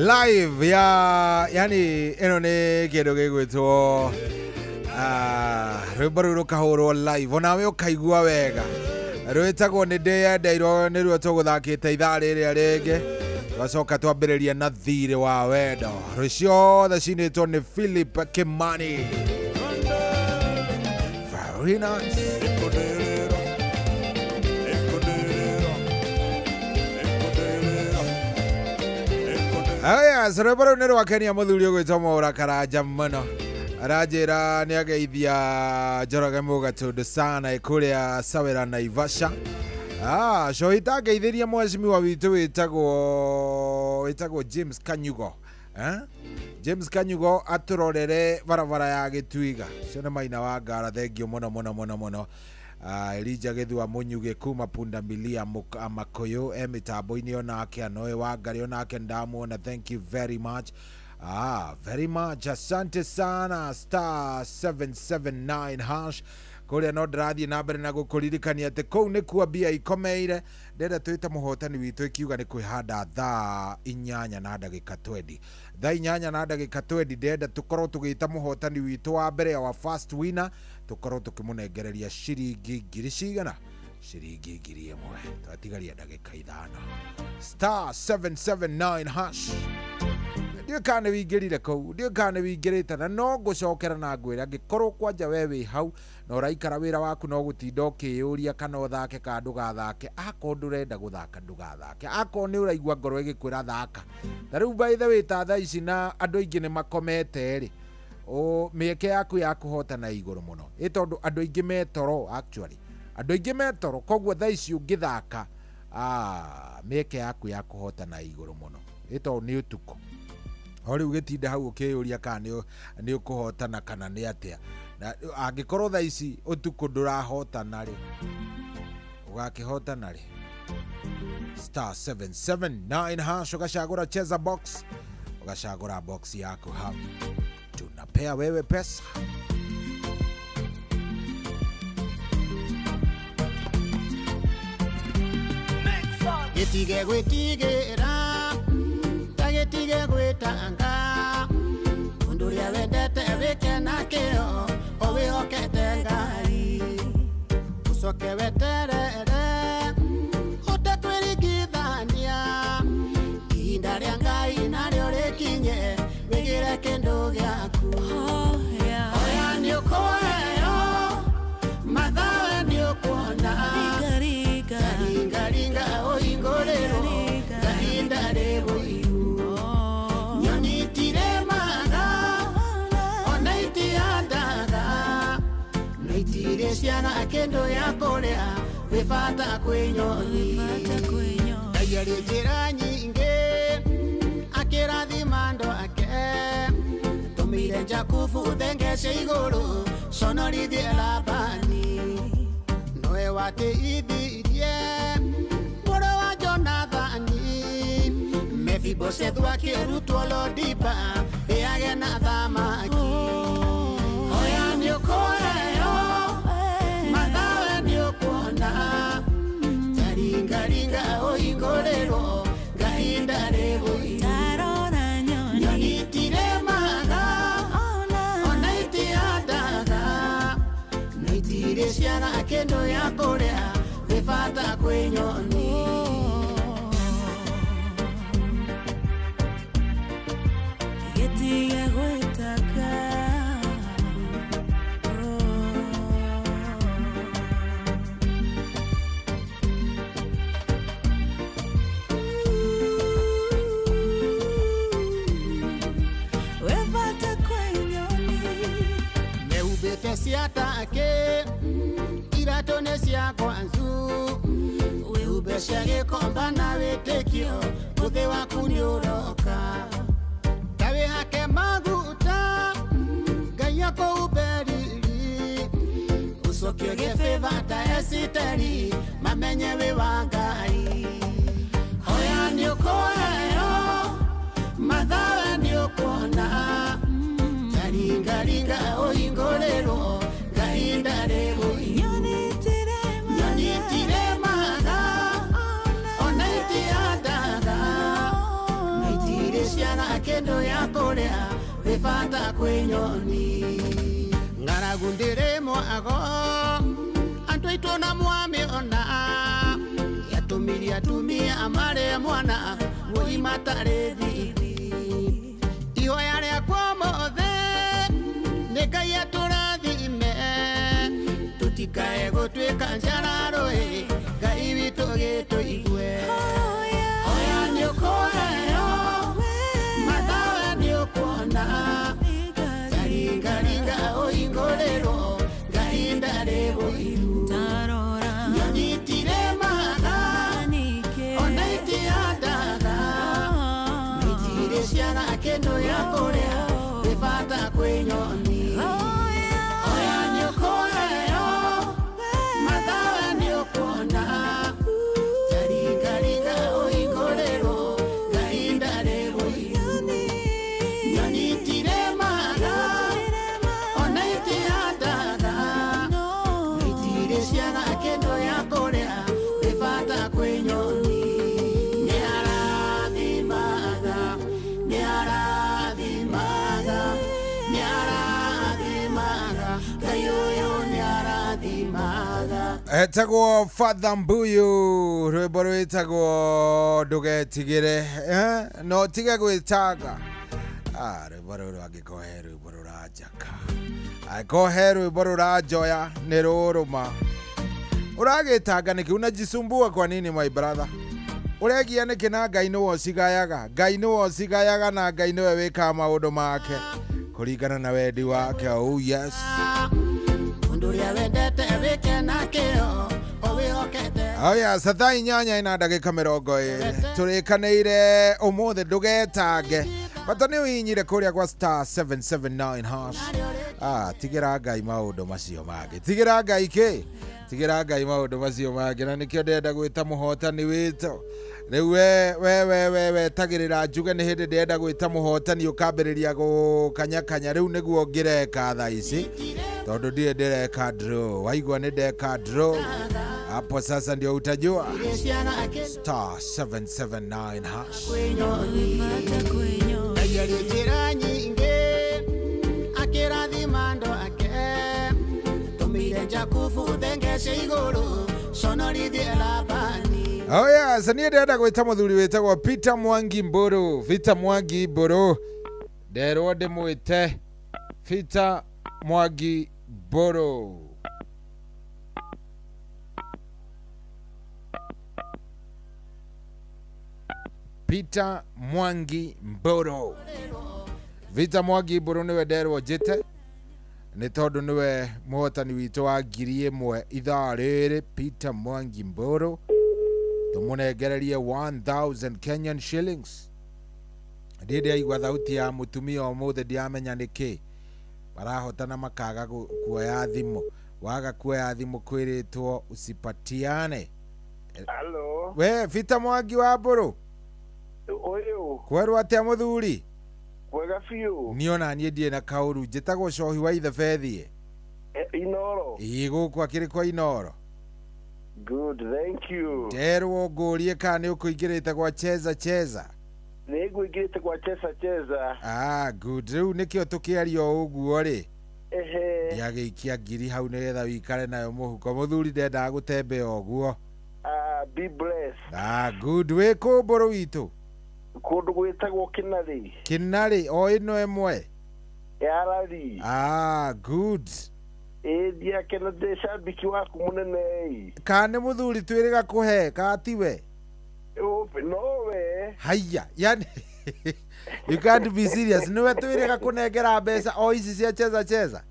live ya yani eno ne kindu gigwitwo rwimbo ruru kahurwo live onawe ukaigua wega rwitagwo ni ndeyendeirwo ni ruo tuguthakite ithaa riria ringi twacoka twambiriria na thirĩ wa wendo rũciothe cinĩtwo nĩ Philip Kimani. Very nice. Yes, rwĩmbo rũu nĩ rwakenia mũthuri ũgwĩtwo Mwaũra Karanja mũno. Aranjĩra nĩ ageithia Njoroge Mũgatũndũ sana kũrĩa Sawĩra Naivasha. So itageithĩria mweshimiwa witũ wĩtagwo James Kanyugo. James Kanyugo atũrorere barabara ya Gĩtuiga. Cio nĩ Maina wa Ngara, thengio mũno. Elija Gĩthua Mũnyuge kuma Punda Milia Makoyo mĩtambo-inĩ onake Anoe wa Ngari onake ndamuona, thank you very much. Very much, asante sana. Star 779 hash kuria no ndĩrathiĩ na mbere na gũkũririkania atĩ kũu nĩ kuo mbia ikomeire. Ndenda twĩte mũhotani witũ ikiuga nĩ kwĩhanda thaa 8:20. Thaa 8:20 ndenda tũkorwo tũgĩta mũhotani witũ wa mbere wa first winner, tũkorwo tũkĩmũnengereria ciringi ngiri cigana, ciringi ngiri 1. Twatigaria ndagĩka 5. Star 779 hash. Ndiũ kana wingĩrire kũu, ndiũ kana wingĩrĩte, na no ngũcokera na ngwĩra angĩkorwo kwanja we wĩ hau na ũraikara wĩra waku no gũtinda ũkĩyũria kana ũthake kana ndũgathake. Akorwo ndũrenda gũthaka ndũgathake, akorwo nĩ ũraigua ngoro ĩgĩkwĩra thaka. Na rĩu by the way ta thaa ici na andũ aingĩ nĩ makomete rĩ, mĩeke yaku ya kũhotana igũrũ mũno, ĩ tondũ andũ aingĩ metoro, actually andũ aingĩ metoro, koguo thaa ici ũngĩthaka mĩeke yaku ya kũhotana igũrũ mũno, ĩ tondũ nĩ ũtukũ. Hori ugetinda hau ukiyuria kana ni ukuhotana kana ni atia. Na angikorwo thaa ici utuku ndurahotana ri, ugakihotana ri. Star 779 hash ugacagura cheza box, ugacagura box yako hau, tunapea wewe pesa. Getige gwitigera getige gwitanga unduria wendete wike nakio owihokete Ngai ucoke weterere utekwirigithania ihinda ria Ngai narĩo rĩkinye wĩgĩre kĩndũ gĩaku. Oya nĩ ũkũheo mathawe nĩ ũkuona ringaringa ũhingũrĩrwo kahinda rĩgũi ciana kendo ya korea wifata kwenyoni ayari njĩra nyingĩ akĩrathima andũ ake tũmĩire Jakubu thengece igũrũ conorithie Labani nowe watĩithirie mũrũ wa Jonathani Mefiboshethu akĩrutwo Lodiba ĩage na thamaki. Oya nĩ ũkũheo mathawe nĩ ũkuona taringaringa ũhingũrĩrwo kahinda rĩgũi nyoni itiremaga ona itihandaga na itirĩ ciana kĩndũ ya kũrĩa wĩbata kwĩ nyoni. Getige gwĩtaka ciatake iratone cia kwanzu wĩhumbe cia gĩkomba na wĩtĩkio mũthĩ waku nĩ ũroka ta wĩhake maguta Ngai akũhumbe riri ũcokie gĩbĩba ta Esiteri mamenye wĩ wa Ngai. Oya nĩ ũkũheo mathawe nĩ ũkuona taringaringa ũhingũrĩrwo kahinda rĩgũi nyoni itiremaga ona itihandaga na itirĩ ciana kĩndũ ya kũrĩa wĩbata kwĩ nyoni ng'aragu ndĩrĩ mwago andũ aitũ na mwamĩona yatũmirie atumia marĩ mwana mũi matarĩ thithi ihoya rĩakwa mothe nĩ Ngai atũrathime tũtikae gũtuĩka njararũĩ Ngai witũ gĩtũigue hoya nĩ ũkũheo mathawe nĩ ũkuona ngaringaringa ũhingũrĩrwo Ngai ndarĩ ũiru nyoni itirĩmaga ona itiandaga itirĩ ciana kĩndũ ya kũrĩa wĩbata kwĩ nyoni hoya nĩ ũkũheo mathawe nĩ ũkuona ngaringaringa ũhingũrĩrwo Ngai ndarĩ ũiru nyoni itirĩmaga ona itiandaga itirĩ ciana kĩndũ ya kũrĩa wĩbata kwĩ nyoni nĩ arathimaga nĩ arathimaga nĩ arathimaga Ngai ũyũ nĩ arathimaga etagwo Father Mbuyu rwĩmbo rwĩtagwo ndũgetigĩre no tige gwĩtanga rwĩmbo rũrũ angĩkohe rwĩmbo rũranjaka angĩkohe rwĩmbo rũranjoya nĩ rũrũma ũragĩtanga nĩkĩ unajisumbua kwa nini my brother ũregia nĩkĩ na Ngai nĩwe ũcigayaga Ngai nĩwe ũcigayaga na Ngai nĩwe wĩkaga maũndũ make kũringana na wendi wake oh yes mũndũ ũrĩa wendete wĩke na kĩo ũwĩhokete oya thaa inyanya ina ndagĩka 20 tũrĩkanĩire ũmũthĩ ndũgetange bata nĩ ũhinyire kũrĩa kwa star 779 hash tigĩra Ngai maũndũ macio mangĩ tigĩra Ngai kĩ tigĩra Ngai maũndũ macio mangĩ na nĩkĩo ndenda gwĩta mũhotani witũ rĩu we tagĩrĩra njuge nĩ hĩndĩ ndenda gwĩta mũhotani ũkambĩrĩria gũkanyakanya rĩu nĩguo ngĩreka thaa ici tondũ ndiye ndĩreka draw waigua nĩ ndeka draw hapo sasa ndio utajua star 779 hash njĩra nyingĩ akĩrathima andũ ake tũmĩire Jakubu thengece igũrũ conorithie Labani oya niĩ ndenda gwĩta mũthuri wĩtagwo Peter Mwangi Mbũrũ Peter Mwangi Mbũrũ nderwo ndĩmwĩte Peter Mwangi Mbũrũ Peter Mwangi Mbũrũ Peter Mwangi Mbũrũ nĩwe nderwo njĩte nĩ tondũ nĩwe mũhotani witũ wa 1000 ithaa rĩrĩ Peter Mwangi Mbũrũ tũmũnengererie 1000 Kenyan shillings ndĩndĩ aigua thauti ya mũtumia ũmũthĩ ndiamenya nĩkĩ marahotana makaga kuoya thimũ waga kuoya thimũ kwĩrĩtwo usipatiane Hello we Peter Mwangi wa Mbũrũ Oyo kwerwo atĩa mũthuri kwega biũ niona niĩ ndiĩ na kaũru njĩtagwo cohi wa ithe Bethie Inoro gũkũ akĩrĩ kwa Inoro good thank you nderwo ngũrie kana nĩ ũkũingĩrĩte gwa cheza nĩ ngũingĩrĩte gwa cheza good rĩu nĩkĩo tũkĩaria ũguo rĩ ndiagĩikia ngiri hau nĩgetha wĩikare nayo mũhuko mũthuri ndendaga gũtembea ũguo be blessed good wĩ kũ Mbũrũ witũ kũndũ gwĩtagwo Kĩnarĩ o ĩno ĩmwe ya Rari good ndiakena ndĩ shabiki waku mũnene kana nĩ mũthuri twĩrĩga kũhe ka tiwe nowe haya yani you can't be serious nĩwe twĩrĩga kũnengera mbeca o ici cia cheza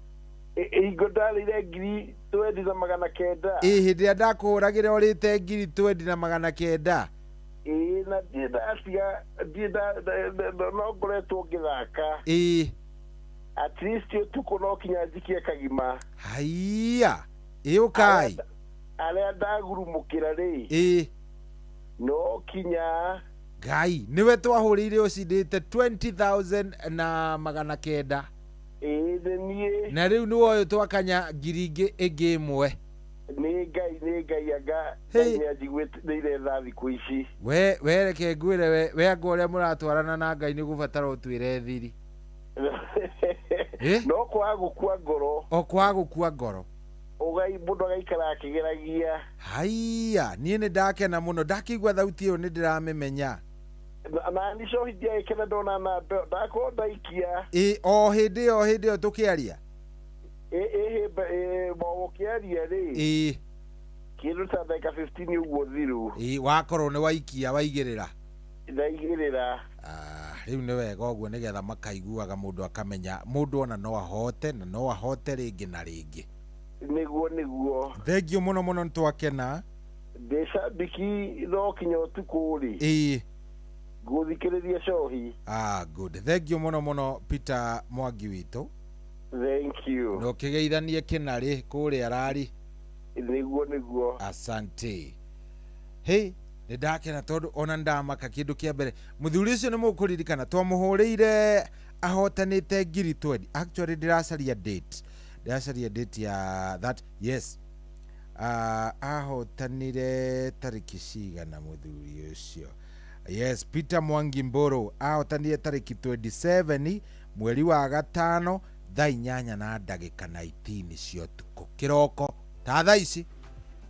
ingo ndarĩire ngiri 20,900 hĩndĩ ĩrĩa ndakũhũragĩra ũrĩte ngiri 20,900 na ndĩndatiga no ngoretwo ngĩthaka at least ũtukũ no kinya njikie kagima haiya ũkai arĩa ndagurumũkĩra rĩ no kinya Ngai nĩwe twahũrĩire ũcindĩte 20,900 nĩ niĩ na rĩu nĩ woyũ twakanya ngiri ĩngĩ ĩmwe nĩ ngai anga nĩ anjiguĩte tha thikũ ici we reke ngwĩre we anga ũrĩa mũratwarana na Ngai nĩ gũbatara ũtwĩre thiri no kwaga gũkua ngoro kwaga gũkua ngoro mũndũ agaikara akĩgeragia haiya niĩ nĩ ndakena mũno ndakĩigua thauti ĩyo nĩ ndĩramĩmenya na nicio ndiagĩkena ndona na ndakorwo ndaikia o hĩndĩ ĩyo tũkĩaria mũkĩaria rĩ kĩndũ ta ndagĩka 15 ũguo thiru wakorwo nĩ waikia waigĩrĩra ndaigĩrĩra rĩu nĩ wega ũguo nĩgetha makaiguaga mũndũ akamenya mũndũ ona no ahote na no ahote rĩngĩ na rĩngĩ nĩguo thengio mũno nĩ twakena ndĩcambiki no kinya ũtukũ rĩ ngũthikĩrĩria cohi good thengio mũno Peter Mwangi witũ thank you no kĩgeithanie kĩnarĩ kũrĩa arari nĩguo asante nĩ ndakena tondũ ona ndamaka kĩndũ kĩa mbere mũthuri ũcio nĩ mũkũririkana twamũhũrĩire ahotanĩte ngiri 20 actually ndĩracaria date ya that yes ahotanire tarĩki cigana mũthuri ũcio yes Peter Mwangi Mburu ahotanire tarĩki 27 mweri wa gatano thaa 8:19 cia ũtukũ kĩroko ta thaa ici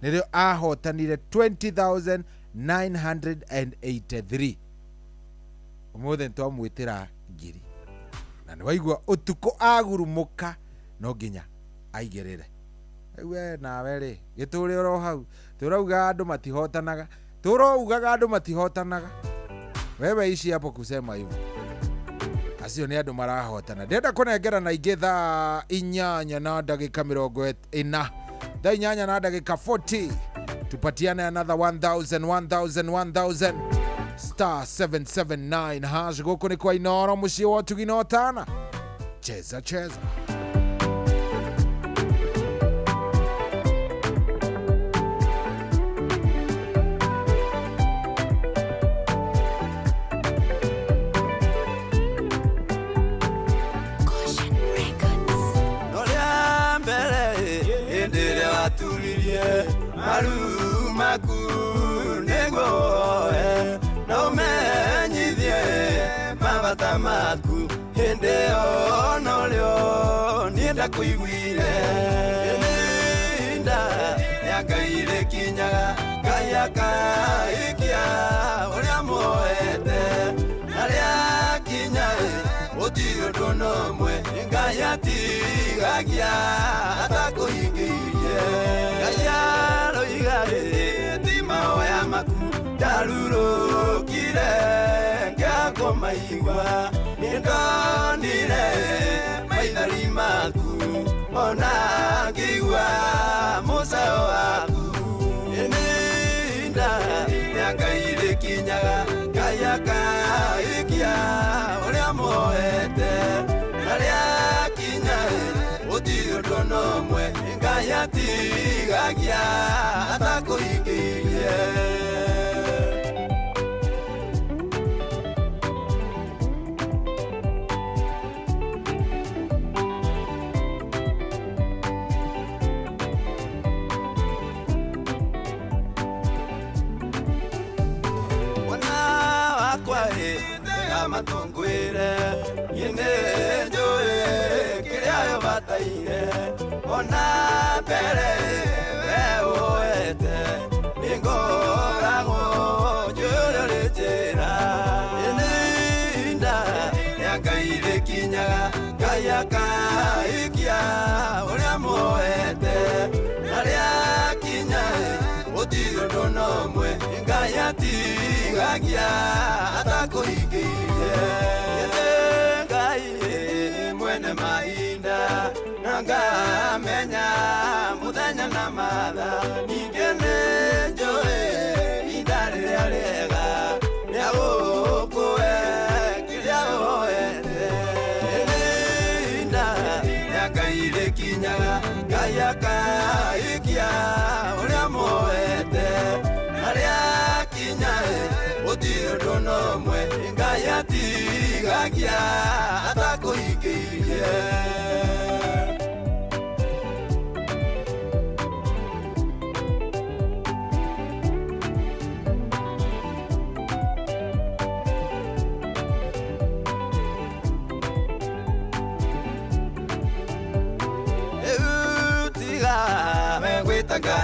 nĩrĩo ahotanire 20,983 ũmũthĩ twamwĩtĩra ngiri na nĩwaigua ũtukũ agurumũka no nginya aigĩrĩre we nawe rĩ gĩtũrĩ oro hau tũraugaga andũ matihotanaga wewe ici hapo kusema hivyo acio nĩ andũ marahotana ndenda kũnengerana ingĩ thaa 8:40 thaa 8:40 tupatiane another 1,000 star 779 hash gũkũ nĩ kwa Inoro mũciĩ wa Tugi na Otana cheza maru maku negoe no menyithie mabata maku hĩndĩ ĩyo norĩo niĩ ndakuiguire nĩnda ya Ngai rĩkinyaga Ngai akaikia ũrĩa moete na rĩakinya gũtirĩ ũndũ nomwe Ngai atigagia atakũhingĩirie Ngai aroiga ti mahoya maku ndarurũkire ngakũmaigua nĩndonire maithari maku ona ngĩigua mũcayo waku nĩnda ya Ngai rĩkinyaga Ngai akaikia ũrĩa moete na rĩakinya gũtirĩ ũndũ nomwe Ngai atigagia atakũhingĩirie matungwire yine njoe kĩrĩa yo bataire ona mbere we woete nĩngoragwo njũrĩ njĩra nĩnda ya Ngai rĩkinyaga Ngai akaikia ũrĩa moete na rĩakinya gũtirĩ ũndũ nomwe Ngai atigagia atakũhingĩirie Ngai mwene mahinda na ngamenya mũthenya na matha ningĩ nĩ njũĩ ihinda rĩrĩa rĩega rĩa gũkũhe kĩrĩa woete ihinda rĩa Ngai rĩkinyaga Ngai akaikia ũrĩa moete na rĩakinya gũtirĩ ũndũ nomwe Ngai atigagia atakũhingĩirie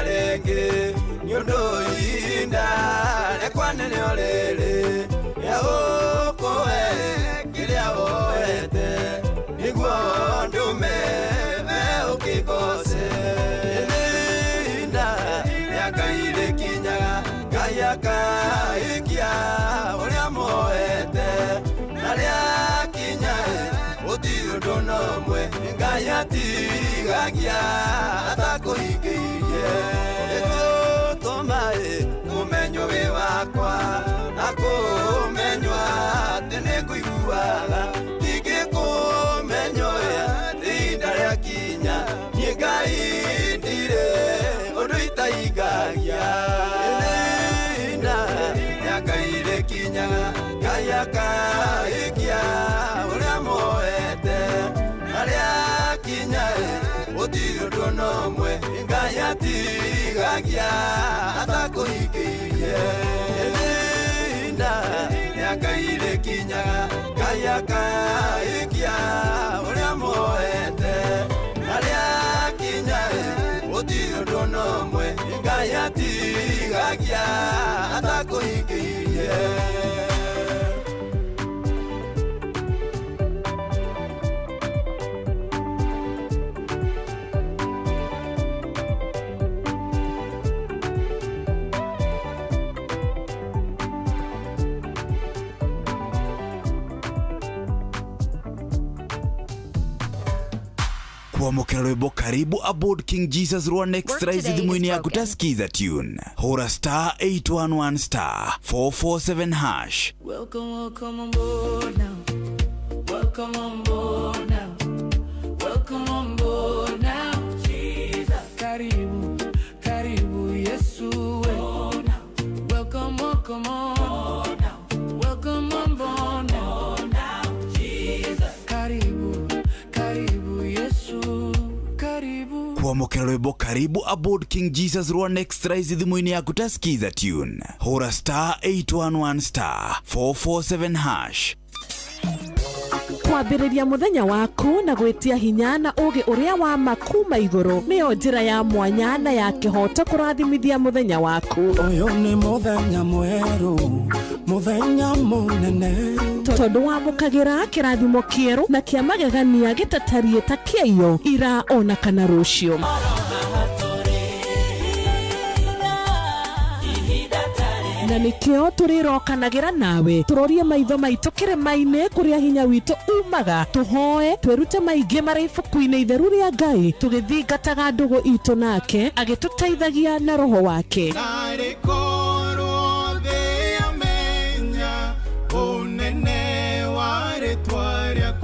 rĩngĩ nĩ ũndũ ihinda rĩakwa nĩrĩo rĩrĩ rĩa gũkũhe kĩrĩa woete nĩguo ndũme ũkĩgoce ihinda rĩa Ngai rĩkinyaga Ngai akaikia ũrĩa moete na rĩakinya gũtirĩ ũndũ nomwe Ngai atigagia atakũhingĩirie gũtũma ũmenywo wĩ wakwa na kũmenywa atĩ nĩngũiguaga ningĩ kũmenywo ihinda rĩakinya niĩ Ngai ndirĩ ũndũ itahingagia ihinda rĩa Ngai rĩkinyaga Ngai akaikia ũrĩa moete na rĩakinya gũtirĩ ũndũ nomwe Ngai atigagia atakũhingĩirie ihinda rĩa Ngai rĩkinyaga Ngai akaikia ũrĩa moete na rĩakinya gũtirĩ ũndũ nomwe Ngai atigagia atakũhingĩirie Kuamukira rwimbo karibu aboard King Jesus rwa next rise thimũ-inĩ yaku tasikiza tune hura star 811 star 447 hash. Welcome, welcome on board now. Welcome on board now. Welcome on board now. Jesus. Karibu, karibu Yesu. Oh, now. Welcome, welcome on. Oh, now. Welcome on board now. Oh, now. Jesus. Karibu, karibu Yesu. Karibu. Kuamukira rwimbo karibu aboard King Jesus rwa next rise thimũ-inĩ yaku tasikiza tune hura star 811 star 447 hash. Kwambĩrĩria mũthenya waku na gwĩtia hinya na ũgĩ ũrĩa wa makuma igũrũ nĩyo njĩra ya mwanya na ya kĩhoto kũrathimithia mũthenya waku. Ũyũ nĩ mũthenya mwerũ, mũthenya mũnene, tondũ wamũkagĩra kĩrathimo kĩerũ na kĩa magegania gĩtatariĩ ta kĩayo ira ona kana rũciũ. Na nĩkĩo tũrĩrokanagĩra nawe tũrorie maitho maitũ kĩrĩma-inĩ kũrĩa hinya witũ umaga tũhoe twĩrute maingĩ marĩ ibuku-inĩ itheru rĩa Ngai tũgĩthingataga ndũgũ itũ nake agĩtũteithagia na roho wake.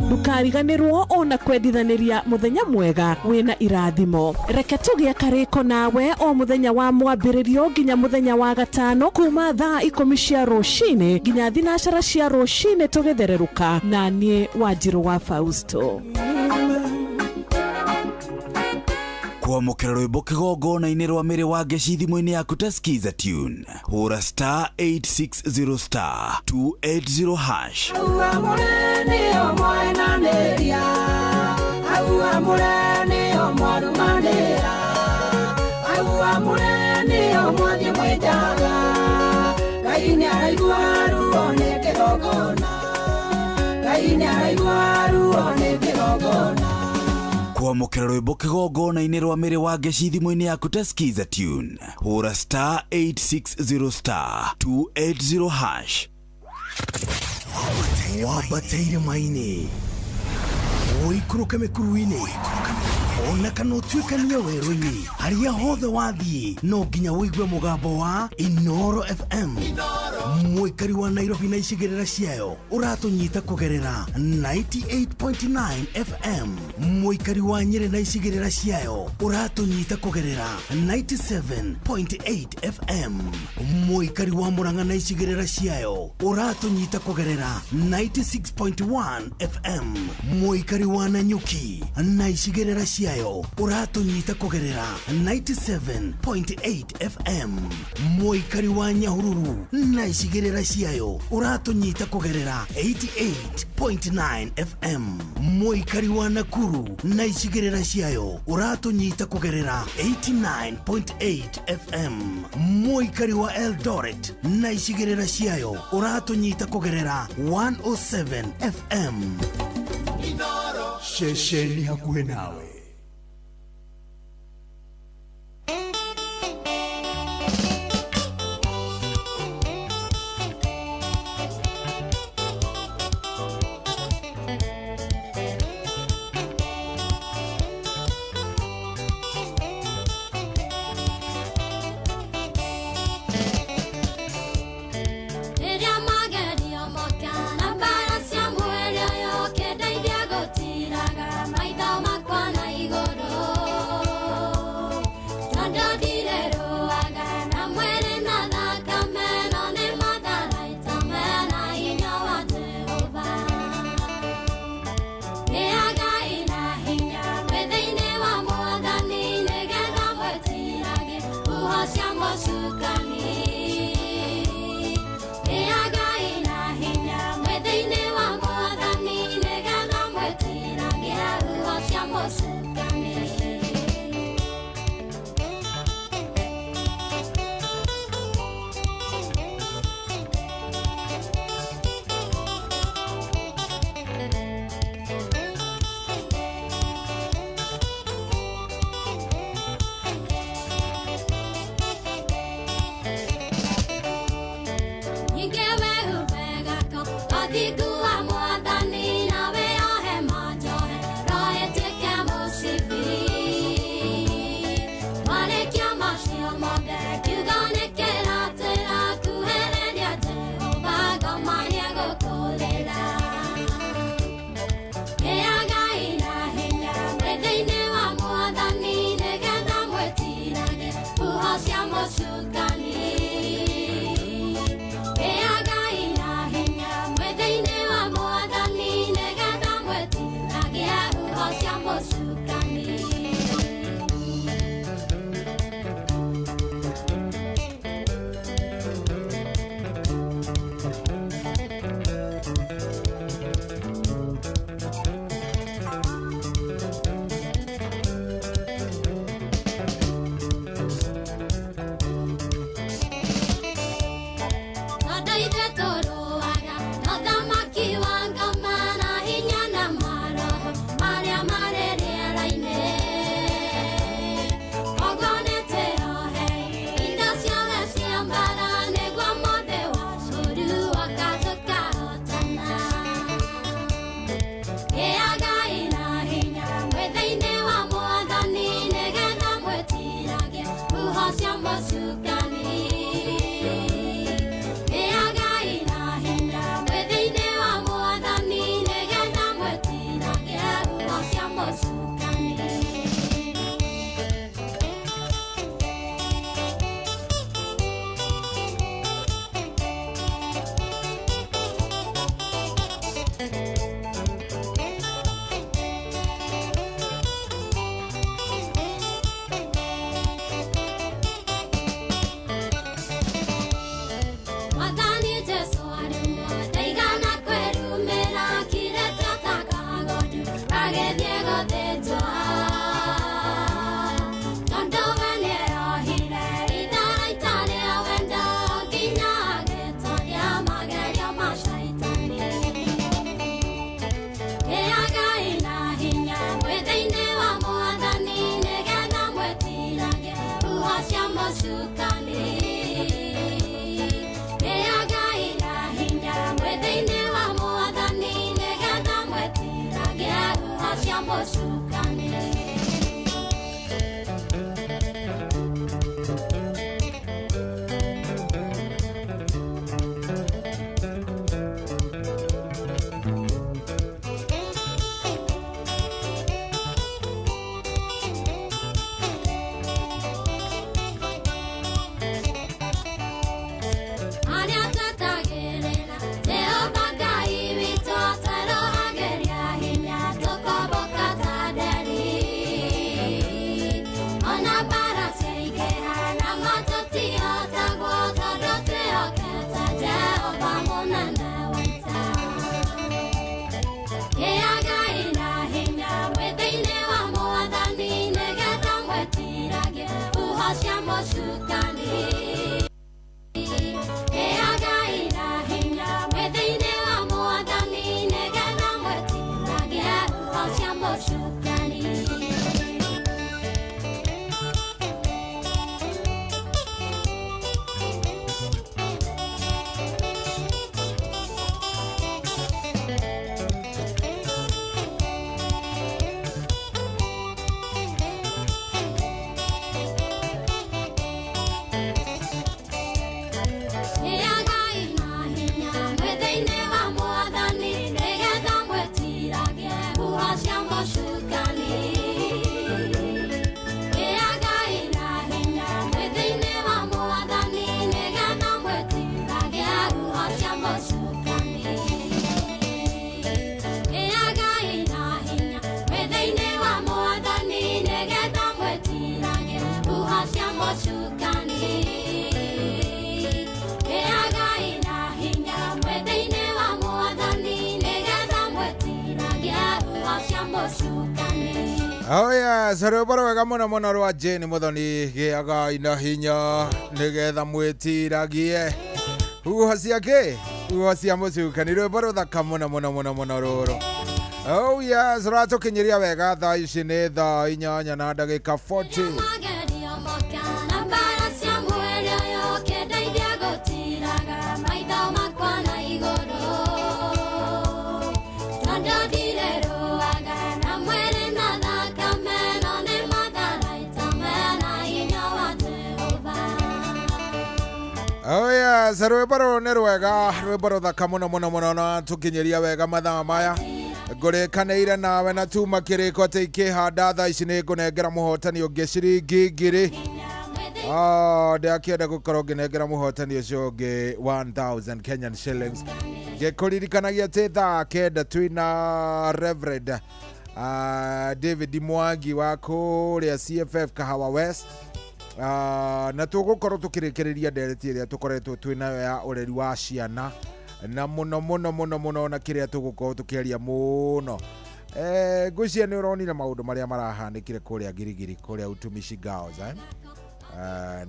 Ndũkariganĩrwo ona kwendithanĩria mũthenya mwega wĩna irathimo. Reke tũgĩe karĩko nawe o mũthenya wa mwambĩrĩrio nginya mũthenya wa gatano kuma thaa 10 cia rũcinĩ nginya thinacara cia rũcinĩ tũgĩthererũka na niĩ Wanjirũ wa Fausto. Kuamukira rwimbo kĩgongona-inĩ rwa mĩrĩ wa ngeci thimũ-inĩ yaku tasikiza tune hura star 860 star 280 hash. Kuamukira rwimbo kĩgongona-inĩ rwa mĩrĩ wa ngeci thimũ-inĩ yaku tasikiza tune hura star 860 star 280 hash. Wambateire maini ũikũrũke mĩkuru-inĩ ona kana ũtuĩkanie werũ-inĩ harĩa hothe wathiĩ no nginya wĩigue mũgambo wa Inoro FM mũikari wa Nairobi na icigĩrĩra ciayo ũratũnyita kũgerera 98.9 FM mũikari wa Nyĩrĩ na icigĩrĩra ciayo ũratũnyita kũgerera 97.8 FM mũikari wa Murang'a na icigĩrĩra ciayo ũratũnyita kũgerera 96.1 FM mũikari wa Nanyuki na icigĩrĩra ciayo ũratũnyita kũgerera 97.8 FM mũikari wa Nyahururu na icigĩrĩra ciayo ũratũnyita kũgerera 88.9 FM. Mũikari wa Nakuru na icigĩrĩra ciayo ũratũnyita kũgerera 89.8 FM. Mũikari wa Eldoret na icigĩrĩra ciayo ũratũnyita kũgerera 107 FM. Inoro Shesheni hakuhĩ nawe. Jehova Ngai witũ tũrohagĩria hinya tũkomboka ta ndege. Oh yes, rwĩmbo rwega mũno rwa Jane Muthoni gĩaga ina hinya nĩgetha mwĩtiragie huho ciake huho cia mũcuka nĩ rwĩmbo rũthaka mũno rũrũ. Oh yes, ratũkinyĩria wega thaa ici nĩ thaa 8 na ndagĩka 40. Oh yes, rwĩmbo rũrũ nĩ rwega, rwĩmbo rũthaka mũno na tũkinyĩria wega mathaa maya. Ngũrĩkanĩire nawe na tuma kĩrĩko atĩ ikĩhanda thaa ici nĩ ngũnengera mũhotani ũngĩ ciringi 2,000. Ndakĩenda gũkorwo ngĩnengera mũhotani ũcio ũngĩ 1,000 Kenyan shillings. Ngĩkũririkanagia atĩ thaa kenda twĩna Reverend David Mwangi wa kũrĩa CFF Kahawa West. Na tũgũkorwo tũkĩrĩkĩrĩria ndereti ĩrĩa tũkoretwo twĩnayo ya ũreri wa ciana na mũno na kĩrĩa tũgũkorwo tũkĩaria mũno. Ngwĩciria nĩ ũronire maũndũ marĩa marahanĩkire kũrĩa Girigiri kũrĩa Utumishi Girls.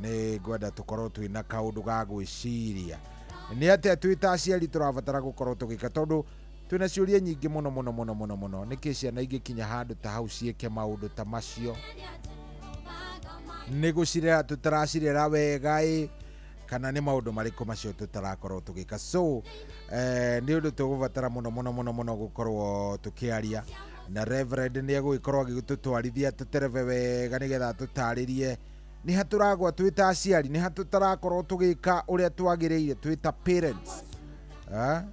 Nĩ ngwenda tũkorwo twĩna kaũndũ ga gwĩciria nĩ atĩa twĩta aciari tũrabatara gũkorwo tũgĩka, tondũ twĩna ciũria nyingĩ mũno. Nĩkĩ ciana ingĩkinya handũ ta hau ciĩke maũndũ ta macio? Nĩ gũcirera tũtaracirera wega kana nĩ maũndũ marĩkũ macio tũtarakorwo tũgĩka? So nĩ ũndũ tũgũbatara mũno gũkorwo tũkĩaria na Reverend nĩ egũgĩkorwo agĩtũtwarithia tũtereve wega nĩgetha tũtarĩrie nĩ ha tũragwa twĩta aciari, nĩ ha tũtarakorwo tũgĩka ũrĩa twagĩrĩire twĩta parents.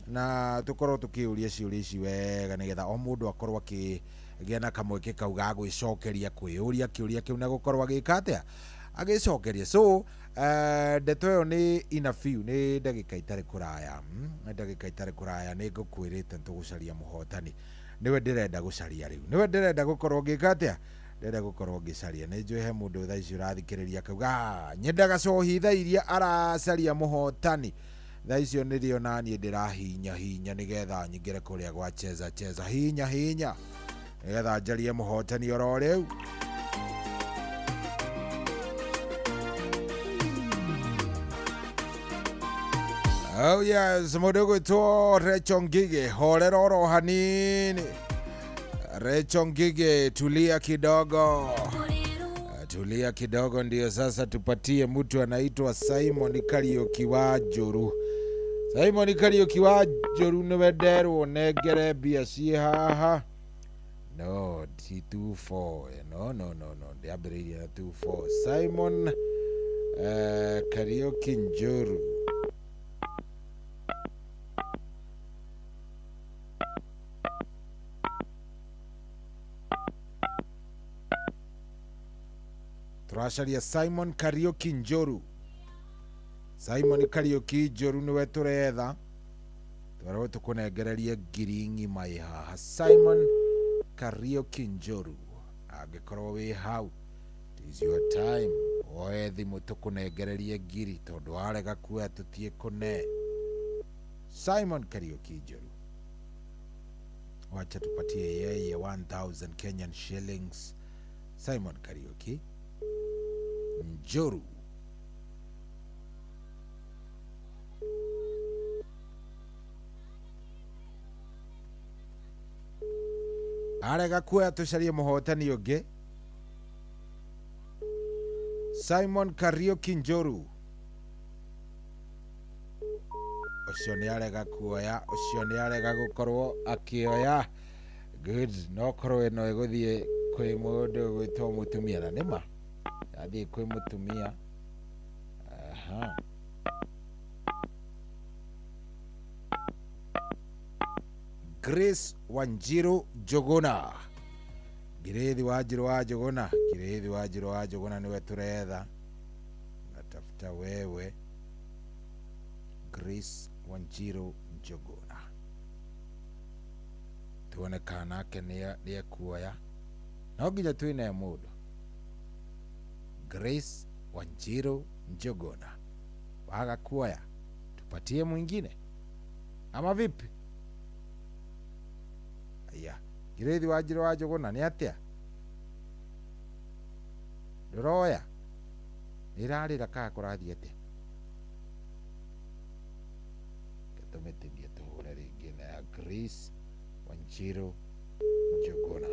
Na tũkorwo tũkĩũria ciũria ici wega nĩgetha o mũndũ akorwo akĩgĩa na kamweke kau ga gwĩcokeria kwĩũria kĩũria kĩu na gũkorwo agĩka atĩa agĩcokeria. So ndeto ĩyo nĩ inafiu, nĩ ndagĩka itarĩ kũraya nĩ ngũkwĩrĩte tũgũcaria mũhotani. Nĩwe ndĩrenda gũcaria rĩu, nĩwe ndĩrenda gũkorwo ngĩka atĩa, ndĩrenda gũkorwo ngĩcaria. Nĩ njũĩ he mũndũ thaa ici ũrathikĩrĩria akauga nyendaga cohi thaa iria aracaria mũhotani. Thaa icio nĩrĩo naniĩ ndĩrahinya nĩgetha nyingĩre kũrĩa gwa cheza hinya nĩgetha njarie mũhotani oro rĩu. Oh yes, mũndũ gwĩtwo Rachel Ngige, horera oro hanini. Rachel Ngige, tulia kidogo ndio sasa tupatie mtu anaitwa Simon Kariuki wa Njũru. Simon Kariuki wa Njũru nĩwe nderwo nengere mbia ciĩ haha. No, T24, no, ndiambĩrĩirie na 24. Simon Kariuki Njũru. Tũracaria Simon Kariuki Njũru. Simon Kariuki Njũru nĩwe tũretha. Tũrarwo tũkũnengererie 1,000 haha. Simon Kariuki Njũru, angĩkorwo wĩ hau, it is your time. Oe thimũ tũkũnengererie 1,000 tondũ warega kuoya tũtiĩkũne. Simon Kariuki Njũru, wacha tupatie yeye 1,000 Kenyan shillings. Simon Kariuki Njũru. Arega kuoya tũcarie mũhotani ũngĩ. Simon Kariuki Njũru, ũcio nĩ arega kuoya, ũcio nĩ arega gũkorwo akĩoya. Good, no korwo ĩno ĩgũthiĩ kwĩ mũndũ gwĩtwo mũtumia, na nĩma athiĩ kwĩ mũtumia. Grace Wanjiru Njuguna, Girithi Wanjiru wa Njuguna, Girithi Wanjiru wa Njuguna niwe turetha. Natafuta wewe Grace Wanjiru Njuguna, tuone kana nake nĩ ekuoya. No nginya twĩne mũndũ. Grace Wanjiru Njuguna, waga kuoya tupatie mwingine ama vipi? Aya, Grace Wanjiru wa Njuguna nĩ atĩa ndũroya nĩrarĩra kaa kũrathiĩ atĩa tũmĩtithie tũhũre rĩngĩ na ya Grace Wanjiru Njuguna.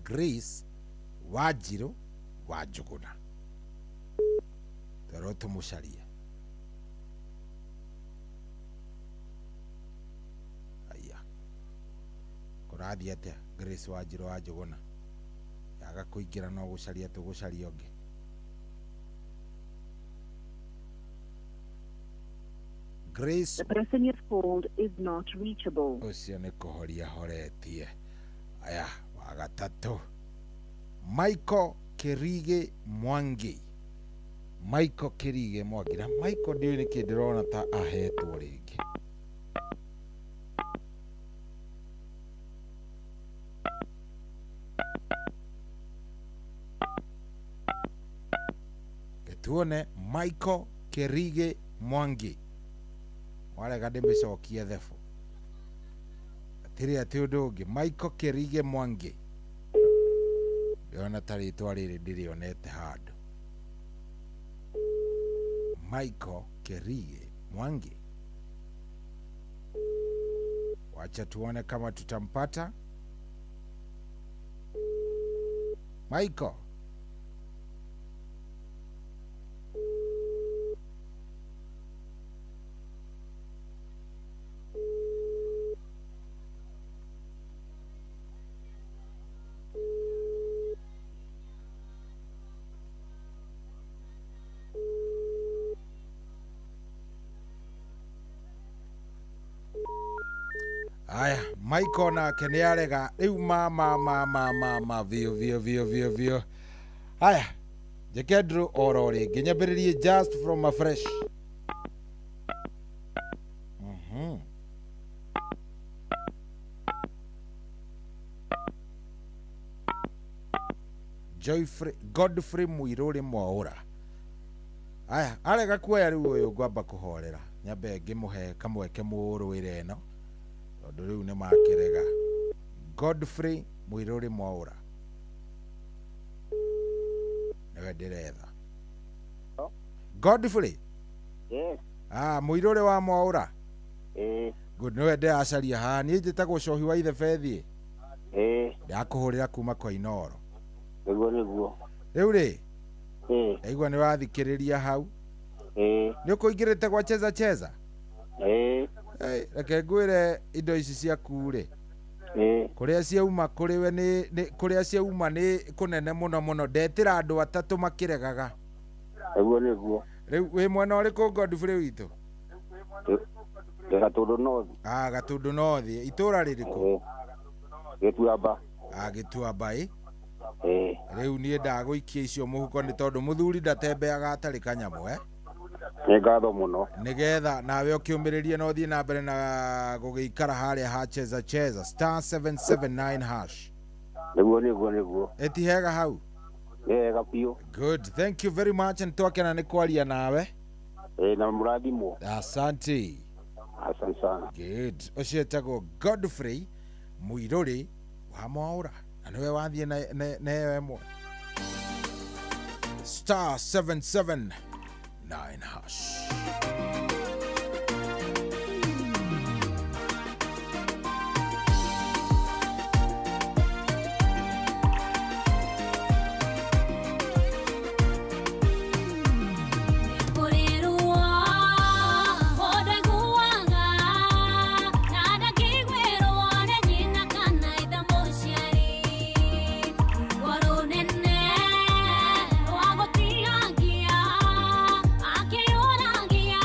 Grace Wanjiru wa Njuguna tũrwo tũmũcarie. Aya kũrathiĩ atĩa Grace Wanjiru wa Njuguna yaga kũingĩra no gũcaria tũgũcaria ũngĩ. Grace, the person you've called is not reachable. Ucio nĩ kũhoria horetie. Aya wa gatatũ Michael Kirige Mwangi. Michael Kirige Mwangi na Michael ndiũ nĩ kĩ ndĩrona ta ahetwo rĩngĩ. Tuone Michael Kirige Mwangi warega ndĩmĩcokie thebu atĩrĩ atĩ ũndũ ũngĩ Michael Kirige Mwangi ndĩrona ta rĩtwa rĩrĩ ndĩrĩonete handũ. Michael Kirige Mwangi, wacha tuone kama tutampata Michael. Aya Michael nake nĩ arega rĩu ma vio. Aya njeke ndrũ oro rĩngĩ nyambĩrĩrie just from a fresh. Godfrey Muiruri Mwaura. Aya arega kuoya rĩu ũyũ ngwamba kũhorera nyambe ngĩmũhe kamweke mũrũĩre ĩno tondũ rĩu nĩ makĩrega. Godfrey Muiruri Mwaura nĩwe ndĩretha. Godfrey, yes. Muiruri wa Mwaura. Good, nĩwe ndĩracaria haha. Niĩ njĩtagwo Cohi wa ithe Bethi. Ndakũhũrĩra kuma kwa Inoro. Nĩguo rĩu rĩ aigua nĩ wathikĩrĩria hau. Nĩ ũkũingĩrĩte gwa cheza. Reke ngwĩre indo ici ciaku rĩ kũrĩa ciauma kũrĩ we kũrĩa ciauma nĩ kũnene mũno ndetĩra andũ atatũ makĩregaga. Nĩguo rĩu wĩ mwena ũrĩkũ Godfrey witũ? Gatũndũ North. Gatũndũ North. Itũra rĩrĩkũ? Gĩtuamba. Gĩtuamba rĩu niĩ ndagũikia icio mũhuko nĩ tondũ mũthuri ndatembeaga atarĩ kanyamũ nĩ ngatho mũno nĩgetha nawe ũkĩũmĩrĩrie na ũthiĩ na mbere na gũgĩikara harĩa ha cheza *779 hash. Nĩguo ĩtihega hau? Hega biũ. Good, thank you very much and twakena nĩ kwaria nawe. Na mũrathimwo. Asante sana. Good, ũcio etagwo Godfrey Muiruri wa Mwaura na nĩwe wathiĩ na ĩmwe *779 hash. Wagotiagia, akĩũragia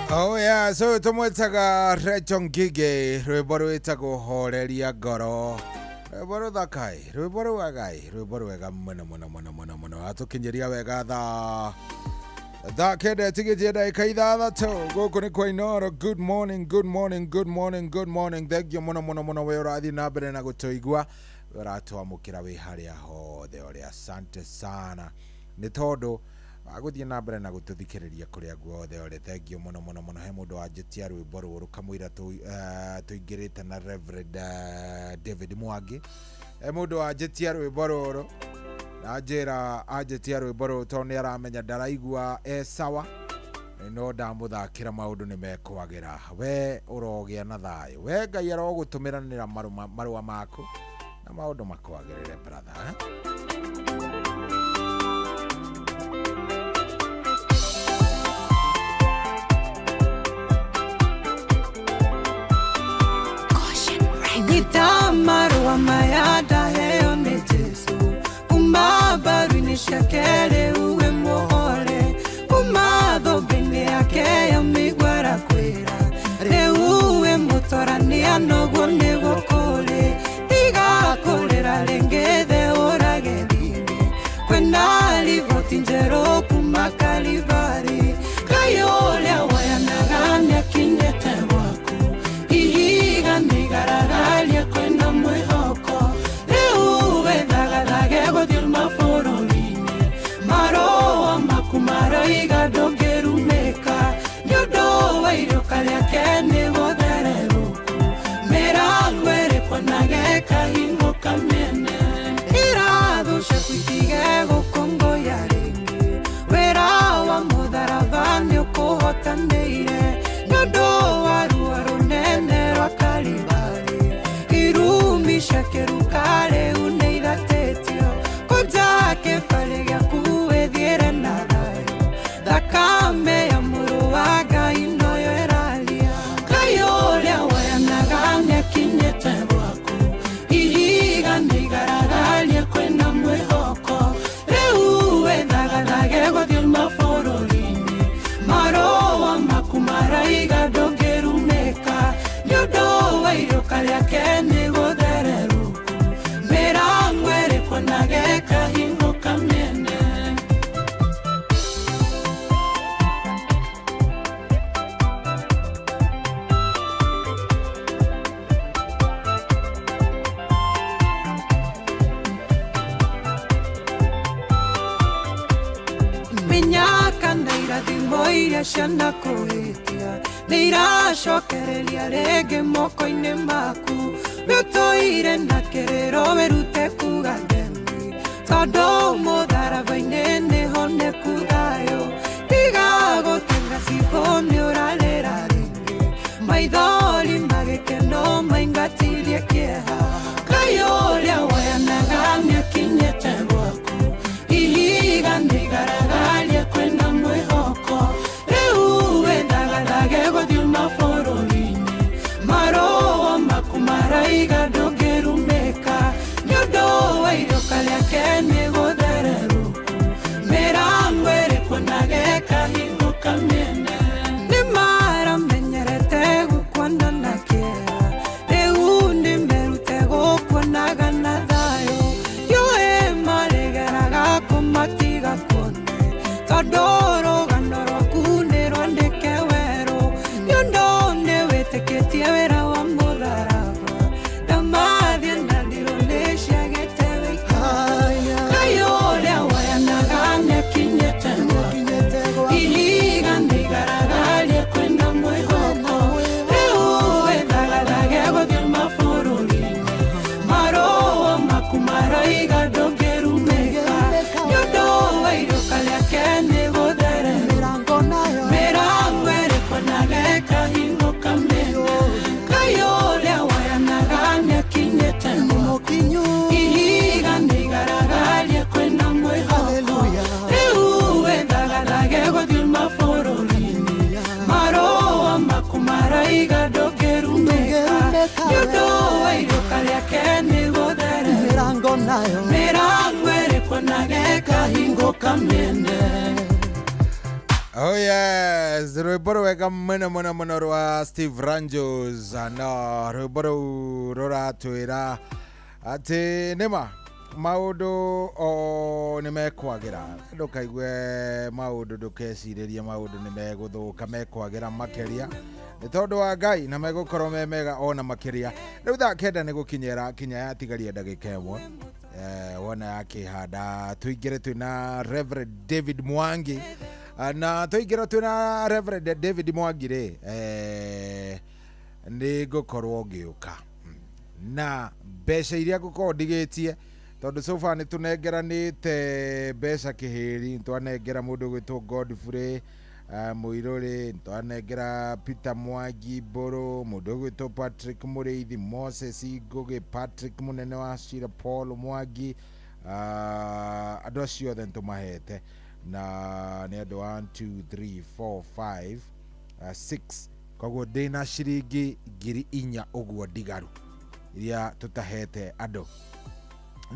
Oh yeah, so tumwetaga Rachel Ngige, rwimbo rwitagwo horeria ngoro. Rwimbo ruthakai, rwimbo rwagai, rwimbo rwega muno atukinyeria wega tha kende tigitie ndagika ithathatũ gũkũ nĩ kwa Inooro. Good morning. Thank you muno we ũrathiĩ na mbere na gũtũigua, we ũratwamũkĩra wĩ harĩa hothe ũrĩa. Asante sana nĩ tondũ agũthiĩ na mbere na gũtũthikĩrĩria kũrĩa guothe ũrĩ. Thank you muno he mũndũ wanjĩtia rwĩmbo rũrũ kamũira tũingĩrĩte na Reverend David Mwangi. Mũndũ wanjĩtia rwĩmbo rũrũ na njĩra anjĩtia rwĩmbo rũrũ tondũ nĩ aramenya ndaraigua sawa, no ndamũthakĩra maũndũ nĩ mekwagĩra. We ũrogĩa na thayũ, we Ngai arogũtũmĩranĩra marũa maku na maũndũ makwagĩrĩre brother. Nyita marũa maya ndaheo nĩ Jesu, kuma mbaru-inĩ ciake rĩu we mũhore, kuma thũmbĩ-inĩ yake ya mĩigua arakwĩra, rĩu we mũtorania noguo nĩ gũkũrĩ, tiga kũrĩra rĩngĩ thĩ ũragethi-inĩ, kwĩna riboti njerũ kuma Kalivari, Ngai ũrĩa woyanaga nĩakinyĩte gwaku, ihiga nĩigaragaria kwĩna mwĩhoko, rĩu wethagarage gũthiĩ mabũrũri-inĩ, marũa maku maroiga ndũngĩrumĩka, nĩũndũ wa iruka rĩake nĩ gũthererũku, mĩrango ĩrĩkwo nage kahingo kamene, irathũ ciaku itige gũkũngũya rĩngĩ, wĩra wa mũtharaba nĩũkũhotanĩire, nĩũndũ wa ruo rũnene rwa Kalivari, irumi cia kĩruka rĩu nĩ ithatĩtio, kũnja kĩbarĩ gĩaku wĩthiĩre na thayũ, thakame ya mũrũ wa Ngai noyo ĩraria, Ngai ũrĩa woyanaga nĩakinyĩte gwaku, ihiga nĩigaragarie kwĩna mwĩhoko, rĩu wethagarage gũthiĩ mabũrũri-inĩ, marũa maku maraiga ndũngĩrumĩka, nĩũndũ wa iruka rĩake nĩ gũthererũku, mĩrango ĩrĩkwo nage kahingo kamene. Mĩnyaka na irathimo iria cianakũhĩtia nĩ iracokereria rĩngĩ moko-inĩ maku, wĩtũire na kĩrĩro wĩrute kuga themi, tondũ mũtharaba-inĩ nĩho nĩku thayũ, tiga gũtũra cibũ nĩ ũrarĩra rĩngĩ, maithori magĩkeno maingatirie kĩeha, Ngai ũrĩa woyanaga nĩakinyĩte gwaku, ihiga nĩigaragarie kwĩna mwĩhoko, rĩu wethagarage gũthiĩ mabũrũri-inĩ, marũa maku maraiga ndũngĩrumĩka, nĩũndũ wa iruka rĩake nĩ gũthererũku, mĩrango ĩrĩkwo nage kahingo kamene, nĩmaramenyerete gũkuona na kĩeha, rĩu nĩmerute gũkuonaga na thayũ, yũĩ marĩgeraga kũmatiga kuone, tondũ rũgano rwaku nĩ rwandĩke werũ, nĩũndũ nĩwĩtĩkĩtie wĩra wa mũtharaba, ndamathiĩ na ndirũ nĩciagĩte wĩika, Ngai ũrĩa woyanaga nĩakinyĩte gwaku, ihiga nĩigaragarie kwĩna mwĩhoko, rĩu wethagarage gũthiĩ mabũrũri-inĩ, marũa maku maroiga ndũngĩrumĩka, nĩũndũ wa iruka rĩake nĩ gũthererũka, mĩrango ĩrĩkwo nage kahingo kamene, Ngai ũrĩa woyanaga nĩakinyĩte gwaku, ihiga nĩigaragarie kwĩna mwĩhoko, rĩu wethagarage gũthiĩ mabũrũri-inĩ, marũa maku maraiga ndũngĩrumĩka, nĩũndũ wa iruka rĩake nĩ gũthererũka, mĩrango ĩrĩkwo nage kahingo kamene. Oh yes, rwiboro wega muno rwa Steve Ranjos na rwiboro ruratwira ati nima maundu o nimekwagira ndukaigue maundu ndukeciririe maundu nimeguthuka mekwagira makeria ni tondu wa Ngai na megukorwo memega ona makeria riu thaa kenda ni gukinyera kinya ya tigaria ndagika imwe wona akihanda tuingire twina Reverend David Mwangi na tuingira twina Reverend David Mwangi ri ni gukorwo ngiuka na mbeca iria gukorwo ndigitie tondu sofa ni tunengeranite mbeca kihiri twanengera mundu gwitwo Godfrey Muiruri twanengera Peter Mwangi Boro mundu gwitwo Patrick Mureithi Moses Ngugi Patrick munene wa Shira Paul Mwangi andu acio othe ntumahete na ni andu 1 2 3 4 5 6 koguo ndina ciringi 4,000 uguo ndigaru iria tutahete andu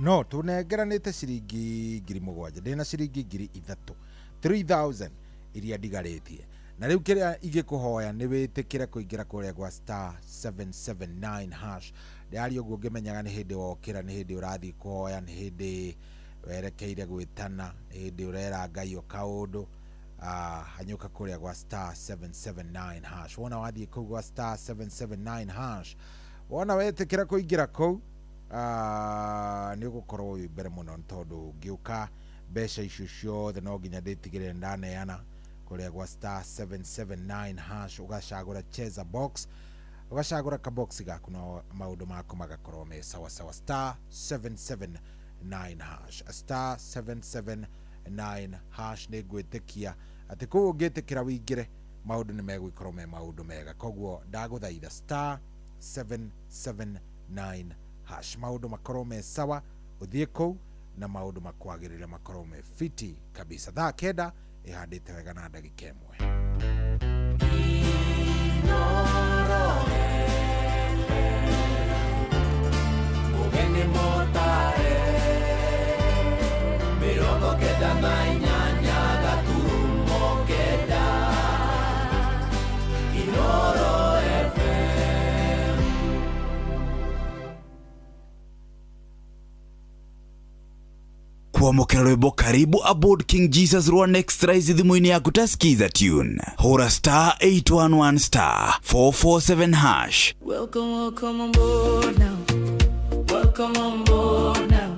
no tunengeranite ciringi 7,000 ndina ciringi 3,000 3,000 iria ndigaritie na riu kiria igikuhoya ni witikire kuingira kuria gwa star 779 hash ndari uguo ngimenyaga ni hindi wokira ni hindi urathi kuhoya ni hindi werekeire gwitana ni hindi urera Ngai o kaundu hanyuka kuria gwa star 779 hash wona wathi ku gwa star 779 hash wona wetikira kuingira ku ni ugukorwo wi mbere muno tondu ngiuka mbeca icio ciothe no nginya nditigire ndaneana kuria gwa star 779 hash ugacagura cheza box ugacagura ka box gaku no maundu maku magakorwo me sawa sawa star 779 hash star 779 hash ni gwitikia ati ku ungitikira wingire maundu ni megwikorwo me maundu mega koguo ndaguthaitha star 779 hash maundu makorwo me sawa uthie ku na maundu makwagirira makorwo me fiti kabisa thaa kenda ihandite wega na ndagika imwe Mugeni motare mirongo kenda na inyanya gaturumo kenda Inoro FM. Kuamukira rwimbo karibu aboard King Jesus rwa next rise thimu-ini yaku taskiza tune hura star 811 star 447 hash. Welcome, welcome on board now. Welcome on board now.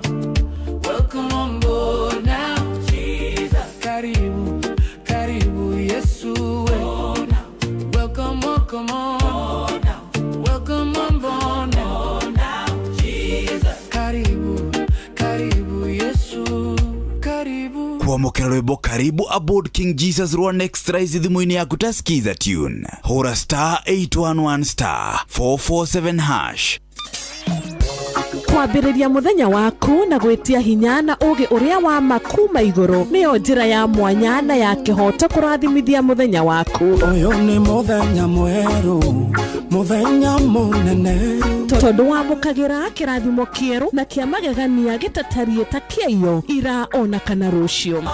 Welcome on board now. Jesus. Karibu, karibu Yesu. Oh, now. Welcome, welcome on. Now. Welcome on board now. Oh, now. Jesus. Karibu, karibu Yesu. Karibu. Kuamukira rwimbo karibu aboard King Jesus rwa next rise thimu-ini yaku taskiza tune hura star 811 star 447 hash. Kwambĩrĩria muthenya waku na gwitia hinya na ugi uria wa makuma iguru niyo njira ya mwanya na ya kihoto kurathimithia muthenya waku. Uyu ni muthenya mweru muthenya munene tondu wamukagira kirathimo kieru na kia magegania gitatarie ta kĩio ira ona kana rucio.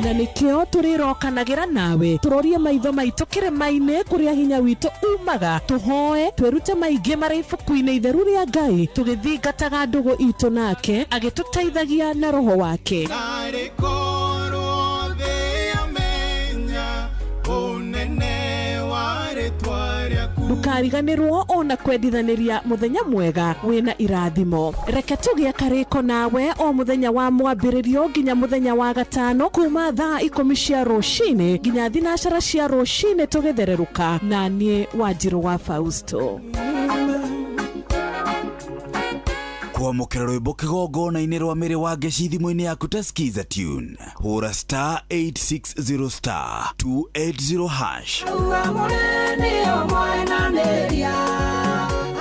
Na nikio turirokanagira nawe turorie maitho maitu kirima-ini kuria hinya witu umaga tuhoe twirute maingi mari ibuku-ini itheru ria Ngai tugithingataga ndugu itu nake agituteithagia na roho wake. Ndukariganirwo ona kwendithaniria muthenya mwega wina irathimo. Reke tugie kariko nawe o muthenya wa mwambiririo nginya muthenya wa gatano kuma thaa 10 cia rucini nginya thinacara cia rucini tugithereruka na nie Wanjiru wa Fausto. Kuamukira rwimbo kigongona-ini rwa miri wa ngeci thimu-ini yaku taskiza tune hura star 860 star 280 hash. Aua mureni o mwenaneria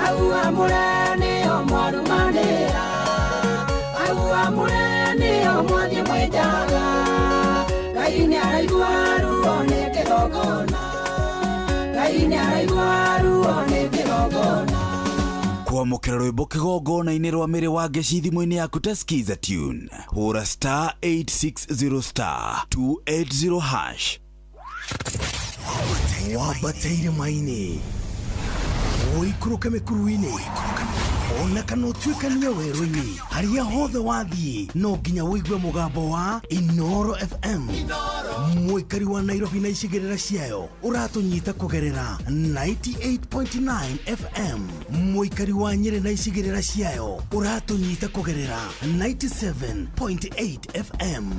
Aua mureni o mwarumanera Aua mureni o mwathi mwenjaga Ngai ni araigua ruo ni kigongona Ngai ni araigua ruo ni kigongona. kwamukira rwimbo kigongona-inĩ rwa mĩrĩ wa ngeci thimũ-inĩ yaku ta skiza tune hũra star 860 star 280 hash wambateire maini ũikũrũke mĩkuru-inĩ ona kana ũtuĩkanie werũ-inĩ harĩa hothe wathiĩ no nginya wĩigue mũgambo wa Inoro FM mũikari wa Nairobi na icigĩrĩra ciayo ũratũnyita kũgerera 98.9 FM mũikari wa Nyĩrĩ na icigĩrĩra ciayo ũratũnyita kũgerera 97.8 FM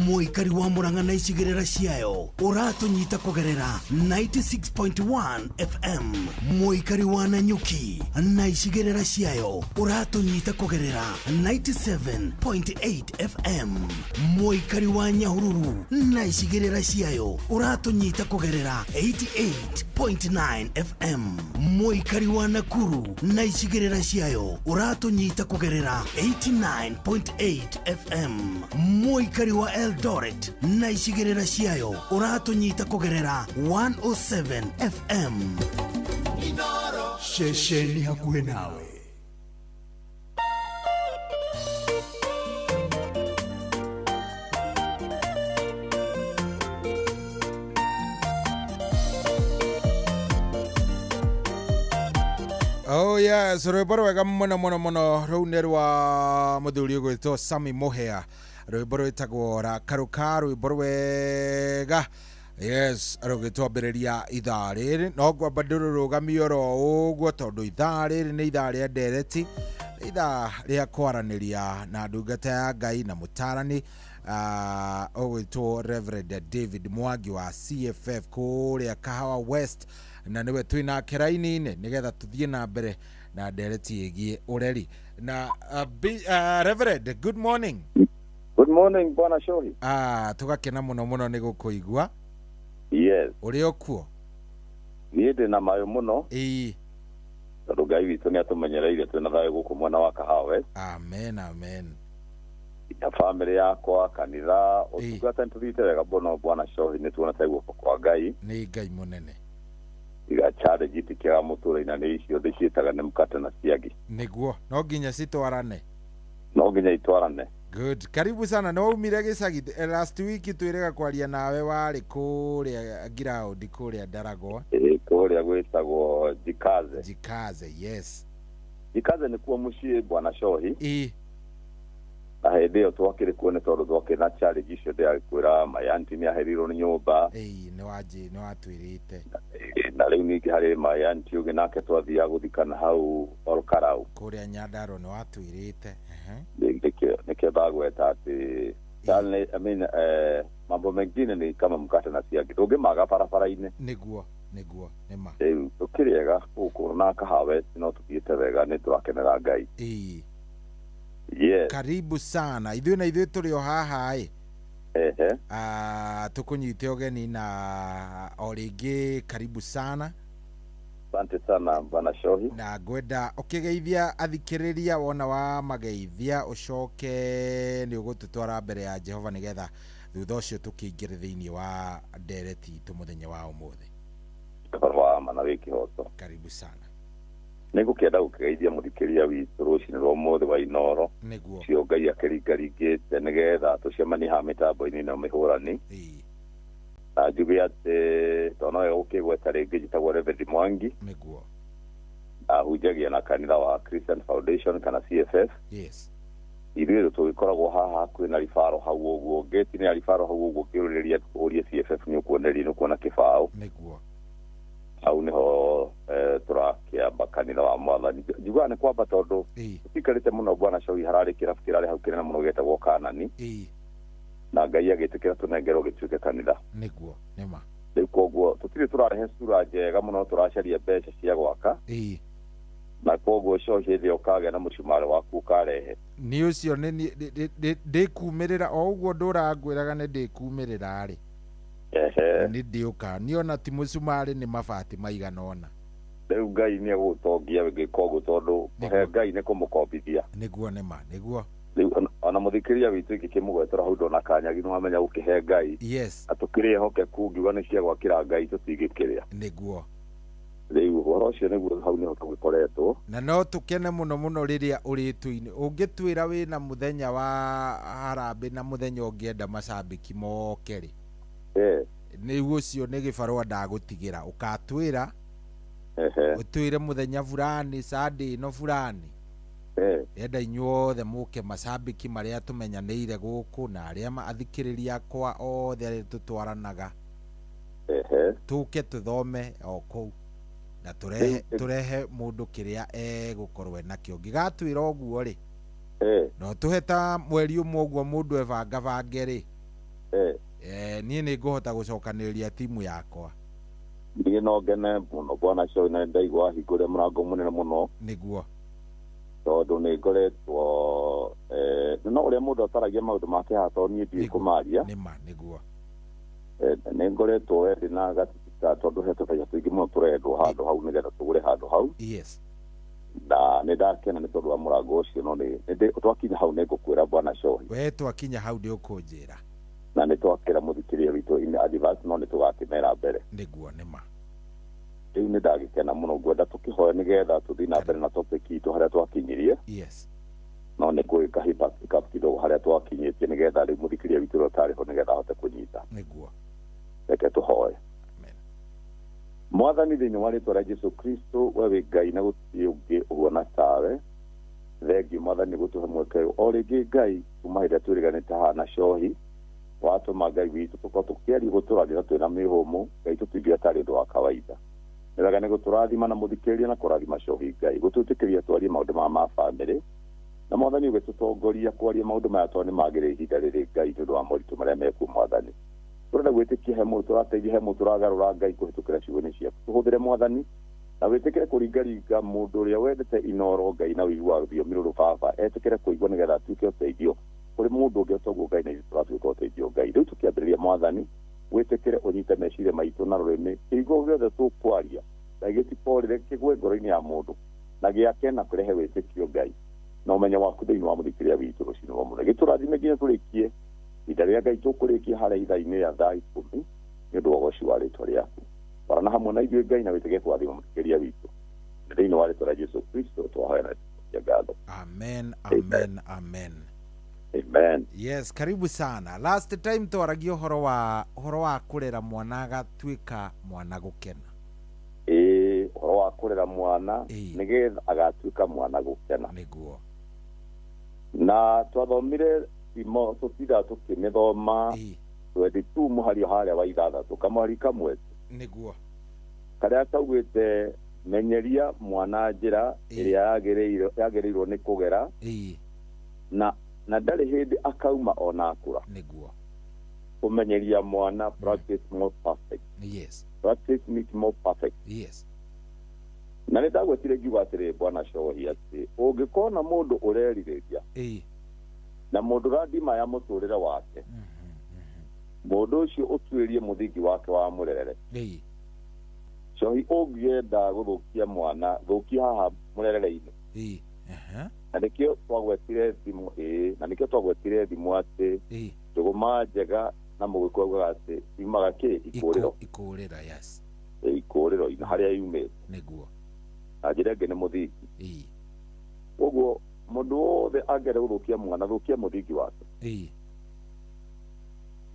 mũikari wa Murang'a na icigĩrĩra ciayo ũratũnyita kũgerera 96.1 FM mũikari wa Nanyuki na icigĩrĩra ciayo ũratũnyita kũgerera 97.8 FM mũikari wa Nyahururu na icigĩrĩra ciayo ũratũnyita kũgerera 88.9 FM mũikari wa Nakuru na icigĩrĩra ciayo ũratũnyita kũgerera 89.8 FM mũikari wa Eldoret na icigĩrĩra ciayo ũratũnyita kũgerera 107 FM Inoro shesheni hakuhĩ nawe. Oh yes, rwimbo rwega muno rũu nĩ rwa mũthuri ũgwĩtwo Sammy Mũhĩa, rwimbo rwĩtagwo Rakaruka, rwimbo rwega. Yes, rũgĩtwambĩrĩria ithaa rĩrĩ no ngwamba ndĩrũrũgamio ro ũguo tondũ ithaa rĩrĩ nĩ ithaa rĩa ndereti, ithaa rĩa kwaranĩria na ndungata ya Ngai na mũtarani ũgwĩtwo Reverend David Mwangi wa CFF kũrĩa Kahawa West, na niwe twina kĩraini-inĩ nĩgetha tuthiĩ na mbere na ndereti ĩgiĩ ũreri. Na Reverend, good morning. Good morning bwana Shohi. Tugakena mũno nĩ gũkũigua. Yes. Ũrĩ okuo? Niĩ ndĩ na mayo mũno. Tondũ Ngai witũ nĩ atũmenyereire twĩna thayũ gũkũ mwena wa Kahawa West. Amen, amen. Ya family yakwa, kanitha, ũtungata nĩtũthiĩte wega mũno bwana Shohi, nĩ tuona ta guoko kwa Ngai. Nĩ Ngai mũnene. Iga challenge itikĩaga mũtũrĩ-inĩ nĩ icio ciĩtaga nĩ mkate na ciagi. Nĩguo, no nginya citwarane. No nginya itwarane. Good. Karibu sana. No umire gĩcagi last week twĩrĩga kwaria nawe warĩ kũrĩa ground kũrĩa Daragwa. Kũrĩa gwĩtagwo Jikaze. Jikaze, yes. Jikaze nĩ kuo mũciĩ bwana Shohi. Na hĩndĩ ĩyo twakĩrĩ kuo nĩ tondũ twakĩrĩ na challenge icio ndĩrakwĩra mayanti nĩ aherirwo nĩ nyũmba. Nĩ watwĩrĩte. Na rĩu ningĩ harĩ mayanti ũngĩ nake twathiaga gũthikana hau Olkarau. Kũrĩa Nyandarua nĩ watwĩrĩte. Nĩkĩo ndagweta atĩ mambo mengine ni kama mkate na siagi ndũngĩmaga barabara-inĩ. Nĩguo nĩma. Rĩu tũkĩrĩega gũkũ na Kahawa West no tũthiĩte wega nĩ tũrakenera Ngai. Yes. Karibu sana. Ithuĩ tũrĩ o haha tukunyite ũgeni na o rĩngĩ karibu sana. Asante sana bwana Shohi. Na ngwenda ũkĩgeithia athikĩrĩria wona wa mageithia ũcoke nĩ ũgũtũtwara mbere ya Jehova nĩgetha thutha ũcio tũkĩingĩre thĩinĩ wa ndereti itũ mũthenya wa ũmũthĩ. Wa mana wĩkĩhoto. Karibu sana. Nĩngũkĩenda gũkĩgeithia mũthikĩria witũ rũcinĩ rwa ũmũthĩ wa Inoro. Nĩguo. Cio Ngai akĩringaringĩte nĩgetha tũcemanie haha mĩtambo-inĩ ĩno mĩhũrani. Na njuge atĩ tondũ nowe ũkĩgweta rĩngĩ njĩtagwo Reverend Mwangi. Nĩguo. Ahunjagia na kanitha wa Christian Foundation kana CFF. Yes. Ithuĩ tũgĩkoragwo haha hakuhĩ na ribaro hau ũguo ngĩti-inĩ ya ribaro hau ũguo ũkĩũrĩrĩria ũrie CFF nĩ ũkuona kĩbaũ. Nĩguo. Hau nĩho tũrakĩamba kanitha wa Mwathani. Njugaga nĩ kwamba tondũ tũtikarĩte mũno bwana Shohi, hararĩ kĩrabu kĩrarĩ hau kĩnene mũno gĩtagwo Kanani. Na Ngai agĩtĩkĩra tũnengerwo gĩtuĩke kanitha. Nĩguo nĩma. Rĩu koguo tũtirĩ tũrarehe sura njega mũno, tũracaria mbeca cia gwaka. Na koguo Shohi hĩndĩ ũkagĩa na mũcumarĩ waku ũkarehe. Nĩ ũcio ndĩkumĩrĩra o ũguo ndũrangwĩraga nĩ ndĩkumĩrĩra rĩ. Nĩ ndĩũka niona ti mũcumarĩ nĩ mabati maigana ona. Rĩu Ngai nĩ egũgũtongia wĩgĩka ũguo tondũ kũhe Ngai nĩ kũmũkombithia. Nĩguo nĩma. Rĩu ona mũthikĩria witũ ingĩkĩmũgwetera hau ndona kanyagi nĩwamenya gũkĩhe Ngai. Yes. Atũkĩrĩ ehokeku ngiuga nĩ cia gwakĩra Ngai tũtingĩkĩrĩa. Nĩguo. Rĩu uhoro cio niguo hau niho tugikoretwo na no tukene muno muno riria uritwini ungitwira wina muthenya wa harambe na muthenya ungienda macambiki mokeri niguo ucio ni gibarua ndagutigira ukatwira utwire muthenya fulani Sunday no fulani enda inyuothe muke macambiki maria tumenyanĩire guku na aria athikĩrĩria akwa othe aria tutwaranaga tuke tuthome o kou na turehe mundu kiria gukorwo nakio ngigatwira uguo ri no tuheta mweri umwe uguo mundu evangavange ri nie ni nguhota gucokanĩrĩria timu yakwa niĩ no ngene muno bwana Show na ndaigua hingũre mũrango mũnene mũno niguo tondũ nĩ ngoretwo no ũrĩa mũndũ ataragia maũndũ make haha tondũ niĩ ndiĩ kũmaria niguo nĩ ngoretwo wendi na gatika tondũ he tũbeca tũingĩ mũno tũrendwo handũ hau nĩgetha tũgũre handũ hau na nĩ ndakena nĩ tondũ wa mũrango ũcio no twakinya hau nĩ ngũkwĩra bwana Show we twakinya hau nĩ ũkũnjĩra na nĩ twakĩra mũthikĩria witũ in advance no nĩ tũgakĩmera mbere nĩguo nĩ ma rĩu nĩ ndagĩkena mũno ngwenda tũkĩhoya nĩgetha tũthiĩ na mbere na topic itũ harĩa twakinyirie no nĩ gwĩka pick up kidogo harĩa twakinyĩtie nĩgetha rĩu mũthikĩria witũ ũrĩa ũtarĩ ho nĩgetha ahote kũnyita nĩguo reke tũhoye mwathani thĩinĩ wa rĩtwa rĩa Jesu Kristo we wĩ Ngai na gũtirĩ ũngĩ ũhuana tawe thengiũ mwathani gũtũhe mweke o rĩngĩ Ngai kuma hĩndĩ ĩrĩa twĩrĩganĩte haha na Shohi watũma Ngai witũ tũkorwo tũkĩaria gũtũrathĩra twĩna mĩhũmũ Ngai tũtuĩke atarĩ ũndũ wa kawaida nĩwega nĩ gũtũrathima na mũthikĩrĩria na kũrathima Shohi Ngai gũtwĩtĩkĩria twarie maũndũ ma bamĩrĩ na mwathani ũgĩtũtongoria kwaria maũndũ maya tondũ nĩ magĩrĩire ihinda rĩrĩ Ngai nĩ ũndũ wa moritũ marĩa mekuo mwathani tũrenda gwĩtĩkia he mũndũ tũrateithia he mũndũ tũragarũra Ngai kũhĩtũkĩra ciugo-inĩ ciaku tũhũthĩre mwathani na wĩtĩkĩre kũringaringa mũndũ ũrĩa wendete inoro Ngai na ũigua rũthiomi rũrũ baba etĩkĩre kũigua nĩgetha atuĩke ũteithio kũrĩ mũndũ ũngĩ ũtoguo Ngai na ithuĩ tũratuĩka ũteithio Ngai rĩu tũkĩambĩrĩria mwathani wĩtĩkĩre ũnyite meciria maitũ na rũrĩmĩ kiugo gĩothe tũkwaria na gĩtiporĩre kĩgwe ngoro-inĩ ya mũndũ na gĩake na kũrehe wĩtĩkio Ngai na ũmenyo waku thĩinĩ wa mũthikĩria witũ rũcinĩ rwa mũthenya gĩtũrathime nginya tũrĩkie ihinda rĩrĩa Ngai tũkũrĩkia harĩa ithaa-inĩ ya thaa 10 nĩ ũndũ wa ũgoci wa rĩtwa rĩaku barana hamwe na ithuĩ Ngai na wĩtĩkĩre kũrathima mũthikĩria witũ thĩinĩ wa rĩtwa rĩa Jesu Kristo twahoya na ngatho amen amen amen amen yes karibu sana last time twaragia ũhoro wa kũrera mwana agatuĩka mwana gũkena ũhoro wa kũrera mwana nĩgetha agatuĩka mwana gũkena nĩguo na twathomire imo tũtira tũkĩmĩthoma 22 mũhari harĩa wa ithathatũ kamwari kamwe nĩguo karĩa kaugĩte menyeria mwana njĩra ĩrĩa yagĩrĩirwo nĩ kũgera na ndarĩ hĩndĩ akauma ona akũra nĩguo kũmenyeria mwana practice more perfect practice make more perfect na nĩ ndagwetire ngiuga atĩrĩ bwana Shohi atĩ ũngĩkona mũndũ ũrerirĩria na mũndũ ũrathima ya mũtũrĩre wake mũndũ ũcio ũtuĩrie mũthingi wake wa mũrerere Shohi ũngĩenda gũthũkia mwana thũkia haha mũrerere-inĩ na nĩkĩo twagwetire thimũ na nĩkĩo twagwetire thimũ atĩ njũgũma njega na mũgĩkũ augaga atĩ imaga ikũrĩro ikũrĩro-inĩ harĩa yumĩte nĩguo na njĩra ĩngĩ nĩ mũthingi ũguo mũndũ wothe angĩenda gũthũkia mwana thũkia mũthingi wake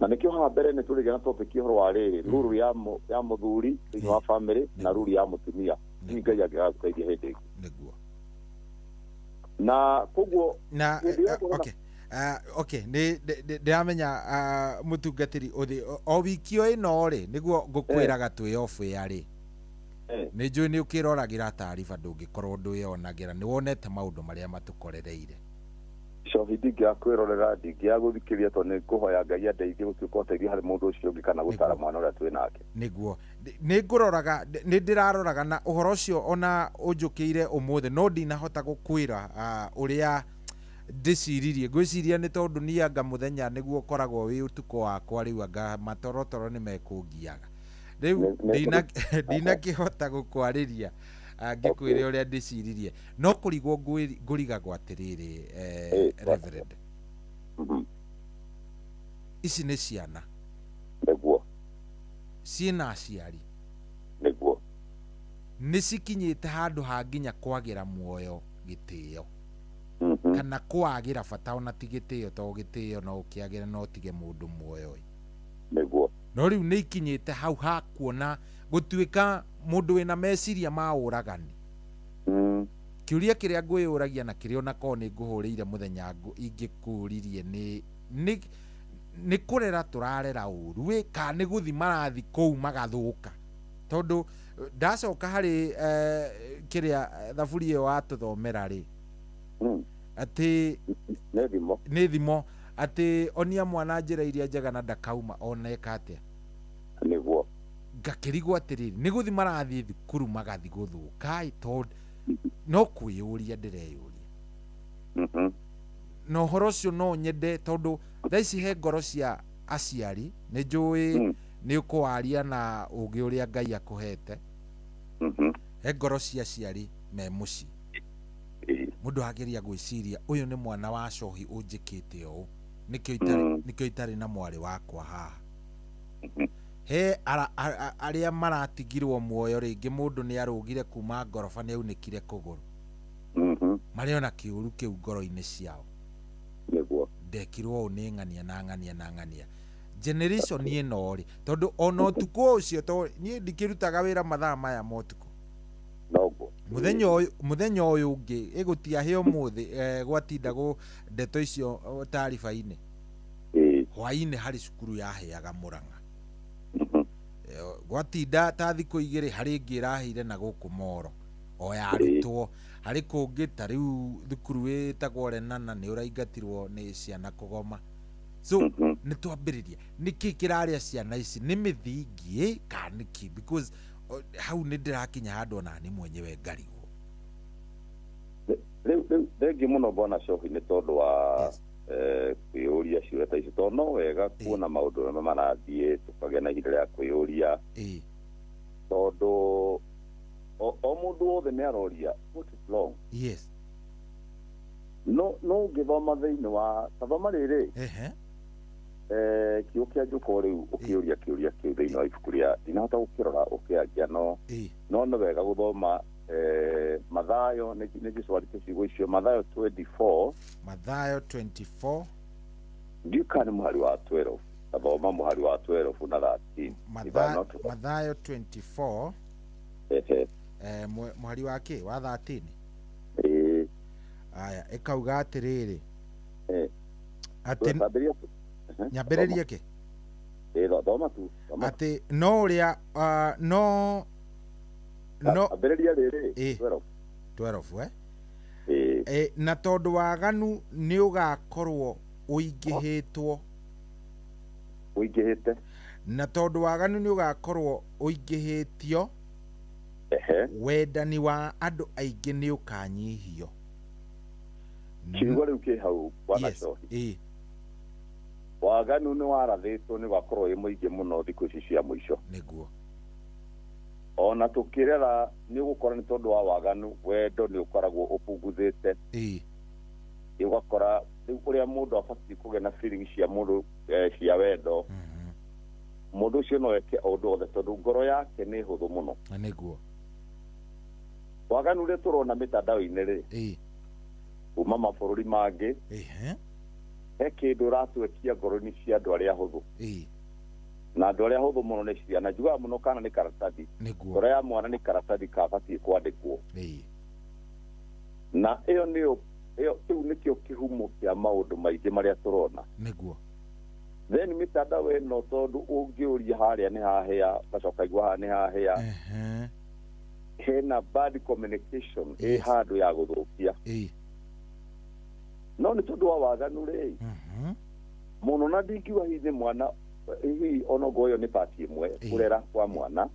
na nĩkĩo haha mbere nĩ tũrĩgĩa na topic ũhoro wa rĩrĩ ruru ya mũthuri thĩinĩ wa family na ruru ya mũtumia Ngai angĩgagũteithia hĩndĩ ĩngĩ nĩguo na koguo na okay ndiramenya mutungatiri uthi o wiki ino ri niguo ngukwiraga twiofuya ri ni njui ni ukiroragĩra taariba ndũngĩkorwo ndwĩyonagira ni wonete maundu maria matukorereire Shohi ndingĩakwĩrorera ndingĩagũthikĩria tondũ nĩ ngũhoya Ngai andeithie gũtuĩka ũteithio harĩ mũndũ ũcio ũngĩ kana gũtara mwana ũrĩa twĩ nake nĩguo nĩ ngũroraga nĩ ndĩraroraga na ũhoro ũcio ona ũnjũkĩire ũmũthĩ no ndinahota gũkwĩra ũrĩa ndĩciririe ngwĩciria nĩ tondũ niĩ anga mũthenya nĩguo ũkoragwo wĩ ũtukũ wakwa rĩu anga matorotoro nĩ mekũngiaga rĩu ndinakĩhota gũkwarĩria ngĩkwĩre ũrĩa ndĩciririe no kũrigwo ngũrigagwo atĩrĩrĩ Reverend ici nĩ ciana nĩguo ciĩna aciari nĩguo nicikinyite handu hanginya kwagira muoyo gitio kana kwagira bata ona ti gitio to gitio no kiagira no tige mundu muoyo niguo no riu ni ikinyite hau ha kuona gutuika mundu wina meciria ma uragani kiuria kiria ngwiyuragia na kiria ona ko ni nguhuriire muthenya ingikuririe ni kurera turarera uru we ka ni guthi marathi kou magathuka tondu ndacoka hari kiria thaburi iyo watuthomera ri ati ni thimo ati onia mwana njira iria njega na ndakauma oneka atia niguo ngakirigwo atiriri ni guthi marathi thukuru magathi guthuka tondu no kwiyuria ndireyuria no horo cio no nyende tondu thaici he ngoro cia aciari ni njui ni ukwaria na ugi uria Ngai akuhete he ngoro cia aciari me muci mundu ageria gwiciria uyu ni mwana wa cohi unjikite o nikio itari na mwari wakwa haha he aria maratigirwo muoyo ringi mundu ni arugire kuma ngorofa ni aunikire kuguru mariona kiuru kiu ngoro-ini ciao niguo ndekirwo ni ng'ania na ng'ania na ng'ania generation ino ri tondu ona utuko ucio to ni ndikirutaga wira mathaa maya motuko noguo muthenya uyu ungi igutia he umuthi gwatinda go ndeto icio taarifa-ini hwaini hari cukuru yaheaga Murang'a gwatinda ta thikũ igĩrĩ hari ĩngĩ ĩraheire na gũkũ Moro o yarutwo hari kũngĩ ta rĩu thukuru wĩtagwo Lenana nĩ ũraingatirwo nĩ ciana kũgoma so nĩ twambĩrĩria nĩkĩ kĩrarĩa ciana ici nĩ mĩthingi ka nĩkĩ because hau nĩ ndĩrakinya handũ ona nĩ mwenyewe ngarigwo rĩngĩ mũno bona cohi nĩ tondũ wa kwĩyũria ciũria ta ici tondũ no wega kuona maũndũ marĩa marathiĩ tũkagĩa na ihinda rĩa kwĩyũria tondũ o mũndũ wothe nĩ aroria what is wrong no ũngĩthoma thĩinĩ wa tathoma rĩrĩ kiugo kĩa Njũko rĩu ũkĩũria kĩũria kĩu thĩinĩ wa ibuku rĩa ndinahota gũkĩrora ũkĩanjia no nĩ wega gũthoma Mathayo nĩ Jesũ arĩte ciugo icio Mathayo 24 ndiuka nĩ mũhari wa 12 tathoma mũhari wa 12 na 13 Mathayo 24 mũhari wa kĩ wa 13 aya ikauga atiriri ati nyambĩrĩrie kĩ thoma tu ati no ũrĩa no ambĩrĩria rĩrĩ 12 na tondũ waganu nĩ ũgakorwo ũingĩhĩte na tondũ waganu nĩ ũgakorwo ũingĩhĩtio wendani wa andũ aingĩ nĩ ũkanyihio kiugo rĩu kĩ hau bwana cohi waganu nĩ warathĩtwo nĩ ũgakorwo wĩ mũingĩ mũno thikũ ici cia mũico nĩguo ona tukirera ni gukora ni tondu wa waganu wendo ni ukoragwo upunguthite igakora uria mundu abati kugena feelings cia mundu cia wendo mundu ucio no eke undu othe tondu ngoro yake ni huthu muno niguo waganu ri turona mitandao-ini ri kuma mabururi mangi he kindu ratuekia ngoro-ini cia andu aria huthu na andũ arĩa hũthũ mũno nĩ ciana njugaga mũno kana nĩ karatathi ngoro ya mwana nĩ karatathi kabatiĩ kwandĩkwo na ĩyo kĩu nĩkĩo kĩhumo kĩa maũndũ maingĩ marĩa tũrona nĩguo then mĩtandao ĩno tondũ ũngĩũria harĩa nĩ hahĩa gacoka igua haha nĩ hahĩa hena bad communication ĩ handũ ya gũthũkia no nĩ tondũ wa waganu rĩ mũno na ndingiuga hihi mwana hihi onogo yo nĩ pati ĩmwe kurera kwa mwana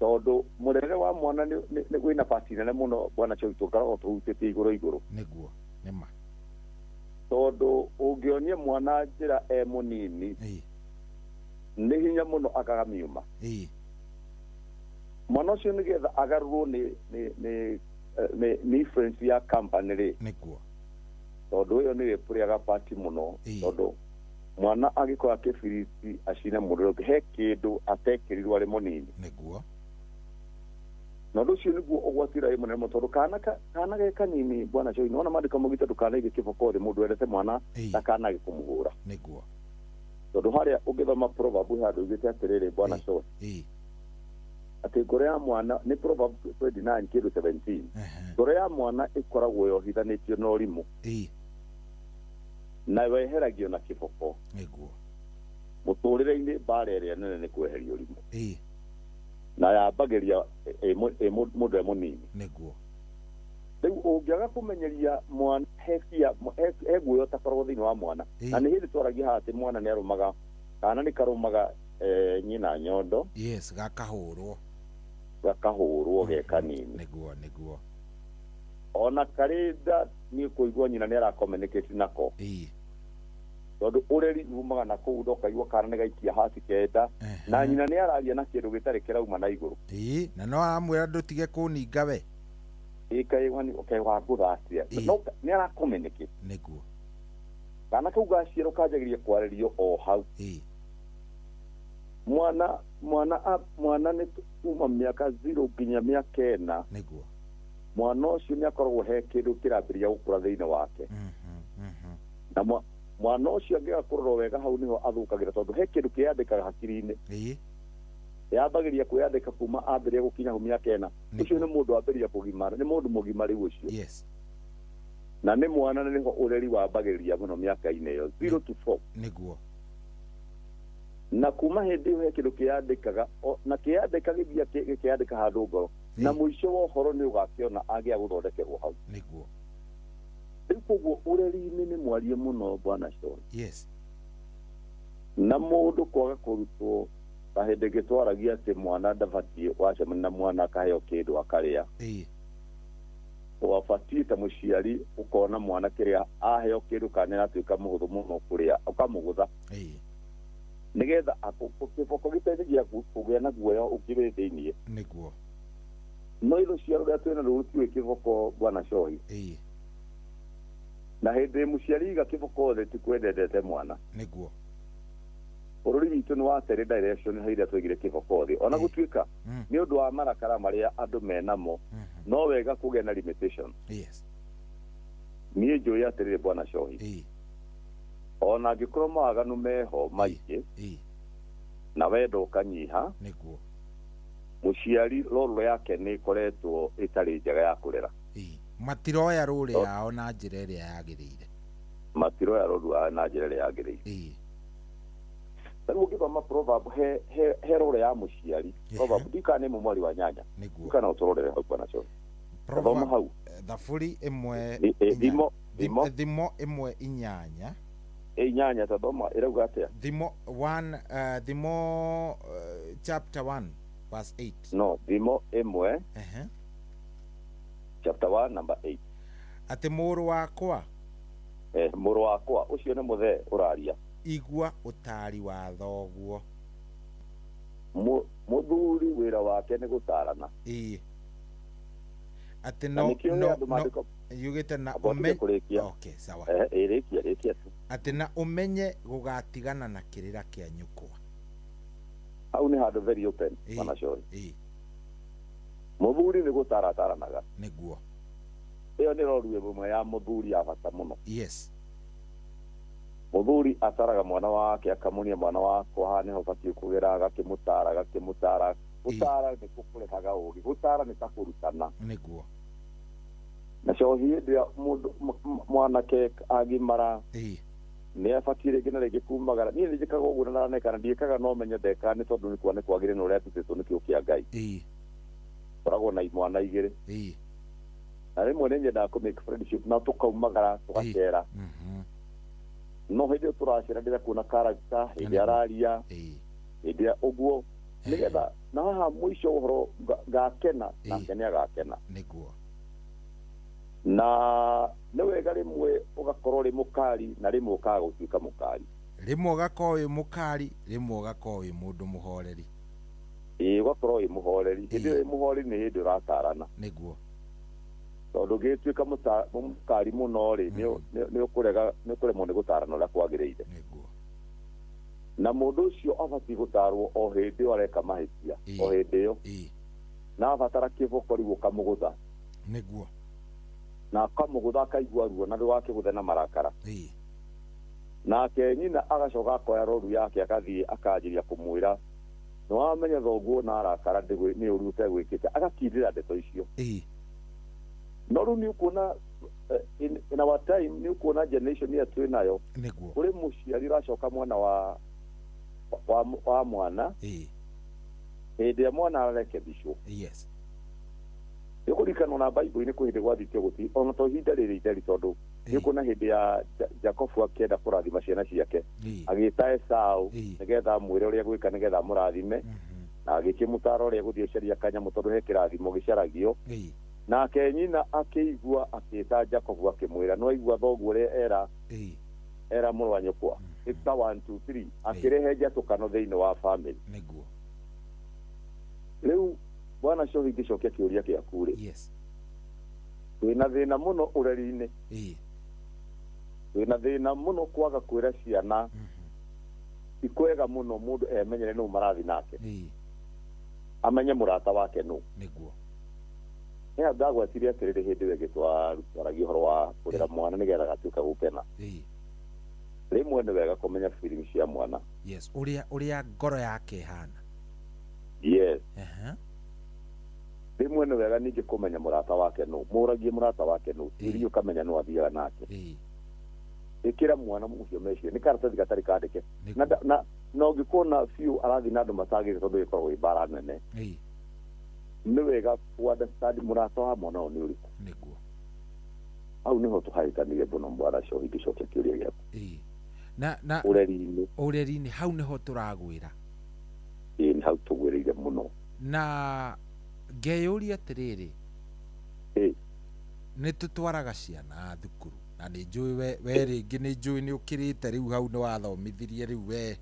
tondu murere wa mwana nĩ gwĩna pati nene mũno bwana Choi tũkoragwo tũhutĩtie igũrũ nĩguo nĩma tondu ũngĩonia mwana njĩra mũnini nĩ hinya mũno akagamiuma mwana ũcio nĩgetha agarũrwo nĩ influence ya company rĩ nĩguo tondu ũyũ nĩ wĩpũrĩaga pati mũno tondu mwana agĩkorwo akĩbiriti acine mũndũ ũngĩ he kĩndũ atekerirwo arĩ mũnini nĩguo no nducio niguo ugwatira imwe nemo tondu kana ge kanini bwana Joy nona mandika mugite dukana ige kiboko mundu erete mwana na kana gikumugura niguo tondu haria ugithoma proverb handu igite atiriri bwana Joy ati ngoro ya mwana ni proverb 29 kindu 17 ngoro ya mwana ikoragwo yohithanitio na urimu na weheragio na kiboko niguo muturire-ini barere nene ni kweheria urimu na yambagiria mundu e munini niguo riu ungiaga kumenyeria mwana heguo takorwo thiini wa mwana na ni hindi twaragia hati mwana ni arumaga kana ni karumaga nyina nyondo yes gakahurwo ge kanini niguo ona karinda ni kuigua nyina ni arakomunicate nako tondu ureri umaga na kuu ndokaigua kana ni gaikia hati kenda na nyina ni araria na kindu gitari kirauma na iguru na no amwira ndutige kuninga we ikai wani wa kuthacia no ni arakomunicate niguo kana kau gaciero kajagiria kwarerio o hau mwana ni kuma miaka 0 nginya miaka 4 niguo mwana ucio ni akoragwo he kindu kirambiria gukura thiini wake na mwana ucio angiga kurorwo wega hau niho athukagira tondu he kindu kiandikaga hakiri-ini yambagiria kwiyandika kuma ambiria gukinya hu miaka 4 ucio ni mundu ambiria kugimara ni mundu mugima riu ucio na ni mwana niho ureri wambagiria muno miaka-ini iyo 0 to 4 niguo na kuma hindi iyo he kindu kiandikaga na kiandika githia kiandika handu ngoro na muico wa horo ni ugakiona agia guthondekerwo hau niguo koguo ureri-ini ni mwarie muno bwana Joy yes na mundu kwaga kurutwo ta hindi gitwaragia ati mwana ndabatie wacemania na mwana akaheo kindu akaria wabatie ta muciari ukona mwana kiria aheo kindu kana atuika muhuthu muno kuria ukamugutha nigetha kiboko giteithagia kugia na guoya ukiri thiini niguo no ithu ciaro ria twina rutiwe kiboko bwana Joy na hindi muciari iga kiboko thi tikwendete mwana niguo bururi witu ni watere direction haira twigire kiboko thi ona gutuika ni undu wa marakara maria andu menamo no wega kugia na limitation yes nie Joy atirire bwana Joy ona gikorwo mawaganu meho maingi na wendo ukanyiha niguo muciari roro yake ni koretwo itari njega ya kurera matiroya ruri yao na njira iria yagirire matiroya roro na njira iria yagirire Taru ngithoma proverb he rore ya muciari proverb dikane mu mwari wa nyanya kana utororere hau bwana Joy proverb hau Thaburi imwe thimo imwe inyanya inyanya tadoma irauga atia thimo 1 thimo chapter 1 verse 8 no thimo imwe chapter 1 number 8 ati muru wakwa muru wakwa ucio ni muthe uraria igua utari wa thoguo muthuri wira wake ni gutarana ati no yugite na umenye okay sawa rekia ati na umenye gugatigana na kirira kia nyukwa au ni handu very open bwana Joy muthuri ni gutarataranaga niguo iyo ni roruwe bumwe ya muthuri ya bata muno yes muthuri ataraga mwana wake akamunia mwana wako hane hobatie kugira agakimutara gutara ni kukurehaga ugi gutara ni takurutana niguo na cio hindi mwana ke agimara ni abatie ringi na ringi kumagara ni njikaga uguo na nekana ndiikaga no menye ndeka ni tondu ni kwane kwagire no retutitwo ni kio kia Ngai koragwo na mwana igiri na rimwe ni nyenda ku make friendship na tukaumagara tugacera no hindi turacira ndira kuona character hindi araria hindi uguo nigetha na haha mwisho uhoro gakena na kenya gakena niguo na ni wega rimwe ugakorwo ri mukari na rimwe ukaga gutuika mukari rimwe ugakorwo wi mukari rimwe ugakorwo wi mundu muhoreri ugakorwo wi muhoreri hindi wi muhoreri ni hindi uratarana niguo tondu gituika mukari muno ri ni ukurega ni kuremwo ni gutarana uria kwagiriire niguo na mundu ucio abatie gutarwo o hindi areka mahitia o hindi yo na abatara kiboko riu kamugutha niguo na kamugutha akaigua ruo na rwake guthe na marakara nake nyina agacoka akoya roru yake akathie akanjiria kumwira no wamenya thoguo na arakara ndigwe ni urute gwikite agakindira ndeto icio no ru ni ukuona in our time ni ukuona generation ya tu nayo niguo kuri muciari racoka mwana wa mwana hĩndĩ mwana arekebicwo yes nĩkũrikanwo na Bible nĩ kũhĩndĩ gwathitio gũti ona to ihinda rĩrĩ iteri tondũ nĩkuona hĩndĩ ya Jacob akĩenda kũrathima ciana ciake agĩta Esau nĩgetha mwĩre ũrĩa gwĩka nĩgetha mũrathime na agĩkĩmũtara ũrĩa gũthiĩ caria kanyamũ tondũ he kĩrathimo gĩcaragio nake nyina akĩigua akĩta Jacob akĩmwĩra no aigua thoguo ũrĩa era mũrũ wa nyũkwa it's 1 2 3 akĩrehe njatũkano thĩinĩ wa family nĩguo rĩu bwana Shohi ngĩcokia kĩũria gĩaku rĩ yes wĩna thĩna mũno ũreri-inĩ wĩna thĩna mũno kwaga kwĩra ciana ikwega mũno mũndũ emenyere nũ marathi nake amenye mũrata wake nũ nĩguo nĩ ndagwetirie atĩrĩrĩ hĩndĩ ĩyo gĩtwaragio ũhoro wa kũrera mwana nĩgetha gatuĩka gũkena rĩmwe nĩ wega kũmenya feelings cia mwana yes ũrĩa ngoro yake ihana yes rĩmwe nĩ wega ningĩ kũmenya mũrata wake nũ mũragie mũrata wake nũ tĩri ũkamenya nũ athiaga nake ĩkĩra mwana mũcio meciria nĩ karatathi gatarĩ kandĩke na ũngĩkona biũ arathi na andũ matagĩrĩire tondũ ĩkoragwo ĩ mbara nene nĩ wega understand mũrata wa mwana ũyũ nĩ ũrĩkũ nĩguo hau nĩho tũharikanire mũno bwana Shohi ngĩcokia kĩũria gĩaku na ũreri-inĩ hau nĩho tũragwĩra nĩ hau tũgwĩrĩire mũno na ngeyũria atĩrĩrĩ nĩ tũtwaraga ciana thukuru na nĩ njũĩ we rĩngĩ nĩ njũĩ nĩ ũkĩrĩte rĩu hau nĩ wathomithirie rĩu we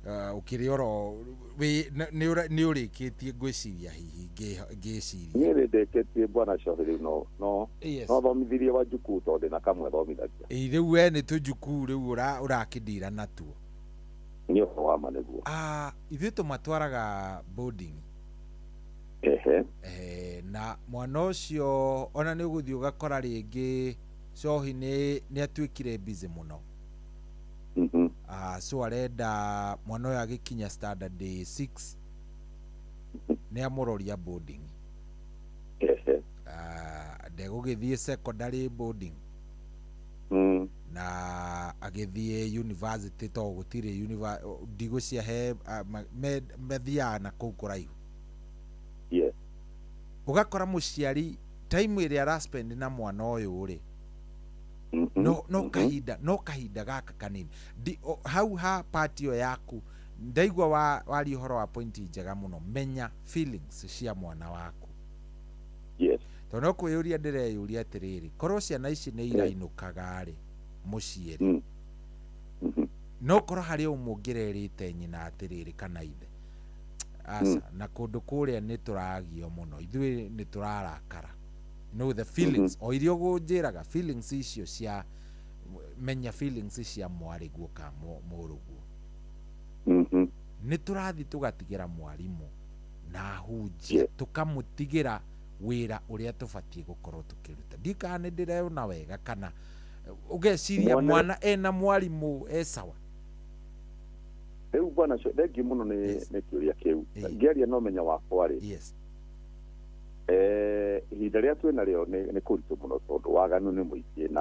ũkĩrĩ oro nĩ ũrĩkĩtie ngwĩciria hihi ngĩciria niĩ nĩ ndĩkĩtie bwana Shohi rĩu no thomithirie wa njukuru tondũ na kamwe thomithagia rĩu we nĩ tũjukuru rĩu ũrakĩndira natuo nĩ ũhoro wa ma nĩguo ithuĩ tũmatwaraga boarding na mwana ũcio ona nĩ ũgũthiĩ ũgakora rĩngĩ Shohi nĩ atuĩkire busy mũno so arenda mwana ũyũ agĩkinya standard 6 nĩ amũroria boarding ndegũgĩthiĩ secondary boarding na agĩthiĩ university to gũtirĩ ndigũ cia he methiaga na kũu kũraihu ũgakora mũciari time ĩrĩa araspend na mwana ũyũ rĩ no kahinda gaka kanini hau ha part ĩyo yaku ndaigua wari ũhoro wa point njega mũno menya feelings cia mwana waku tondũ no kwĩyũria ndĩreyũria atĩrĩrĩ korwo ciana ici nĩ irainũkaga rĩ mũciari no korwo harĩ ũmwe ũngĩrerĩte nyina atĩrĩrĩ kana ithe na kũndũ kũrĩa nĩ tũragio mũno ithuĩ nĩ tũrarakara the feelings o iria ũgũnjĩraga feelings icio cia menya feelings cia mwarĩguo ka mũrũguo nĩ tũrathi tũgatigĩra mwarimũ na hunjia tũkamũtigĩra wĩra ũrĩa tũbatiĩ gũkorwo tũkĩruta ndikana nĩ ndĩreona wega kana ũgeciria mwana ena mwarimũ sawa rĩu bwana thengi mũno nĩ kĩũria kĩu ngĩaria no menya wakwa rĩ ihinda rĩrĩa twĩna rĩo nĩ kũritũ mũno tondũ waganu nĩ mũingĩ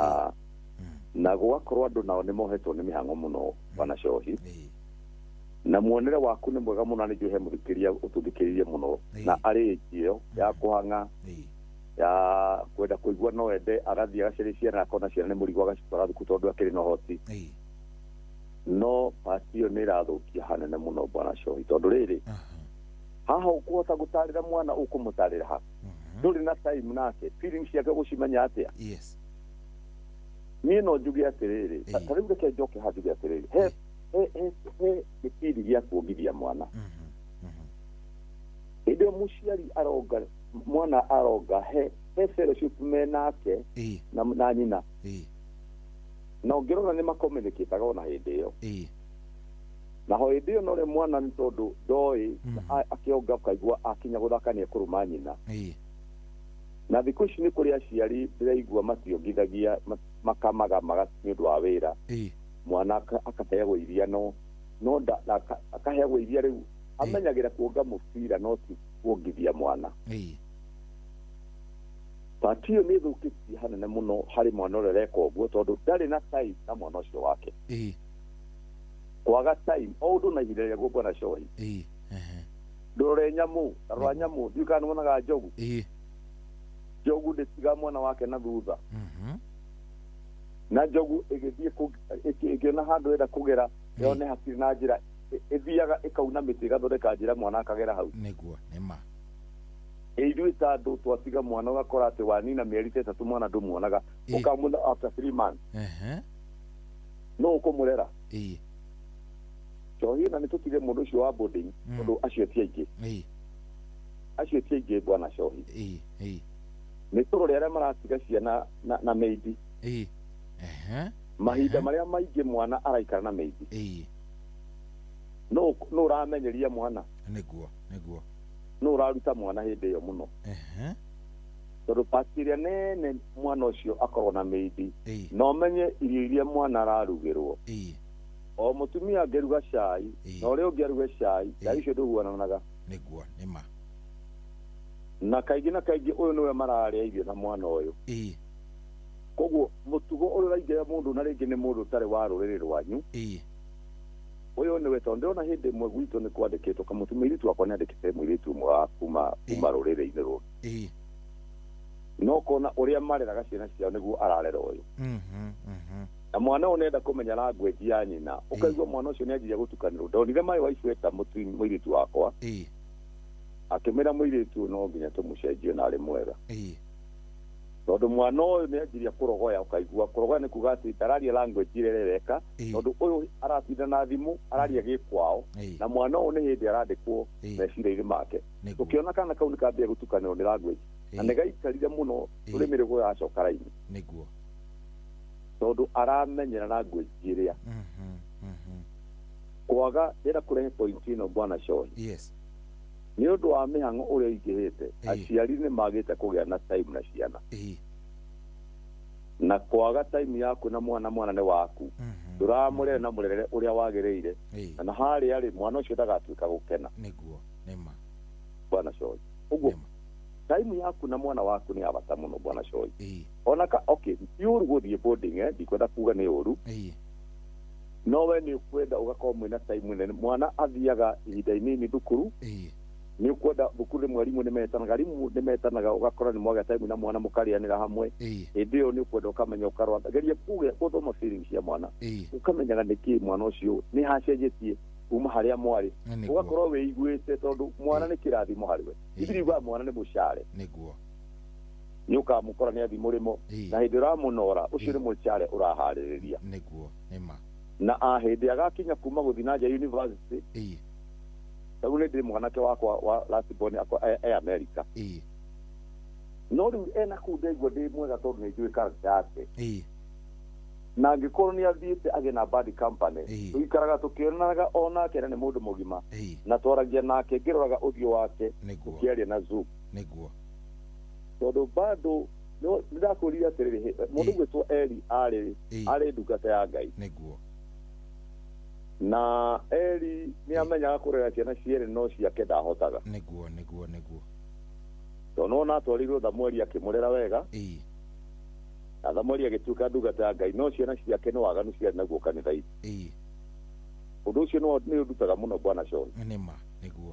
na gũgakorwo andũ nao nĩ mohetwo nĩ mĩhang'o mũno bwana Shohi na muonere waku nĩ mwega mũno nĩ njũĩ he mũthikĩria ũtũthikĩrĩirie mũno na arĩ njĩo ya kũhang'a ya kwenda kũigua no ende agathiĩ agacaria ciana akona ciana nĩ mũrigo agacitwara thukuru tondũ akĩrĩ na ũhoti no pati ĩyo nĩ ĩrathũkia hanene mũno bwana Shohi tondũ rĩrĩ haha ũkũhota gũtarĩra mwana ũkũmũtarĩra ha ndũrĩ na time nake feelings ciake gũcimenya atĩa niĩ no njuge atĩrĩrĩ ta rĩu reke njoke ha njuge atĩrĩrĩ he gĩbindi gĩa kuongithia mwana hĩndĩ ĩyo mũciari aronga mwana aronga he fellowship menake na nyina na ũngĩrora nĩ makomenĩkĩtaga ona hĩndĩ ĩyo na ho ndio no le mwana ni tondu ndoi akionga kaigua akinya guthakania kuruma nyina na thiku ici ni kuri aciari ndiraigua mationgithagia makamaga ni undu wa wira mwana akaheagwo iria no akaheagwo iria riu amenyagira kuonga mubira no ti kuongithia mwana patio ni thukitie hanene muno hari mwana ule reka uguo tondu ndari na time na mwana ucio wake kwaga time oundu na ihinda rĩrĩa Bwana Shoi ndore nyamu rwa nyamu ndikana munaga njogu njogu ndĩtiga mwana wake na thutha na njogu ĩgĩthiĩ handu ĩrenda kũgera yone hatirĩ na njĩra ĩthiaga ĩkauna mĩtĩ ĩgathondeka njĩra mwana akagera hau nĩguo nĩma ithuĩ ta andũ twatiga mwana ũgakora atĩ wanina mĩeri ta 3 mwana ndũmuonaga ũkamuna after 3 months no ũkũmũrera Shohi na nitutire mundu ucio wa boarding mundu acio ti aingĩ acio ti aingĩ Bwana Shohi ni tũrore arĩa maratiga ciana na maidi mahinda marĩa maingĩ mwana araikara na maidi no uramenyeria mwana nĩguo no uraruta mwana hĩndĩ ĩyo mũno tondũ pastiria nene mwana ũcio akorwo na maidi no menye irio iria mwana ararugĩrwo o mutumia ngeruga cai na uri ungeruga cai cai cio nduhuananaga nĩguo nĩma na kaingĩ na kaingĩ uyu niwe mararĩa irio na mwana uyu koguo mutugo uri uraingĩra mundu na rĩngĩ nĩ mundu ũtarĩ wa rũrĩrĩ rwanyu uyu niwe tondũ ndĩrona hĩndĩ ĩmwe gwitũ nĩ kwandĩkĩtwo kamũtumĩiritu wakwa nĩ andĩkĩte mũirĩtu ũmwe wa kuma rũrĩrĩ-inĩ rũrũ no kona ũrĩa mareraga ciana ciao nĩguo ararera ũyũ na mwana ũyũ nenda kũmenya language ya nyina ũkaigua mwana ũcio nĩ anjiria gũtukanĩrwo ndonire maĩ wa icweta mũirĩtu wakwa akĩmĩra mũirĩtu no nginya tũmũcenjie na arĩ mwega tondũ mwana ũyũ nĩ anjiria kũrogoya ũkaigua kũrogoya nĩ kuga atĩ ndararia language ĩrĩa ĩrereka tondũ ũyũ aratinda na thimũ araria gĩkwao na mwana ũyũ nĩ hĩndĩ arandĩkwo meciria-inĩ make ũkĩona kana kau nĩ kambia gũtukanĩrwo nĩ language na nĩ gaikarire mũno rũrĩmĩ rũguo yacoka raini nĩguo tondu aramenyera language ĩrĩa kwaga ĩra kũrehe point ĩno Bwana Shoi nĩ ũndũ wa mĩhang'o ũrĩa ingĩhĩte aciari nĩ magĩte kũgĩa na time na ciana na kwaga time yaku na mwana nĩ waku ndũramũrere na mũrerere ũrĩa wagĩrĩire na harĩa rĩ mwana ũcio ndagatuĩka gũkena nĩguo nĩma Bwana Shoi ũguo time yaku na mwana waku nĩ abata mũno Bwana Shoi onaka okay yuru gũthiĩ boarding ndikwenda kuga nĩ ũru no we nĩ ũkwenda ũgakorwo mwĩna time nene mwana athiaga ihinda inini thukuru nĩ ũkwenda thukuru rĩmwe arimũ nĩ metanaga ũgakora nĩ mwagĩa time na mwana mũkarĩanĩra hamwe hĩndĩ ĩyo nĩ ũkwenda ũkamenya ũkarwatha geria gũthoma feelings cia mwana ũkamenyaga nĩkĩ mwana ũcio nĩ hacenjetie kuma harĩa mwarĩ ũgakorwo wĩiguĩte tondũ mwana nĩ kĩrathimo harĩwe ithirigwa mwana nĩ mũcare nĩguo nĩ ũkamũkora nĩ athi mũrĩmo na hĩndĩ ũramũnora ũcio nĩ mũcare ũraharĩrĩria nĩguo nĩma na hĩndĩ agakinya kuma gũthi na nja university rĩu nĩ ndĩ mwanake wakwa wa last born akwa America no rĩu ena kũu ndaigua ndĩ mwega tondũ nĩ njũĩ character yake na angĩkorwo nĩ athiĩte agĩ na bad company tũikaraga tũkĩonanaga onake nĩ mũndũ mũgima na twaragia nake ngĩroraga ũthiũ wake tũkĩaria na Zoom nĩguo tondũ bado nĩ ndakũrire atĩrĩrĩ mũndũ gwĩtwo Eli arĩ ndungata ya Ngai nĩguo na Eli nĩ amenyaga kũrera ciana cierĩ no ciake ndahotaga nĩguo tondũ nona atwarirwo Thamweli akĩmũrera wega na Thamweli agĩtuĩka ndungata ya Ngai no ciana ciake nĩ waganu ciarĩ naguo kanitha-inĩ ũndũ ũcio nĩ ũndutaga mũno Bwana Shoi nĩguo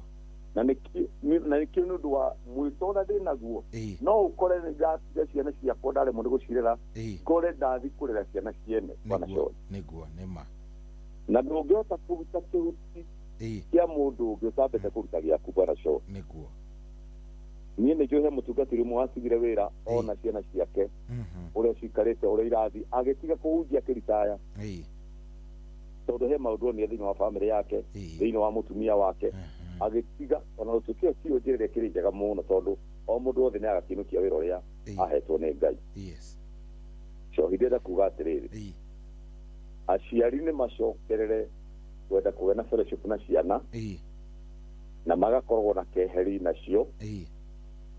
na nĩkĩo nĩ ũndũ wa mwĩto ũrĩa ndĩ naguo no ũkore nĩ ngatiga ciana ciakwa ndarĩ mũndũ gũcirera kore ndathi kũrera ciana ciene Bwana Shoi nĩguo nĩma na ndũngĩhota kũruta kĩhuti kĩa mũndũ ũngĩ ũtambĩte kũruta gĩaku Bwana Shoi nĩguo niĩ nĩ njũĩ he mũtungatĩri ũmwe watigire wĩra ona ciana ciake ũrĩa cikarĩte ũrĩa irathi agĩtiga kũhunjia akĩritaya tondũ he maũndũ onire thĩinĩ wa bamĩrĩ yake thĩinĩ wa mũtumia wake agĩtiga ona gũtuĩka tiyo njĩra ĩrĩa ĩkĩrĩ njega mũno tondũ o mũndũ wothe nĩ agakĩinũkia wĩra ũrĩa ahetwo nĩ Ngai Shohi ndĩrenda kuga atĩrĩrĩ aciari nĩ macokerere kwenda kuona fellowship na ciana na magakorwo na keheri nacio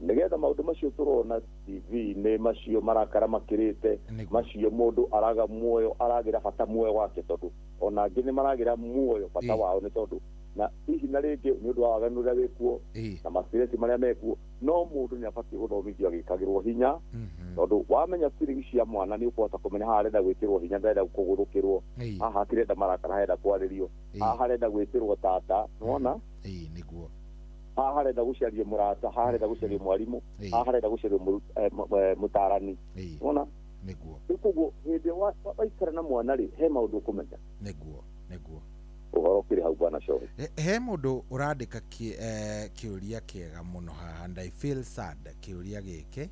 nigetha maundu macio turona TV ni macio marakara makirite macio mundu araga muoyo aragira bata muoyo wake tondu ona angi ni maragira muoyo bata wao ni tondu na hihi na ringi ni undu wa waganu uria wikuo na masireti maria mekuo no mundu ni abatie guthomithio agikagirwo hinya tondu wamenya feeling cia mwana ni ukota kumenya haha arenda gwikirwo hinya ndarenda kugurukirwo haha atirenda marakara arenda kwaririo haha arenda gwitirwo tata nona niguo haha arenda guciaria murata haha arenda guciaria mwarimu haha arenda guciaria mutarani nona niguo ikugo hindi waikara na mwana ri he maundu kumenya niguo uhoro kiri hau bwana show he mundu urandika kiuria kiega muno haha and I feel sad kiuria giki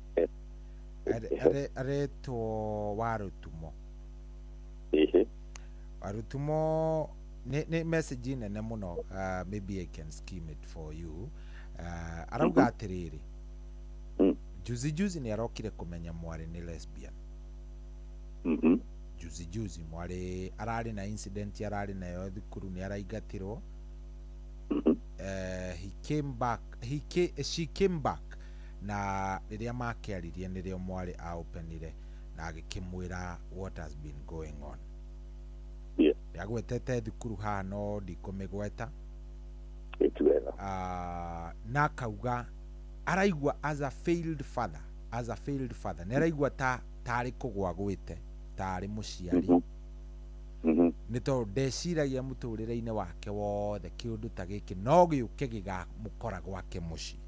aretwo Warutumo Warutumo ni message nene muno maybe I can skim it for you arauga atiriri juzi ni arokire kumenya mwari ni lesbian juzi mwari arari na incident yarari nayo thukuru ni araigatirwo she came back na riria makiaririe nirio mwari aopenire na agikimwira what has been going on yagwetete thukuru haha no ndikumigweta na akauga araigua as a failed father ni araigua tari kugwa gwite tari muciari ni tondu ndeciragia muturire-ini wake wothe kiundu ta giki no giuke gigamukora gwake muci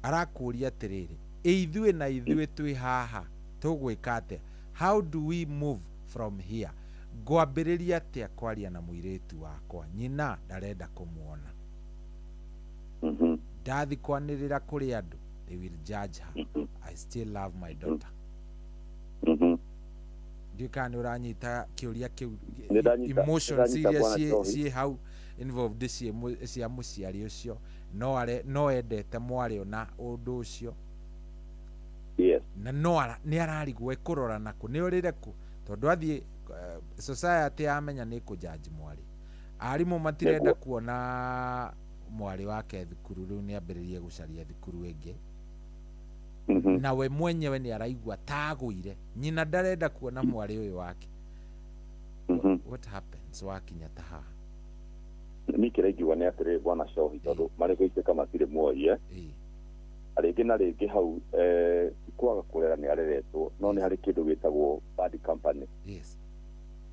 arakuria atiriri ithuĩ na ithuĩ twi haha tugwika atia how do we move from here ngwambĩrĩria atia kwaria na mũirĩtu wakwa nyina ndarenda kumuona ndathi kwanĩrĩra kũrĩ andũ they will judge her I still love my daughter ndikani uranyita kiuria kiu emotion serious sie how involved cia muciari ucio no endete mwari ona undu ucio na no ni ararigwo kurora naku ni urire ku tondu athie society amenya ni ku judge mwari arimu matirenda kuona mwari wake thukuru riu ni ambiririe gucaria thukuru ingi na we mwenyewe ni araigua tagwire nyina ndarenda kuona mwari uyu wake what happens wakinya ta haha ni kiregiwa ni atire bwana shohi tondu mari goite kama tire muoye aringi na ringi hau kwaga kurera ni areretwo no ni hari kindu gitagwo bad company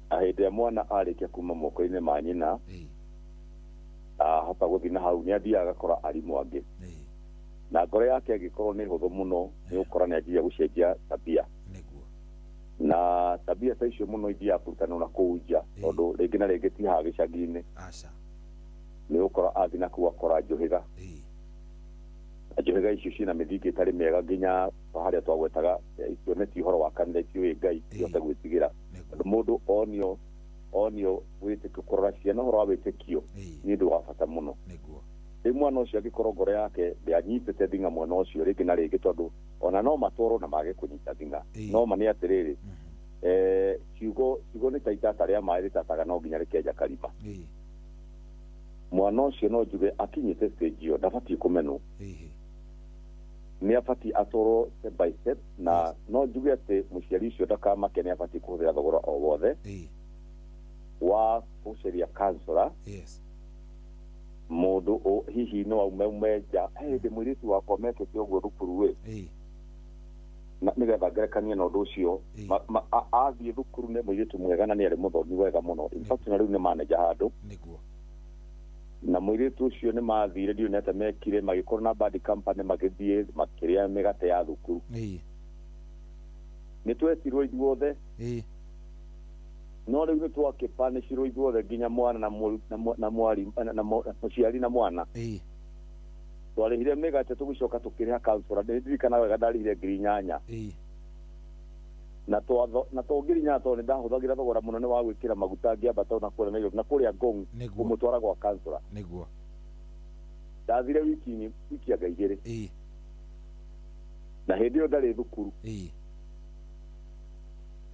ahinde mwana arikia kuma moko-ini ma nyina hata guthi na hau ni athia agakora arimu angi na ngoro yake agikorwo ni huthu muno ni ukora ni ajia gucenjia tabia na tabia ta icio muno ithia kurutana na kuunja tondu ringi na ringi ti haha gicagi-ini ni ukora athi na kuwa kora njuhiga njuhiga icio cina mithingi itari miega nginya haria twagwetaga icio neti horo wa kanitha icio ngai yote gwitigira mundu onio witikio kurora ciana horo wa witikio ni ndu wa bata muno mwana ucio agikorwo ngoro yake ndianyitete thinga mwana ucio ringi na ringi tondu ona no matoro na mage kunyita thinga no mani atiriri ciugo ni taitata ria mai ritataga no nginya rikeja karima mwana ucio no njuge akinyite stage iyo ndabatie kumenwo ni abati atoro step by step na no njuge ati muciari ucio ndakamake ni abati kuhuthira thogora o wothe wa guceria counselor mundu hihi no aumeja ndi mwiritu wakwa mekete uguo thukuru we na nigetha ngerekanie na undu ucio athie thukuru ni mwiritu mwega na ni ari muthomi wega muno in fact na riu ni manager handu na mwiritu ucio ni mathire ndio nete mekire magikorwo na bad company magithie makiria migate ya thukuru ni twetirwo ithuothe no riu ni twakipanichirwo ithuothe nginya mwana na mwari na muciari na mwana twarihire migate tugicoka tukiriha counselor ndirikana wega ndarihire 8,000 na tongirinya to ni ndahuthagira thogora muno ni wa gwikira maguta ngiambata na kuria na kuria ngong kumutwara gwa counselor niguo ndathire wiki anga igiri na hindi yo ndari thukuru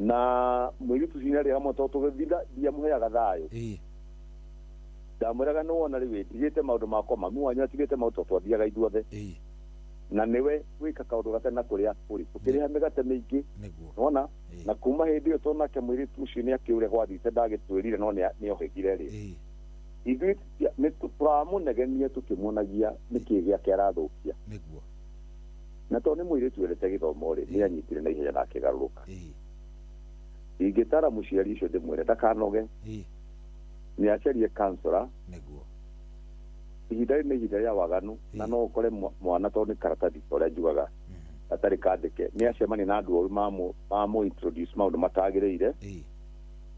na mwiritu cinari hamwe to tugithitha ndiamuheaga thayo ndamwiraga no wona riwe tigite maundu makwa mami wanyu atigite maundu twathiaga ithuothe na niwe wika kaundu gate na kuria kuri ukiriha migate mingi wona na kuma hindi iyo tonake mwiritu ucio ni akiure gwathite ndagitwirire no ni ohegire ri ithuĩ nĩ tũramũnegenia tũkĩmuonagia nĩkĩ gĩake arathukia nĩguo na tondũ nĩ mũirĩtu wendete gĩthomo rĩ nĩ anyitire na ihenya na akĩgarũrũka ingĩtara mũciari ũcio ndĩmwĩre ndakanoge nĩ acarie kansora nĩguo ihinda rĩ nĩ ihinda rĩa waganu na no ũkore mwana tondũ nĩ karatathi ũrĩa njugaga atarĩ kandĩke nĩ acemania na andũ ũru mamũ introduce maũndũ matagĩrĩire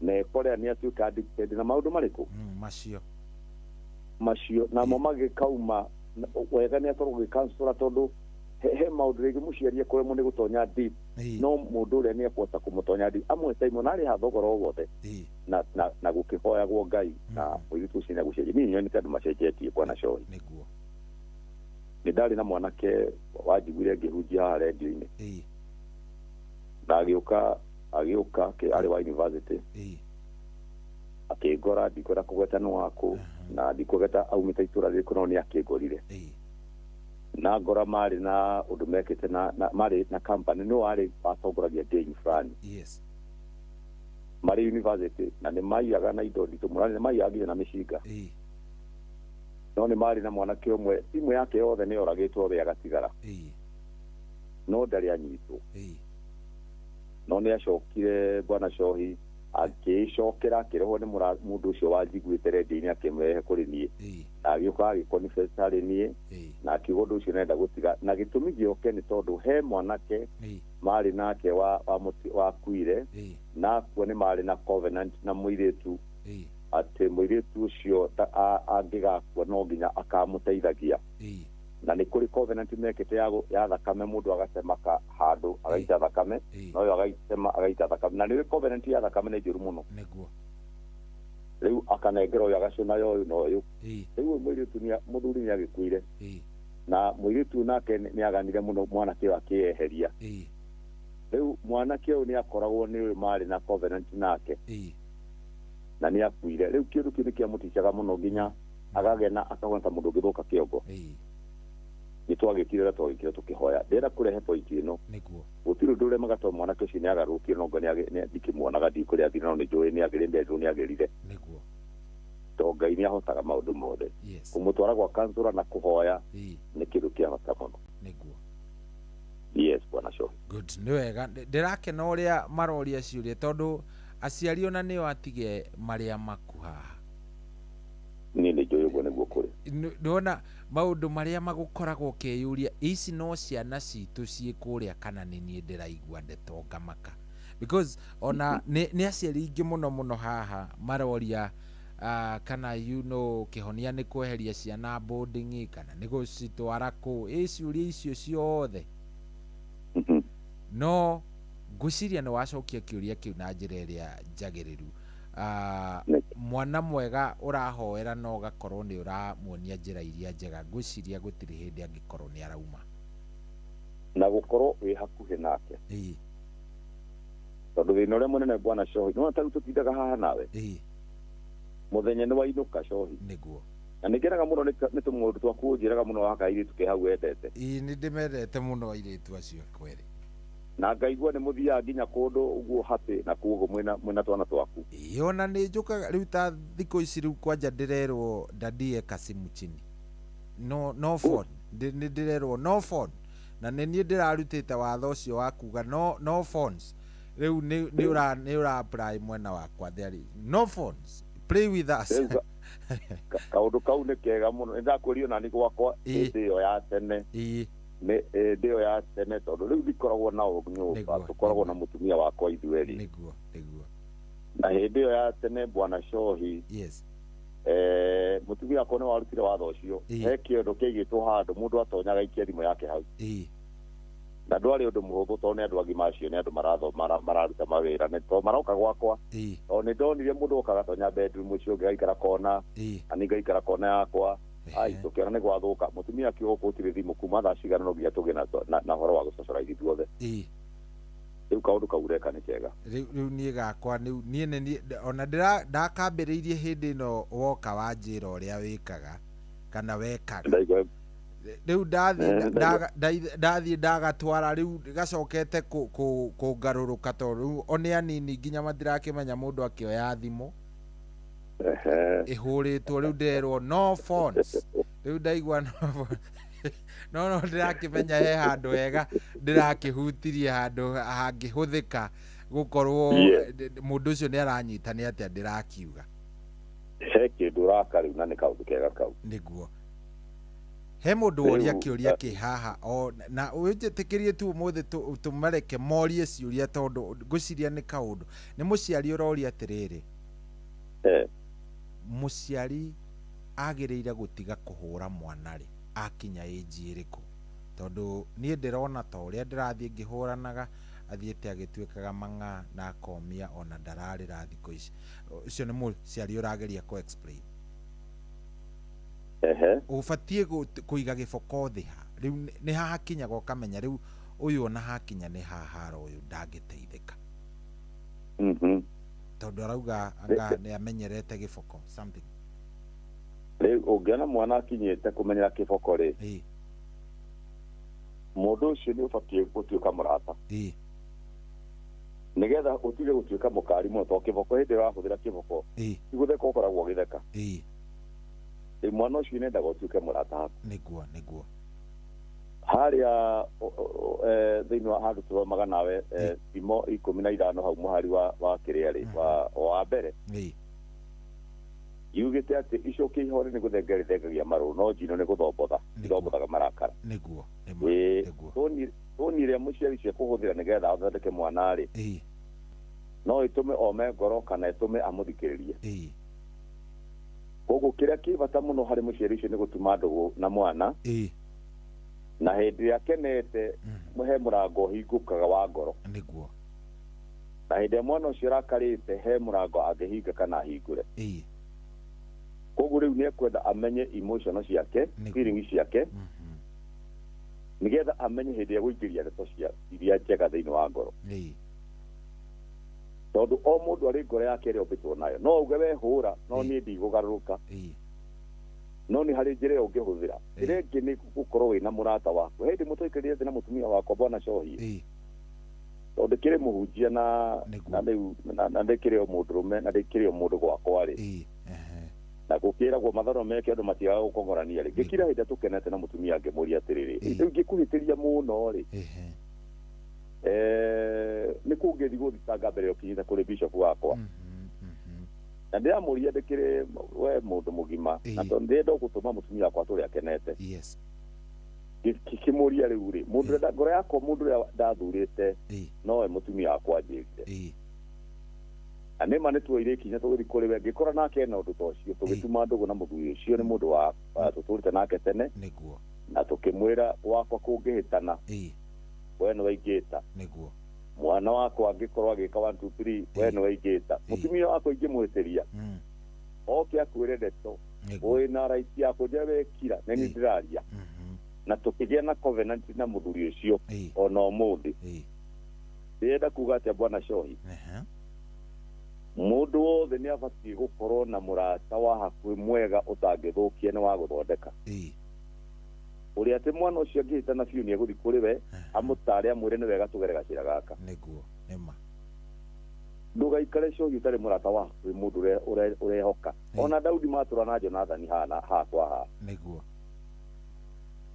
na ekore nĩ atuĩka addicted na maũndũ marĩkũ macio namo magĩkauma wega nĩ akorwo gĩkansora tondũ he maũndũ rĩngĩ mũciari ekoremwo nĩ gũtonya deep no mũndũ ũrĩa nĩ ekũhota kũmũtonya deep amwe taimwe narĩ ha thogora o wothe na gũkĩhoyagwo Ngai na mũirĩtu ũcio nĩagũcenjia niĩ nyonete andũ macenjetie Bwana Cohi nĩ ndarĩ na mwanake wanjiguire ngĩhunjia haha redio-inĩ na agĩũka arĩ wa university akĩngora ndikwenda kũgweta nĩ wakũ na ndikwenda aumĩte itũra rĩrĩkũ no nĩ akĩngorire na ngora marĩ na ũndũ mekĩte marĩ na company nĩ warĩ watongoragia ndĩnyu fulani marĩ university na nĩ maiyaga na indo nditũ mũno nĩ maiyaga nginya na mĩcinga no nĩ marĩ na mwanake ũmwe timũ yake yothe nĩ yoragĩtwo we agatigara no ndarĩ anyitwo no nĩ acokire Bwana Cohi agĩcokera akĩrehwo nĩ mũndũ ũcio wanjiguĩte redio-inĩ akĩmũrehe kũrĩ niĩ na agĩũka agĩconfess harĩ niĩ na akiuga ũndũ ũcio nenda gũtiga na gĩtũmi gĩoke nĩ tondũ he mwanake marĩ nake wakuire na akuo nĩ marĩ na covenant na mũirĩtu atĩ mũirĩtu ũcio angĩgakua no nginya akamũteithagia na nĩ kũrĩ covenant mekĩte ya thakame mũndũ agatemaka handũ agaita thakame no yo agaita thakame na nĩ covenant ya thakame nĩ njũru mũno rĩu akanengera ũyũ agacũna ũyũ na ũyũ rĩu mũirĩtu mũthuri nĩ agĩkuire na mũirĩtu nake nĩ aganire mũno mwanake ũyũ akĩeheria rĩu mwanake ũyũ nĩ akoragwo nĩ ũyũ marĩ na covenant nake na nĩ akuire rĩu kĩndũ kĩu nĩ kĩamũticaga mũno nginya agagena akagona ta mũndũ ũngĩthũka kĩongo nĩ twagĩkire twagĩkire tũkĩhoya ndĩra kũrehe point ĩno gũtirĩ ũndũ ũrĩa magatwa mwanake ũcio nĩ agarũrũkire no ngo ndikĩmuonaga ndikũrĩa thina no nĩ njũĩ nĩ agĩrĩire nĩ agĩrire to Ngai nĩ ahotaga maũndũ mothe kũmũtwara gwa kansora na kũhoya nĩ kĩndũ kĩa bata mũno yes Bwana Cohi good nĩ wega ndĩrakena ũrĩa maroria ciũria tondũ aciari ona nĩo atige marĩa makuhaha niĩ nĩ njũĩ ũguo nĩguo kũrĩ ndona maũndũ marĩa magũkoragwo ũkĩyũria ici no ciana citũ ciĩ kũrĩa kana nĩ niĩ ndĩraigua ndeto ngamaka because ona nĩ aciari ingĩ mũno haha maroria kana kĩhonia nĩ kweheria ciana boarding kana nĩ gũcitwara kũ ciũria icio ciothe no ngwĩciria nĩ wacokia kĩũria kĩu na njĩra ĩrĩa njagĩrĩru mwana mwega ũrahoera no gakorwo nĩ ũramuonia njĩra iria njega ngwĩciria gũtirĩ hĩndĩ angĩkorwo nĩ arauma na gũkorwo wĩ hakuhĩ nake tondũ thĩna ũrĩa mũnene Bwana Cohi no tarĩu tũtindaga haha nawe mũthenya nĩ wainũka Cohi nĩguo na nĩ ngenaga mũno nĩ tũmũndũ twaku ũnjĩraga mũno wa kairĩtu ke hau wendete nĩ ndĩmendete mũno airĩtu acio kweri na ngaigua nĩ mũthiaga nginya kũndũ ũguo happy na kuogo mwena twana twaku ona nĩ njũkaga rĩu ta thikũ ici rĩu kwanja ndĩrerwo ndandie kasimu chini no phone nĩ ndĩrerwo no phone na nĩ niĩ ndĩrarutĩte watho ũcio wa kuga no phones rĩu nĩ ũra apply mwena wakwa there no phones play with us kaũndũ kau nĩ kega mũno nĩndakũrio nani gwakwa hĩndĩ ĩyo ya tene ndĩyo ya tene tondũ rĩu ndikoragwo na nyũmba tũkoragwo na mũtumia wakwa ithuerĩ na hĩndĩ ĩyo ya tene Bwana Cohi mũtumia wakwa nĩ warutire watho ũcio he kĩondo kĩaigĩtwo handũ mũndũ atonyaga ikia thimũ yake hau na ndwarĩ ũndũ mũhũthũ tondũ nĩ andũ agima acio nĩ andũ mararuta mawĩra nĩ tondũ maroka gwakwa tondũ nĩ ndonire mũndũ oka agatonya bedroom ũcio ũngĩ agaikara kona na nĩ ngaikara kona yakwa tũkĩona nĩ gwathũka mũtumia akiuga gũtirĩ thimũ kuma thaa cigana no nginya tũgĩe na horo wa gũcocora ithuothe riu kaundu kaureka ni kega riu nie gakwa nie ona ndakambiriirie hindi no woka wanjira uria wikaga kana wekaga riu ndathie ndagatwara riu gacokete kungaruruka to riu one anini nginya matirakimenya mundu akioya thimu ihuritwo riu nderwo no phones riu ndaigua no no ndirakimenya he handu hega ndirakihutirie handu hangihuthika gukorwo mundu ucio ni aranyita ni atia ndirakiuga he kindu raka riu na ni kaundu kega kau niguo he mundu woria kiuria ki haha o na ujitikirie tu umuthi tumareke morie ciuria tondu nguciria ni kaundu ni muciari uroria atiriri muciari agiriire gutiga kuhura mwana ri akinya age iriku tondu nie ndirona ta uria ndirathie ngihuranaga athiete agituikaga manga na akomia ona ndararira thiko ici ucio ni muciari urageria ku explain ubatie kuiga giboko thiha riu ni haha kinyaga ukamenya riu uyu ona hakinya ni hahara uyu ndangiteithika tondu arauga anga ni amenyerete giboko something riu ungiona mwana akinyite kumenyera kiboko ri mundu ucio ni ubatie gutuika murata nigetha utige gutuika mukari muno to kiboko hindi urahuthira kiboko igutheka ukoragwo githeka mwana ucio nenda gutuika murata haku niguo haria thiini wa handu turomaga nawe thimo 15 hau muhari wa kiria ri wa mbere yugite ati icoke ihore ni guthengerithengagia maru no njino ni guthombotha ithombothaga marakara niguo tonire muciari cia kuhuthira nigetha athondeke mwana ri no itume ome ngoro kana itume amuthikiririe koguo kiria kibata muno hari muciari ucio ni gutuma ndugu na mwana na hindi akenete muhe murango hingukaga wa ngoro niguo na hindi mwana ucio rakarite he murango angihinga kana hingure koguo riu ni ekwenda amenye emotional ciake feelings ciake nigetha amenye hindi ya guingiria ndeto cia iria njega thiini wa ngoro tondu o mundu ari ngoro yake ri ombitwo nayo no uge wehura no ni ndigũgarũrũka no ni hari njira ungihuthira njira ingi ni gukorwo wina murata waku hindi mutoikiririe thina mutumia wakwa bwana cohi tondu kiri muhunjia na ndikiri o mundurume na ndikiri o mundu gwakwa ri na gukiragwo matharo meke andu matiaga gukongorania ri ngikira hindi tukenete na mutumia ngimuria atiriri riu ngikuhitiria muno ri ni kungithi guthitanga mbere ukinyite kuri bishop wakwa na ndiamuria ndikire we mundu mugima na tondu ndenda gutuma mutumia wakwa turi akenete kimuria riu ri mundu nda ngoro yakwa mundu ria ndathurite no mutumia wakwa njirire anema ni tuire kinya tugithi kuri we ngikora nake na undu tocio tugituma ndugu na muthuri ucio ni mundu wa tuturite nake tene niguo na tukimwira wakwa kungihitana we ni waingita niguo mwana wakwa angikorwo agika 1 2 3 we ni waingita mutumia wakwa ingimwitiria oke akwire ndeto wina right yako njewekira na ni ndiraria na tukigia na covenant na muthuri ucio ona umuthi ndenda kuga ati bwana cohi mundu wothe ni abatie gukorwo na murata wa hakuhi mwega utangithukia ni wa guthondeka uri ati mwana ucio angihitana biu ni eguthi kuri we amutare amwire ni wega tugere gacira gaka niguo nema ndugaikare cohi utari murata wa hakuhi mundu urehoka ona Daudi matura na Jonathan hana hakwa ha niguo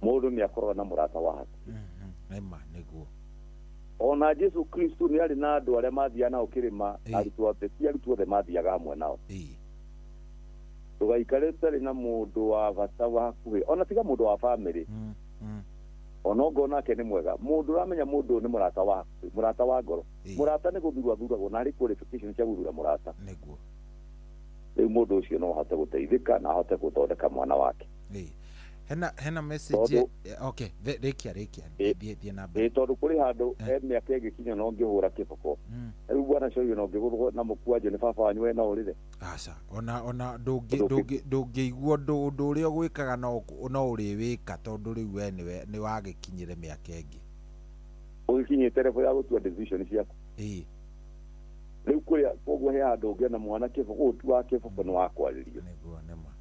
mundu ni akorwo na murata wa hakuhi nema niguo ona Jesu Kristo ni ari na andu aria mathiana ukirima arutwo ateti arutwo the mathiaga hamwe nao tugaikare tari na mundu wa bata wa hakuhi ona tiga mundu wa family ona ngo nake ni mwega mundu ramenya mundu ni murata wa hakuhi murata wa ngoro murata ni guthurwa thuragwo na ari qualification cia guthura murata niguo riu mundu ucio no ahote guteithika na ahote guthondeka mwana wake hena message okay rekia thie namba tondu kuri handu miaka igikinya no ngihura kiboko riu bwana coyo no ngigurwo na mukuaje ni baba wanyu we no urire aca ona ndungigwo ndu uria gwikaga no uri wika tondu riu we ni wagikinyire miaka ingi ugikinye telefo ya gutua decision ciaku riu kuria koguo he andu ngena mwana kifo gutua kifo no wakwaririo niguo nema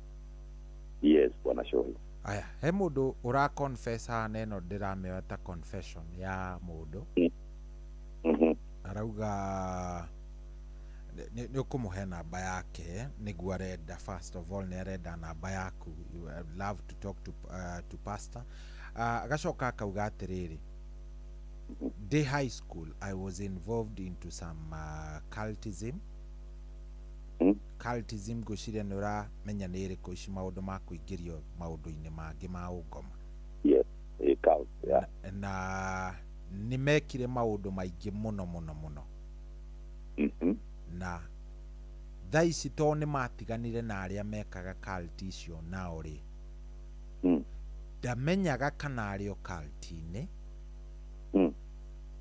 yes bwana shohi aya he mundu ura confess ha neno ndirameo ta confession ya mundu arauga ni ukumuhe namba yake niguo arenda first of all ni arenda namba yaku you would love to talk to pastor agacoka akauga atiriri day high school I was involved into some cultism cultism guciria ni uramenya ni iriko ici maundu ma kuingirio maundu-ini mangi ma ungoma yes cult yeah na ni mekire maundu maingi muno na thaa ici to nĩ matiganire na arĩa mekaga cult icio nao rĩ ndamenyaga kana arĩ o cult-inĩ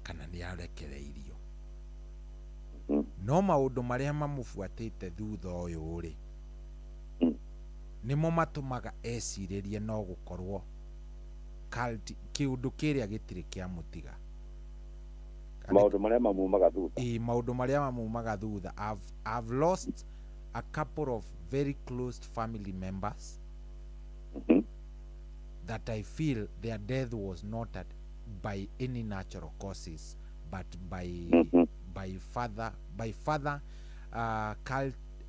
kana nĩ arekereirio no maũndũ marĩa mamũbuatĩte thutha ũyũ rĩ nĩmo matũmaga ecirĩrie no gũkorwo cult kĩũndũ kĩrĩa gĩtirĩ kĩa mũtiga maundu maria mamumaga thutha maundu maria mamumaga thutha I've lost a couple of very close family members that I feel their death was not by any natural causes but by further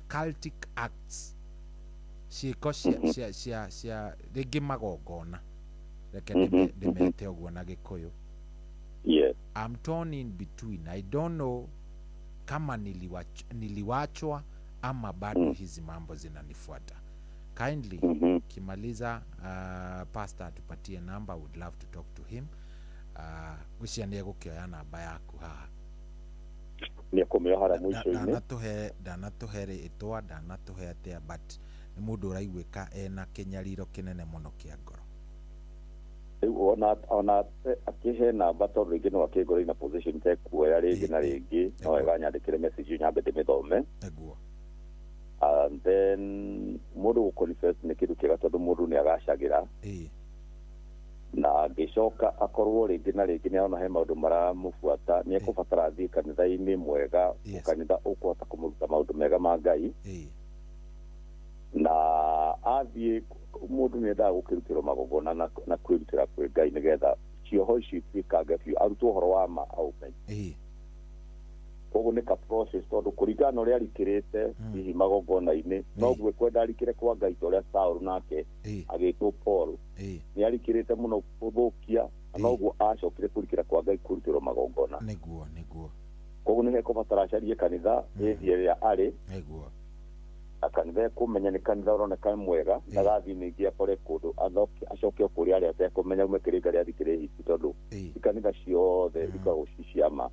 cultic acts ciiko cia rĩngĩ magongona reke ndĩmete ũguo na Gĩkũyũ. Yes. I'm torn in between. I don't know kama niliwachwa ama bado hizi mambo zinanifuata. Kindly kimaliza pastor atupatie number, would love to talk to him. Gwiciania gukioya namba yaku haha. Ni kumiohara mwisho-ini. Danatuhe itwa danatuhe atia but ni mundu uraigwika ena kinyariro kinene muno kia ngoro. ona akihe namba tondu ringi no akigore na position te kuoya ringi na ringi no wega nyandikire message nyambe ndimithome eguo and then mundu gu confess ni kindu kiega tondu mundu ni agacagira na ngicoka akorwo ringi na ringi ni ona he maundu maramubuata ni ekubatara athii kanitha-ini mwega kanitha ukuhota kumuruta maundu mega ma Ngai na athii mundu ni endaga gukirutira magongona na kwirutira kwi Ngai nigetha cioho ici ituikange biũ arutwo ũhoro wa ma aumenye koguo nĩ ka process tondu kũringana na ũrĩa arikĩrĩte hihi magongona-inĩ noguo kwenda arikĩre kwa Ngai ta ũrĩa Saũlũ nake agĩtwo Paul nĩ arikĩrĩte mũno gũthũkia noguo acokire kũrikĩra kwa Ngai kũrutĩrwo magongona nĩguo koguo nĩ hekũbatara acarie kanitha ĩrĩa arĩ akanitha kumenya ni kanitha uroneka mwega ndagathiĩ ningĩ akore kũndũ acoke kũrĩa arĩa atekũmenya ume kĩrĩnga rĩa thikĩrĩ hiti tondu ikanitha ciothe ikoragwo ci cia ma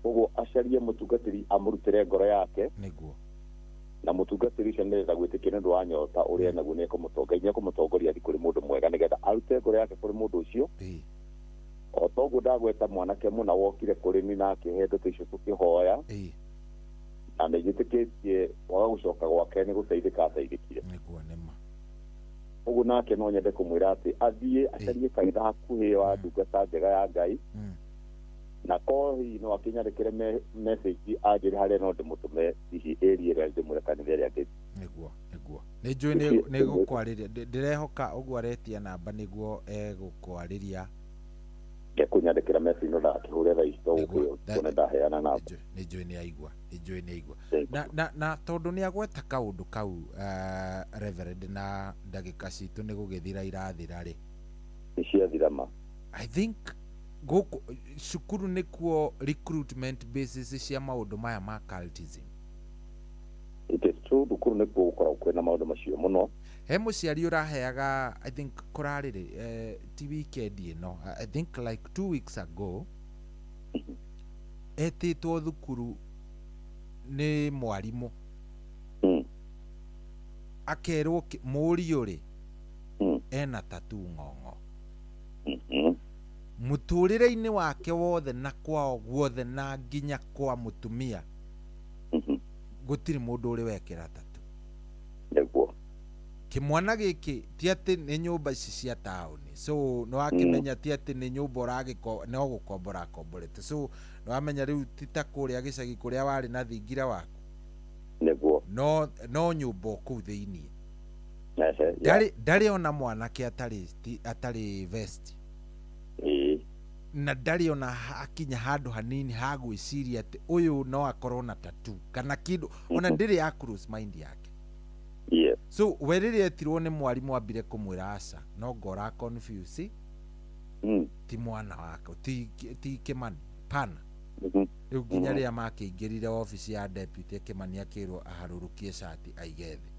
ũguo acarie mũtungatĩri amũrutĩre ngoro yake na mũtungatĩri ũcio nĩgetha gwĩtĩkia nĩ ũndũ wa nyota ũrĩa naguo nĩ ekũmũtongoria thiĩ kũrĩ mũndũ mwega nĩgetha arute ngoro yake kũrĩ mũndũ ũcio o toguo ndagweta mwanake mũna wokire kũrĩ ni na akĩhe ndeto icio tũkĩhoya na nĩnjĩtĩkĩtie waga gũcoka gwake nĩ gũteithĩka ateithĩkire ũguo nake no nyende kũmwĩra atĩ athiĩ acarie kanitha hakuhĩ wa ndungata njega ya Ngai na kohi no akinyandĩkĩre message anjĩre harĩa no ndĩmũtũme hihi area ĩrĩa ndĩmwĩre kanitha ĩrĩa ngĩthiĩ nĩguo nĩnjũĩ nĩ gũkwarĩria ndĩrehoka ũguo aretia namba nĩguo egũkwarĩria kunyandĩkĩra message no ndakĩhũre thaa ici togũkĩona ndaheana namba nĩnjũĩ nĩ aigua na tondũ nĩ agweta kaũndũ kau Reverend na ndagĩka citũ nĩ gũgĩthira irathira rĩ nĩciathira ma I think gũkũ cukuru nĩkuo recruitment basis cia maũndũ maya ma cultism it is true thukuru nĩkuo gũkoragwo kwĩna maũndũ macio mũno he mũciari ũraheaga I think kũrarĩrĩ ti weekend ĩno I think like 2 weeks ago etĩtwo thukuru nĩ mwarimũ akerwo mũriũ rĩ ena tatu ng'ong'o mũtũrĩre-inĩ wake wothe na kwao guothe na nginya kwa mũtumia gũtirĩ mũndũ ũrĩ wekĩra tatu kimwana giki ti ati ni nyumba ici cia town so no akimenya ti ati ni nyumba uragiko no gukombora komborete so no amenya riu tita kuria gicagi kuria wari na thingira waku neguo no nyumba ku thiini Dari dari ona mwanake atari vest na dari ona akinya handu hanini hagwiciria ati uyu no akorwo na tattoo kana kindu ona ndiri ya cross mind yake. Yes. So werire etirwo ni mwarimu ambire kumwira aca no ngora confuse ti mwana wako ti Kimani pana riu nginya ria makingirire office ya deputy Kimani akirwo aharurukie shati aigethe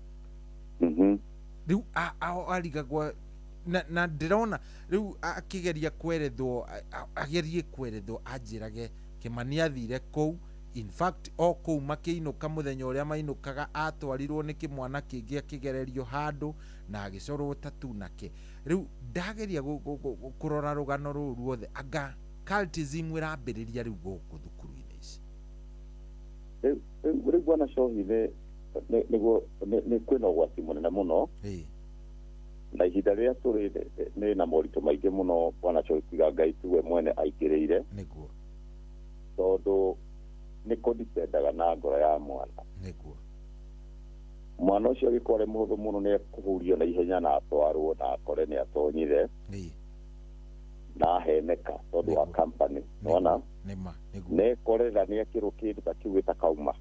riu arigagwa na ndirona riu akigeria kwerethwo agerie kwerethwo anjirage Kimani athire kou. In fact o kou makiinuka muthenya uria mainukaga atwarirwo ni kimwana kingi akigererio handu na agicorwo tatu nake riu ndageria kurora rugano ruru ruothe anga cultism irambiriria riu guku thukuru-ini ici riu bwana Shohi ni kwina ugwati munene muno na ihinda riria turi ni na moritu maingi muno bwana Shohi tiga Ngai tuwe mwene aingiriire niguo tondu ni kodipendaga na ngoro ya mwana niguo mwana ucio agikore muhuthu muno ni kuhurio na ihenya na atwarwo na akore ni atonyire na heneka tondu wa company nona ne korera ni akiro kindu takiwita kauma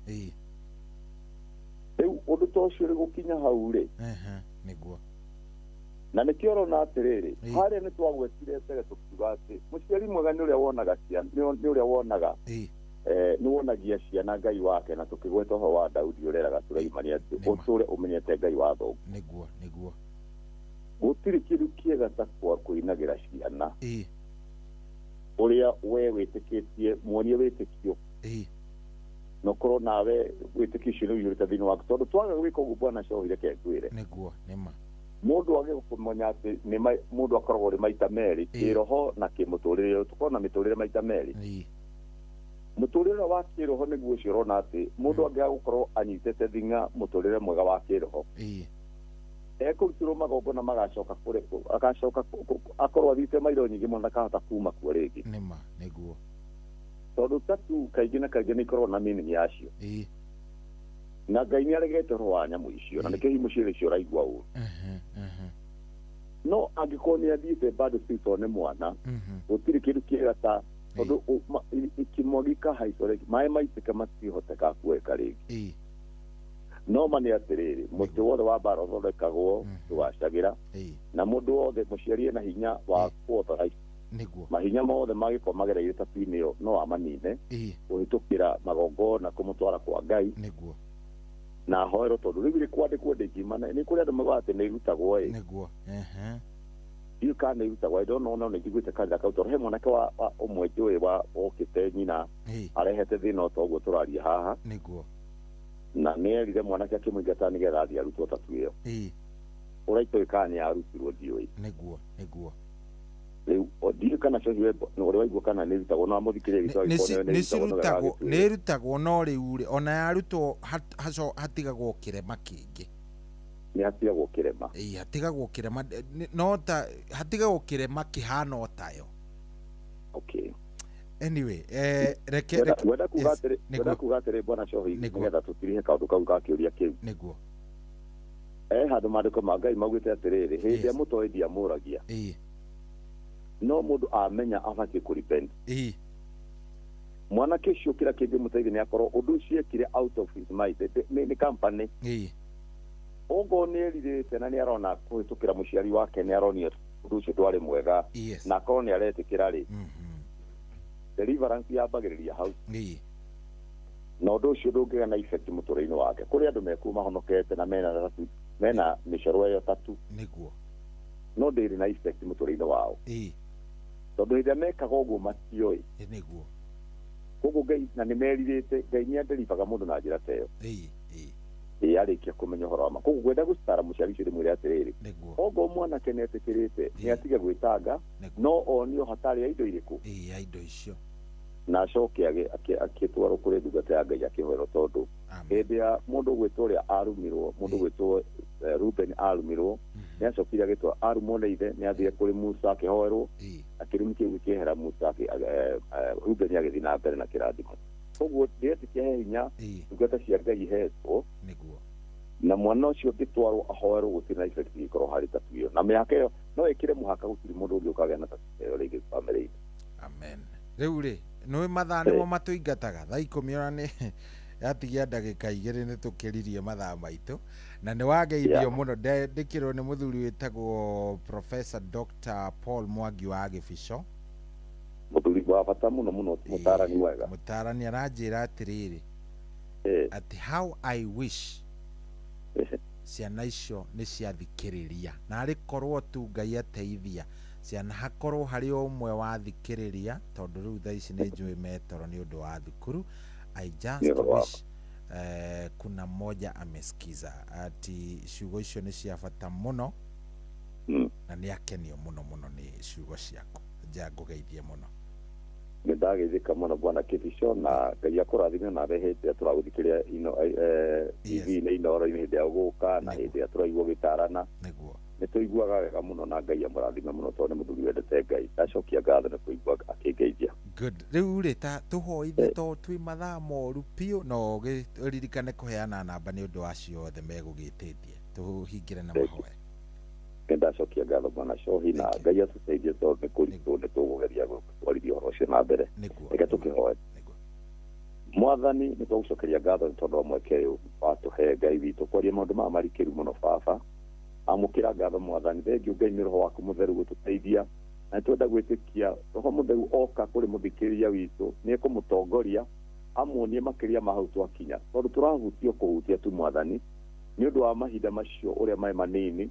riu undu ta ucio ri gukinya hau ri niguo na nä kä orona atä rä rä harä nä twagwetire mbere tå kiuga atä må ciari mwega nä å rä a wonaga ciana nä å rä a wonaga nä wonagia ciana Ngai wake na tå kä gweta ho wa Daudi å reraga Sulaimani atä å tå re å menyete Ngai wa thogu niguo gå tirä kä ndå kä ega ta kå inagä ra ciana å rä a we wä tä kä tie muonie wä tä kio no korwo nawe wä tä kä cio nä å iyå rä te thä inä waku tondå twaga gwä ka å guo bwana Shohire kengwä re niguo nima mundu age kumenya ati ni mundu akoragwo ri maita meri kiroho na kimuturire tukorwo na miturire maita meri muturire wa kiroho niguo ucio urona ati mundu age gukorwo anyitete thinga muturire mwega wa kiroho ekurutirwo magongona magacoka kure agacoka akorwo athite mairo nyingi muno akahota kuma kuo ringi nima niguo tondu tatu kaingĩ na kaingĩ nĩ ikoragwo na meaning yacio na Ngai nĩ aregete roho wa nyamũ icio na nĩkĩo himo ciothe cio ũraigua ũru no angĩkorwo nĩ athiĩte bado cito nĩ mwana gũtirĩ kĩndũ kĩega ta tondũ ikĩmwagika haicore maĩ maitĩka matihoteka kuweka rĩngĩ no ma nĩ atĩrĩrĩ mũtĩ wothe wa mbara ũthondekagwo ndũgacagĩra na mũndũ wothe mũciari ena hinya wa kuotha mahinya mothe magĩkorwo magereire tabu-inĩ ĩyo no amanine kũhĩtũkĩra magongona kũmũtwara kwa Ngai na hoero tondu riu ri kwandikwo ndingimana ni kuri andu magwa ati ni irutagwo niguo iyo kana irutagwo I don't know no njiguite kanza kauto he mwanake wa umwe njui wa okite nyina arehete thina toguo turaria haha niguo na ni erire mwanake akimwingata nigetha athie arutwo tatu iyo uraito ikani arutirwo ndioi niguo riu odiyo kana Shohi no uri waigua kana ni rutagwo no amuthikirie gitwa ni rutagwo no riu ona yarutwo hatigagwo kirema kingi ni hatigagwo kirema hatigagwo kirema no ta hatigagwo kirema kihana otayo okay anyway reke wenda kugatire bwana Shohi nigetha tutirihe kaundu kau ka kiuria kiu niguo handu mandiko ma Ngai maugite atiriri hindi ya mutoedia muragia no mundu amenya abatie kurepent mwanake cio kira kingi muteithia ni akorwo undu ucio ekire out of his mind ni company ongo ni eririte na ni arona kuhitukira muciari wake ni aronia undu ucio ndwari mwega na akorwo ni aretikira ri deliverance yambagiriria hau na undu ucio ndungiga na effect muturire-ini wake kuri andu mekuma honokete na mena micoro iyo tatu niguo no ndiri na effect muturire-ini wao tondu hĩndĩ mekaga ũguo matioi niguo koguo Ngai na nĩ merirĩte Ngai nĩ anderibaga mũndũ na njĩra ta ĩyo arĩkia kũmenya ũhoro wa ma koguo gwenda gũcitara mũciari ũcio ndĩmwĩre atĩrĩrĩ ongo mwanake nĩ etĩkĩrĩte nĩ atige gwĩtanga no onio hatarĩ ya indo irĩkũ ya indo icio na acoke agĩtwarwo kũrĩ ndungata ya Ngai akĩhoerwo tondũ hĩndĩ ya mũndũ gwĩtwo ũrĩa arumirwo mũndũ gwĩtwo Ruben arumirwo nĩ acokire agĩtwa arumwo nĩ ithe nĩ athire kũrĩ Musa akĩhoerwo na kĩrumi kĩu gĩkĩehera Musa Ruben agĩthiĩ na mbere na kĩrathimo koguo ndĩretĩkia he hinya ndungata cia Ngai ihetwo na mwana ũcio ũngĩtwarwo ahoerwo gũtirĩ na effect ĩkorwo harĩ tatu ĩyo na mĩaka ĩyo no ĩkĩre mũhaka gũtirĩ mũndũ ũngĩ ũkagĩa na tatu ĩyo rĩngĩ bamĩrĩ-inĩ. Amen. Rĩu rĩ nĩ mathaa nĩmo matũingataga thaa 10 ona nĩ yatigia ndagĩka 2 nĩ tũkĩririe mathaa maitũ na nĩ wageithio mũno ndĩkĩrwo nĩ mũthuri wĩtagwo Professor Dr. Paul Mwangi wa Gĩbico mũthuri wa bata mũno mũno mũtarani wega mũtarani aranjĩra atĩrĩrĩ atĩ how I wish ciana icio nĩ ciathikĩrĩria na arĩkorwo tu Ngai ateithia ciana hakorwo harĩ ũmwe wathikĩrĩria tondũ rĩu thaa ici nĩ njũĩ metoro nĩ ũndũ wa thukuru. I just wish kuna moja amesikiza ati ciugo icio nĩ cia bata mũno na nĩ akenio mũno mũno nĩ ciugo ciaku ngũgeithie mũno. Nĩ ndageithĩka mũno bwana Kĩbico na Ngai akũrathime na hĩndĩ tũragũthikĩria TV-inĩ Inoro-inĩ hĩndĩ ya gũka na hĩndĩ ya tũraigua gĩtarana nĩ tũiguaga wega mũno na Ngai amũrathime mũno tondũ nĩ mũthuri wendete Ngai ndacokia ngatho nĩ kũigua akĩngeithia. Good. Rĩu rĩ ta tũhoithie to twĩ mathaa moru piũ no ũririkane kũheana namba nĩ ũndũ wa ciothe megũgĩtĩtie tũhingĩre na mahoya. Ndacokia ngatho bwana Shohi na Ngai atũteithie tondũ nĩ kũritũ nĩ tũgũgeria gũtwarithia ũhoro ũcio na mbere reke tũkĩhoe. Mwathani nĩ tũgũcokeria ngatho nĩ tondũ wa mweke ũyũ watũhe Ngai witũ kwaria maũndũ maya marikĩru mũno baba amũkĩra ngatho Mwathani thengiũ Ngai nĩ roho waku mũtheru gũtũteithia na nĩ twenda gwĩtĩkia roho mũtheru oka kũrĩ mũthikĩrĩria witũ nĩ ekũmũtongoria amuonie makĩria ma hau twakinya tondũ tũrahutio kũhutia tu Mwathani nĩ ũndũ wa mahinda macio ũrĩa maĩ manini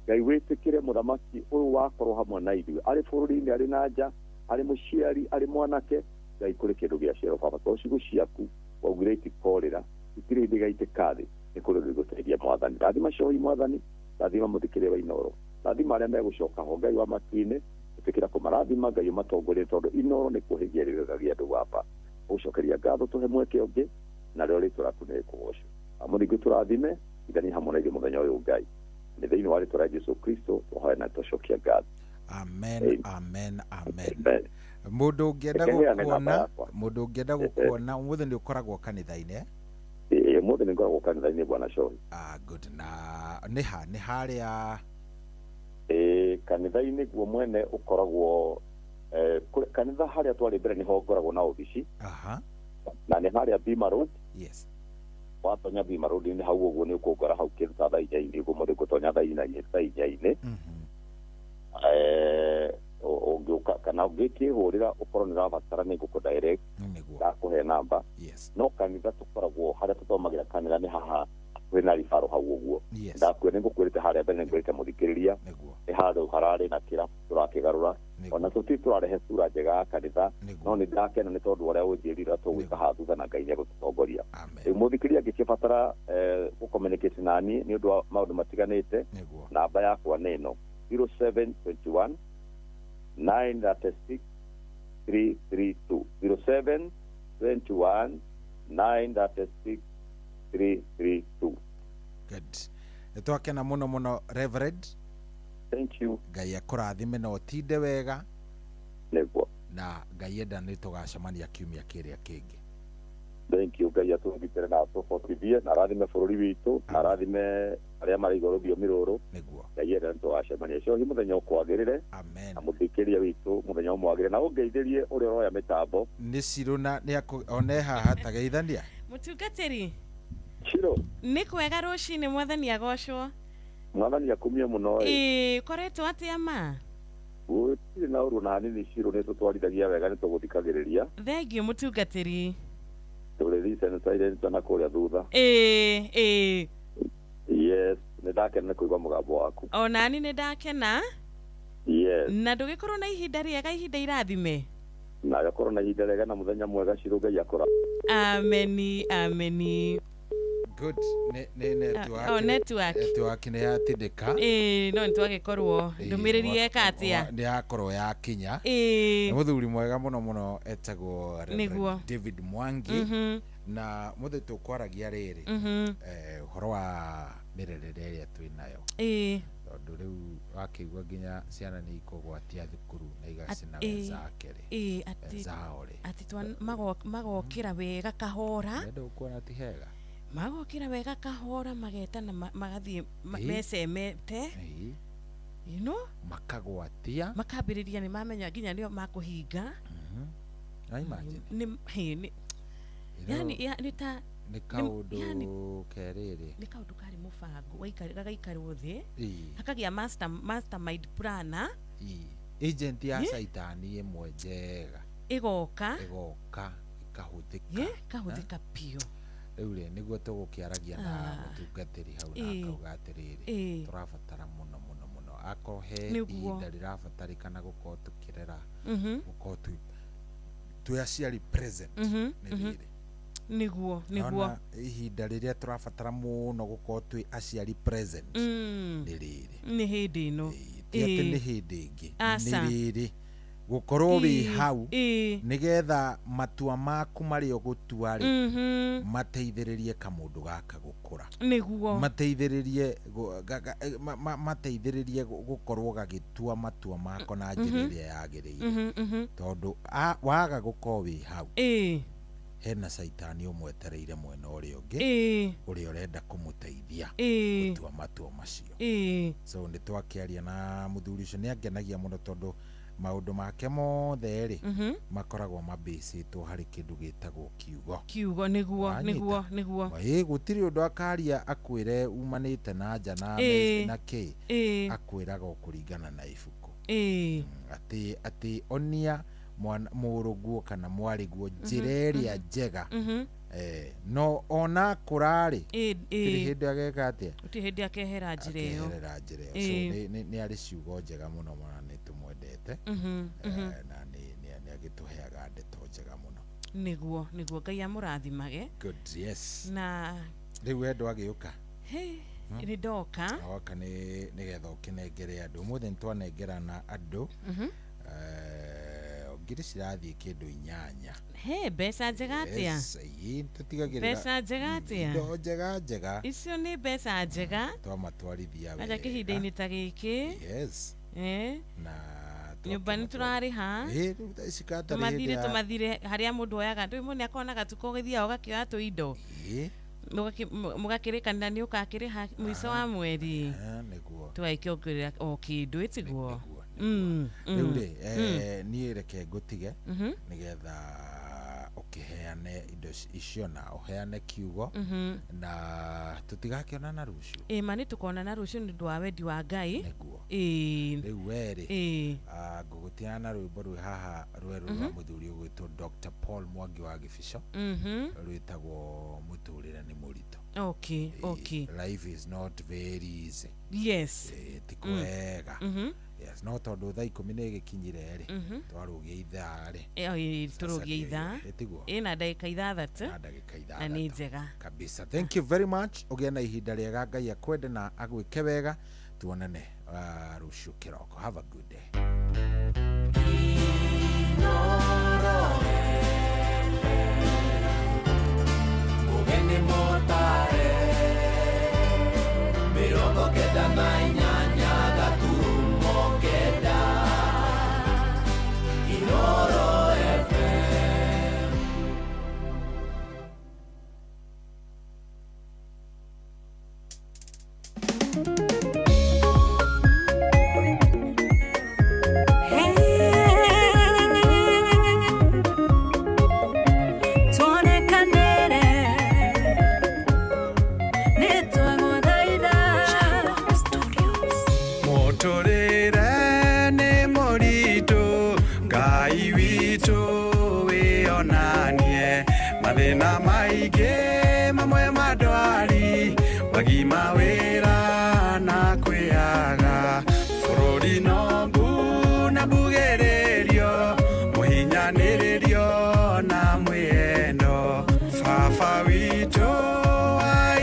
Ngai wĩtĩkĩre mũthamaki ũyũ wakorwo hamwe na ithuĩ arĩ bũrũri-inĩ arĩ na nja arĩ mũciari arĩ mwanake Ngai kũrĩ kĩndũ gĩa ciaro baba tondũ ciugo ciaku waugire itikorĩra itirĩ hĩndĩ igaitĩka thĩ nĩ kũrĩ gũteithia Mwathani rathima Shohi Mwathani rathima mũthikĩrĩria wa Inoro rathima arĩa megũcoka ho Ngai wa matu-inĩ gũtĩkĩra kũmarathima Ngai ũmatongorie tondũ Inoro nĩ kũhĩgia rĩrĩa gĩa andũ baba ũcokeria ngatho tũhe mweke ũngĩ na rĩo rĩtwa rĩaku nĩ rĩkũgocwo amũringi tũrathime ithani hamwe na ithuĩ mũthenya ũyũ Ngai nĩ thĩinĩ wa rĩtwa rĩa Jesũ Kristo tũhoya na tũcokia ngatho. Amen, amen, amen. Mũndũ ũngĩenda gũkuona ũmũthĩ nĩ ũkoragwo kanitha-inĩ ũmũthĩ nĩ ngoragwo kanitha-inĩ bwana Shohi. Good. Na nĩ harĩa kanitha-inĩ guo mwene ũkoragwo kanitha harĩa twarĩ mbere nĩho ngoragwo na obici na nĩ harĩa Bima Road. Yes. Watonya Bima Road nĩ hau ũguo nĩ ũkũngora hau kĩndũ ta thaa 4 ũguo mũthĩ gũtonya thaa 4 ũngĩũka kana ũngĩkĩhũrĩra ũkorwo nĩ ũrabatara nĩ ngũkũ direct ndakũhe namba no kanitha tũkoragwo harĩa tũthomagĩra kanitha nĩ haha hakuhĩ na ribaro hau ũguo ndakuo nĩ ngũkwĩrĩte harĩa mbere nĩ ngwĩrĩte mũthikĩrĩria nĩ handũ hararĩ na kĩrabu tũrakĩgarũra ona tũtirĩ tũrarehe sura njega ya kanitha no nĩ ndakena nĩ tondũ ũrĩa ũnjĩrira tũgwĩka haha thutha na Ngai nĩegũtũtongoria rĩu mũthikĩrĩria angĩkĩbatara gũcommunicate naniĩ nĩ ũndũ wa maũndũ matiganĩte namba yakwa nĩ ĩno 0721 936 332 0721 936 332. Good. Nĩtwakena mũno mũno Reverend. Thank you. Ngai akũrathime na ũtinde wega. Nĩguo. Na Ngai enda nĩ tũgacemania kiumia kĩrĩa kĩngĩ. Thank you. Ngai atũgitĩre na atũbotithie na arathime bũrũri witũ na arathime arĩa marĩ igũrũ thiomi rũrũ. Nĩguo. Ngai enda nĩ tũgacemania cio mũthenya ũkwagĩrĩre. Amen. Na mũthikĩria witũ mũthenya ũmwagĩrĩre na ũngeithĩrie ũrĩa ũroya mĩtambo. Nĩ Ciruna nĩ haha tageithania. Mũtungatĩri. Ciro. Nĩ kwega rũcinĩ Mwathani agocwo. Mwathani akumie mũno. Koretwo atĩa ma? Gũtirĩ na ũru na hanini Ciro nĩ tũtwarithagia wega nĩ tũgũthikagĩrĩria. Thengiũ mũtungatĩri. Tũrĩ silence na kũrĩa thutha. Yes, nĩ ndakena kũigua mũgambo waku. O nani nĩ ndakena. Yes. Na ndũgĩkorwo na ihinda rĩega ihinda irathime. Na agakorwo na ihinda rĩega na mũthenya mwega Ciro Ngai akũra. Ameni, ameni. Good. Network. Network ne yatindika. No ntwagikorwo ndumiriri eka atia. Ndi akorwo ya kinya. Muthuri mwega muno etagwo David Mwangi. Na muthe tukwaragia riri. Uhoro wa mirerere iria twinayo. Tondu riu wakigwa nginya ciana ni ikugwatia thukuru na igacina wenzake ri. Ati twan magokira wega kahora. Ndio kuona ti hega. Magokira wega kahora mageta na magathie mesemete. You know? Makagwatia. Makambiriria ni mamenya nginya nio makuhinga. I imagine. Ni yani ta ni kaundu kerere. Ni kaundu kari mubango gaikarwo thi. Hakagia mastermind planner. Agent ya saitani imwe njega. Igoka ikahuthika. Kahuthika pio. Riu niguo tugukiaragia na mutungatiri hau na akauga atiriri turabatara muno akohe ihinda rirabatarikana gukorwo tukirera gukorwo twi aciari present niguo ihinda riria turabatara muno gukorwo twi aciari present ni riri ni hindi ino ati ni hindi ingi ni riri gukorwo wi hau nigetha matua maku mari ogutua ri mateithiririe kamundu gaka gukura niguo mateithiririe gukorwo gagitua matua mako na njira iria yagiriire tondu waga gukorwo wi hau hena saitani umwetereire mwena uria ungi uria urenda kumuteithia gutua matua macio so ni twakiaria na muthuri ucio ni angenagia muno tondu maundu make mothe ri makoragwo mabicitwo hari kindu gitagwo kiugo niguo gutiri undu akaria akwire umanite na nja na ki akwiraga kuringana na ibuku ati onia muruguo kana mwariguo njira iria njega no ona kurari tiri hindi ageka atia uti hindi akehera njira iyo so ni ari ciugo njega muno ni tumwendete na ni agituheaga ndeto njega muno niguo Ngai amurathimage. Good, yes. Na riu endo agiuka ni ndoka oka ni getha ukinengere andu muthe ntwanengerana andu ngiri cirathie kindu 8 mbeca njega atia tutigagirira mbeca njega atia ndo njega icio ni mbeca njega twamatwarithia wega aja kihinda-ini ta giki na nyumba ni turariha tumathire haria mundu oyaga ndu imwe ni akonaga tuko githia ugakioya tu indo mugakirikanira ni ukakiriha mwico wa mweri niguo twaikiongerera o kindu itiguo riu ri ni reke ngutige nigetha ukiheane indo icio na uheane kiugo na tutigakionana rucio mani tukonana rucio ni ndu wa wendi wa Ngai niguo riu weri ngugutiana rwimbo rwi haha rweru rwa muthuri ugwitwo Dr. Paul Mwangi wa Gibico rwitagwo muturire ni murito. Okay. Life is not very easy. Yes. Tikwega. Yes, no tondu thaa 10 ni gikinyire ri twarugia ithaa ri turugia ithaa na ndagika 6 na ni njega kabisa. Thank you very much. Ugia na ihinda riega Ngai akwende na agwike wega. Tuonane rucio kiroko. Have a good day. Ugeni motare mirongo kenda na inyanya gaturumo kenda Inoro FM. Mathina maingĩ mamwe madwari wagima wĩra na kwĩaga bũrũri no mbu na mbugĩrĩrio mũhinyanĩrĩrio na mwĩendo baba witũ wa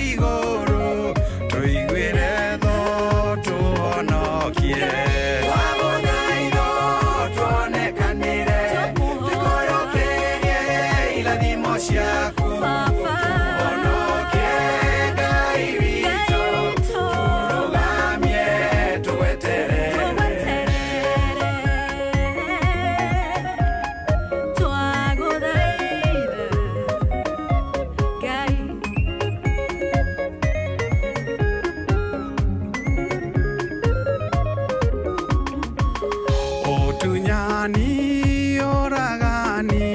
tuhonokie twagũthaitho tuonekanire tũkũyũkĩrie irathimo ciaku honokie Ngai witũ tũrũgamie tũgweterere Otunyani oragani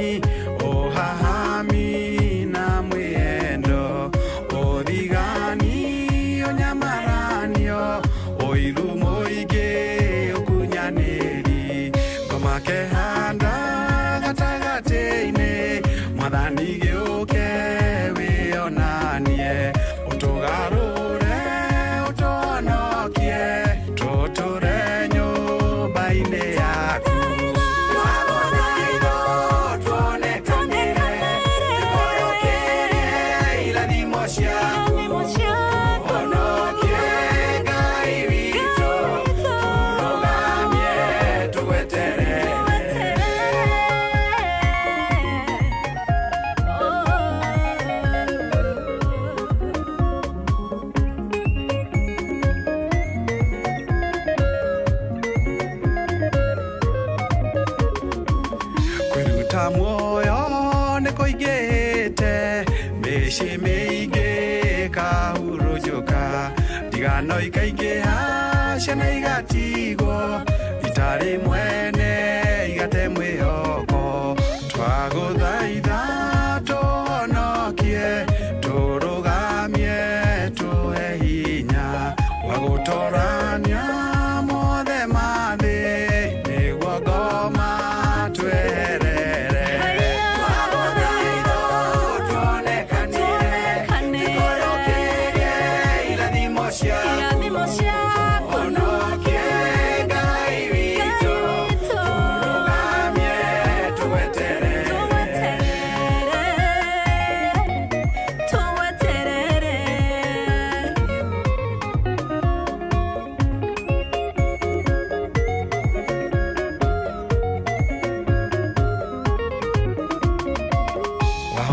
ohahami na mwendo othigani onyamaranio oiru moige okunyaniri ngoma kehanda gatagati-ini mwathani gĩũke wĩonanie ũtũgarũre ũtũhonokie tũtũre nyũmba-inĩ yaku twagũthaitho tuonekanire tũkũyũkĩrie irathimo ciaku ũhonokie Ngai witũ tũrũgamie tũgweterere kwĩruta muoyo nĩ kũingĩhĩte mĩciĩ mĩingĩ kahurunjũka ndigano ikaingĩha ciana igatigwo itarĩ mwene igate mwĩhoko twagũthaitha tũhonokie tũrũgamie tũhe hinya wa gũtorania mothe mathĩ nĩguo ngoma tweherere twagũthaitho tuonekanire tũkũyũkĩrie irathimo ciaku honokie Ngai witũ tũrũgamie tũgweterere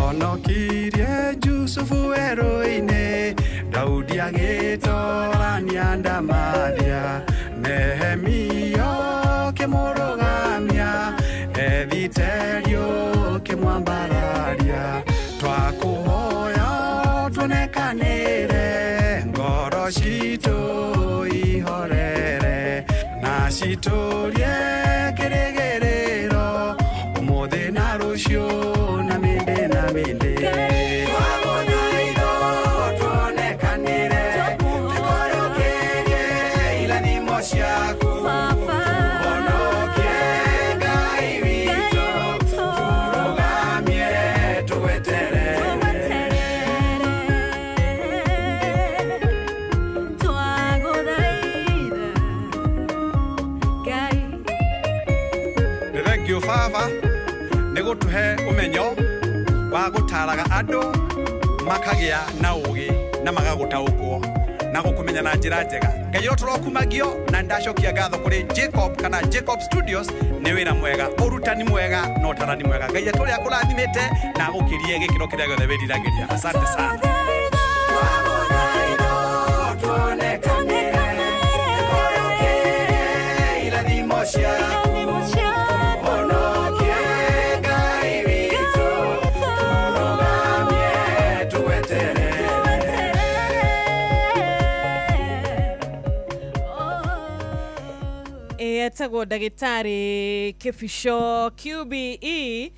wahonokirie Jusufu werũ-inĩ Daudi agĩtorania ndamathia Nehemia kĩmũrũgamia Ethiterio kĩmwambararia twakũhoya tuonekanĩre ngoro citũ ihorere na citũrie kĩrĩgĩrĩro ũmũthĩ na rũciũ na mĩndĩ na mĩndĩ twagũthaitho tuonekanire tũkũyũkĩrie irathimo ciaku ũhonokie Ngai witũ tũrũgamie tũgweterere nĩ thengiũ baba nĩ gũtũhe ũmenyo wa gũtaraga andũ makagĩa na ũgĩ na magagũtaũkwo na gũkũmenya na njĩra njega Ngai tũrokumagio na ndacokia ngatho kũrĩ Jacob kana Jacob Studios nĩ wĩra mwega ũrutani mwega na ũtarani mwega Ngai atũrĩa kũrathimĩte na agũkĩrie gĩkĩro kĩrĩa gĩothe wĩriragĩria asante sana twagũthaitho tuonekanire tũkũyũkĩrie irathimo ciaku honokie Ngai witũ tũrũgamie tũgweterere etagwo ndagĩtarĩ Kĩbico QBE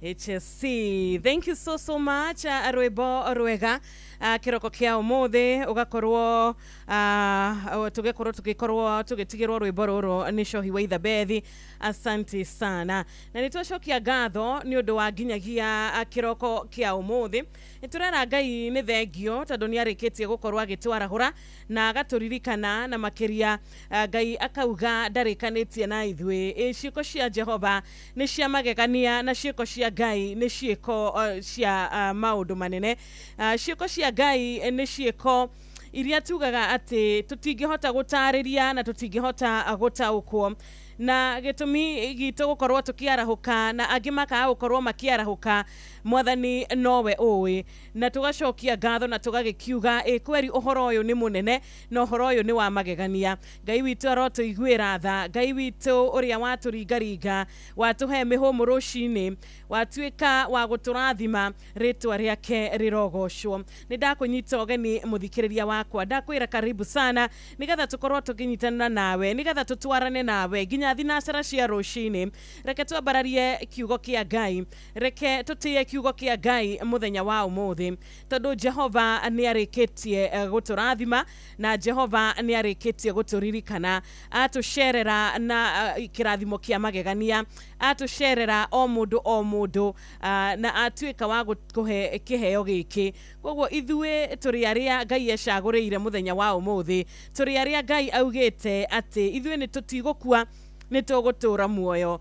HSC. Thank you so much rwĩmbo rwega kiroko kia ũmũthĩ ũgakorwo tũgĩkorwo tũgĩtigĩrwo rwĩmbo rũrũ nĩ Cohi wa Ithabethi. Asante sana na nĩtwacokia ngatho nĩ ũndũ wa nginyagia kiroko kia ũmũthĩ. Nĩtũrera Ngai nĩ thengio tondũ nĩarĩkĩtie gũkorwo agĩtwarahũra na agatũririkana na makĩria Ngai akauga ndarĩkanĩtie na ithuĩ. Ciĩko cia Jehova nĩ cia magegania na ciĩko cia Ngai nĩ ciĩko cia maũndũ manene. Ciĩko cia Ngai nĩ ciĩko iria tugaga ati tutingihota gutariria na tutingihota gutaukwo na gitumi gitu gukorwo tukiarahuka na angi makaga gukorwo makiarahuka mwathani nowe uwi na tugacokia ngatho na tugagikiuga kweri uhoro uyu ni munene na uhoro uyu ni wa magegania. Ngai witu aroto igwira tha, Ngai witu uria waturingaringa watuhe mihumu rucini watuika wa guturathima ritwa riake rirogocwo. Ni ndakunyita ogeni muthikiriria wakwa, ndakwira karibu sana nigetha tukorwo tukinyitana nawe, nigetha tutwarane nawe ginya thinacera cia rucini. Reke twambararie kiugo kia Ngai, reke tutie kiugo kia Ngai muthenya wa umuthi, tondu Jehova ni arikitie guturathima na Jehova ni arikitie guturirikana, atucerera na kirathimo kia magegania, atucerera o mundu na atuika wa gukuhe kiheo giki. Koguo ithue turi aria Ngai ecaguriire muthenya wa umuthi, turi aria Ngai augite ati ithue ni tutigukua, ni tugutura muoyo,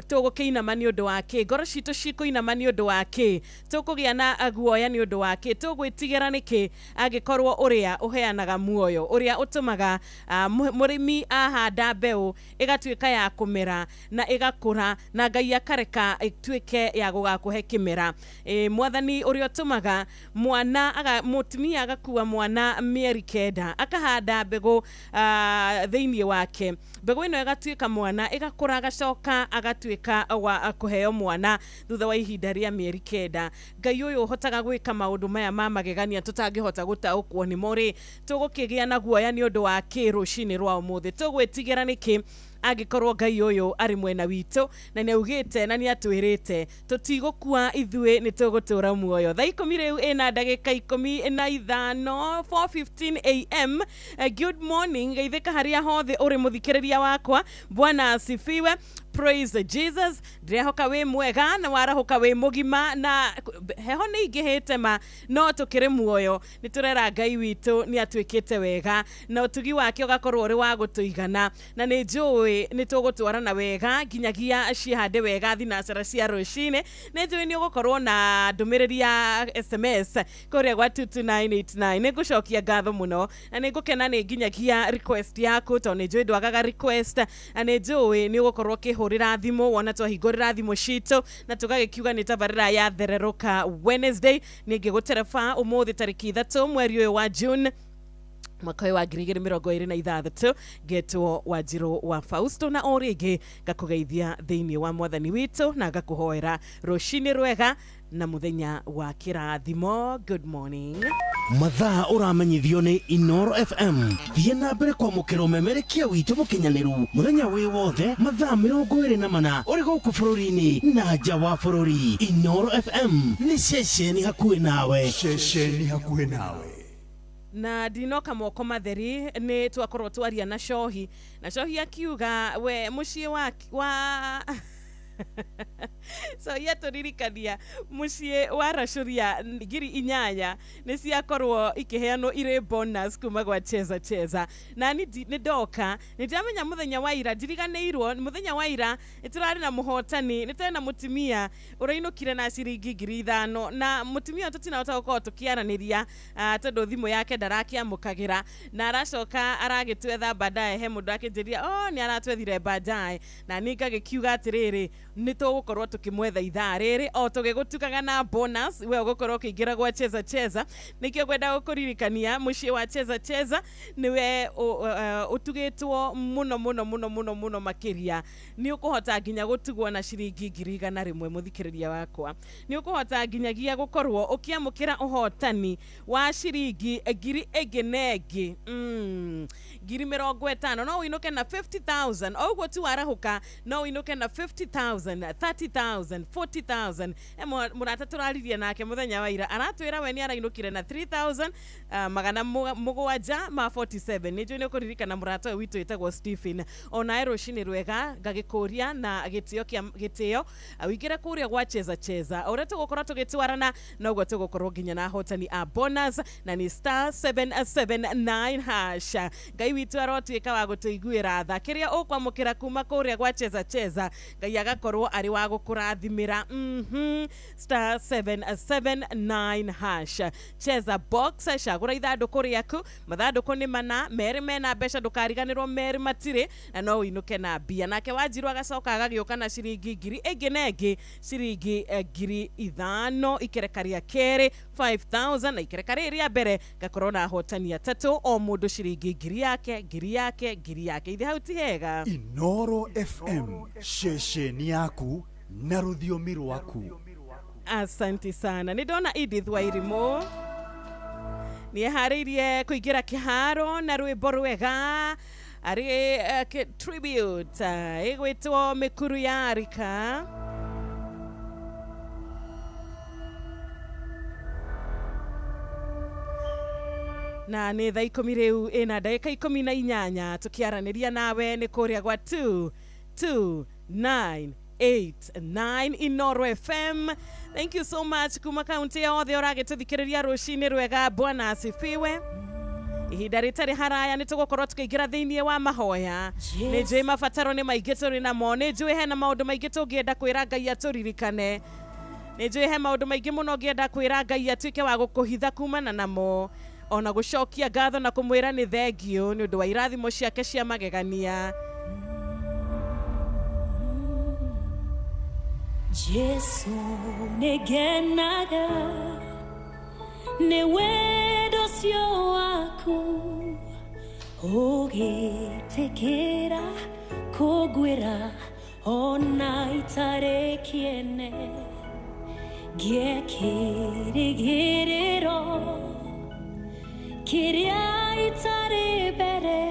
tugukiinama ni undu wake, ngoro citu cikuinama ni undu wake, tukugia na aguoya ni undu wake, tugwitigira niki agikorwo uria uheanaga muoyo, uria utumaga murimi ahanda mbeu igatuika ya kumera na igakura na Ngai akareka ituike ya gugakuhe kimera. Mwathani uria utumaga mwana mutumia agakua mwana mieri 9 akahanda mbegu thiini wake, mbegu ino igatuika mwana igakura agacoka agatuika wa kuheo mwana thutha wa ihinda ria mieri 9. Ngai uyu hotaga gwika maundu maya ma magegania tutangihota gutaukwo ni mori, tugukigia na guoya ni undu wa kirucini rwa umuthi, tugwitigira niki agikorwo Ngai uyu ari mwena witu na ni augite na ni atwirite tutigukua ithue ni tugutura muoyo. Thaa 10 riu ina ndagika 15 4:15 am. Good morning geithika haria hothe uri muthikiriria wakwa, Bwana asifiwe. Praise Jesus. Ndirehoka we mwega na warahoka we mugima na heho ni ingihite ma no tukiri muoyo, ni turera Ngai witu ni atwikite wega na utugi wake ugakorwo uri wa gutuigana na ni njui ni tugutwarana wega ginyagia cihande wega thinacera cia rucini. Ni njui ni ugukorwo na ndumiriri ya SMS kuria gwa 22989. Ni ngucokia ngatho muno na ni ngukena ni ginyagia request yaku, to ni njui ndwagaga request, na ni njui ni ugukorwo kihurira thimu wona twahingurira thimu citu na tugagikiuga ni tabarira ya thereruka Wednesday. Ningi gutereba umuthi tariki 3 mweri uyu wa June mwaka wa 2026 getwo Wanjiru wa Fausto na origi gakugeithia thiini wa mwathani witu na gakuhoera rucini rwega na muthenya wa kirathimo. Good morning. Mathaa uramenyithio ni Inoro FM. Thie na mbere kwa mukiro memerekia witu mukinyaniru muthenya wi wothe mathaa 24 uri guku bururi-ini na nja wa bururi. Inoro FM ni ceceni hakuhi nawe, ceceni hakuhi nawe. Na dinoka moko matheri ni twakorwo twaria na Shohi, na Shohi akiuga we mucii wa so yaturirikania mucii wa Racuria 8,000 ni ciakorwo ikiheanwo ire bonus kuma gwa cheza na ni ndoka nitamenya muthenya wa ira ndiriganirwo muthenya wa ira iturari na muhotani nitena mutumia urainukire na ciringi 5,000 na mutumia tutina gutakorwo tukiaraniria tondu thimu yake ndarakiamukagira na aracoka aragitwetha baadaye he mundu akinjiria ni aratwethire baadaye na ningagikiuga atiriri ni tugukorwo tukimwetha ithaa riri o tugigutukaga na bonus we ugukorwo ukiingira gwa cheza nikio gwenda gukuririkania mucii wa cheza niwe utugitwo muno makiria ni ukuhota nginya gutugwo na ciringi 100,000 muthikiriria wakwa, ni ukuhota nginyagia gukorwo ukiamukira uhotani wa ciringi 1,000 50,000 no winuke na 50,000 ogwo tu warahuka no winuke na 50,000 30,000 40,000. Murata turaririe nake muthenya wa ira aratwira we ni arainukire na 3,747 ni jone kuririkana murata witu etagwo Stephen ona rucini rwega ngagikuria na gitio awigire kuria gwa cheza ora tugukora tugitwarana na ugwo tugukorwo nginya na hotani a bonus na ni *779 hash. Ngai witu arotwika wa gutuiguira tha kiria ukwamukira kuma kuria gwa cheza Ngai agakorwo ari wa kurathimira star 779 hash cheza box cagura ithanduku riaku mathanduku ni mana meri mena mbeca ndukariganirwo meri matire na no uinuke na mbia nake Wanjiru agacoka agagioka na ciringi ngiri ingi na ingi ciringi ngiri ithano ikerekaria keri 5000 na ikerekari ria mbere gakorwo na hotania tatu o mundu ciringi ngiri yake ithi hau ti hega. Inoro FM shesheni yaku na rũthiomi rwaku. Asante sana. Nindona Edith Wairimu nieharirie kuingira kiharo na rwimbo rwega ari tribute igwitwo Mikuru ya Arika. Na nĩ thaa 10 rĩu ĩna ndagĩka 18 tukiaraniria nawe nĩ kũrĩa gwa 22989 Inoro FM. Thank you so much kuma kaunti yothe ũragĩtũthikĩrĩria rũcinĩ rwega. Bwana asifiwe. Ihinda rĩtarĩ haraya nĩ tũgũkorwo tũkĩingĩra thĩinĩ wa mahoya. Nĩ njũĩ mabataro nĩ maingĩ tũrĩ namo. Nĩ njũĩ hena maũndũ maingĩ tũngĩenda kwĩra Ngai atũririkane. Nĩ njũĩ he maũndũ maingĩ mũno ngĩenda kwĩra Ngai atuĩke wa gũkũhitha kumana namo. Ona gucokia ngatho na kumwira ni thengio ni undu wa irathimo ciake cia magegania. Jesu negenaga ne wendo cio waku ugitikira kugwira ona itare kiene giekirigiriro kiria itare bere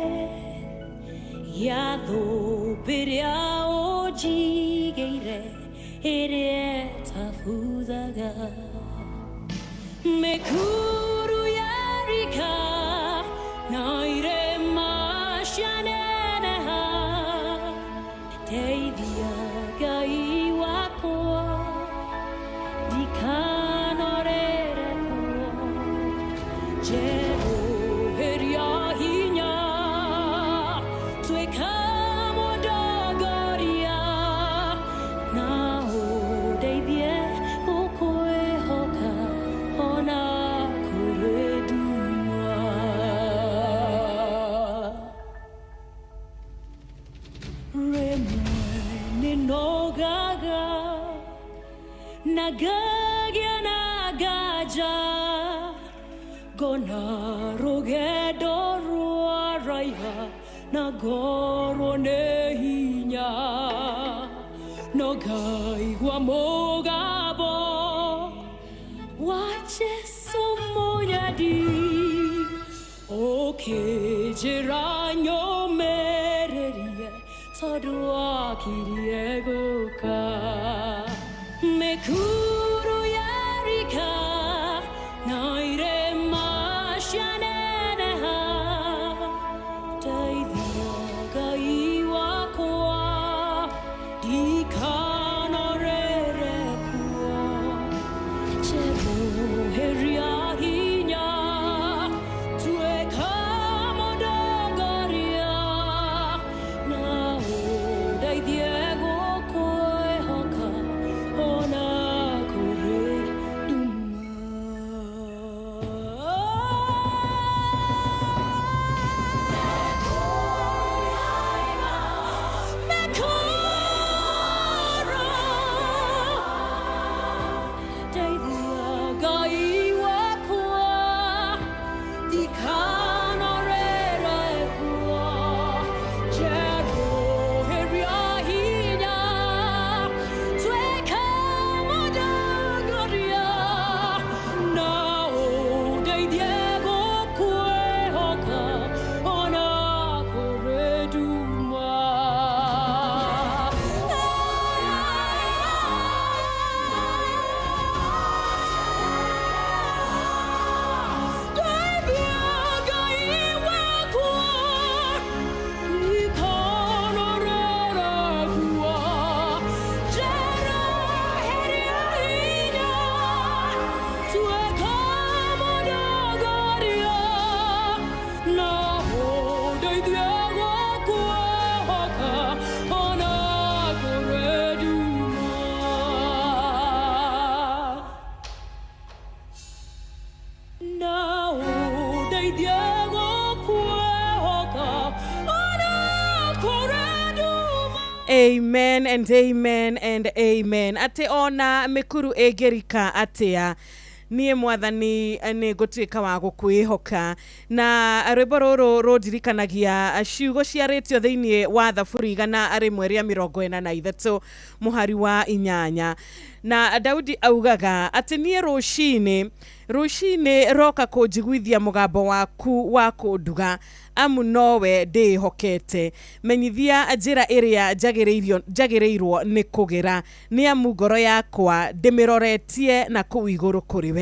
ya thubiria ojigeire ire tafudaga Mikuru ya Arika naire mashaneneha teithia Ngai wakwa ndikanorere kuo Jehoveria hinya tweka modogoria na udeithie ukwehoka ona kuredua remene nogaga nagagia nagaja gona rogedo ruaraya nagoro nehinya nogai wa mogabo wache sumonyadi oke jiranyo mererie sodua kiriegoka Mikuru ya Arika naire mashaneneha teithia Ngai wakwa ndikanorere kuo Jehoveria hinya tweka modogoria na udeithie gũkwĩhoka ona Amen and amen and amen. Ate ona mikuru egerika atea. Niĩ mwathani nĩ ngũtuĩka wa gũkwĩhoka. Na rwĩmbo rũrũ rũndirikanagia ciugo ciarĩtio thĩinĩ wa Thaburi 143 mũhari wa 8. Na Daudi augaga atĩ niĩ rũcinĩ roka kũnjiguithia mũgambo waku wa kũnduga, amu nowe ndĩhokete. Menyithia njĩra ĩrĩa njagĩrĩirwo nĩ kũgera, nĩ amu ngoro yakwa ndĩmĩroretie na kũu igũrũ kũrĩ we.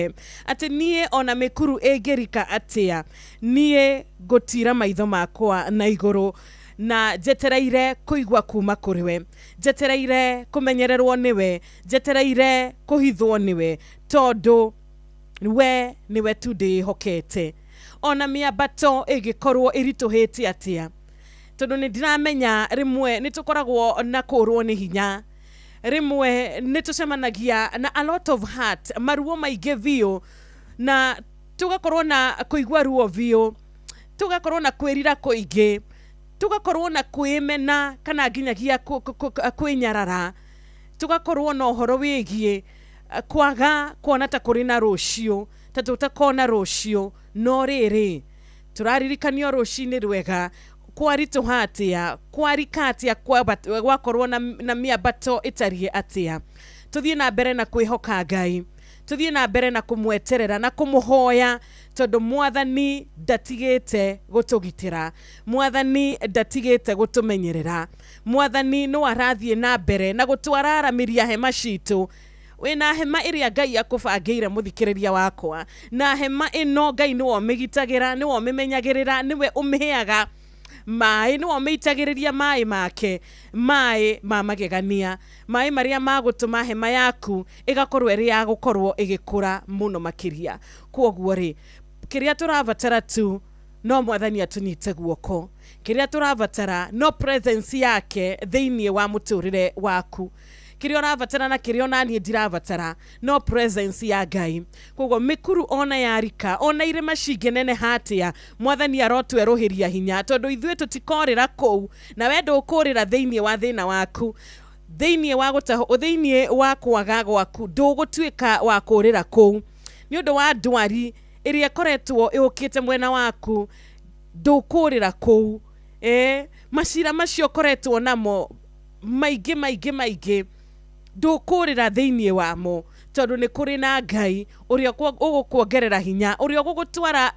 Atĩ niĩ ona mĩkuru ĩngĩrika atĩa, niĩ ngũtira maitho makwa na igũrũ, na njetereire kũigua kuma kũrĩ we, njetereire kũmenyererwo nĩwe, njetereire kũhithwo nĩwe, tondũ we niwe tu ndĩhokete. Ona mĩambato ĩngĩkorwo ĩritũhĩte atĩa, tondũ nĩ ndiramenya rĩmwe nĩ tũkoragwo na kũrwo nĩ hinya, rĩmwe nĩ tũcemanagia na a lot of heart, maruo maingĩ biũ, na tugakorwo na kũigua ruo biũ, tugakorwo na kwĩrira kũingĩ, tugakorwo na kwĩmena kana nginyagia kwĩnyarara, tugakorwo na ũhoro wĩgiĩ kwaga kuona ta kũrĩ na rũciũ, ta tũtakona rũciũ. No rĩrĩ tũraririkanio rũcinĩ rwega kwaritũha atĩa, kwarika atĩa, gwakorwo na mĩambato ĩtariĩ atĩa. Tũthiĩ na mbere na kwĩhoka Ngai, tũthiĩ na mbere na kũmweterera na kũmũhoya, tondũ Mwathani ndatigĩte gũtũgitĩra, Mwathani ndatigĩte gũtũmenyerera, Mwathani no arathiĩ na mbere na gũtwararamĩria hema citũ. Wĩna hema ĩrĩa Ngai akũbangĩire mũthikĩrĩria wakwa, na hema ĩno Ngai nĩwe ũmĩgitagĩra, nĩwe ũmĩmenyagĩrĩra, nĩwe ũmĩheaga maĩ, nĩwe ũmĩitagĩrĩria maĩ make, maĩ ma magegania, maĩ marĩa magũtũma hema yaku ĩgakorwo ĩrĩ ya gũkorwo ĩgĩkũra mũno makĩria. Kwoguo rĩ, kĩrĩa tũrabatara tu no Mwathani atũnyite guoko, kĩrĩa tũrabatara no presence yake thĩinĩ wa mũtũrĩre waku. Kĩrĩa ũrabatara na kĩrĩa ona niĩ ndirabatara no presence ya Ngai. Kwoguo mĩkuru ona yarika, ona irĩma cingĩnene hatĩa, Mwathani arotwerũhĩria hinya, tondũ ithuĩ tũtikorĩra kũu, na we ndũkũrĩra thĩinĩ wa thĩna waku, thĩinĩ wa gũtahwo, thĩinĩ wa kwaga gwaku, ndũgũtuĩka wa kũrĩra kũu. Nĩ ũndũ wa ndwari ĩrĩa ĩkoretwo ĩũkĩte mwena waku, ndũkũrĩra kũu. Macira macio koretwo namo maingĩ ndũkũrĩra thĩinĩ wamo, tondũ nĩ kũrĩ na Ngai ũrĩa ũgũkuongerera hinya, ũrĩa ũgũgũtwara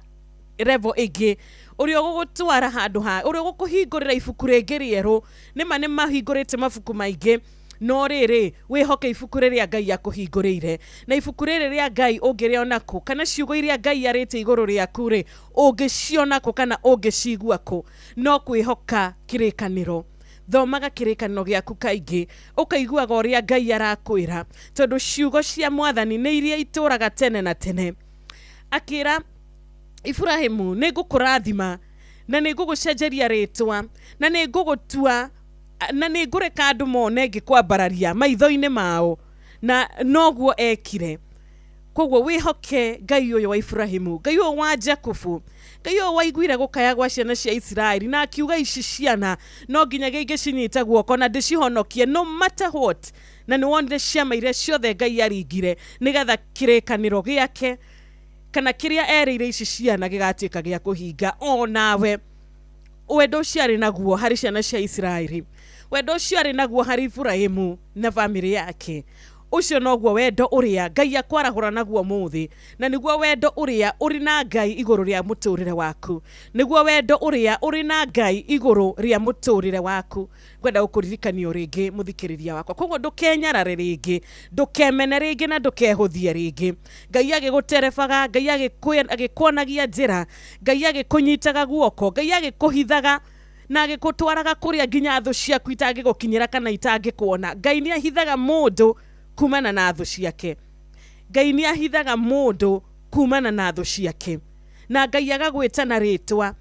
level ĩngĩ, ũrĩa ũgũgũtwara handũ ha, ũrĩa ũgũkũhingũrĩra ibuku rĩngĩ rĩerũ. Nĩma nĩ mahingũrĩte mabuku maingĩ, no rĩrĩ wĩhoke ibuku rĩrĩa Ngai akũhingũrĩire. Na ibuku rĩrĩ rĩa Ngai ũngĩrĩona kũ, kana ciugo iria Ngai arĩte igũrũ rĩaku rĩ, ũngĩciona kũ kana ũngĩcigua kũ? No kwĩhoka kĩrĩkanĩro. Thomaga kĩrĩkanĩro gĩaku kaingĩ, ũkaiguaga ũrĩa Ngai arakwĩra, tondũ ciugo cia Mwathani nĩ iria itũraga tene na tene. Akĩra Ibrahimu, nĩ ngũkũrathima na nĩ ngũgũcenjeria rĩtwa, na nĩ ngũgũtua, na nĩ ngũreka andũ mone ngĩkwambararia maitho-inĩ mao, na noguo ekire. Kwoguo wĩhoke Ngai ũyũ wa Ibrahimu, Ngai ũyũ wa Jakubu, Ngai ũyũ waiguire gũkaya gwa ciana cia Isiraeli, na akiuga ici ciana no nginyagia ingĩcinyita guoko na ndĩcihonokie no matter what. Na nĩ wonire ciama iria ciothe Ngai aringire nĩgetha kĩrĩkanĩro gĩake kana kĩrĩa erĩire ici ciana gĩgatuĩka gĩa kũhinga. O nawe wendo ũcio arĩ naguo harĩ ciana cia Isiraeli, wendo ũcio arĩ naguo harĩ Ibrahimu na bamĩrĩ yake. Ucio noguo wendo ũrĩa Ngai akwarahũra naguo mũthĩ, na nĩguo wendo ũrĩa ũrĩ na Ngai igũrũ rĩa mũtũrĩre waku, nĩguo wendo ũrĩa ũrĩ na Ngai igũrũ rĩa mũtũrĩre waku. Ngwenda gũkũririkanio rĩngĩ mũthikĩrĩria wakwa, koguo ndũkenyarare rĩngĩ, ndũkemene rĩngĩ na ndũkehũthie rĩngĩ. Ngai agĩgũterebaga, Ngai agĩkuonagia njĩra, Ngai agĩkũnyitaga guoko, Ngai agĩkũhithaga na agĩgũtwaraga kũrĩa nginya thũ ciaku itangĩgũkinyĩra kana itangĩkuona. Ngai nĩ ahithaga mũndũ kumana na thũ ciake, Ngai nĩ ahithaga mũndũ kumana na thũ ciake, na Ngai agagwĩta na rĩtwa,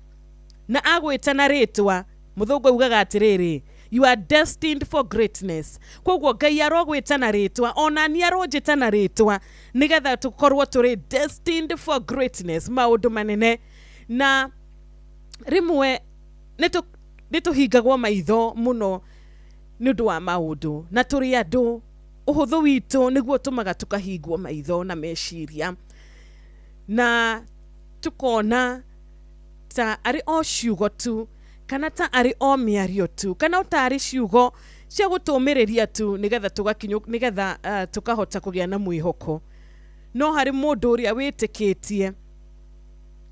na agwĩta na rĩtwa. Mũthũngũ ugaga atĩrĩrĩ, you are destined for greatness. Kwoguo Ngai arogwĩta na rĩtwa, ona ni aronjĩta na rĩtwa, nĩgetha tũkorwo tũrĩ destined for greatness, maũndũ manene. Na rĩmwe nĩ tũhingagwo maitho mũno nĩ ũndũ wa maũndũ na tũrĩ andũ ũhũthũ witũ nĩguo tũmaga tũkahingwo maitho na meciria na tukona ta arĩ o ciugo tu kana ta arĩ o mĩario tu kana ta arĩ ciugo cia gũtũmĩrĩria tu nĩgetha tukahota kũgĩa na mwĩhoko no harĩ mũndũ ũrĩa wĩtĩkĩtie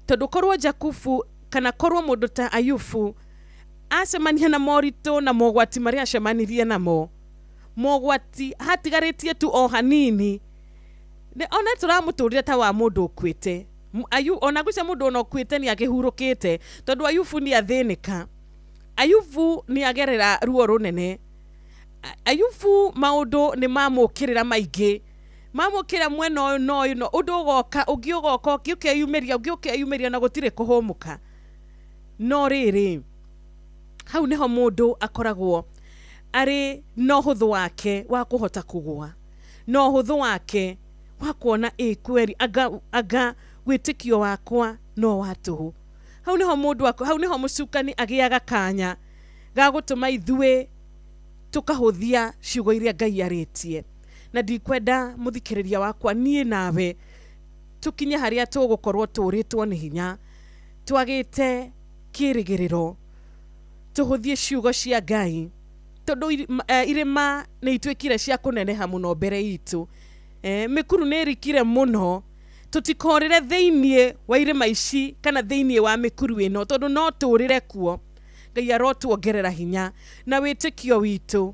tondũ korwo Jakubu kana korwo mũndũ ta Ayubu acemania na moritũ na mogwati marĩa acemanirie namo mogwati hatigarĩtie tu o hanini ona tũramũtũrire ta wa mũndũ ũkuĩte ona gũcia mũndũ ona ũkuĩte nĩ akĩhurũkĩte tondũ Ayubu nĩ athĩnĩka Ayubu nĩ agerera ruo rũnene Ayubu maũndũ nĩ mamũkĩrĩra maingĩ mamũkĩra mwena ũyũ no ũndũ ũgoka ũkĩyumĩria na gũtirĩ kũhũmũka no rĩrĩ hau nĩho mũndũ akoragwo arĩ no ũhũthũ wake wa kũhota kũgũa no ũhũthũ wake wa kuona kweri anga wĩtĩkio wakwa no watũhũ hau nĩho mũcukani agĩaga kanya ga gũtũma ithuĩ tukahũthia ciugo iria Ngai arĩtie na ndikwenda mũthikĩrĩria wakwa niĩ nawe tukinye harĩa tũgũkorwo tũrĩtwo nĩ hinya twagĩte kĩrĩgĩrĩro tuhũthie ciugo cia Ngai tondũ irĩma nĩ ituĩkire cia kũneneha mũno mbere itũ mĩkuru nĩ ĩrikire mũno tũtikorĩre thĩinĩ wa irĩma ici kana thĩinĩ wa mĩkuru ĩno tondũ no tũrĩre kuo Ngai arotuongerera hinya na wĩtĩkio witũ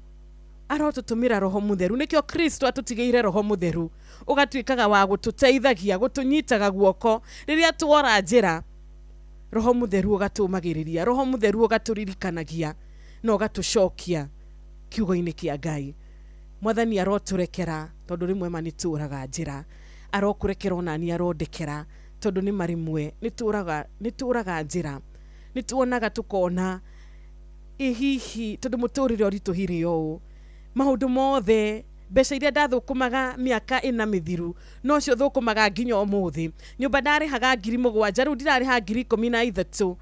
arotũtũmĩra Roho Mũtheru nĩkĩo Kristo atũtigĩire Roho Mũtheru ũgatuĩkaga wa gũtũteithagia gũtũnyitaga guoko rĩrĩa tuora njĩra Roho Mũtheru ũgatũmagĩrĩria Roho Mũtheru ũgatũririkanagia na ũgatũcokia kiugo-inĩ kĩa Ngai Mwathani arotũrekera tondũ rĩmwe ma nĩtũraga njĩra arokũrekera ona ni arondekera tondũ nĩ marimwe nĩtũraga njĩra nĩtuonaga tukona hihi tondũ mũtũrĩre ũritũhire ũũ maũndũ mothe mbeca iria ndathũkũmaga mĩaka ĩna mĩthiru no cio thũkũmaga nginya ũmũthĩ nyũmba ndarĩhaga 7,000 rĩu ndirarĩha 13,000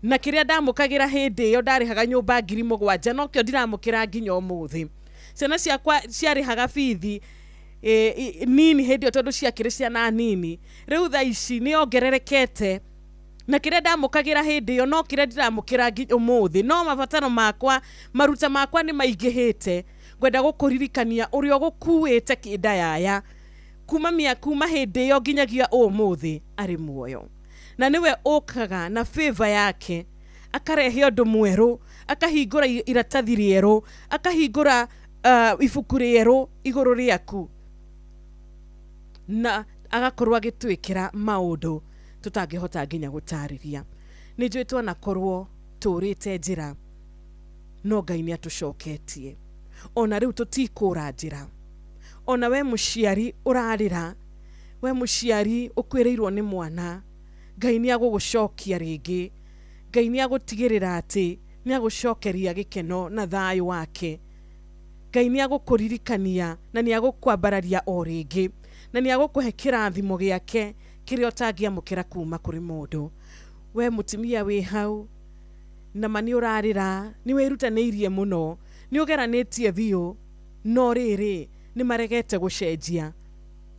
na kĩrĩa ndamũkagĩra hĩndĩ ĩyo ndarĩhaga nyũmba 7,000 no kĩo ndiramũkĩra nginya ũmũthĩ ciana ciakwa ciarĩhaga bithi nini hĩndĩ ĩyo tondũ ciakĩrĩ ciana nini rĩu thaa ici nĩongererekete na kĩrĩa ndamũkagĩra hĩndĩ ĩyo no kĩrĩa ndiramũkĩra ũmũthĩ no mabataro makwa maruta makwa nĩ maingĩhĩte ngwenda gũkũririkania ũrĩa ũgũkuĩte kĩndayaya kuma hĩndĩ ĩyo nginyagia ũmũthĩ arĩ muoyo na niwe ũkaga na favor yake akarehe ũndũ mwerũ akahingũra iratathi rĩerũ akahingũra ibuku rĩerũ igũrũ rĩaku na agakorwo agĩtwĩkĩra maũndũ tutangĩhota nginya gũtarĩria nĩ njũĩ twanakorwo tũrĩte njĩra no Ngai nĩ atũcoketie ona rĩu tũtikũra njĩra ona we mũciari ũrarĩra we mũciari ũkwĩrĩirwo nĩ mwana Ngai nĩ agũgũcokia rĩngĩ Ngai nĩ agũtigĩrĩra atĩ nĩ agũcokeria gĩkeno na thayũ wake Ngai nĩ agũkũririkania na nĩ agũkwambararia o rĩngĩ na nĩ agũkũhe kĩrathimo gĩake kĩrĩa ũtangĩamũkĩra kuma kũrĩ mũndũ we mũtumia wĩ hau na mani ũrarĩra nĩ wĩrutanĩirie mũno nĩ ũgeranĩtie biũ no rĩrĩ nĩ maregete gũcenjia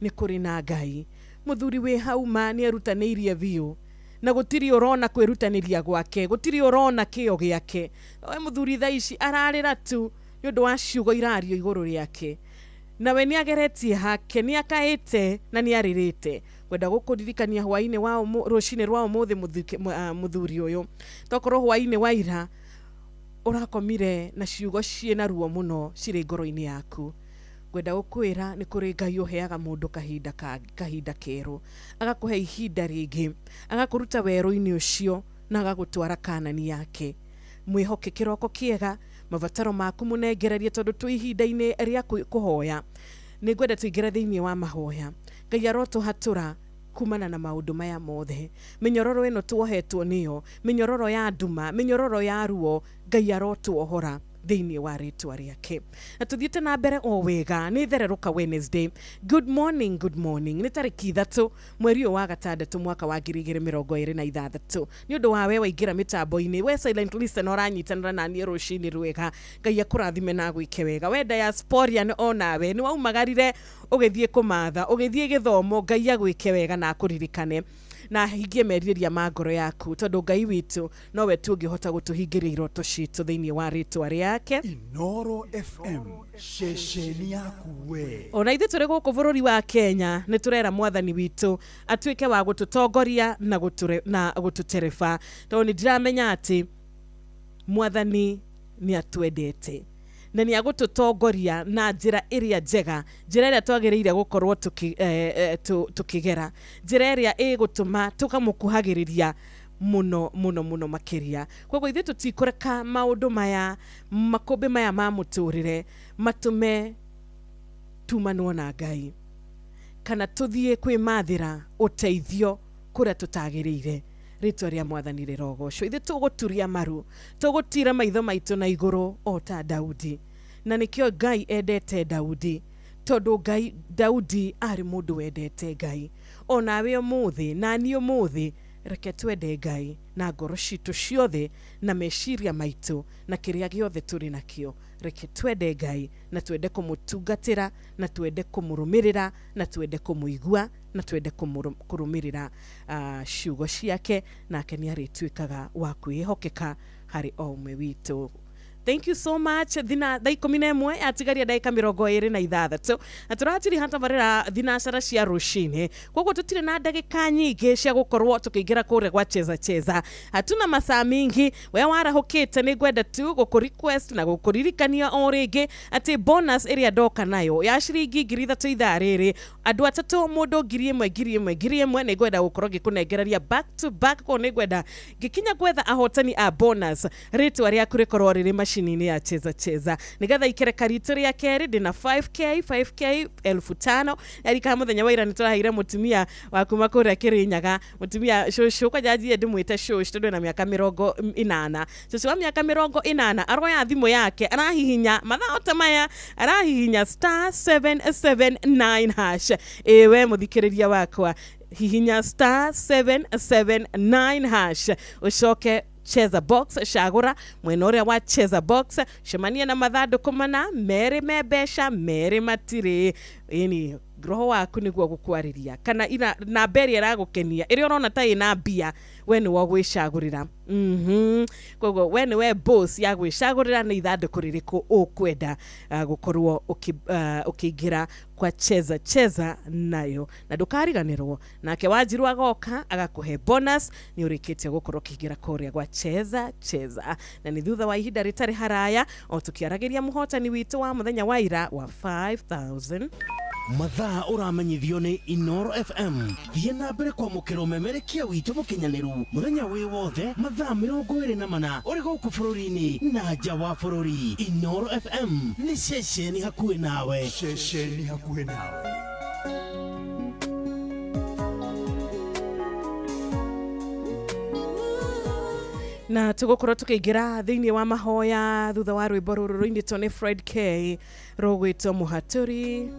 nĩ kũrĩ na Ngai mũthuri wĩ hau ma nĩ erutanĩirie biũ na gũtirĩ ũrona kwĩrutanĩria gwake gũtirĩ ũrona kĩo gĩake we mũthuri thaa ici ararĩra tu nĩ ũndũ wa ciugo irario igũrũ rĩake nawe nĩ ageretie hake nĩ akaĩte na nĩ arĩrĩte kwenda gũkũririkania hwainĩ wa rũcinĩ rwa ũmũthĩ mũthuri ũyũ tokorwo hwainĩ wa ira ũrakomire na ciugo ciĩna ruo mũno cirĩ ngoro-inĩ yaku ngwenda gũkwĩra nĩ kũrĩ Ngai ũheaga mũndũ kahinda kerũ agakũhe ihinda rĩngĩ agakũruta werũ-inĩ ũcio na agagũtwara Kanani yake mwĩhoke kĩroko kĩega mabataro maku mũnengererie tondũ twĩ ihinda-inĩ rĩa kũhoya nĩ ngwenda tũingĩre thĩinĩ wa mahoya Ngai arotũhatũra kumana na maũndũ maya mothe mĩnyororo ĩno tuohetwo nĩyo mĩnyororo ya nduma mĩnyororo ya ruo Ngai arotuohora thiini wa ritwa riake na tuthiete na mbere o wega ni thereruka Wednesday. Good morning ni tariki 3 mweri wa gatandatu mwaka wa 2026 ni undu wa we waingira mitambo-ini we silent listen oranyitanira na ni rucini rwega Ngai akurathime na gwike wega we diaspora ni onawe ni waumagarire ugithie kumatha ugithie githomo Ngai agwike wega na akuririkane na hingie merirĩria ma ngoro yaku tondu Ngai witu nowe tu ũngĩhota gũtũhingĩria iroto citũ thĩinĩ wa rĩtwa rĩake Inoro FM ceceni yaku we. Ona ithuĩ tũrĩ gũkũ bũrũri wa Kenya nĩ tũrera mwathani witũ atuĩke wa gũtũtongoria na gũtũtereba tondũ nĩ ndiramenya atĩ mwathani nĩ atwendete na nĩ agũtũtongoria na njĩra ĩrĩa njega, njĩra ĩrĩa twagĩrĩire gũkorwo tukigera, njĩra ĩrĩa ĩgũtũma tũkamũkuhagĩrĩria muno makĩria. Koguo ithuĩ tũtikũreka maũndũ maya makũmbĩ maya ma mũtũrĩre matũme tumanwo na Ngai kana tũthiĩ kwĩmathĩra ũteithio kũrĩa tũtagĩrĩire. Rĩtwa rĩa mwathani rĩrogocwo. Ithuĩ tũgũturia maru, tũgũtira maitho maitũ na igũrũ o ta Daudi, na nĩkĩo Ngai endete Daudi tondũ Daudi arĩ mũndũ wendete Ngai. Onawe ũmũthĩ na niĩ ũmũthĩ reke twende Ngai na ngoro citũ ciothe na meciria maitũ na kĩrĩa gĩothe tũrĩ nakĩo. Reke twende Ngai na twende kũmũtungatĩra na twende kũmũrũmĩrĩra na twende kũmũigua na twende kũrũmĩrĩra ciugo ciake, nake nĩ arĩtuĩkaga wa kwĩhokeka harĩ o ũmwe witũ. Thank you so much. Thina thaa 11 atigaria ndagĩka 26 na tũratiri hata barĩra thinacara cia rũcinĩ, koguo tũtirĩ na ndagĩka nyingĩ cia gũkorwo tũkĩingĩra kũrĩa gwa cheza. Hatuna masaa mingi. We warahũkĩte nĩ ngwenda tu gũkũ-request na gũkũririkania o rĩngĩ atĩ bonus ĩrĩa ndoka nayo ya ciringi 3,000 ithaa rĩrĩ, andũ atatũ mũndũ 1,000 nĩ ngwenda gũkorwo ngĩkũnengereria back to back. Koguo nĩ ngwenda ngĩkinya gwetha ahotani a bonus rĩtwa rĩaku rĩkorwo rĩrĩ macini-inĩ ya cheza nigetha ikereka ritũ rĩa kerĩ ndĩna 5k 5,000 erika mũthenya wa ira nĩ tũraheire mũtumia wa kuma kũrĩa Kĩrĩnyaga, mũtumia cũcũ kwa janjie ndĩmwĩte cũcũ tondũ na mĩaka 80. Cũcũ wa mĩaka 80 aroya thimũ yake arahihinya mathaa maya arahihinya *779#. Ewe mũthikĩrĩria wakwa hihinya *779# ucoke Cheza box shagura mwena ũrĩa wa Cheza box shemania na mathandũkũ mana merĩ mbeca merĩ matirĩ. Ini roho waku nĩguo gũkwarĩria kana ina na mberi ĩragũkenia ĩrĩa ũrona ta ĩna mbia, we nĩ wa gwĩcagũrĩra. Koguo we nĩ we boss ya gwĩcagũrĩra nĩ ithandũkũ rĩrĩkũ ũkwenda gũkorwo ũkĩingĩra kwa Cheza nayo, na ndũkariganĩrwo nake Wanjiru agoka agakũhe bonus nĩ ũrĩkĩtie gũkorwo ũkĩingĩra kũrĩa gwa Cheza, na nĩ thutha wa ihinda rĩtarĩ haraya o tũkĩaragĩria mũhotani witũ wa mũthenya wa ira wa 5,000. Mathaa ũramenyithio nĩ Inoro FM. Thiĩ na mbere kwamũkĩra ũmemerekia witũ mũkinyanĩru mũthenya wĩ wothe mathaa 24 ũrĩ gũkũ bũrũri-inĩ na nja wa bũrũri. Inoro FM nĩ ceceni hakuhĩ nawe. Ceceni hakuhĩ nawe. Na tũgũkorwo tũkĩingĩra thĩinĩ wa mahoya thutha wa rwĩmbo rũrũ rũinĩtwo nĩ Fred K rũgwĩtwo Mũhatũri.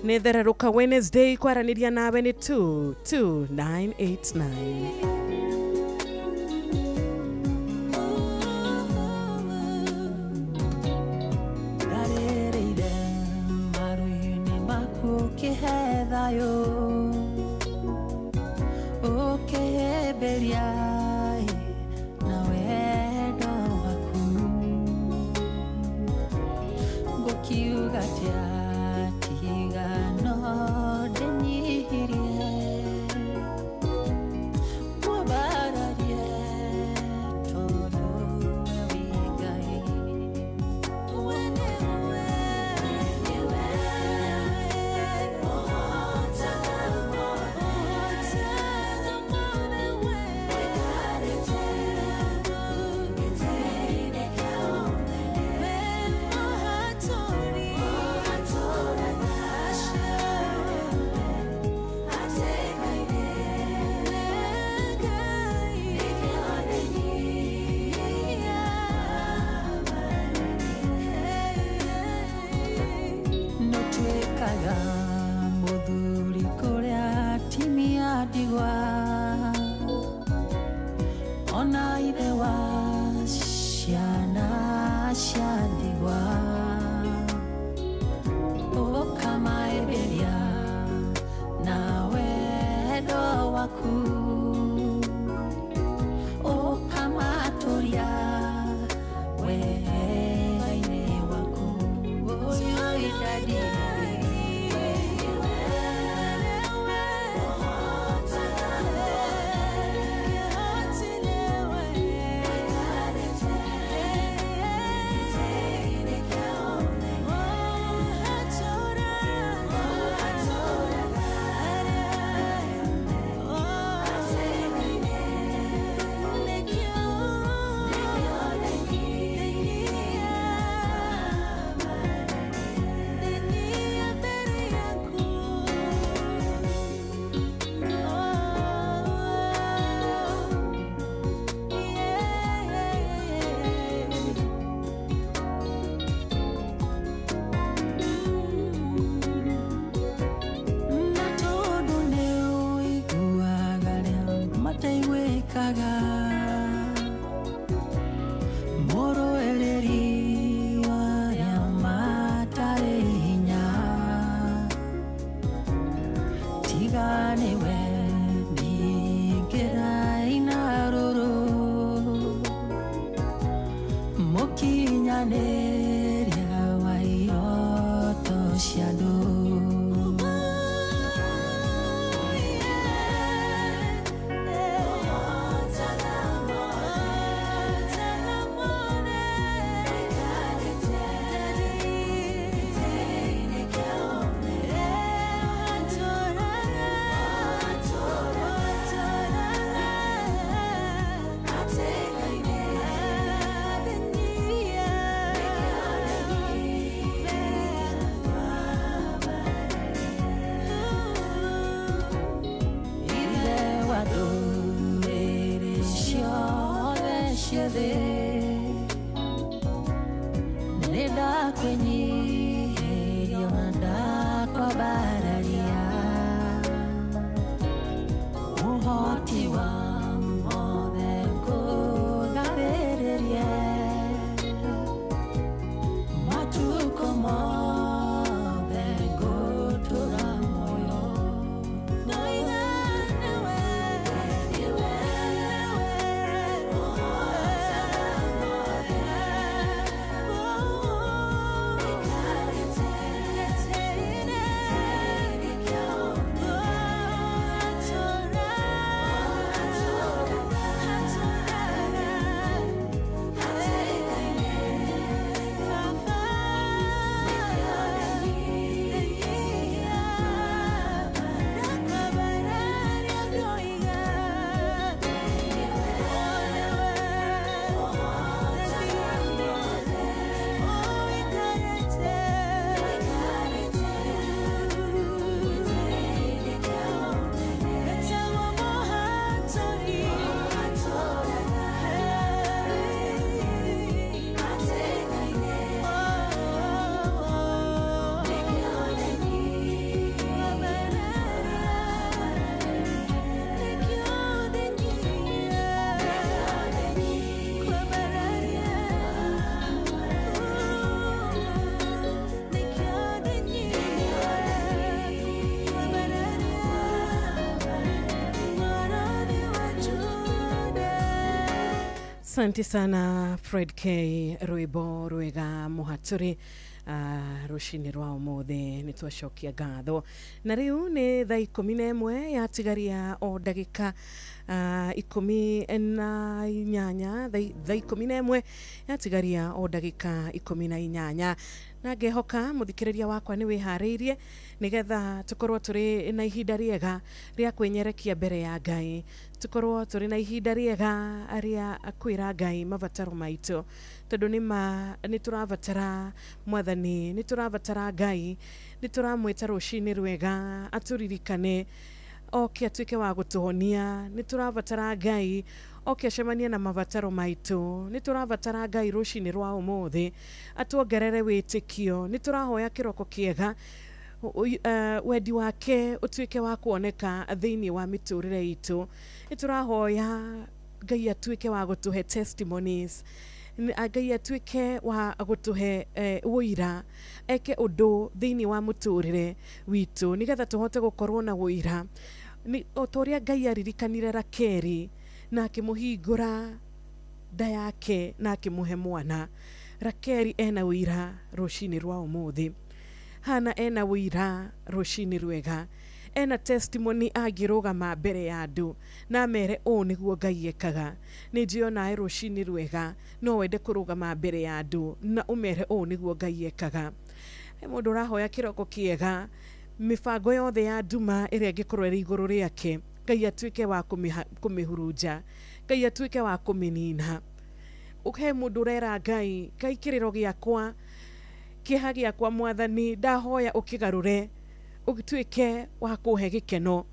Nĩ thereruka Wednesday, kwaranĩria nawe nĩ 22989. ciathigwa ũkamaĩrĩria na wendo waku ũkamatũria wega-inĩ waku ũyũidadi Asante sana Fred K rwimbo rwega muhaturi rushini rwa umuthi nitwacokia ngatho na riu ni thaa 11 yatigaria o ndagika 18 thaa 11 yatigaria o ndagika 18 na ngehoka muthikiriria wakwa ni wihariirie nigetha tukorwo turi na ihinda riega ria kwenyerekia mbere ya Ngai, tukorwo turi na ihinda riega ria kwira Ngai mabataro maitu, tondu ni turabatara mwathani, ni turabatara Ngai, ni turamwita rushini rwega aturirikane oke atuike wa gutuhonia, ni turabatara Ngai oke acemania na mabataro maitu, ni turabatara Ngai rushini rwa umuthi atuongerere witikio, ni turahoya kiroko kiega wendi wake utuike wa kuoneka thiini wa miturire itu, ni turahoya Ngai atuike wa gutuhe testimonies Ngai atuĩke wa gũtũhe wũira eke ũndũ thĩinĩ wa mũtũrĩre witũ nĩgetha tũhote gũkorwo na wũira o ta ũrĩa Ngai aririkanire Rakeri na akĩmũhingũra nda yake na akĩmũhe mwana. Rakeri ena wũira rũcinĩ rwa ũmũthĩ. Hana ena wũira rũcinĩ rwega. Ena testimony angĩrũgama mbere ya andũ na mere nĩguo Ngai ekaga. Nĩ njũĩ onawe rũcinĩ rwega no wende kũrũgama mbere ya andũ na ũmere nĩguo Ngai ekaga. He mũndũ ũrahoya kĩroko kĩega, mĩbango yothe ya nduma ĩrĩa ĩngĩkorwo ĩrĩ igũrũ rĩake Ngai atuĩke wa kũmĩhurunja, Ngai atuĩke wa kũmĩnina. He mũndũ ũrera Ngai, Ngai kĩrĩro gĩakwa, kĩeha gĩakwa Mwathani, ndahoya ũkĩgarũre ũgĩtuĩke wa kũhe gĩkeno.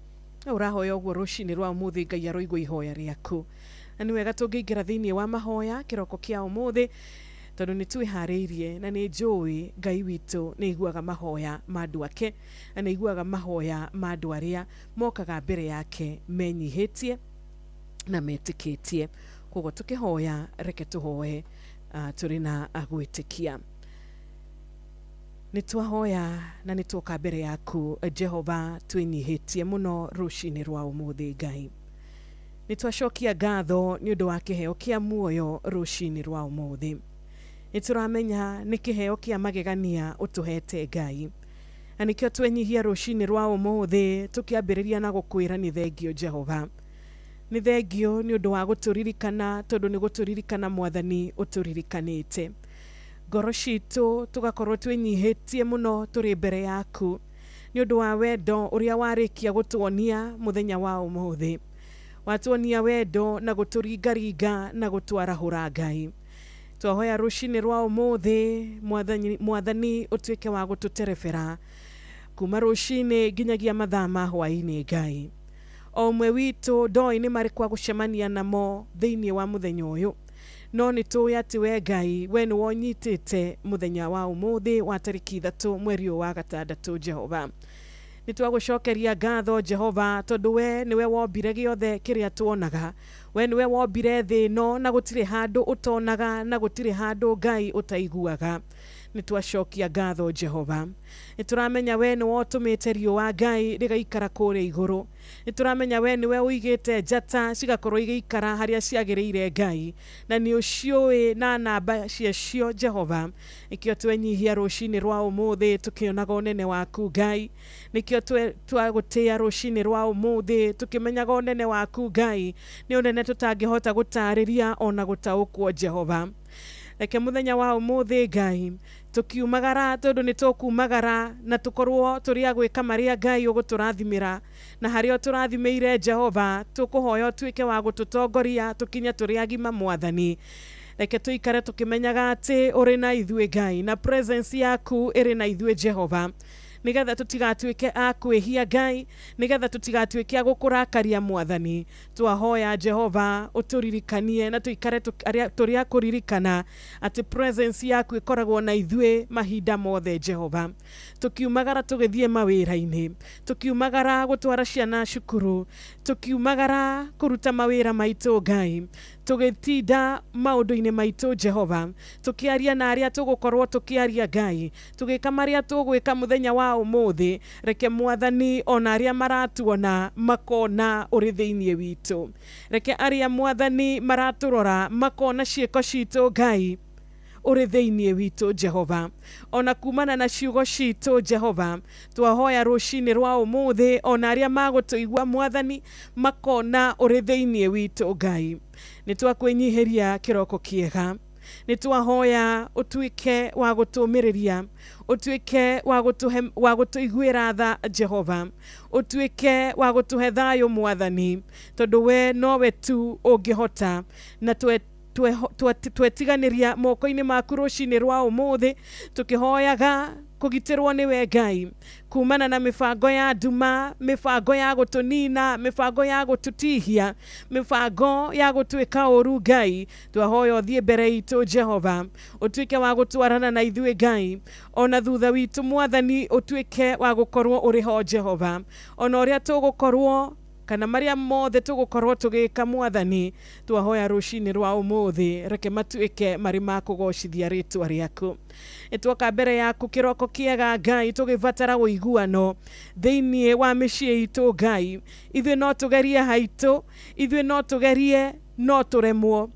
Ũrahoya ũguo rũcinĩ rwa ũmũthĩ, Ngai aroigua ihoya rĩaku. Na nĩ wega tũngĩingĩra thĩinĩ wa mahoya kĩroko kĩa ũmũthĩ tondũ nĩ twĩharĩirie na nĩ njũĩ Ngai witũ nĩ iguaga mahoya ma andũ ake na nĩ iguaga mahoya ma andũ arĩa mokaga mbere yake menyihĩtie na metĩkĩtie. Koguo tũkĩhoya reke tũhoe tũrĩ na gwĩtĩkia. Nĩ twahoya na nĩ twoka mbere yaku Jehova twĩnyihĩtie mũno rũcinĩ rwa ũmũthĩ Ngai. Nĩ twacokia ngatho nĩ ũndũ wa kĩheo kĩa muoyo rũcinĩ rwa ũmũthĩ. Nĩ tũramenya nĩ kĩheo kĩa magegania ũtũhete Ngai. Na nĩkĩo twenyihia rũcinĩ rwa ũmũthĩ tũkĩambĩrĩria na gũkwĩra nĩ thengio Jehova. Nĩ thengio nĩ ũndũ wa gũtũririkana tondũ nĩ gũtũririkana Mwathani ũtũririkanĩte. Ngoro citũ tũgakorwo twĩnyihĩtie mũno tũrĩ mbere yaku nĩ ũndũ wa wendo ũrĩa warĩkia gũtuonia mũthenya wa ũmũthĩ. Watuonia wendo na gũtũringaringa na gũtwarahũra Ngai. Twahoya rũcinĩ rwa ũmũthĩ Mwathani ũtuĩke wa gũtũterebera kuma rũcinĩ nginyagia mathaa ma hwaĩ-inĩ Ngai. O ũmwe witũ ndoĩ nĩ marĩkũ agũcemania namo thĩinĩ wa mũthenya ũyũ, no nĩ tũĩ atĩ we Ngai we nĩ wonyitĩte mũthenya wa ũmũthĩ wa tarĩki 3 mweri wa gatandatũ Jehova. Nĩ twagũcokeria ngatho Jehova tondũ we nĩwe wombire gĩothe kĩrĩa tuonaga. We nĩwe wombire thĩ ĩno na gũtirĩ handũ ũtonaga na gũtirĩ handũ Ngai ũtaiguaga. Nĩ twacokia ngatho Jehova. Nĩ tũramenya we nĩ wotũmĩte riũa Ngai rĩgaikara kũrĩa igũrũ. Nĩ tũramenya we nĩwe ũigĩte njata cigakorwo igĩikara harĩa ciagĩrĩire Ngai, na nĩ ũciũĩ na namba ciacio Jehova. Nĩkĩo twenyihia rũcinĩ rwa ũmũthĩ tũkĩonaga ũnene waku Ngai. Nĩkĩo twagũtĩĩa rũcinĩ rwa ũmũthĩ tũkĩmenyaga ũnene waku Ngai nĩ ũnene tũtangĩhota gũtarĩria ona gũtaũkwo Jehova. Reke mũthenya wa ũmũthĩ Ngai tukiumagara tondu ni tukumagara na tukorwo turi agwika maria Ngai uguturathimira na hario turathimeire Jehova tukuhoya tuike wa gututongoria tukinya turi agima Mwathani. Reke tuikare tukimenyaga ati uri na ithuĩ Ngai na presence yaku iri na ithuĩ Jehova, nigetha tutigatuike a kwihia Ngai, nigetha tutigatuike a gukurakaria Mwathani. Twahoya Jehova uturirikanie na tuikare turi a kuririkana ati presence yaku ikoragwo na ithuĩ mahinda mothe Jehova. Tukiumagara tugithie mawira-ini, tukiumagara gutwara ciana cukuru, tukiumagara kuruta mawira maitu Ngai, tugitinda maundu-ini maitu Jehova, tukiaria na aria tugukorwo tukiaria Ngai, tugika maria tugwika muthenya wa umuthi. Reke Mwathani ona aria maratuona makona uri thiini witu. Reke aria Mwathani maraturora makona ciiko citu Ngai uri thiini witu Jehova. Ona kumana na ciugo citu Jehova, twahoya rucini rwa umuthi ona aria magutuigua Mwathani makona uri thiini witu Ngai. Nitwakwenyiheria kiroko kiega, nitwahoya utuike wa gutumiriria, utuike wa gutuiguira tha Jehova, utuike wa gutuhe thayo Mwathani, tondu we nowe tu ungihota na twetiganiria moko-ini maku rucini rwa umuthi tukihoyaga kugitirwo ni we Ngai kumana na mifango ya nduma, mifango ya gutunina, mifango ya gututihia, mifango ya gutuika uru Ngai. Twahoya uthie mbere itu Jehova, utuike wa gutwarana na ithuĩ Ngai, ona thutha witu Mwathani utuike wa gukorwo uri ho Jehova, ona uria tugukorwo kana maria mothe tugukorwo tugika mwathani twahoya rucini rwa umuthi reke matuike mari ma kugocithia ritwa riaku itwoka mbere yaku kiroko kiega Ngai tugivatara uiguano thiini wa micii itu Ngai ithuĩ no tugerie haitu ithuĩ no tugerie no turemwo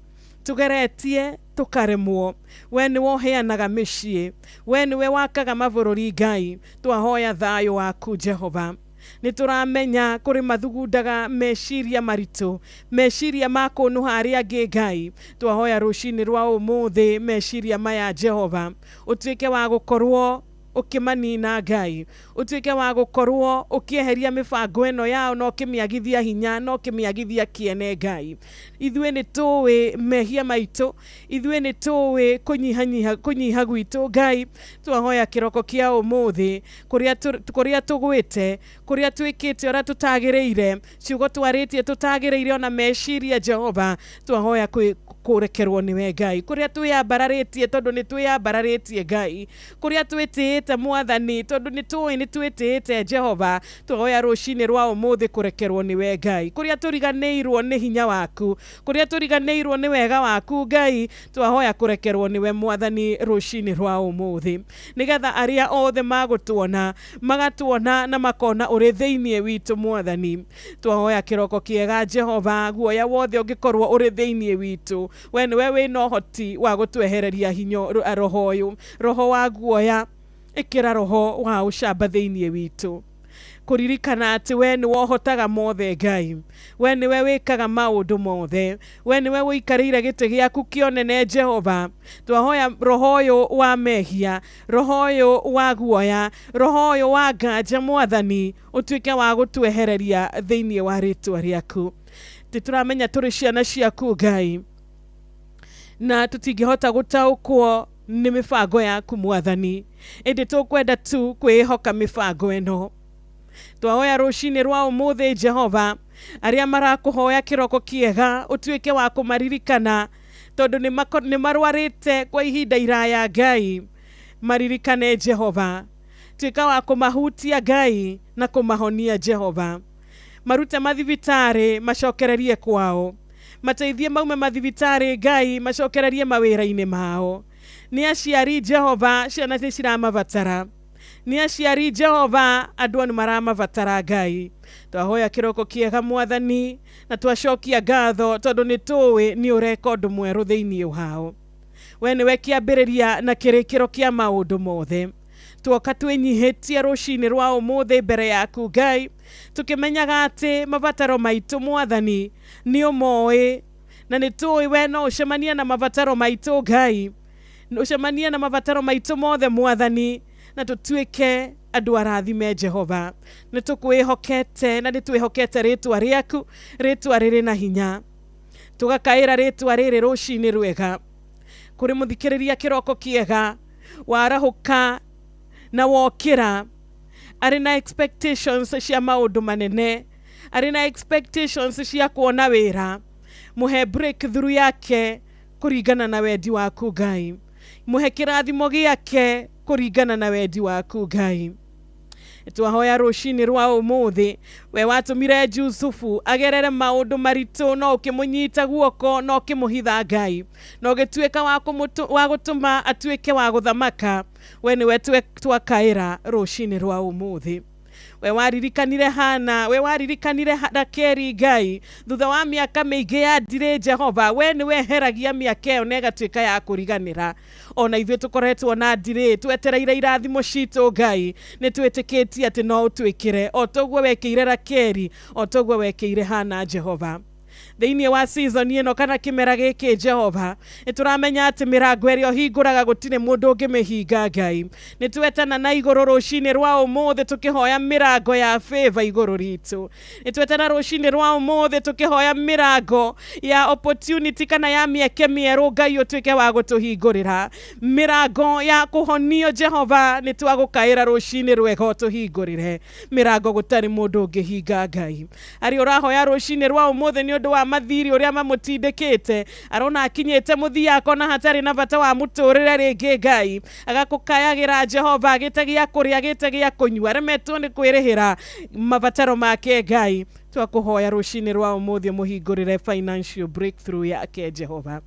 tugeretie tukaremwo we ni woheanaga micii we niwe wakaga mavururi Ngai twahoya thayo waku Jehova nituramenya kuri mathugundaga meciria maritu meciria makunu haria angi Ngai twahoya rucini rwa umuthi meciria maya Jehova utuike wa gukorwo ukimanina Ngai utuike wa gukorwo ukieheria mibango eno yao no kimiagithia hinya no kimiagithia kiene Ngai ithuĩ ni tuwe mehia maitu ithuĩ ni tuwe kunyiha gwitu Ngai twahoya kiroko kia umuthi kuria tugwite kuria twikite ora tutagireire ciugo twaritie tutagireire ona meciria Jehova twahoya kurekerwo niwe Ngai kuria twiyambararitie tondu ni twiyambararitie Ngai kuria twitite mwathani tondu ni twitite Jehova twahoya rucini rwa umuthi kurekerwo niwe Ngai kuria turiganeirwo ni hinya waku kuria turiganeirwo ni wega waku Ngai twahoya kurekerwo niwe mwathani rucini rwa umuthi nigetha aria othe magutuona magatuona na makona uri thiini witu mwathani twahoya kiroko kiega Jehova guoya wothe ungikorwo uri thiini witu we niwe wina hoti wa gutwehereria hinyo roho uyu roho wa guoya ikira roho wa ucamba thiini witu kuririkana ati we ni wohotaga mothe Ngai we niwe wikaga maundu mothe we niwe wikarire giti giaku kionene Jehova twahoya roho uyu wa mehia roho uyu wa guoya roho uyu wa nganja mwathani utuike wa gutwehereria thiini wa ritwa riaku tituramenya turi ciana ciaku Ngai na tutingihota gutaukwo ni mibango yaku mwathani indi tukwenda tu kwihoka mibango eno twahoya rucini rwa umuthi Jehova aria marakuhoya kiroko kiega utuike wa kumaririkana tondu ni marwarite kwa ihinda iraya Ngai maririkane Jehova tuika wa kumahutia Ngai na kumahonia Jehova marute mathibitari macokererie kwao mateithie maume mathibitari Ngai macokererie mawira-ini mao ni aciari Jehova ciana ciramavatara ni aciari Jehova andu ni maramavatara Ngai twahoya kiroko kiega mwathani na twacokia ngatho tondu ni tuwi ni ureka undu mweru thiini wao we niwe kiambiriria na kirikiro kia maundu mothe twoka twinyihitie rucini rwa umuthi mbere yaku Ngai tukimenyaga ati mavataro maitu mwathani ni umoi na ni tuwi we no ucemania na mavataro maitu Ngai ucemania na mavataro maitu mothe mwathani na tutuike andu arathime Jehova ni tukwihokete na ni twihokete ritwa riaku ritwa riri na hinya tugakaira ritwa riri rucini rwega kuri muthikiriria kiroko kiega warahuka na wokira ari na expectations cia maundu manene ari na expectations cia kuona wira muhe breakthrough yake kuringana na wendi waku Ngai muhe kirathimo giake kuringana na wendi waku Ngai twahoya rucini rwa umuthi we watumire Jusufu agerere maundu maritu no ukimunyita guoko no ukimuhitha Ngai no gituika wa gutuma atuike wa guthamaka we niwe twakaira rucini rwa umuthi we waririkanire Hana we waririkanire Rakeri Ngai thutha wa miaka miingi ya ndire Jehova we niwe heragia miaka iyo na igatuika ya kuriganira ona ithuĩ tukoretwo na ndire twetereire irathimo citu Ngai ni twitikitie ati no utwikire o toguo wekeire Rakeri o toguo wekeire Hana Jehova thiini wa season ino kana kimera giki Jehova nituramenya ati mirango iria hinguraga gutire mundu ungimihinga Ngai nitwetana na iguru rucini rwa umuthi tukihoya mirango ya favor iguru ritu nitwetana rucini rwa umuthi tukihoya mirango ya opportunity kana ya mieke mieru Ngai utuike wa gutuhingurira mirango ya kuhonio Jehova nitwagukaira rucini rwega utuhingurire mirango gutari mundu ungihinga Ngai ari urahoya rucini rwa umuthi ni undu wa mathiri uria mamutindikite arona akinyite muthia akona hatari na bata wa muturire ringi Ngai agakukayagira Jehova agitegia kuria agitegia kunyua remetwo ni kwirihira mabataro make Ngai twakuhoya rucini rwa umuthi muhingurire financial breakthrough yake Jehova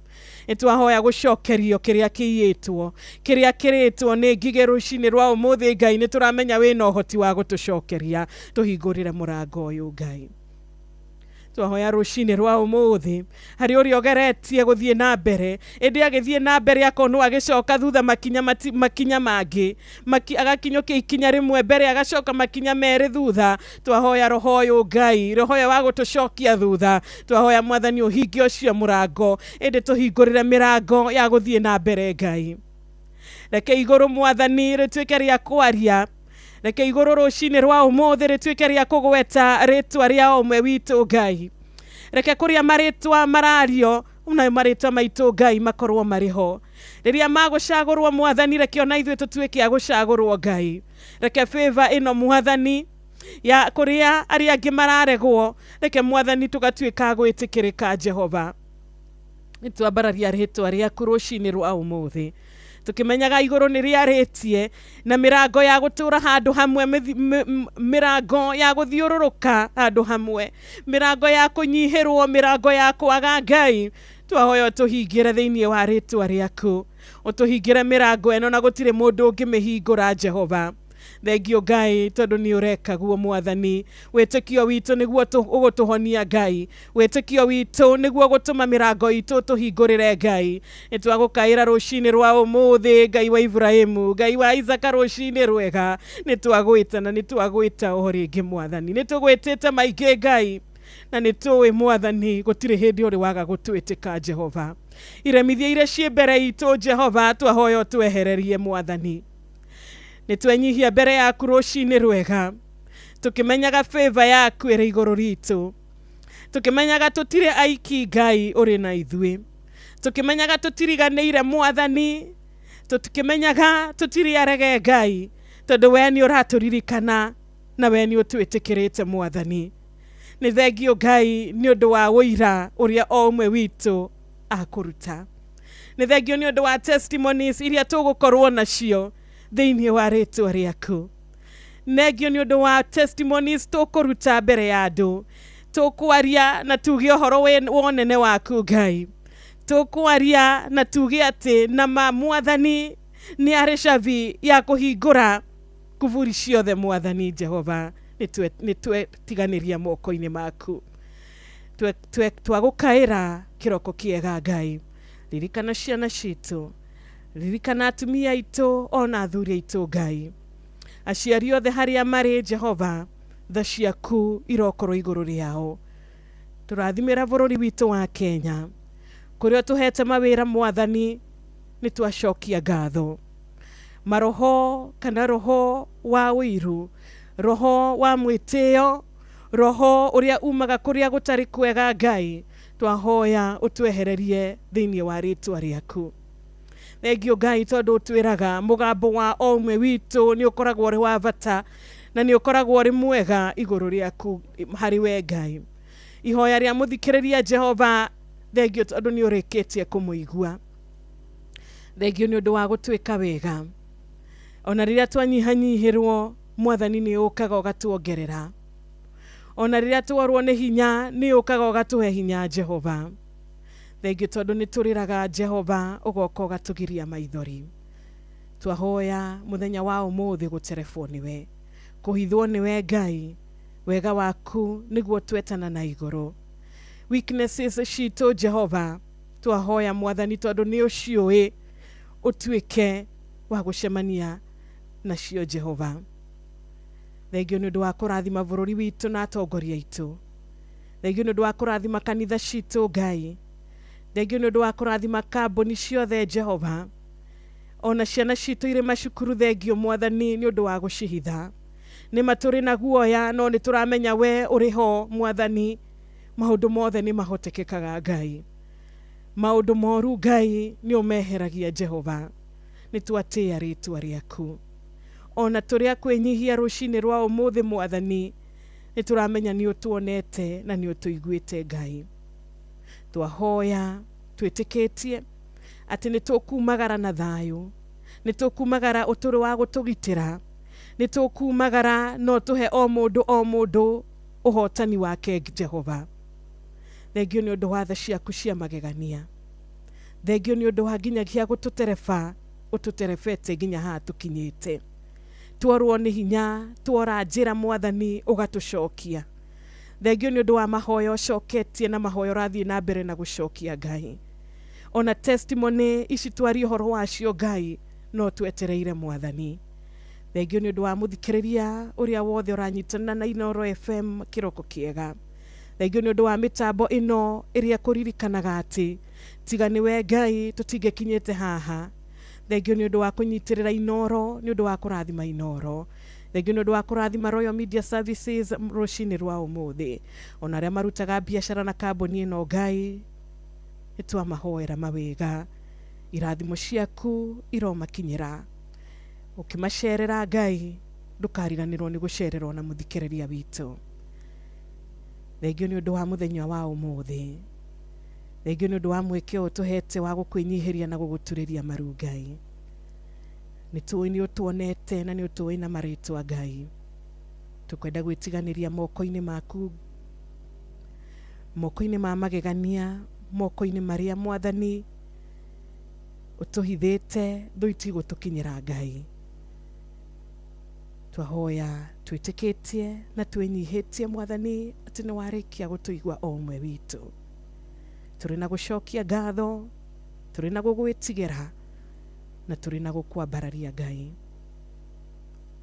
itwahoya gucokerio kiria kiyitwo kiria kiritwo ni ngige rucini rwa umuthi Ngai ni turamenya wina uhoti wa gutucokeria tuhingurire murango uyu Ngai twahoya rucini rwa umuthi hari uri ogeretie guthie na mbere indi agithie na mbere akonwo agicoka thutha makinya mangi agakinyukia ikinya rimwe mbere agacoka makinya meri thutha twahoya roho uyu Ngai roho wa gutucokia thutha twahoya mwathani uhingie ucio murango indi tuhingurire mirango ya guthie na mbere Ngai reke iguru mwathani rituike ria kwaria reke iguru rucini rwa umuthi rituike ria kugweta ritwa ria omwe witu Ngai reke kuria maritwa marario una maritwa maitu Ngai makorwo mariho riria magucagurwo mwathani reke ona ithuĩ tutuike agucagurwo Ngai reke favor ino mwathani ya kuria aria angi mararegwo reke mwathani tugatuika gwitikirika Jehova nitwambararia ritwa riaku rucini rwa umuthi tukimenyaga iguru ni riaritie na mirango ya gutura handu hamwe mirango ya guthiururuka handu hamwe mirango ya kunyihirwo mirango ya kwaga Ngai twahoya tuhingire thiini wa ritwa riaku utuhingire mirango eno na gutire mundu ungimihingura Jehova thengio Ngai tondu ni ureka guo mwathani witikio witu niguo ugutuhonia Ngai witikio witu niguo gutuma mirango itu tuhingurire Ngai nitwagukaira rucini rwa umuthi Ngai wa Ibrahimu Ngai wa Isaka rucini rwega nitwagwita na nitwagwita uhoringi mwathani nitugwitite maingi Ngai na nituwe mwathani gutire hindi uri waga gutwitika Jehova iremithia ire cie mbere itu Jehova twahoya twehererie mwathani nitwenyihia mbere yaku rucini rwega tukimenyaga favor yaku iri iguru ritu tukimenyaga tutire aiki Ngai uri na ithui tukimenyaga tutiriganire mwathani tukimenyaga tutiri arege Ngai tondu we ni uraturirikana na we ni utwitikirite mwathani ni thengio Ngai ni undu wa wira uria omwe witu akuruta ni thengio ni undu wa testimonies iria tugukorwo nacio thiini wa ritwa riaku negio ni undu wa testimonies tukuruta mbere ya andu tukwaria na tuge uhoro wonene waku Ngai tukwaria na tuge ati na mwathani ni ari cabi ya kuhingura kuvuri ciothe mwathani Jehova nitwe tiganiria moko-ini maku twagukaira kiroko kiega Ngai ririkana ciana citu ririkana atumia itu ona athuri itu Ngai aciari othe haria mari Jehova tha ciaku irokorwo iguru riao turathimira bururi witu wa Kenya kuria tuhete mawira mwathani nitwacokia ngatho maroho kana roho wa wiru roho wa mwitio roho uria umaga kuria gutari kwega Ngai twahoya utwehererie thiini wa ritwa riaku thengio Ngai tondu utwiraga mugambo wa omwe witu ni ukoragwo uri wa bata na ni ukoragwo uri mwega iguru riaku hari we Ngai ihoya ria muthikiriria Jehova thengio tondu ni urikitie kumuigua thengio ni undu wa gutwika wega ona riria twanyihanyihirwo mwathani ni ukaga ugatuongerera ona riria tworwo ni hinya ni ukaga ugatuhe hinya Jehova thengio tondu ni turiraga Jehova ugoka ugatugiria maithori twahoya muthenya wa umuthi guterebwo niwe kuhithwo niwe Ngai wega waku niguo twetana na iguru weaknesses citu Jehova twahoya mwathani tondu ni uciui utwike wa gucemania nacio Jehova thengio ni undu wa kurathima bururi witu na atongoria itu thengio ni undu wa kurathima kanitha citu Ngai thengio ni undu wa kurathima kambuni ciothe Jehova ona ciana citu ire macukuru thengio mwathani ni undu wa gucihitha ni maturi na guoya no ni turamenya we uriho mwathani maundu mothe ni mahotekekaga Ngai maundu moru Ngai ni umeheragia Jehova ni twatia ritwa riaku ona turia kwenyihia rucini rwa umuthi mwathani ni turamenya ni utuonete na ni utuiguite Ngai twahoya twitikitie ati nitukumagara na thayu, nitukumagara uturu wa gutugitira, nitukumagara no tuhe o mundu uhotani wake Jehova. Thengio ni undu wa tha ciaku cia magegania, thengio ni undu wa nginyagia gututereba, ututerebete nginya ha tukinyite. Tworwo ni hinya, twora njira Mwathani ugatucokia. Thengio ni undu wa mahoyo coketie na mahoyo rathie na mbere na gucokia Ngai. Ona testimony ici twari horo wacio Ngai no twetereire Mwathani. Thengio ni undu wa muthikiriria uria wothe uranyitana na Inoro FM kiroko kiega. Thengio ni undu wa mitambo ino iria kuririkanaga ati tiga niwe Ngai tutigekinyete haha. Thengio ni undu wa kunyitirira Inoro, ni undu wa kurathima Inoro. Thengio ni undu wa kurathima Royal Media Services rucini rwa umuthi. Ona aria marutaga biashara na kambuni ino Ngai itwa mahoera mawega. Irathimo ciaku iromakinyira. Ukimacerera Ngai ndukariganirwo ni gucererwo na muthikiriria witu. Thengio ni undu wa muthenya wa umuthi. Thengio ni undu wa mweke utuhete wa gukwinyihiria na guguturiria maru Ngai. Ni tuwi ni utuonete na ni utuwi na maritwa Ngai. Tukwenda gwitiganiria moko-ini maku, moko-ini ma magegania, moko-ini maria Mwathani utuhithite thuiti gutukinyira Ngai. Twahoya twitikitie na twinyihitie Mwathani ati ni warikia gutuigwa o umwe witu. Turi na gucokia ngatho, turi na gugwitigira na turi na gukwambararia Ngai.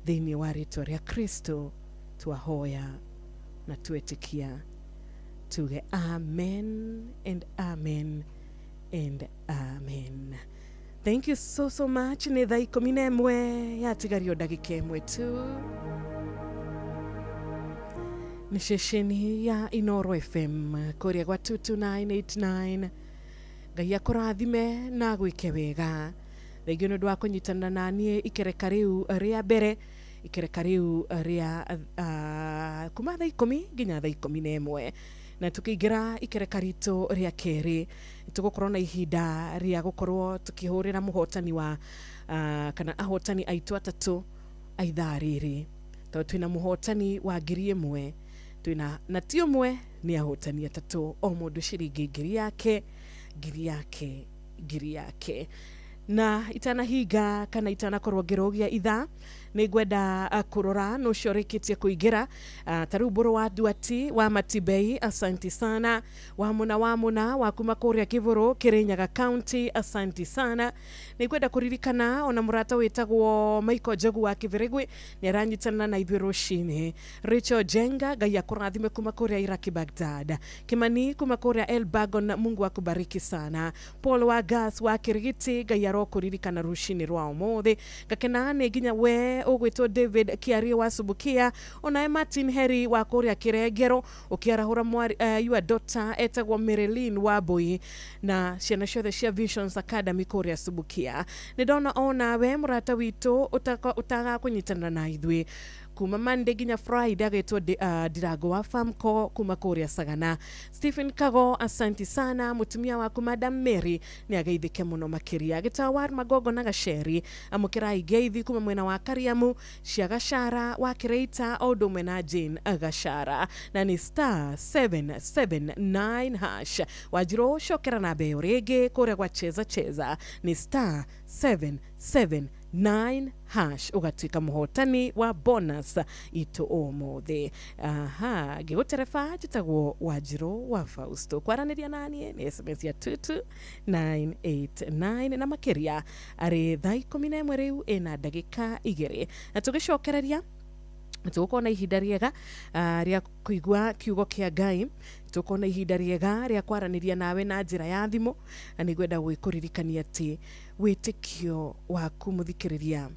Thiini wa ritwa ria Kristo twahoya na twetikia. Tuge amen and amen and amen. Thank you so much. Ni thaa 11 yatigario ndagika imwe tu. Ni ceceni ya Inoro FM kuria gwa 22989. Ngai akurathime na gwike wega. Thengio ni undu wa kunyitana na nie ikereka riu ria mbere, ikereka riu ria kuma thaa 10 nginya thaa 11. Na tukiingira ikereka ritu ria keri tugukorwo na ihinda ria gukorwo tukihurira muhotani wa kana ahotani aitu atatu aithaa riri. To twina muhotani wa 1,000, twina na ti umwe ni ahotani atatu, o mundu ciringi 1,000 yake. Na itana higa kana itana korwo ngirogia itha ni gwenda kurora no ciorikitie kuingira tariu buru wa Duati wa Matibei, asanti sana. Wa muna wa kuma kuria Kivuru, Kirinyaga County, asanti sana. Ni gwenda kuririkana ona murata witagwo Michael Jogu wa Kivirigwi ni aranyitana na ithuĩ rucini. Rachel Jenga, Ngai akurathime kuma kuria Iraki Baghdad. Kimani kuma kuria Elbagon, Mungu akubariki sana. Paul wa Gas wa Kirigiti, Ngai arokuririkana rucini rwa umuthi. Gakenane nginya we ugwitwo David Kiari wa Subukia, ona Martin Heri wa kuria Kirengero, ukiarahura your daughter etagwo Marilyn wa Boi na ciana ciothe cia Visions Academy kuria Subukia. Ni ndona ona we murata witu utaga kunyitana na ithuĩ kuma Monday nginya Friday agetwo Dirago wa Famco kuma kuria Sagana. Stephen Kago, asanti sana. Mutumia waku Madam Mary ni ageithike muno makiria. Gitawar Magogo na Gasheri amukira igeithi kuma mwena wa Kariamu, cia Gashara wa Kireita odo mwena Jane Gashara. Na ni *779 hash. Wajiro shokera na beyo rege kuria kwa cheza ni *779 hash ugatuika muhotani wa bonus itu umuthi. Giguterefa jitagwo Wajiro wa Fausto. Kwaraniria nanie ni SMS ya 22989 na makiria ari thaa 11 riu ina ndagika 2 na tugicokereria tukona ihinda riega ria kuigua kiugo kia Ngai. Tukona ihinda riega ria kwaraniria nawe na njira ya thimo, na nigwenda gwikuririkania ati witikio waku muthikiriria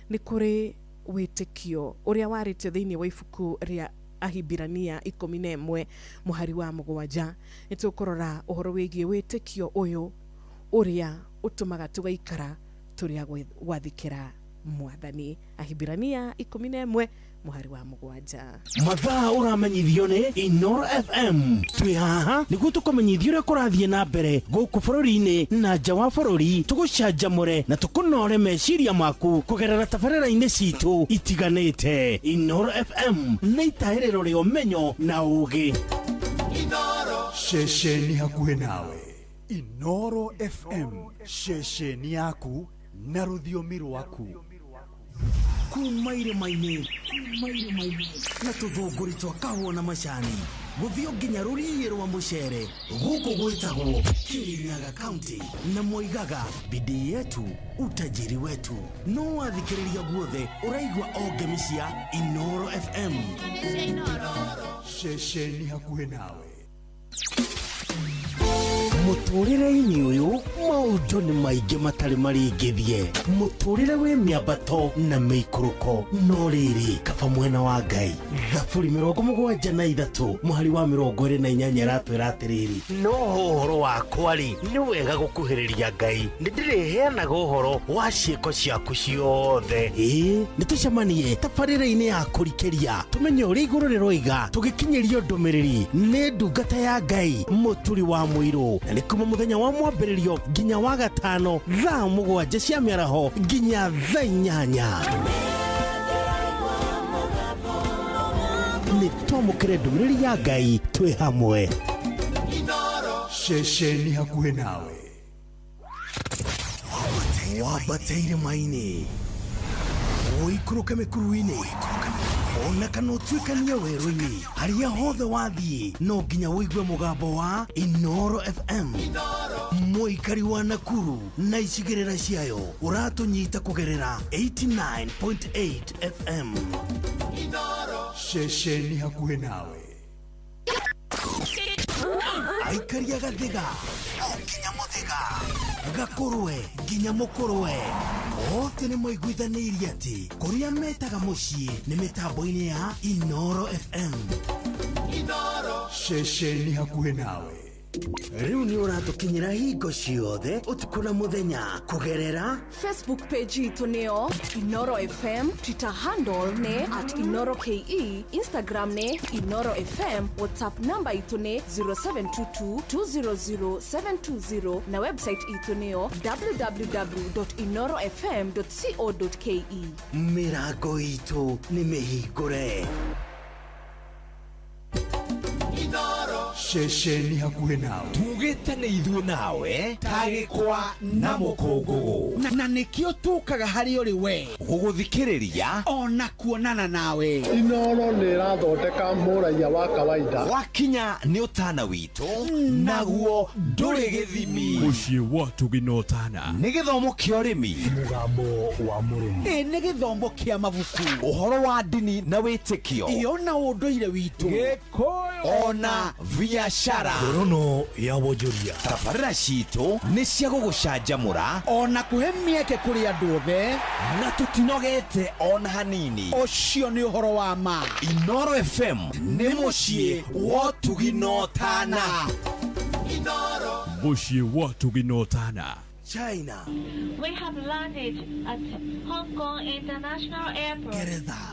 ni kuri witikio uria waritio thiini wa ibuku ria Ahibirania 11 muhari wa 7. Nitukurora uhoro wigie witikio uyu uria utumaga tugaikara turia gwathikira mwathani. Ahibirania 11 muhari wa mugwanja. Mathaa uramenyithio ni Inoro FM. Twi haha niguo tukumenyithio uria kurathie na mbere guku bururi-ini na nja wa bururi, tugucanjamure na tukunore meciria maku kugerera tabarĩra-inĩ citu itiganĩte. Inoro FM nĩ itahĩrĩro rĩa ũmenyo na ũũgĩ. Inoro Shesheni hakuhĩ nawe. Inoro FM, shesheni yaku na rũthiomi rwaku. Kuma irĩma-inĩ na tũthũngũri twa kahũa na macani, gũthio nginya rũriĩ rwa mũcere, gũkũ gwĩtagwo Kirinyaga County, na moigaga bidii yetu utajiri wetu. No wathikĩrĩria guothe ũraigua o ngemi cia Inoro FM. Shesheni hakuhĩ nawe. Mũtũrĩre-inĩ ũyũ maũndũ nĩ maingĩ matarĩ maringithie. Mũtũrĩre wĩ mĩambato na mĩikũrũko, no rĩrĩ kaba mwena wa Ngai. Thaburi 73 mũhari wa 28 ratwĩra atĩrĩrĩ, no ũhoro wakwa-rĩ nĩ wega gũkuhĩrĩria Ngai, nĩndĩrĩheanaga ũhoro wa ciĩko ciaku ciothe. Nĩ tũcemanie tabarĩra-inĩ ya kũrikĩria, tũmenye ũrĩa igũrũ rĩroiga, tũgĩkinyĩrio ndũmĩrĩri nĩ ndungata ya Ngai mũturi wa mũirũ. Na nĩ kuma mũthenya wa mwambĩrĩrio nginya wa gatano thaa 7 cia mĩaraho nginya thaa 8. Nĩ twamũkĩre ndũmĩrĩri ya Ngai twĩ hamwe. Inoro Shesheni hakuhĩ nawe. Wambate irĩma-inĩ, ũikũrũke mĩkuru-inĩ, ona kana ũtuĩkanie werũ-inĩ, harĩa hothe wathiĩ no nginya wĩigue mũgambo wa Inoro FM. Mũikari wa Nakuru na icigĩrĩra ciayo ũratũnyita kũgerera 89.8 FM. Inoro Shesheni hakuhĩ nawe. Aikaria Gathiga nginya Mũthĩga, Gakũrwe nginya Mũkũrwe, othe nĩ moiguithanĩirie atĩ kũrĩa metaga mũciĩ nĩ mĩtambo-inĩ ya Inoro FM. Inoro Shesheni hakuhĩ nawe. Rĩu nĩ ũratũkinyĩra hingo ciothe ũtukũ na mũthenya kugerera Facebook page itu nĩyo Inoro FM, Twitter handle nĩ @InoroKE, Instagram nĩ Inoro FM, WhatsApp number itu nĩ 0722200720 na website itu nĩyo www.inorofm.co.ke. Mĩrango itu nĩ mĩhingũre. Inoro Shesheni hakuhĩ nawe. Tugĩte nĩ ithuĩ nawe tagĩkwa na mũkũngũgũ, na nĩkĩo tũkaga harĩ ũrĩ we gũgũthikĩrĩria ona kuonana nawe. Inoro nĩ ĩrathondeka mũraia wa kawaida. Wakinya nĩ ũtana witũ, naguo ndũrĩ gĩthimi. Mũciĩ wa Tuginotana nĩ gĩthomo kĩa ũrĩmi, mũgambo wa mũrĩmi, nĩ gĩthomo kĩa mabuku, ũhoro wa ndini na wĩtĩkio, ona ũndũire witũ, Gĩkũyũ ona biacara, ngorono ya wonjoria. Tabarĩra citũ nĩ cia gũgũcanjamũra ona kũhe mĩeke kũrĩ andũ othe, na tũtinogete ona hanini. Ũcio nĩ ũhoro wa ma. Inoro FM nĩ mũciĩ wa Tuginotana. Inoro mũciĩ wa Tuginotana. China. We have landed at Hong Kong International Airport.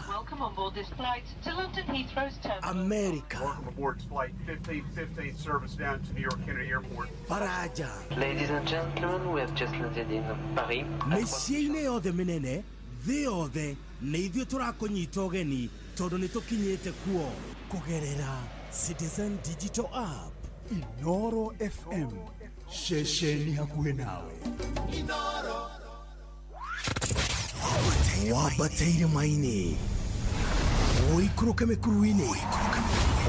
Welcome on board this flight to London Heathrow's terminal. America. Welcome aboard flight 1515 service down to New York Kennedy Airport. Faraja. Ladies and gentlemen, we have just landed in Paris. Mĩciĩ-inĩ yothe mĩnene thĩ yothe nĩ ithuĩ tũrakũnyita ũgeni tondũ nĩ tũkinyĩte kuo kũgerera Citizen Digital App. Inoro FM. Shesheni hakuhĩ nawe. Inoro Wambate irĩma-inĩ, ũikũrũke mĩkuru-inĩ,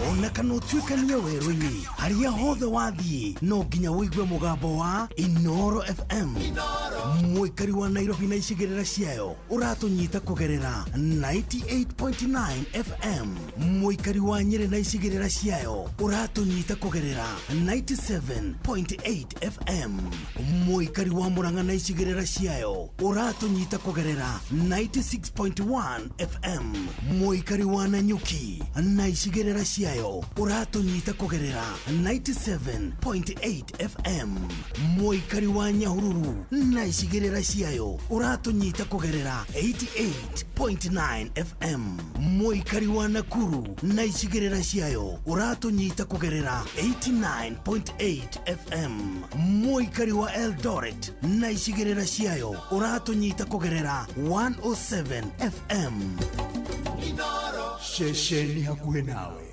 ona kana ũtuĩkanie werũ-inĩ, harĩa hothe wathiĩ no nginya wĩigue mũgambo wa Inoro FM. Mũikari wa Nairobi na icigĩrĩra ciayo ũratũnyita kũgerera 98.9 FM. Mũikari wa Nyĩrĩ na icigĩrĩra ciayo ũratũnyita kũgerera 97.8 FM. Mũikari wa Murang'a na icigĩrĩra ciayo ũratũnyita kũgerera 96.1 FM. Mũikari wa Nanyuki na icigĩrĩra ciayo ũratũnyita kũgerera 97.8 FM. Mũikari wa Nyahururu na icigĩrĩra ciayo ũratũnyita kũgerera 88.9 FM. Mũikari wa Nakuru na icigĩrĩra ciayo ũratũnyita kũgerera 89.8 FM. Mũikari wa Eldoret na icigĩrĩra ciayo ũratũnyita kũgerera 107 FM. Inoro shesheni hakuhe nawe.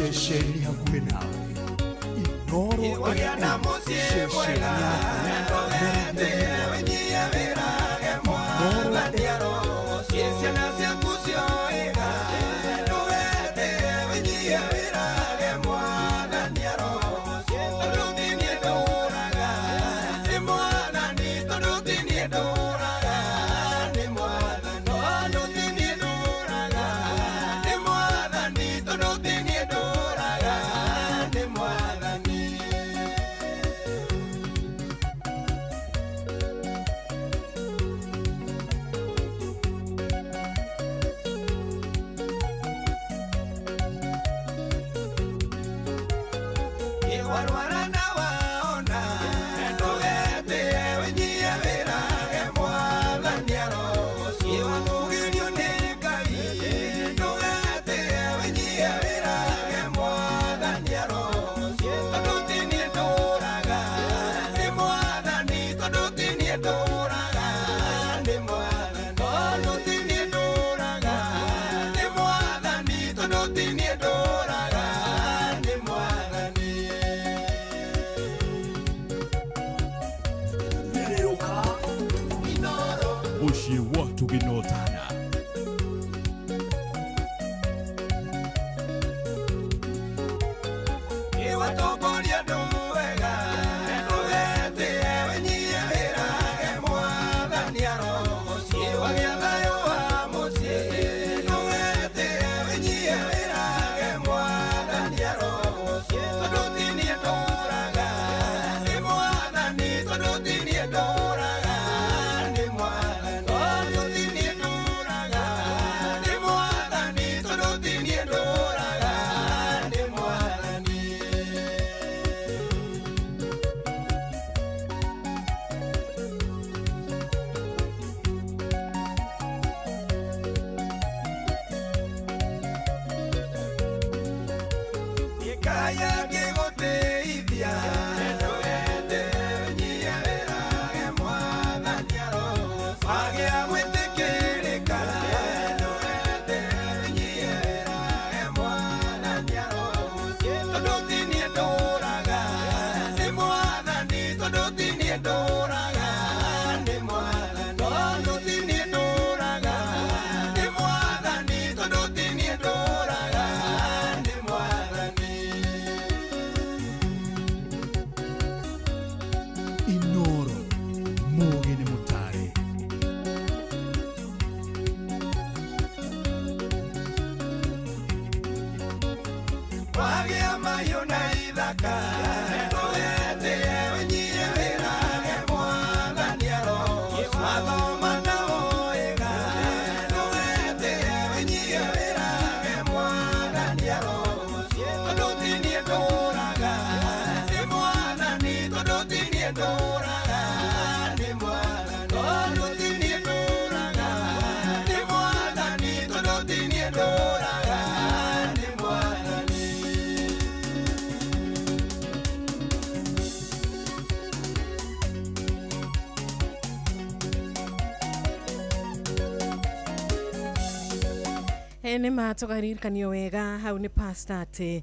Shesheni hakuhe nawe. Inoro shesheni Mushi watu ginotana. nä matågaririkania wega hau nä pasta atä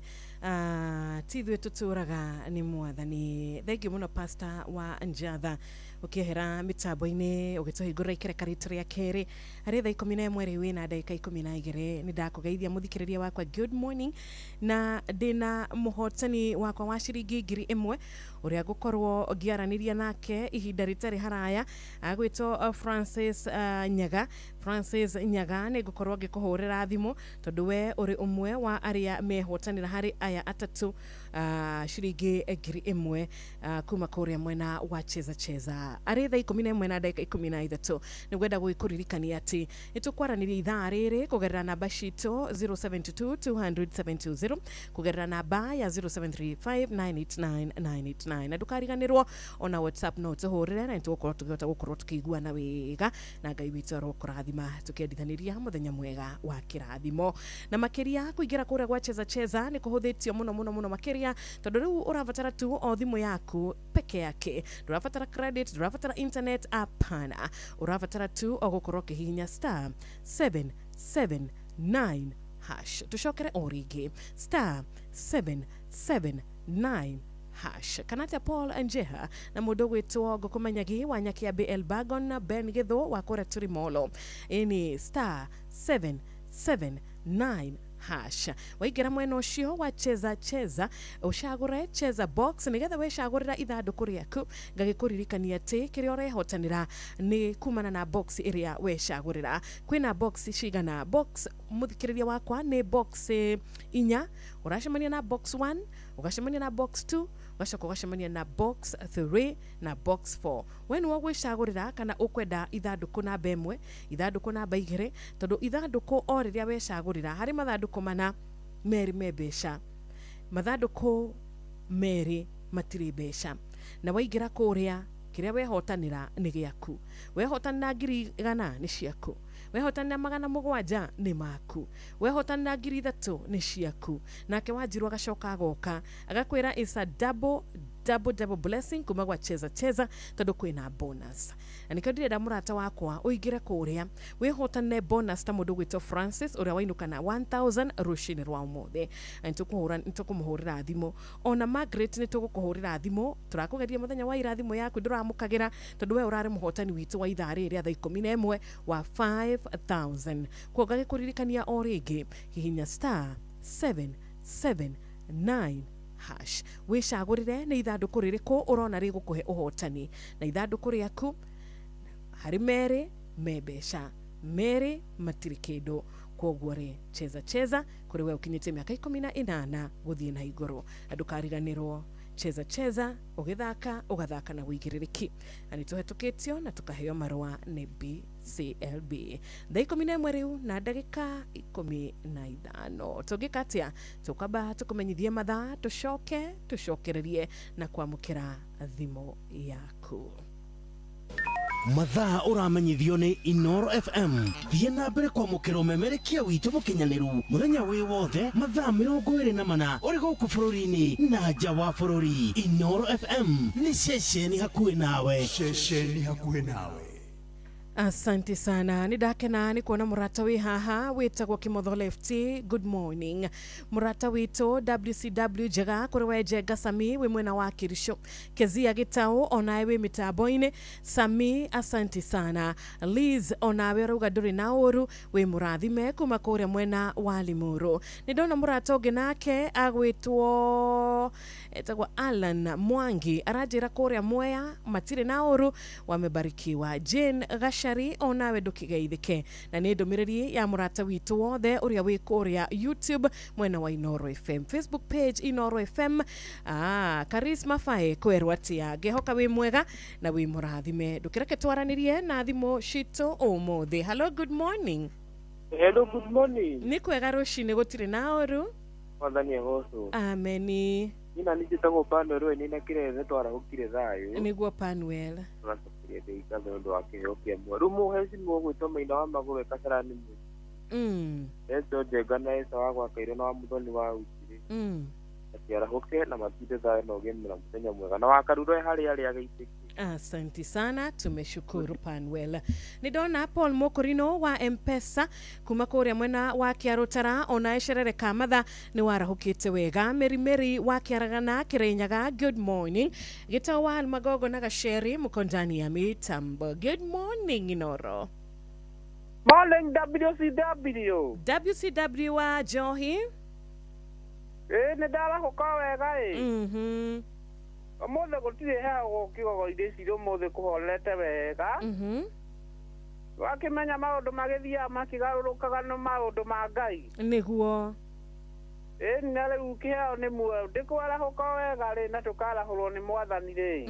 tithue tå tå raga nä mwathani thengio må no pasta wa njatha å kä ehera mä tambo-inä å gä tå hingå ra ikereka rä rä a kerä harä thaa 11 rä wä na ndagä 12 nä ndakå geithia må thikä rä ria wakwa good morning na ndä na må hotani wakwa wa ciringi 1000 å rä a ngå korwo ngä aranä ria nake ihinda rä tarä haraya agwä two Francis Nyaga nä ngå korwo ngä kå hå rä ra thimå tondå we å rä å mwe wa arä a mehotanä ra harä aya atatå ciringi 1000 kuma kå rä a mwena wa cheza arä thaa 11 na ndagä 13 nä gwenda gå kå ririkania atä nä tå kwaranä ria ithaa rä rä kå gerera namba citå 0722 kå gerera namba ya 0735989989 na ndå kariganä rwo ona whatsapp no tå hå rä re na nä tå gå korwo tå gä hota gå korwo tå kä iguana wega na ngai witå arå kå rathima tå kä endithanä må thenya mwega wa kä rathimo na makä ria kå ingä ra kå rä a gwa cheza nä kå hå thä tio må no makä ria tondå rä u å rabatara tu o thimå yaku peke yake ndå rabatara credit ndå rabatara internet apana å rabatara tu o gå korwo kä hihinya star 779 hash tå cokere o rĩngĩ star 779 hash kanata Paul Njeha na mundu gwitwo Ngukumanyagi wa Nyakia BL Bagon Ben Githo wa kora turi molo ini star 779 hash waigera mwena ucio wa cheza ucagure cheza box nigetha wecagurira ithanduku riaku ngagikuririkania ati kiria urehotanira ni kumana na box iria wecagurira kwina box cigana box muthikiriria wakwa ni box 4 uracemania na box 1 ugacemania na box 2 ugacoka ugacemania na box 3 na box 4 wenu wagwicagurira kana ukwenda ithanduku namba 1 ithanduku namba 2 tondu ithanduku o riria wecagurira hari mathanduku mana meri mbeca mathanduku meri matiri mbeca na waingira kuria kiria wehotanira ni giaku wehotanira 100 ni ciaku wehotanira 700 ni maku wehotanira 3,000 ni ciaku nake wanjirwo agacoka agoka agakwira is a double blessing kuma gwa cheza tondu kwina bonus na nikio ndirenda murata wakwa uingire kuria wehotanire bonus ta mundu gwitwo Francis uria wainuka na 1000 rushini rwa umothe ntukumuhurira thimu ona Margaret nitugukuhurira thimu turakugeria muthenya wa irathimo yaku nduramukagira tondu we urari muhotani witu wa ithaa riria thaa 11 wa 5000 kuoga gikuririkania o ringi hihinya star 779 hash wicagurire ni ithanduku ririku urona rigukuhe uhotani na ithanduku riaku hari meri mebeca meri matiri kindu koguo ri cheza kuri we ukinyite miaka 18 guthie na iguru ndukariganirwo cheza ugathaka na wigiririki ani tuhetukitio na tukaheo marua ni BCLB thaa 11 riu na ndagika 15 tugikatia tukaba tukumenyithie mathaa tucokererie na kwamukira thimo yaku mathaa uramenyithio ni Inoro FM thie na mbere kwamukira umemerekia witu mukinyaniru muthenya wi wothe mathaa 24 uri guku bururi-ini na nja wa bururi. Inoro FM ni ceceni hakuhi nawe. Asante sana ni ndakena ni kuona murata wi haha witagwo Kimotho Lefty. Good morning murata wito WCW Jega kuri we Jega Sami we mwena wa Kirisho Kezia Gitau onawe wi mitambo-ini Sami asante sana. Liz onawe ruga nduri na uru we murathime kuma kuria mwena wa Limuru. Ni ndona murata ungi nake agwitwo etagwo Alan Mwangi arajira kuria Mwea matire na uru wamebarikiwa. Jane Gasha onawe ndukigeithike na ni ndumiriri ya murata witu wothe uria wi kuria YouTube mwena wa Inoro FM, Facebook page Inoro FM. Charisma Fae kwerwa atia ngehoka wi mwega na wi murathime ndukireke twaranirie na thimo cito umuthi. Hello, good morning. Hello, good morning. Ni kwega rucini gutire na uru wathanie gocu. Ameni. Nina nijitagwo Panuel nina kireze twara gukire thayo niguo Panuel turacokeria ndeitha ndu wa kiheo kia mwe rumu heci mo gwitwo Maina wa Magũrũ Kasarani mwe eto Jega na Esa wa gwa Kairo na wa Muthoni wa Uchiri atiara hoke na matinde thayo no gemera muthenya mwega na wakaruro hari ari agaitiki Asante sana, tumeshukuru Panwell. Nidona Paul Mokorino wa M-Pesa kuma kuria mwena wa Kiarutara ona esherere kamatha ni warahukite wega. Meri wa Kiaragana Kirenyaga, good morning. Gitawa Magogo na Gasheri mukondani ya mitambo. Good morning Inoro. Morning WCW. WCW wa Johi. Nidala huka wega Omothe gutire hago kigogo ideciro mothe kuholete wega. Wakimenya maundu magithia makigarurukaga no maundu ma Ngai. Niguo. Nale ukihao ni muo ndikwara huka wega ri na tukarahurwo ni mwathani ri.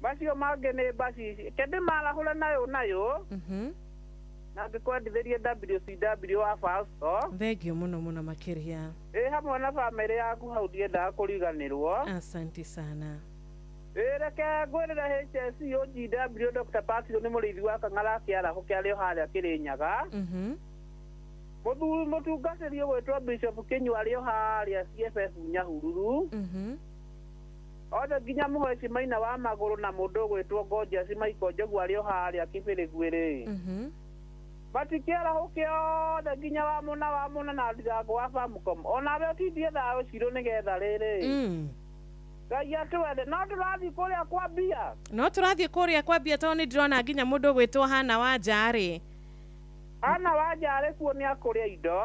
Bacio mange ni basi kende marahura nayo. Na ndikwendithirie WCW wa Fausto. Thank you muno makiria. Hamwe na family yaku hau ndiendaga kuriganirwo. Asante sana. Reke ngwirira HSC OGW Dr. Patrick ni murithi wa Kang'ara kiara hukiario haria Kirinyaga. Mutungatiri gwitwo Bishop Kinywario haria CFF Nyahururu. Othe nginya muheci maina wa maguru na mundu gwitwo Gorgeous Michael Njogu ario haria Kibirigwiri. Batikiara hukio da ginya wa muna na ndigago wa Famcom ona be otithie thayo ciro nigetha riri Gaya twende no turathi kuria kwa bia to ni ndrona ginya mundu gwitwo Hana Wanja ri Hana Wanja ri kuo ni akuria indo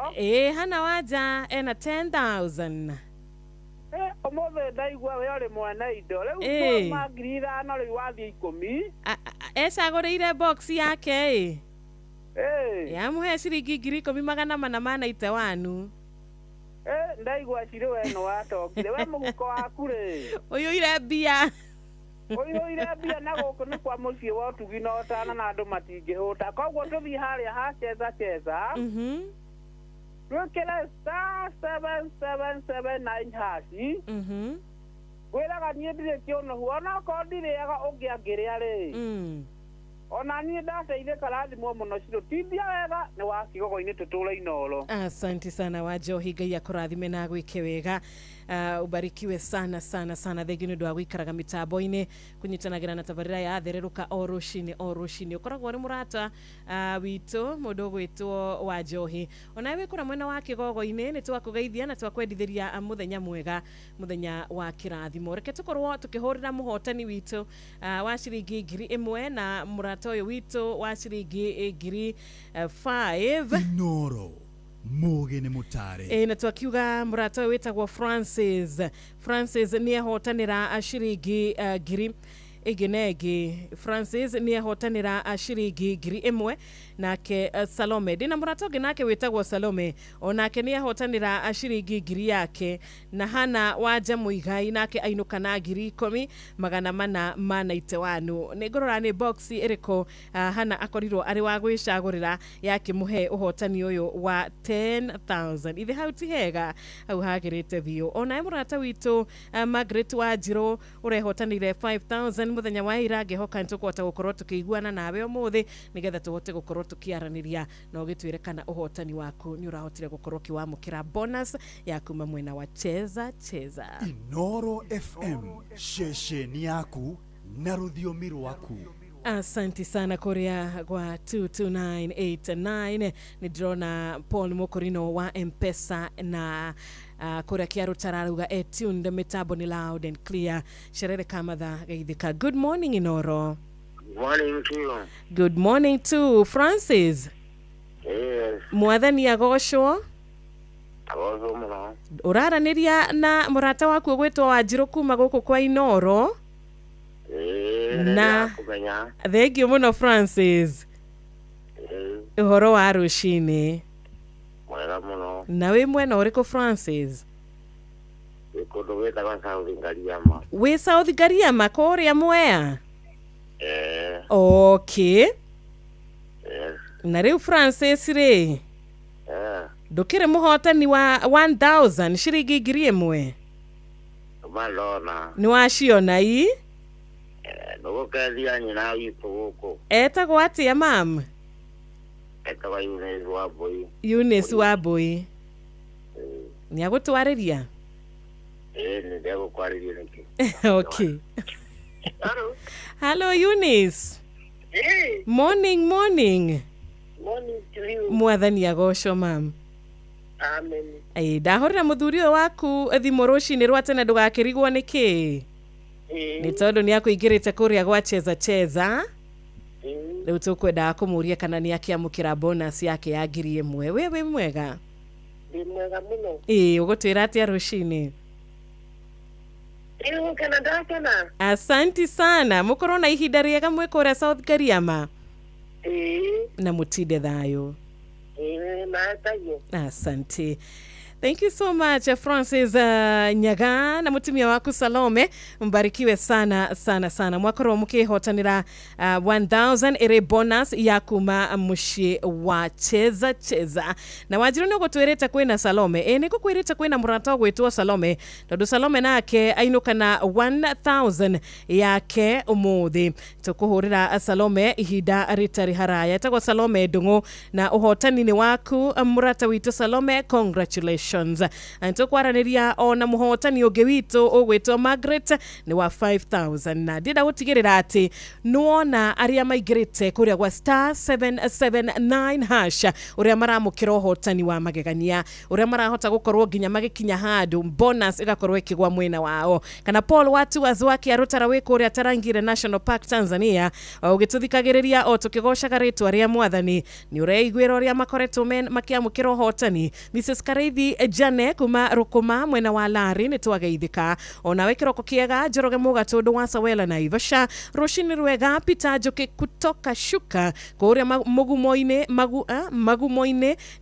Hana Wanja ena 10,000 omothe ndaigua we ori mwene indo riu magiri 5 riu wathi 10 ecaguriire box yake ya muhe ciringi 10,480 ndaigua ciro we no watokire we muguko waku ri uyu ire mbia na guku ni kwa mucie wa tugi no tana na andu matingihuta koguo tuthi haria ha cheza Rukele star 7779 hashi gwiraga nie ndire kiono huona ko ndiriaga ungiangiria ri ona nie ndateithika rathimwo muno ciro tithia wega ni wa kigogo-ini tutura inoro. Asante sana wa Johi, Ngai akurathime na gwike wega. Ubarikiwe sana thengi ni ndwa gwikaraga mitambo-ini kunyitanagira na tabarira ya thereruka o rucini ukoragwo ni murata witu mundu gwitwo wa Johi. Ona we kura mwena wa kigogo-ini ni twakugeithia na twakwendithiria muthenya mwega, muthenya wa kirathimo. Reke tukorwo tukihurira muhotani witu wa ciringi 1,000 na murata uyu witu wa ciringi 5,000 Inoro Muge ni mutare. Na twakiuga murata wetagwo Francis ni ahotanira ciringi 1,000 Francis ni ahotanira ciringi 1,000 nake Salome dina murata ungi nake wetagwo Salome onake ni ahotanira ciringi 1,000 yake na Hana Wanja Muigai nake ainuka na 10,481 ni ngorora ni box iriko Hana akorirwo ari wa gwicagurira yake muhe uhotani uyu wa 10,000 ithi hauti hega au hagirite biu ona murata witu Margaret Wanjiru urehotanire 5,000 muthenya wa ira ngehoka ntukwota gukorwo tukiguana nawe umuthi nigetha tuhote gukorwo tukiaraniria na ugitwire kana uhotani waku ni urahotire gukorwo kiwamukira bonus ya kuma mwena wa cheza Inoro FM shesheni yaku na rudhiomi rwaku. Asante sana korea kwa 22989 ni drona Paul Mokorino wa M-Pesa na korea Kiarutara ruga tuned metabo ni loud and clear sherere kamatha geithika. Good morning Inoro. Morning to you. Good morning to Francis. Yes. Mwathani agoshwo. Agoshwo muno. Uraraniria na murata waku gwetwo Wanjiru kuma guku kwa Inoro. Na thank you muno Francis. Uhoro wa rucini. Mwega muno. Na we mwena uriko Francis? Ikondo wetagwa South Gariama. We South Gariama koria Mwea? Okay. Yes. Na riu Francis ri? Ndukire muhotani wa 1,000 ciringi 1,000. Malona. Ni waciona ii? Nugukethia nyina witu guku. Etagwo atia mam? Etagwo Eunice Wambui. Eunice Wambui. Ni agutwariria? Ni ndegũkwarĩria nĩkĩ. Okay. Hello, Eunice. Hey. Morning. Morning to you. Mwathani agocwo, mam. Amen. Ndahorera muthuri waku thimo ruci-inĩ rwa tene ndugakĩrigwo nĩkĩ? Nĩ tondũ nĩ akũingĩrĩte kũrĩa gwa cheza. Rĩu tũkwendaga kũmũria kana nĩ akĩamũkĩra bonus yake ya 1,000. Wĩ mwega? Ndĩ mwega mũno. Ũgũtwĩra atĩa rũci-inĩ? Kana. Asanti sana. Mũkorwo na ihinda rĩega mwĩ kũrĩa South Kariama. Na mũtinde thayũ. Asante. Thank you so much, Francis Nyaga na mutumia waku Salome. Mbarikiwe sana. Mwakorwo mukihotanira 1000 ere bonus ya kuma mushie wa cheza. Na wajiro ni gutwirite kwina Salome. Ni gukwirite kwina murata gwitwo Salome. Tondu Salome nake ainuka na 1000 yake umuthi. Tukuhurira Salome ihinda ritari haraya. Tagwa Salome Ndungu na uhotani ni waku murata witu Salome. Congratulations. Antukwaraniria ona muhotani ungi witu ugwitwo Margaret ni wa 5000 na ndida gutigirira ati nuona aria maigirite kuria gwa star 779 hash uria maramukira uhotani wa magegania uria marahota gukorwo nginya magikinya handu bonus igakorwo ikigwa mwena wao kana Paul watu wazwaki arutara wiku uria Tarangire National Park Tanzania ugituthikagiriria o tukigoshaga ritwa ria mwathani ni ureigwira uria makoretwo makiamukira uhotani Mrs. Kareithi Jane kuma Rukuma mwena wa Lari ni twageithika ona wekiroko kiega Njoroge Mugatundu wa Sawela na Ivasha Rushini Rwega Peter Njoki kutoka Shuka kuria magumoine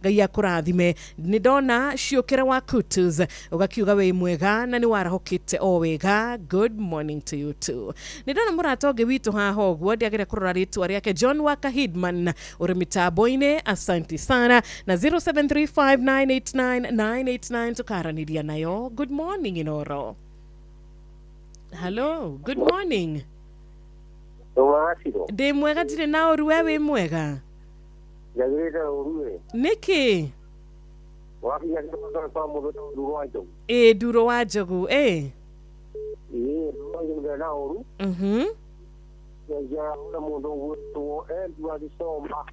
Ngai akurathime ni ndona ciukira wa Kutus ugakiuga we mwega na ni warahokite o wega. Good morning to you too. Ni ndona murata ungi witu haha ogwo ndiagire kurora ritwa riake John Waka Hidman uri mitambo-ini. Asante sana na 0735989989 tukaraniria nayo. Good morning Inoro. Hello, good morning. Ndi mwega ndire na oru we mwega? Njagirite oru niki? Wakinya kwa mudo Nduro wa Njogu. Nduro wa Njogu Nduro na oru. Ya ona mudo gwitwo Edward Somba.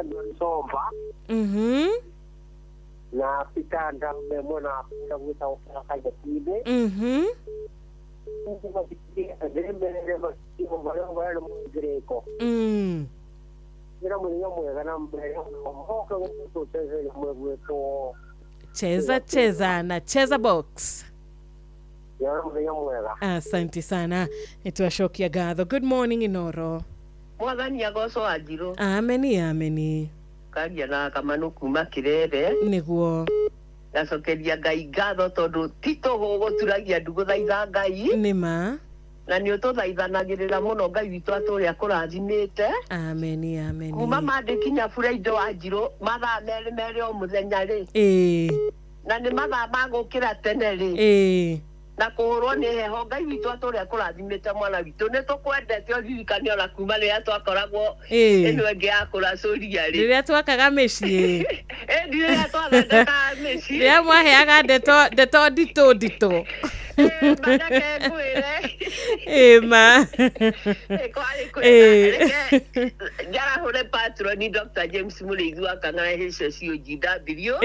Edward Somba. Na pitanda mwana kuita ukaka kide. Cheza na cheza box. Asante sana. Nitwashokia Gatho. Good morning Inoro. Mwathani agoco Anjiru. Ameni. Kagia na Kamanu kuma Kirere. Niguo. Gacokeria Ngai ngatho tondu tito guturagia ndugu thaitha Ngai. Nima. Na ni ututhaithanagirira muno Ngai witu aturia kurathimite. Ameni. Kuma mandikinya bura indo Anjiru mathaa mere o muthenya ri. Na ni mathaa magukira tene ri. Na kuhurwo ni heho Ngai witu aturia kurathimite mwana witu ni tukwendete oririkani ona kuma ria twakoragwo ino ngi akura curia ri riria twakaga micii riria twathondeka micii riria mwaheaga ndeto ndito Madake ngwire ma kwari jara hore patroni Dr. James Mureithi akang'ara HCOGW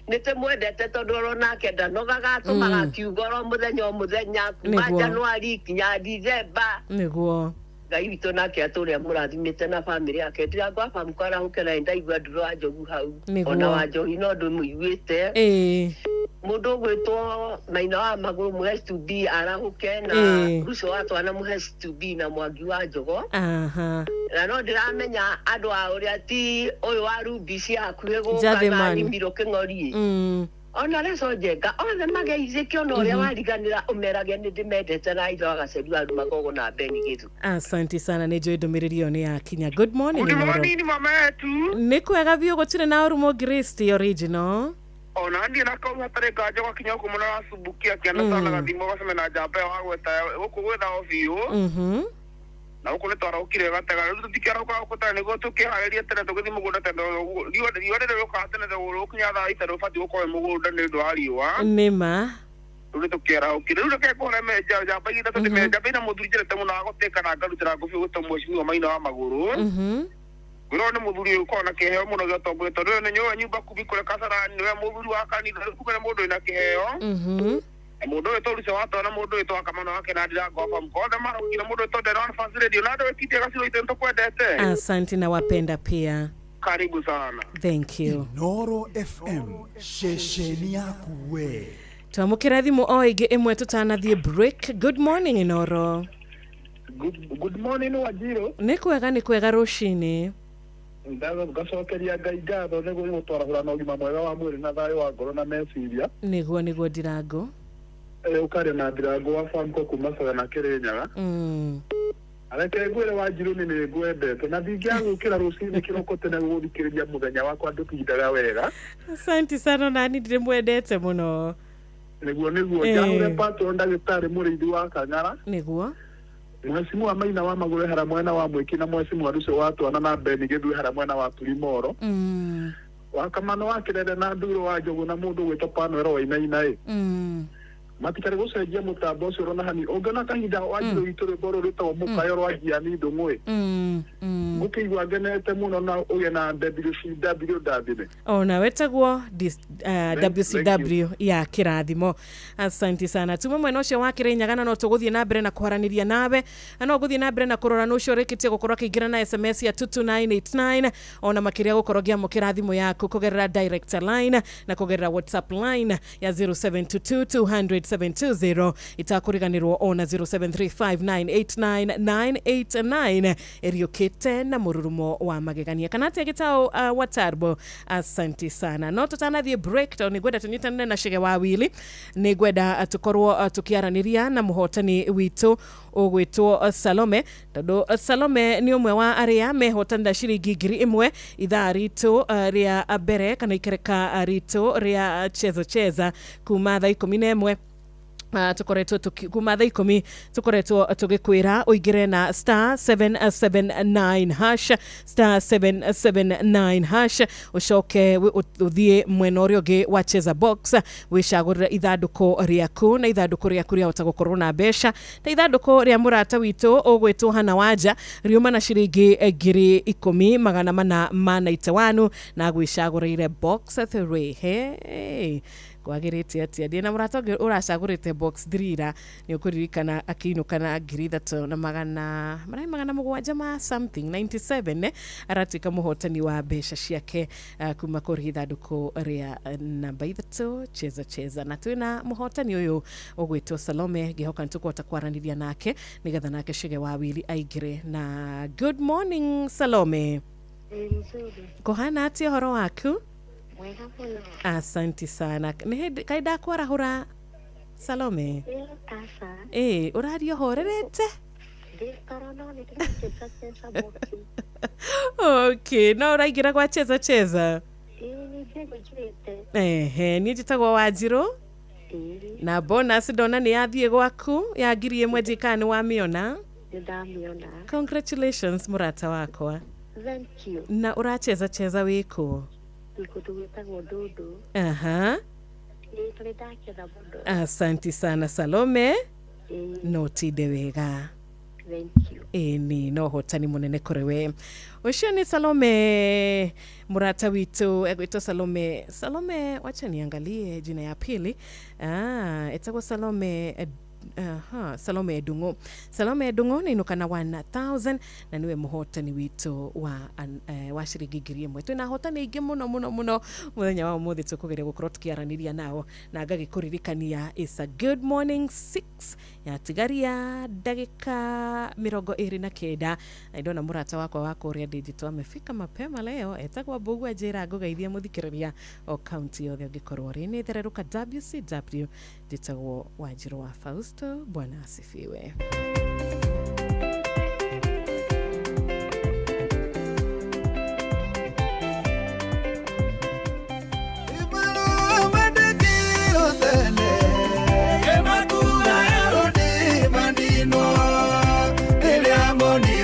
nite mwendete tondu nake ndanogaga atumaga kiugoro muthenya kuma Januari kinya December niguo Ngai witu nake aturia murathimite na family yake tira kwa famukara hukena ndaigua Nduro wa Njogu hau ona wa Njogu no ndu muiguite mundu gwitwo Maina wa Maguru mu S2B arahuke na Ruco wa Twana mu S2B na Mwangi wa Njogo na no ndiramenya andu a uria ti uyu wa Rubi cia hakuhe gukana ni Miro King'ori ona leso jenga ona mageithike ona uria wariganira umerage ni ndimendete na itho agaceru andu magogo na Beni Gitu. Asante sana ni joy domiririyo ni akinya. Good morning. Good morning mama yetu. Ni kwega biyo gutire na urumo Gristi original. Ona ndi nakauga tare gajo gakinya kumuna asubukia kiana sana gathimo gaseme na jambe wa gweta guku gwetha ofio na uko netwara ukire gatega tutikera uko kota nego tukihareria tena tugithi mugunda tena riwa rero ukatene ndo ukinya thaa itaro fati uko mugunda ni ndo ariwa nima tuli tukera ukire ndo ke kone meja ja bagita to meja bina muduri jere temu na goteka na garutira gufi guto mweshimiwa maina wa maguru Guro ni muduri uko na kiheo muno gatobo to rero nyo nyumba kubikore kasara ni we muduri wa kanitha kumene mundu ina kiheo mundu wetu uri sawato na mundu wetu akamana wake na ndira gofa mkoda mara ngina mundu wetu ndera on fast radio na ndo kitia kasiro itento kwendete asante na wapenda pia karibu sana thank you Inoro FM shesheni yaku we twamukira thimu oige imwe tutanathie break good morning Inoro good morning Wajiro ni kwega rushini ndaga gacokeria ngai ngatho niguo gutwaragura na ugima mwega wa mwiri na thayo wa ngoro na meciria niguo ndirango ukare na ndirango wa famko kumasaga na Kirinyaga areke gwire Wanjiru ni ngwendete na ndingiagukira rucini kiroko tene guthikiriria muthenya wakwa ndukindaga wega asante sana nani ndimwendete muno niguo jahure patro ndagitari murithi wa Kang'ara niguo mwesimu wa maina wa magure hara mwena wa mwiki na mwesimu wa rucio wa twana na beni githu hara mwena wa Tulimoro wakamano wa kirende na nduro wa jogo na mundu gwito Panwero wa inaina matikare gucenjia mutambo ucio rona hani ongana kahinda Wanjiru itore boro rito mukayo rwa jiani ndungwe mukigwa ngenete muno na uge na WCW davide ona wetagwo WCW ya kirathimo asante sana tume mwena ucio wa Kirinyaga no tuguthie na mbere na kuharaniria nawe no guthie na mbere na kurora no ucio rikitie gukorwa kiingira na SMS ya 22989 ona makiria gukorwa gia mukirathimo yaku kugerera direct line na kugerera WhatsApp line ya 0722200720 itakuriganirwo ona 0735989989 eriokete na mururumo wa magegania kanati agitao wa Turbo asante sana no tutanathie breakdown nigwenda tunyitane na shege wawili nigwenda tukorwo tukiaraniria na muhotani witu ogwitwo Salome tondu Salome ni umwe wa aria mehotanira ciringi 1000 ithaa ritu ria mbere kana ikereka ritu ria cheza kuma thaa 11 tukoretwo kuma thaa 10 tukoretwo tugikwira uigire na *779# ucoke uthie mwena uria ungi wa cheza box wicagurira ithanduku riaku na ithanduku riaku ria utagukorwo na besha ta ithanduku ria murata witu ugwitwo Hana Wanja riuma na ciringi 10,491 na gwicagurire box 3 hey kwagirite atia ndina murata uracagurite box 3 ni ukuririkana akinukana 3,700 ma something 97 aratika muhotani wa besha ciake kuma kuri ithanduku ria namba 3 cheza na twina muhotani uyu ugwitwo Salome gihoka ntukota kwaraniria nake nigetha nake shige wawili aigire na good morning Salome kohana atia horo waku asante sana kaida kwarahura Salome uradio horerete okay no uraigira kwa cheza ni jitagwo Wanjiru na bonus dona ni yathie gwaku ya 1,000 jikani wa miona congratulations murata wakwa thank you na uracheza wiko asante sana Salome no tide wega thank you ni no hotani munene kurewe ucio ni Salome murata witu egwito Salome wacha niangalie jina ya pili etagwo Salome Edungo ni nukana 1,000 na niwe muhotani witu wa ciringi 1,000 twina hotani ingi muno muthenya wa umuthi tukugere gukorwo tukiaraniria nao na ngagikuririkania is a good morning 6 ya tigaria dakika 29 na ndona murata wakwa wa Korea Digital amefika mapema leo etagwa Bugwa Jera ngogeithia muthikiriria o county yothe ngikorwo rini thereruka WCW ditagwo Wanjiru wa Fausto. Bwana asifiwe. Mandino, ele amoni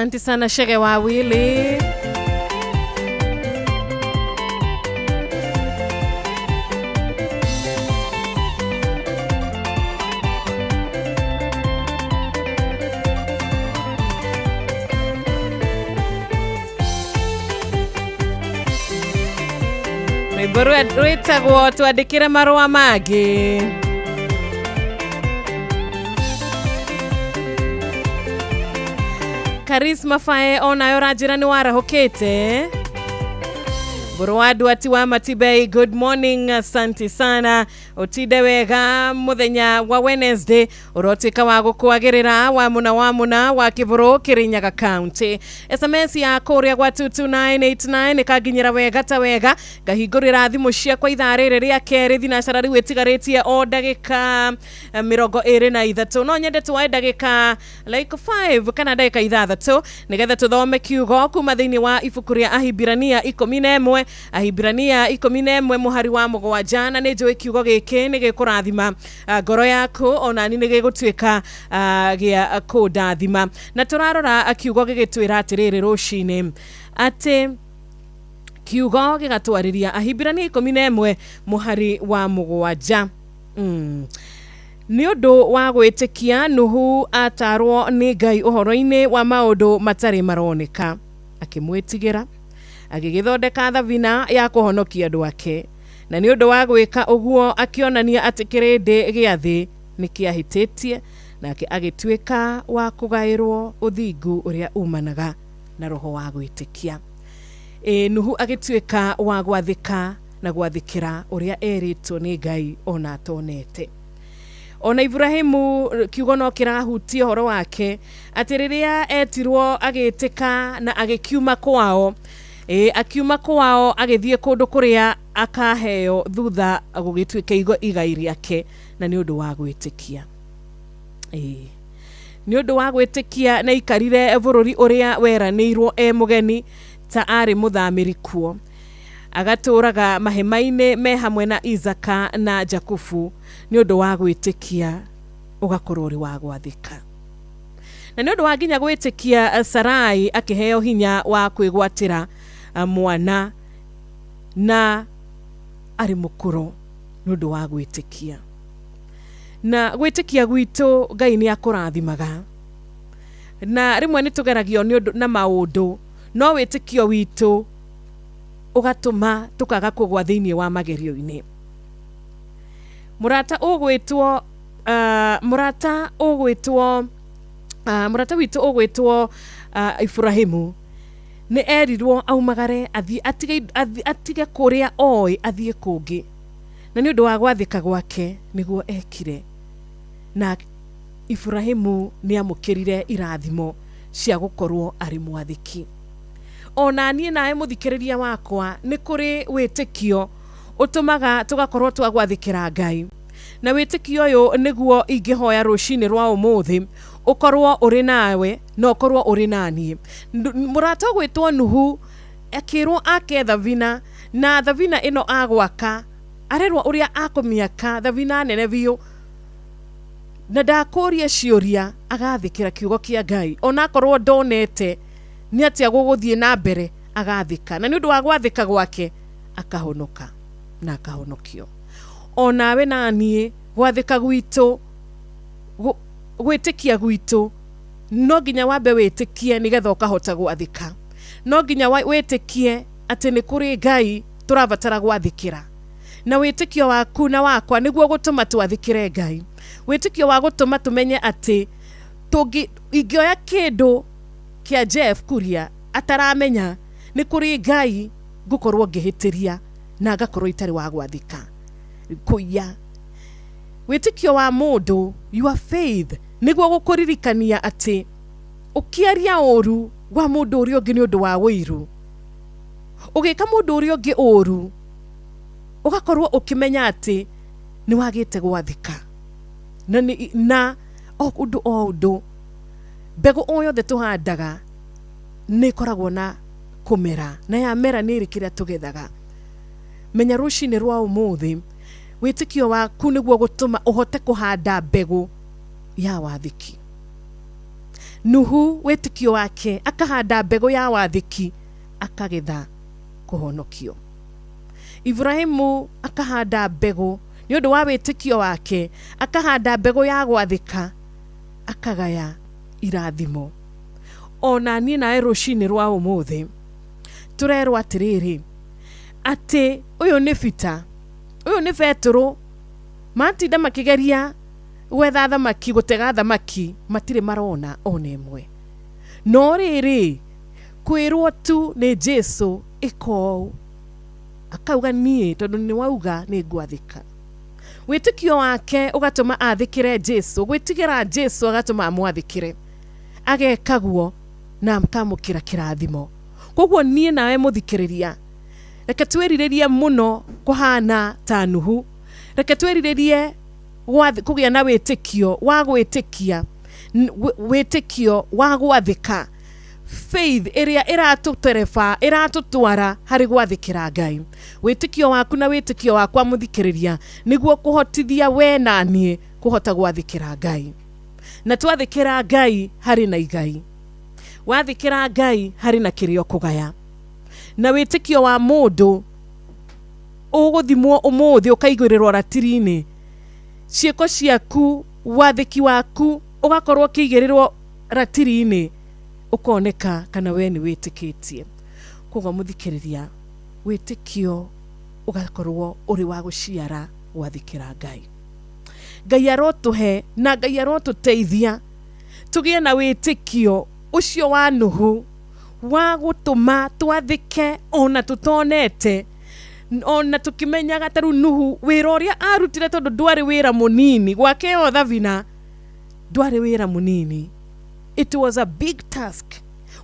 Asante sana Shege wawili. Rwimbo rwitagwo twandikire marũa mangĩ. Charisma Fae onayo ranjĩra nĩ warahũkĩte. Burwadu ati wa Matibei, good morning, asante sana. Otide wega muthenya wa Wednesday urotika wa gukwagirira wa muna wa Kiburu Kirinyaga County. SMS ya kuria gwa 22989 kaginyira wega ta wega gahingurira thimu cia kwa ithaa rĩrĩ rĩa kerĩ thinacara rĩu ĩtigarĩtie o ndagĩka 23 no nyende tuwae ndagĩka like 5 kana ndagĩka 6 nĩgetha tuthome kiugo kuma thĩinĩ wa ibuku rĩa Ahibirania 11 Ahibirania 11 muhari wa mũgwanja na nĩ njũĩ kiugo gĩkĩ nĩ gĩkũrathima ngoro yaku ona ni nĩ gĩgũtuĩka gĩa kũndathima na tũrarora kiugo gĩgĩtwĩra atĩrĩrĩ rũcinĩ atĩ kiugo gĩgatwarĩria Ahibirania 11 muhari wa mũgwanja. Nĩ ũndũ wa gwĩtĩkia Nuhu atarwo nĩ Ngai ũhoro-inĩ wa maũndũ matarĩ maroneka akĩmwĩtigĩra agĩgĩthondeka thabina ya kũhonokia andũ ake na nĩ ũndũ wa gwĩka ũguo akĩonania atĩ kĩrĩndĩ gĩa thĩ nĩ kĩahĩtĩtie nake agĩtuĩka wa kũgaĩrwo ũthingu ũrĩa umanaga na roho wa gwĩtĩkia. Nuhu agĩtuĩka wa gwathĩka na gwathĩkĩra ũrĩa erĩtwo nĩ Ngai ona atonete. Ona Ibrahimu kiugo no kĩrahutia ũhoro wake atĩ rĩrĩa etirwo agĩtĩka na agĩkiuma kwao akiuma kwao agĩthiĩ kũndũ kũrĩa akaheo thutha gũgĩtuĩka igai rĩake na nĩ ũndũ wa gwĩtĩkia. Nĩ ũndũ wa gwĩtĩkia na ikarire bũrũri ũrĩa weranĩirwo mũgeni ta arĩ mũthamĩri kuo agatũraga mahema-inĩ me hamwe na Izaka na Jakubu nĩ ũndũ wa gwĩtĩkia ũgakorwo ũrĩ wa gwathĩka. Na nĩ ũndũ wa nginya gwĩtĩkia Sarai akĩheo hinya wa kwĩgwatĩra mwana na arĩ mũkũrũ nĩ ũndũ wa gwĩtĩkia. Na gwĩtĩkia gwitũ Ngai nĩ akũrathimaga na rĩmwe nĩ tũgeragio nĩ ũndũ na maũndũ no wĩtĩkio witũ ugatuma tukaga kugwa thĩinĩ wa magerio-inĩ. Murata witũ ũgwĩtwo Ibrahimu nĩ erirwo aumagare atige kũrĩa oĩ athiĩ kũngĩ na nĩ ũndũ wa gwathĩka gwake nĩguo ekire na Ibrahimu nĩ amũkĩrire irathimo cia gũkorwo arĩ mwathĩki. Ona niĩ nawe mũthikĩrĩria wakwa nĩ kũrĩ wĩtĩkio ũtũmaga tũgakorwo twagwathĩkĩra Ngai na wĩtĩkio ũyũ nĩguo ingĩhoya rũcinĩ rwa ũmũthĩ ũkorwo ũrĩ nawe na ũkorwo ũrĩ naniĩ. Mũrata gwĩtwo Nuhu akĩrwo ake thabina na thabina ĩno agwaka arerwo ũrĩa akũmĩaka thabina nene biũ na ndakũria ciũria agathĩkĩra kiugo kĩa Ngai ona akorwo ndonete nĩ atĩa gũgũthiĩ na mbere agathĩka na nĩ ũndũ wa gwathĩka gwake akahonoka na akahonokio. Onawe na niĩ gwathĩka gwitũ gwĩtĩkia gwitũ no nginya wambe wĩtĩkie nĩgetha ũkahota gwathĩka. No nginya wĩtĩkie atĩ nĩ kũrĩ Ngai tũrabatara gwathĩkĩra na wĩtĩkio waku na wakwa nĩguo gũtũma twathĩkĩre Ngai. Wĩtĩkio wa gũtũma tũmenye atĩ ingĩoya kĩndũ kia Jeff Kuria ataramenya nĩ kũrĩ Ngai ngũkorwo ngĩhĩtĩria na ngakorwo itarĩ wa gwathĩka kũiya. Wĩtĩkio wa mũndũ your faith nĩguo gũkũririkania atĩ ũkĩaria ũru wa mũndũ ũrĩa ũngĩ nĩ ũndũ wa wĩiru ũgĩka mũndũ ũrĩa ũngĩ ũru ũgakorwo ũkĩmenya atĩ nĩ wagĩte gwathĩka na o ũndũ mbegũ o yothe tũhandaga nĩ koragwo na kũmera na ya mera nĩ ĩrĩ kĩrĩa tũgethaga. Menya rũcinĩ rwa ũmũthĩ wĩtĩkio waku nĩguo gũtũma ũhote kũhanda mbegũ ya wathĩki Nuhu wĩtĩkio wake akahanda mbegũ ya wathĩki akagetha kũhonokio. Ibrahimu akahanda mbegũ nĩ ũndũ wa wĩtĩkio wake, akahanda mbegũ ya gwathĩka akagaya irathimo. Ona niĩ nawe rũcinĩ rwa ũmũthĩ tũrerwo atĩrĩrĩ atĩ ũyũ nĩ Peter, ũyũ nĩ Petero, matinda makĩgeria gwetha thamaki, gũtega thamaki, matirĩ marona ona ĩmwe. No rĩrĩ kwĩrwo tu nĩ Jesũ ĩkou, akauga niĩ tondũ nĩ wauga nĩ ngwathĩka. Wĩtĩkio wake ũgatũma athĩkĩre Jesũ, gwĩtigĩra Jesũ agatũma amwathĩkĩre, agekaguo na akamũkĩra kĩrathimo. Koguo niĩ nawe mũthikĩrĩria, reke twĩrirĩrie mũno kũhana ta Nuhu, reke twĩrirĩrie kũgĩa na wĩtĩkio wa gwĩtĩkia, wĩtĩkio wa gwathĩka, faith ĩrĩa ĩratũtereba, ĩratũtwara harĩ gwathĩkĩra Ngai. Wĩtĩkio waku na wĩtĩkio wakwa mũthikĩrĩria nĩguo kũhotithia we na niĩ kũhota gwathĩkĩra Ngai. Na twathĩkĩra Ngai harĩ na igai, wathĩkĩra Ngai harĩ na kĩrĩo kũgaya. Na wĩtĩkio wa mũndũ ũgũthimwo ũmũthĩ ũkaigĩrĩrwo ratiri-inĩ, ciĩko ciaku, wathĩki waku ũgakorwo kĩigĩrĩrwo ratiri-inĩ, ũkoneka kana we nĩ wĩtĩkĩtie. Koguo mũthikĩrĩria, wĩtĩkio ũgakorwo ũrĩ wa gũciara gwathĩkĩra Ngai. Ngai arotũhe na Ngai arotũteithia tũgĩe na wĩtĩkio ũcio wa Nuhu wa gũtũma twathĩke ona tũtonete, ona tũkĩmenyaga ta rĩu Nuhu wĩra ũrĩa arutire tondũ ndwarĩ wĩra mũnini, gwake o thabina ndwarĩ wĩra mũnini. It was a big task,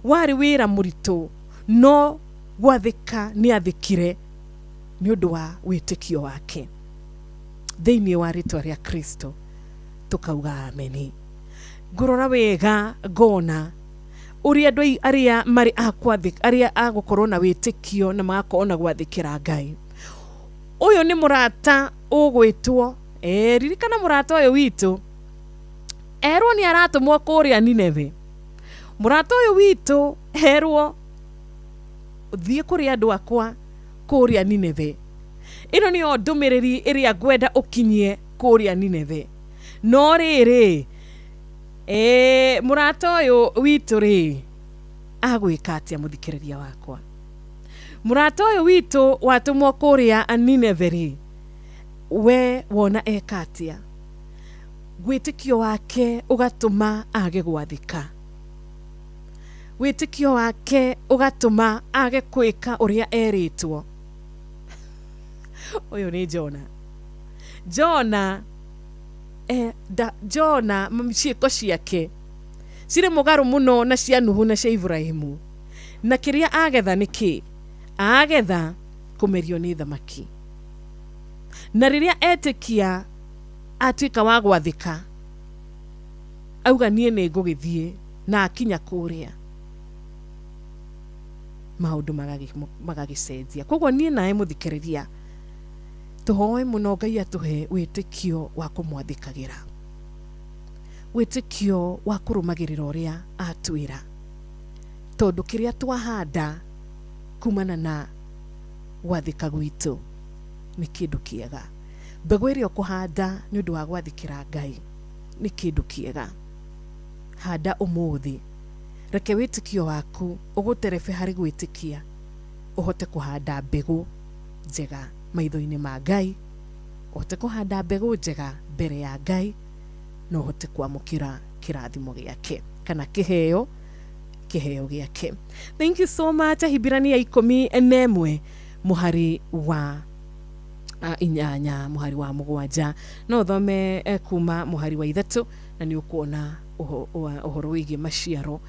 warĩ wĩra mũritũ, no gwathĩka nĩ athĩkire nĩ ũndũ wa wĩtĩkio wake. Thĩinĩ wa rĩtwa rĩa Kristo tũkauga ameni. Ngũrora wega ngona ũrĩa andũ arĩa marĩ akwathĩka, arĩa agũkorwo na wĩtĩkio na magakorwo na gwathĩkĩra Ngai. Ũyũ nĩ mũrata ũgwĩtwo, ririkana mũrata ũyũ witũ erwo nĩ aratũmwo kũrĩa Nineve. Mũrata ũyũ witũ erwo thiĩ kũrĩ andũ akwa kũrĩa Nineve. Ĩno nĩyo ndũmĩrĩri ĩrĩa ngwenda ũkinyie kũrĩa Nineve. No rĩrĩ mũrata ũyũ witũ rĩ agwĩka atĩa mũthikĩrĩria wakwa? Mũrata ũyũ witũ watũmwo kũrĩa Nineve rĩ, we wona eka atĩa? Wĩtĩkio wake ũgatũma age gwathĩka, wĩtĩkio wake ũgatũma age kwĩka ũrĩa erĩtwo. Ũyũ nĩ Jona. Jona ciĩko ciake cirĩ mũgarũ mũno na cia Nuhu na cia Ibrahimu. Na kĩrĩa agetha nĩ kĩ? Agetha kũmerio nĩ thamaki. Na rĩrĩa etĩkia atuĩka wa gwathĩka, auga niĩ nĩ ngũgĩthiĩ, na akinya kũrĩa maũndũ magagĩcenjia. Koguo niĩ nawe mũthikĩrĩria, tũhoe mũno Ngai atũhe wĩtĩkio wa kũmwathĩkagĩra, wĩtĩkio wa kũrũmagĩrĩra ũrĩa atwĩra, tondũ kĩrĩa twahanda kumana na gwathĩka gwitũ nĩ kĩndũ kĩega. Mbegũ ĩrĩa ũkũhanda nĩ ũndũ wa gwathĩkĩra Ngai nĩ kĩndũ kĩega. Handa ũmũthĩ, reke wĩtĩkio waku ũgũterebe harĩ gwĩtĩkia, ũhote kũhanda mbegũ njega maitho-inĩ ma Ngai, ũhote kũhanda mbegũ njega mbere ya Ngai, na ũhote kwamũkĩra kĩrathimo gĩake kana kĩheo gĩake. Thank you so much. Hibirania 11 mũhari wa inyanya, mũhari wa mũgwanja, no thome kuma mũhari wa 3, na nĩ ũkuona ũhoro wĩgiĩ maciaro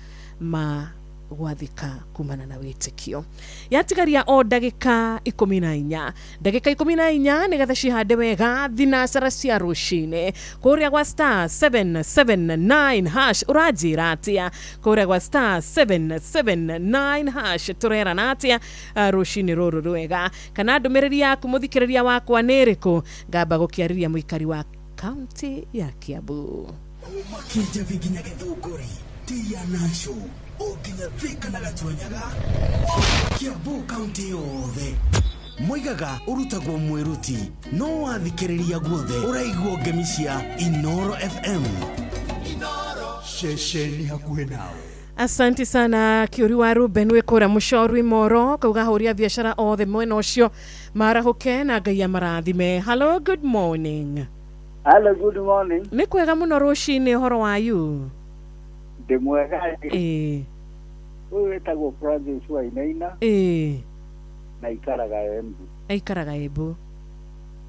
ma gwathĩka kumana na wĩtĩkio. Yatigaria o ndagĩka 14, ndagĩka 14 nĩgetha cihande wega thinacara cia rũcinĩ kũrĩa gwa star 779 hash. Ũranjĩra atĩa kũrĩa gwa star 779 hash? Tũrerana atĩa rũcinĩ rũrũ rwega? Kana ndũmĩrĩri yaku mũthikĩrĩria wakwa nĩ ĩrĩkũ? Ngamba gũkĩarĩria mũikari wa kaunti ya Kiambu. Makĩnja viginya gĩthũngũri tia nasho okinya thika na gatwenyaga Kiambu County yothe Moigaga urutagwo mweruti no wathikiriria guothe uraigwo ngemi cia Inoro FM Shesheni hakuhe nawe. Asante sana Kiuri wa Ruben wekora mushorwi moro kauga horia biashara othe mwena ucio marahuke na Ngai amarathime. Hello, good morning. Hello, good morning. Ni kwega muno rucini horo wayu? Ndi mwega. Uyu wetagwo Francis wa Inaina. Na ikaraga Embu. Ikaraga Embu.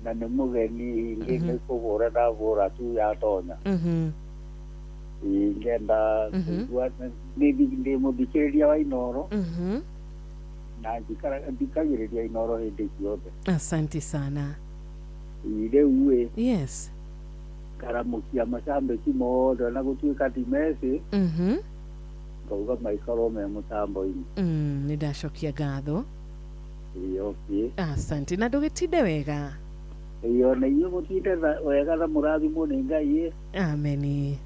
Na ni mugeni ngine kugura na bora tu ya tonya. Ingenda ndi muthikiriria wa Inoro. Na ndikagiriria Inoro hindi ciothe. Asante sana. Ile uwe. Yes. Karamukia macambĩki mothe na gũtuĩka ti meci. Ngauga maikaro me mũtambo-inĩ. Nĩ ndacokia ngatho. Okay. Asante na ndũgĩtinde wega. Iyo na iyo gũtinde wega na mũrathimwo nĩ Ngai. Amen.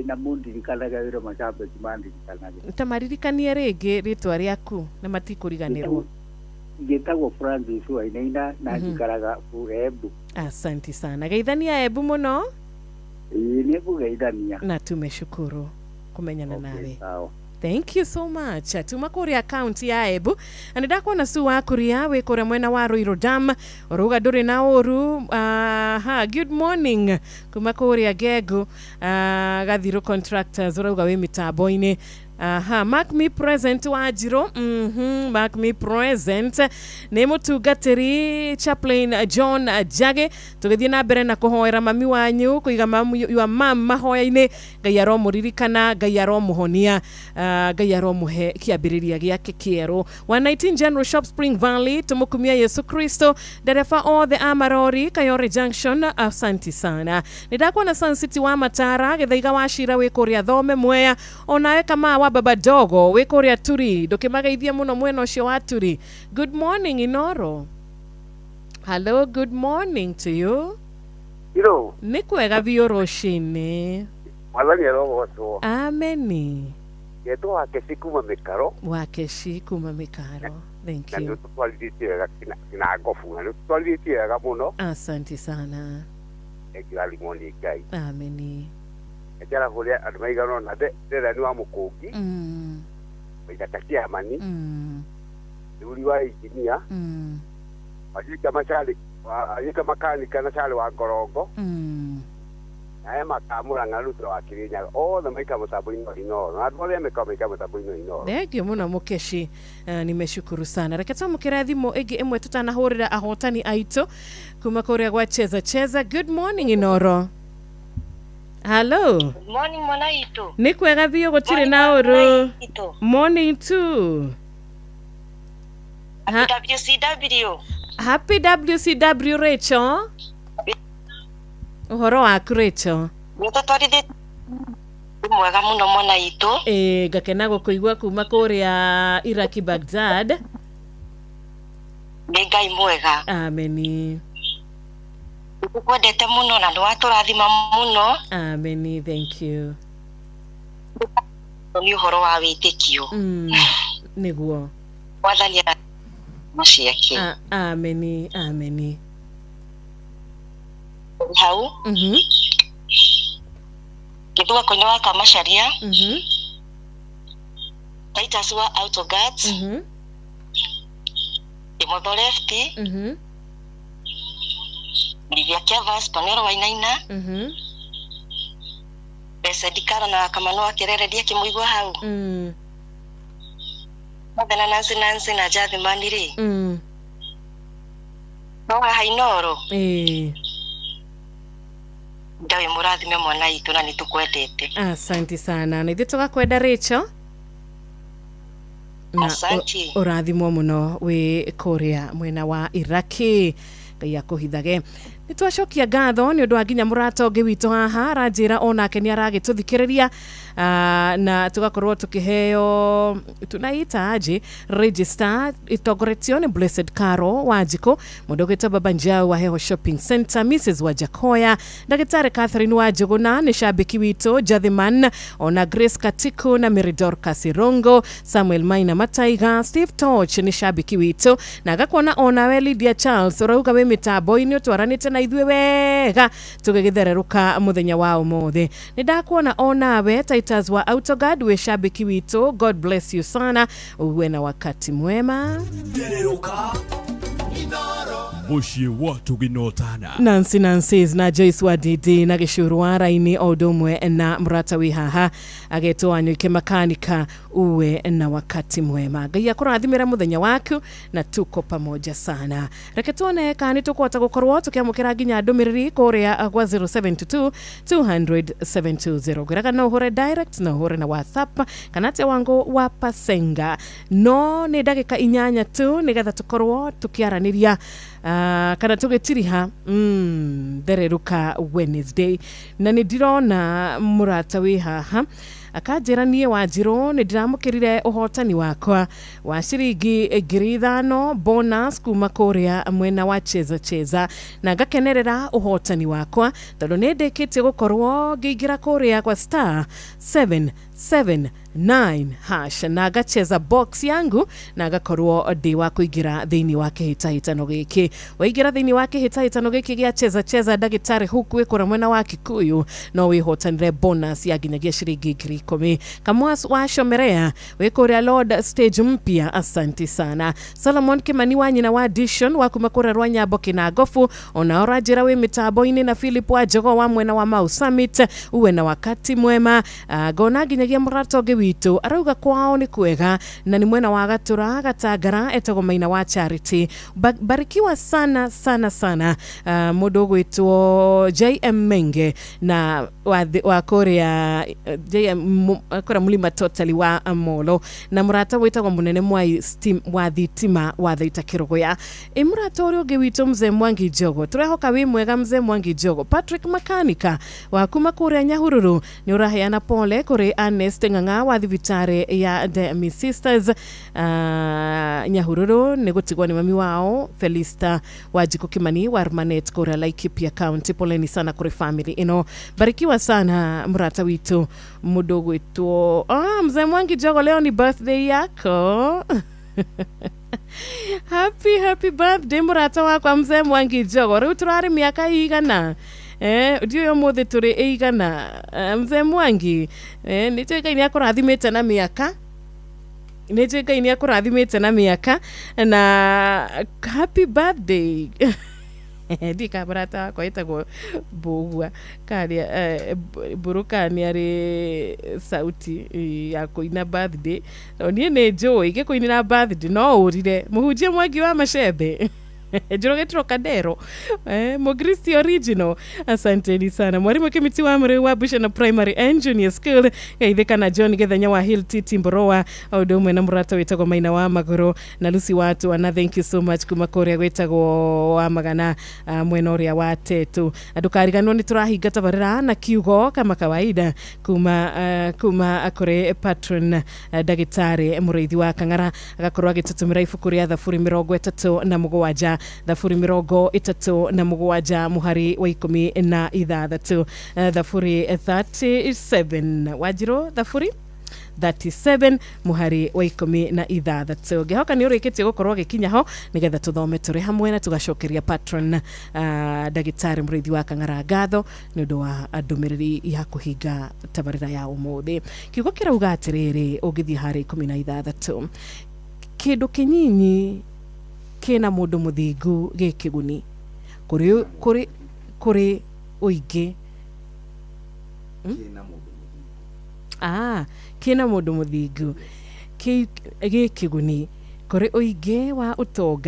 Na mũndirikanaga wĩra macambĩki mandirikanaga. Tamaririkanie rĩngĩ rĩtwa rĩaku na matikũriganĩrwo. Ngĩtagwo Francis wa Inaina na njikaraga Embu. Asante sana. Geithania Embu muno. Nĩ kugeithania. Na tumeshukuru kumenyana nawe. Sawa. Thank you so much. Tuma kuria account ya Embu. Ndakona su wa kuria we kore mwena wa Ruiru Dam. Ruga nduri na oru. Good morning. Kuma kuria Gego. Gathiro contractors ruga we mitambo-ini. Mark me present Wajiro. Mark me present. Nemo tugateri chaplain John Jage. Tugithie na mbere na kuhoera mami wanyu kuiga mamu ya mama hoya-ini Ngai aromuririkana Ngai aromuhonia Ngai aromuhe kiambiriria giake kieru 119 General Shop Spring Valley tumukumia Yesu Kristo dereva all the Amarori Kayore Junction. Asante sana. Nidakwa na Sun City wa Matara githaiga washira we kuria thome mwea onawe kama wa baba dogo we kuria Turi ndukimageithia muno mwena ucio wa Turi. Good morning Inoro. Hello, good morning to you. Hello. Ni kwega biũ rũcinĩ. Mwathani arogocwo. Ameni. Ngetwo Wakeci kuma Mĩkaro. Wakeci kuma Mĩkaro. Thank you. Na nĩtũtwarithĩtie wega kina ngobu na nĩtũtwarithĩtie wega mũno. Asante sana. Ekirathimwo nĩ Ngai. Ameni. Ejara kũrĩa andũ maigana na ndĩrani wa Mũkũngi. Waithaka Kĩamani. Ndũri wa injinia. Ajika makanika na chale wa Ngorongo. Na ema kamuranga Ruto wa Kirinyaga. Othe maika mũtambo-inĩ Inoro. Na andũ arĩa maika mũtambo-inĩ Inoro. Thengio mũno Mũkeci. Nimeshukuru sana. Reke twamũkĩre thimũ ĩngĩ ĩmwe tũtanahũrĩra ahotani aitũ kuma kũrĩa gwa cheza. Good morning Inoro. Hello. Good morning Mwanaitũ. Nĩ kwega biũ gũtirĩ na ũru. Morning too. WCW. Happy WCW Rachel. Uhoro waku Rachel. Nĩtũtwarithĩtie mwega mũno Mwanaitũ. Ngakena gũkũigua kuma kũrĩa Iraki Baghdad. Nĩ Ngai mwega. Ameni. Nĩtũkwendete mũno na nĩwatũrathima mũno. Ameni, thank you. Nĩ ũhoro wa wĩtĩkio. Nĩguo. Wathani maciake. Ameni, ameni. Hau. Gĩthua kwenye wa Kamacharia. Titus wa Autoguards. Imotho lefti. Livia Kiavas Panero wa Inaina. Pesa dikara na Kamano wa Kirere dia kimuigwa hau. Mabena Nancy na Javi Mandiri. Nawa Hainoro. Ndawe mũrathime Mwanaitũ na nĩtũkwendete. Asante sana. Na ithuĩ tũgakwenda Rachel. Asante. Ũrathimwo mũno wĩ kũrĩa mwena wa Iraki. Ngai akũhithage. nitwacokia ngatho ni undu wa nginya muratongi witũ haha ranjira onake ni aragĩtũthikĩrĩria na tugakorwo tukiheo tunaita aje register itongoretio ni Blessed Caro Wanjiko, mundu ugĩtwo Baba Njau wa Heho Shopping Center, Mrs. Wajakoya, Ndagĩtarĩ Catherine Wanjuguna ni shabiki witũ, Jathiman ona Grace Katiko na Meridor Kasirongo, Samuel Maina Mataiga, Steve Torch ni shabiki witũ, na agakuona ona we Lydia Charles urauga we mitambo-ini utwaranite na ithuĩ wega tugĩgĩthererũka muthenya wa ũmũthĩ. Ni ndakuona ona we Titus wa Autogad we shabiki witũ, God bless you sana, uwe na wakati mwema. Mushie watu ginotana. Nancy na Joyce wa Didi na Gĩcũrũ wa Raini odomwe na mrata wi haha agetwo anyuke makanika, uwe na wakati mwema. Ngai akũrathimĩre muthenya waku na tuko pamoja sana. Reke tuone kana tukwota gukorwo tukiamukira nginya ndũmĩrĩri kũrĩa kwa 072 200 720. Gwĩraga no ũhũre direct, no ũhũre na WhatsApp kana te wangu wa Pasenga. No nĩ ndagĩka 8 tu nĩgetha tukorwo tukiaranĩria kana tugĩtiriha thereruka Wednesday. Na nĩ ndirona murata wi haha akanjĩra niĩ Wanjirũ nĩ ndiramũkĩrire ũhotani wakwa wa ciringi 5,000 bonus kuma kũrĩa mwena wa Cheza na ngakenerera ũhotani wakwa tondũ nĩ ndĩkĩtie gũkorwo ngĩingĩra kũrĩa kwa star 779 hash na ngacheza box yangu na ngakorwo ndĩ wa kũingĩra thĩinĩ wa kĩhĩtahĩtano gĩkĩ. Waingĩra thĩinĩ wa kĩhĩtahĩtano gĩkĩ gĩa Cheza Ndagĩtarĩ Huku wĩkũra mwena wa Kikuyu no wĩhotanire bonus ya nginyagia ciringi 10,000. Kamwas wa Shomerea wĩkũrĩa Lord stage mpya, asante sana. Solomon Kimani wa nyina wa Addition wa kuma kũrĩa Rwanyambo Kĩnangofu, ona oranjĩra wĩ mĩtambo-inĩ na Philip wa Jogo wa mwena wa Mau Summit, uwe na wakati mwema. Ngona nginyagia mũratongi witũ arauga kwao nĩ kwega na nĩ mwena wa Gatũra Gatangara etagwo Maina wa Charity. Barikiwa sana mũndũ ũgwĩtwo JM Menge na wa kũrĩa kũrĩa Mlima Totally wa Molo, na mũrata wĩtagwo Mũnene Mwai wa thitima wa Thaita Kĩrũgũya. Mũrata ũrĩa ũngĩ witũ Mzee Mwangi Jogo, tũrehoka wĩ mwega Mzee Mwangi Jogo. Patrick Makanika wa kuma kũrĩa Nyahururu nĩ ũraheana pole kũrĩ Ernest Ng'ang'a wa thibitarĩ ya The Sisters Nyahururu, nĩ gũtigwo nĩ mami wao Felista Wanjikũ Kimani wa Armanet kũrĩa Laikipia County. Poleni sana kũrĩ family ino. Barikiwa sana murata witũ mũndũ gwĩtwo Mzee Mwangi Jogo, leo ni birthday yako. Happy birthday murata wakwa Mzee Mwangi Jogo. Rĩu tũrarĩ mĩaka igana ndiyo mũthĩ tũrĩ igana Mzee Mwangi nĩ tũĩkai nĩ akũrathimĩte na mĩaka, na happy birthday. Ndika murata wakwa etagwo Mbũgua karĩa Burukani arĩ sauti ya kũina birthday. Niĩ nĩ njũĩ gĩkũinĩra birthday no ũrire mũhunjia Mwangi wa Macembe Njorogetro Kadero Mogristi original. Asanteni sana. Mwalimu Kimiti wa Mre wa Bushana Primary and Junior School gaithĩka na John Gethenya wa Hill Titi Mborowa ũndũmwe na murata wĩtagwo Maina wa Magũrũ na Lucy watu ana thank you so much kuma kũrĩa gwĩtagwo wa Magana mwena ũrĩa wa Tetu. Ndũkariganwo nĩ tũrahinga tabarĩra na kiugo kama kawaida kuma kũrĩ patron Ndagĩtarĩ Mũrĩithi wa Kang'ara agakorwo agĩtũtũmĩra ibuku rĩa Thaburi 37 Thaburi 37 muhari wa 16 Thaburi 37 Wanjirũ Thaburi 37 muhari wa 16. Ngihoka nĩ ũrĩkĩtie gũkorwo gĩkinya ho nĩgetha tũthome tũrĩ hamwe na tũgacokeria patron Ndagĩtarĩ Mũrĩithi wa Kang'ara ngatho nĩ ũndũ wa ndũmĩrĩri ya kũhinga tabarĩra ya ũmũthĩ. Kiugo kĩrauga atĩrĩrĩ, ũngĩthiĩ harĩ 16 kĩndũ kĩnyinyi kena mũndũ mũthingu gĩkĩguni kũrĩ ũingĩ kena mũndũ mũthingu gĩkĩguni kũrĩ ũingĩ wa ũtonga.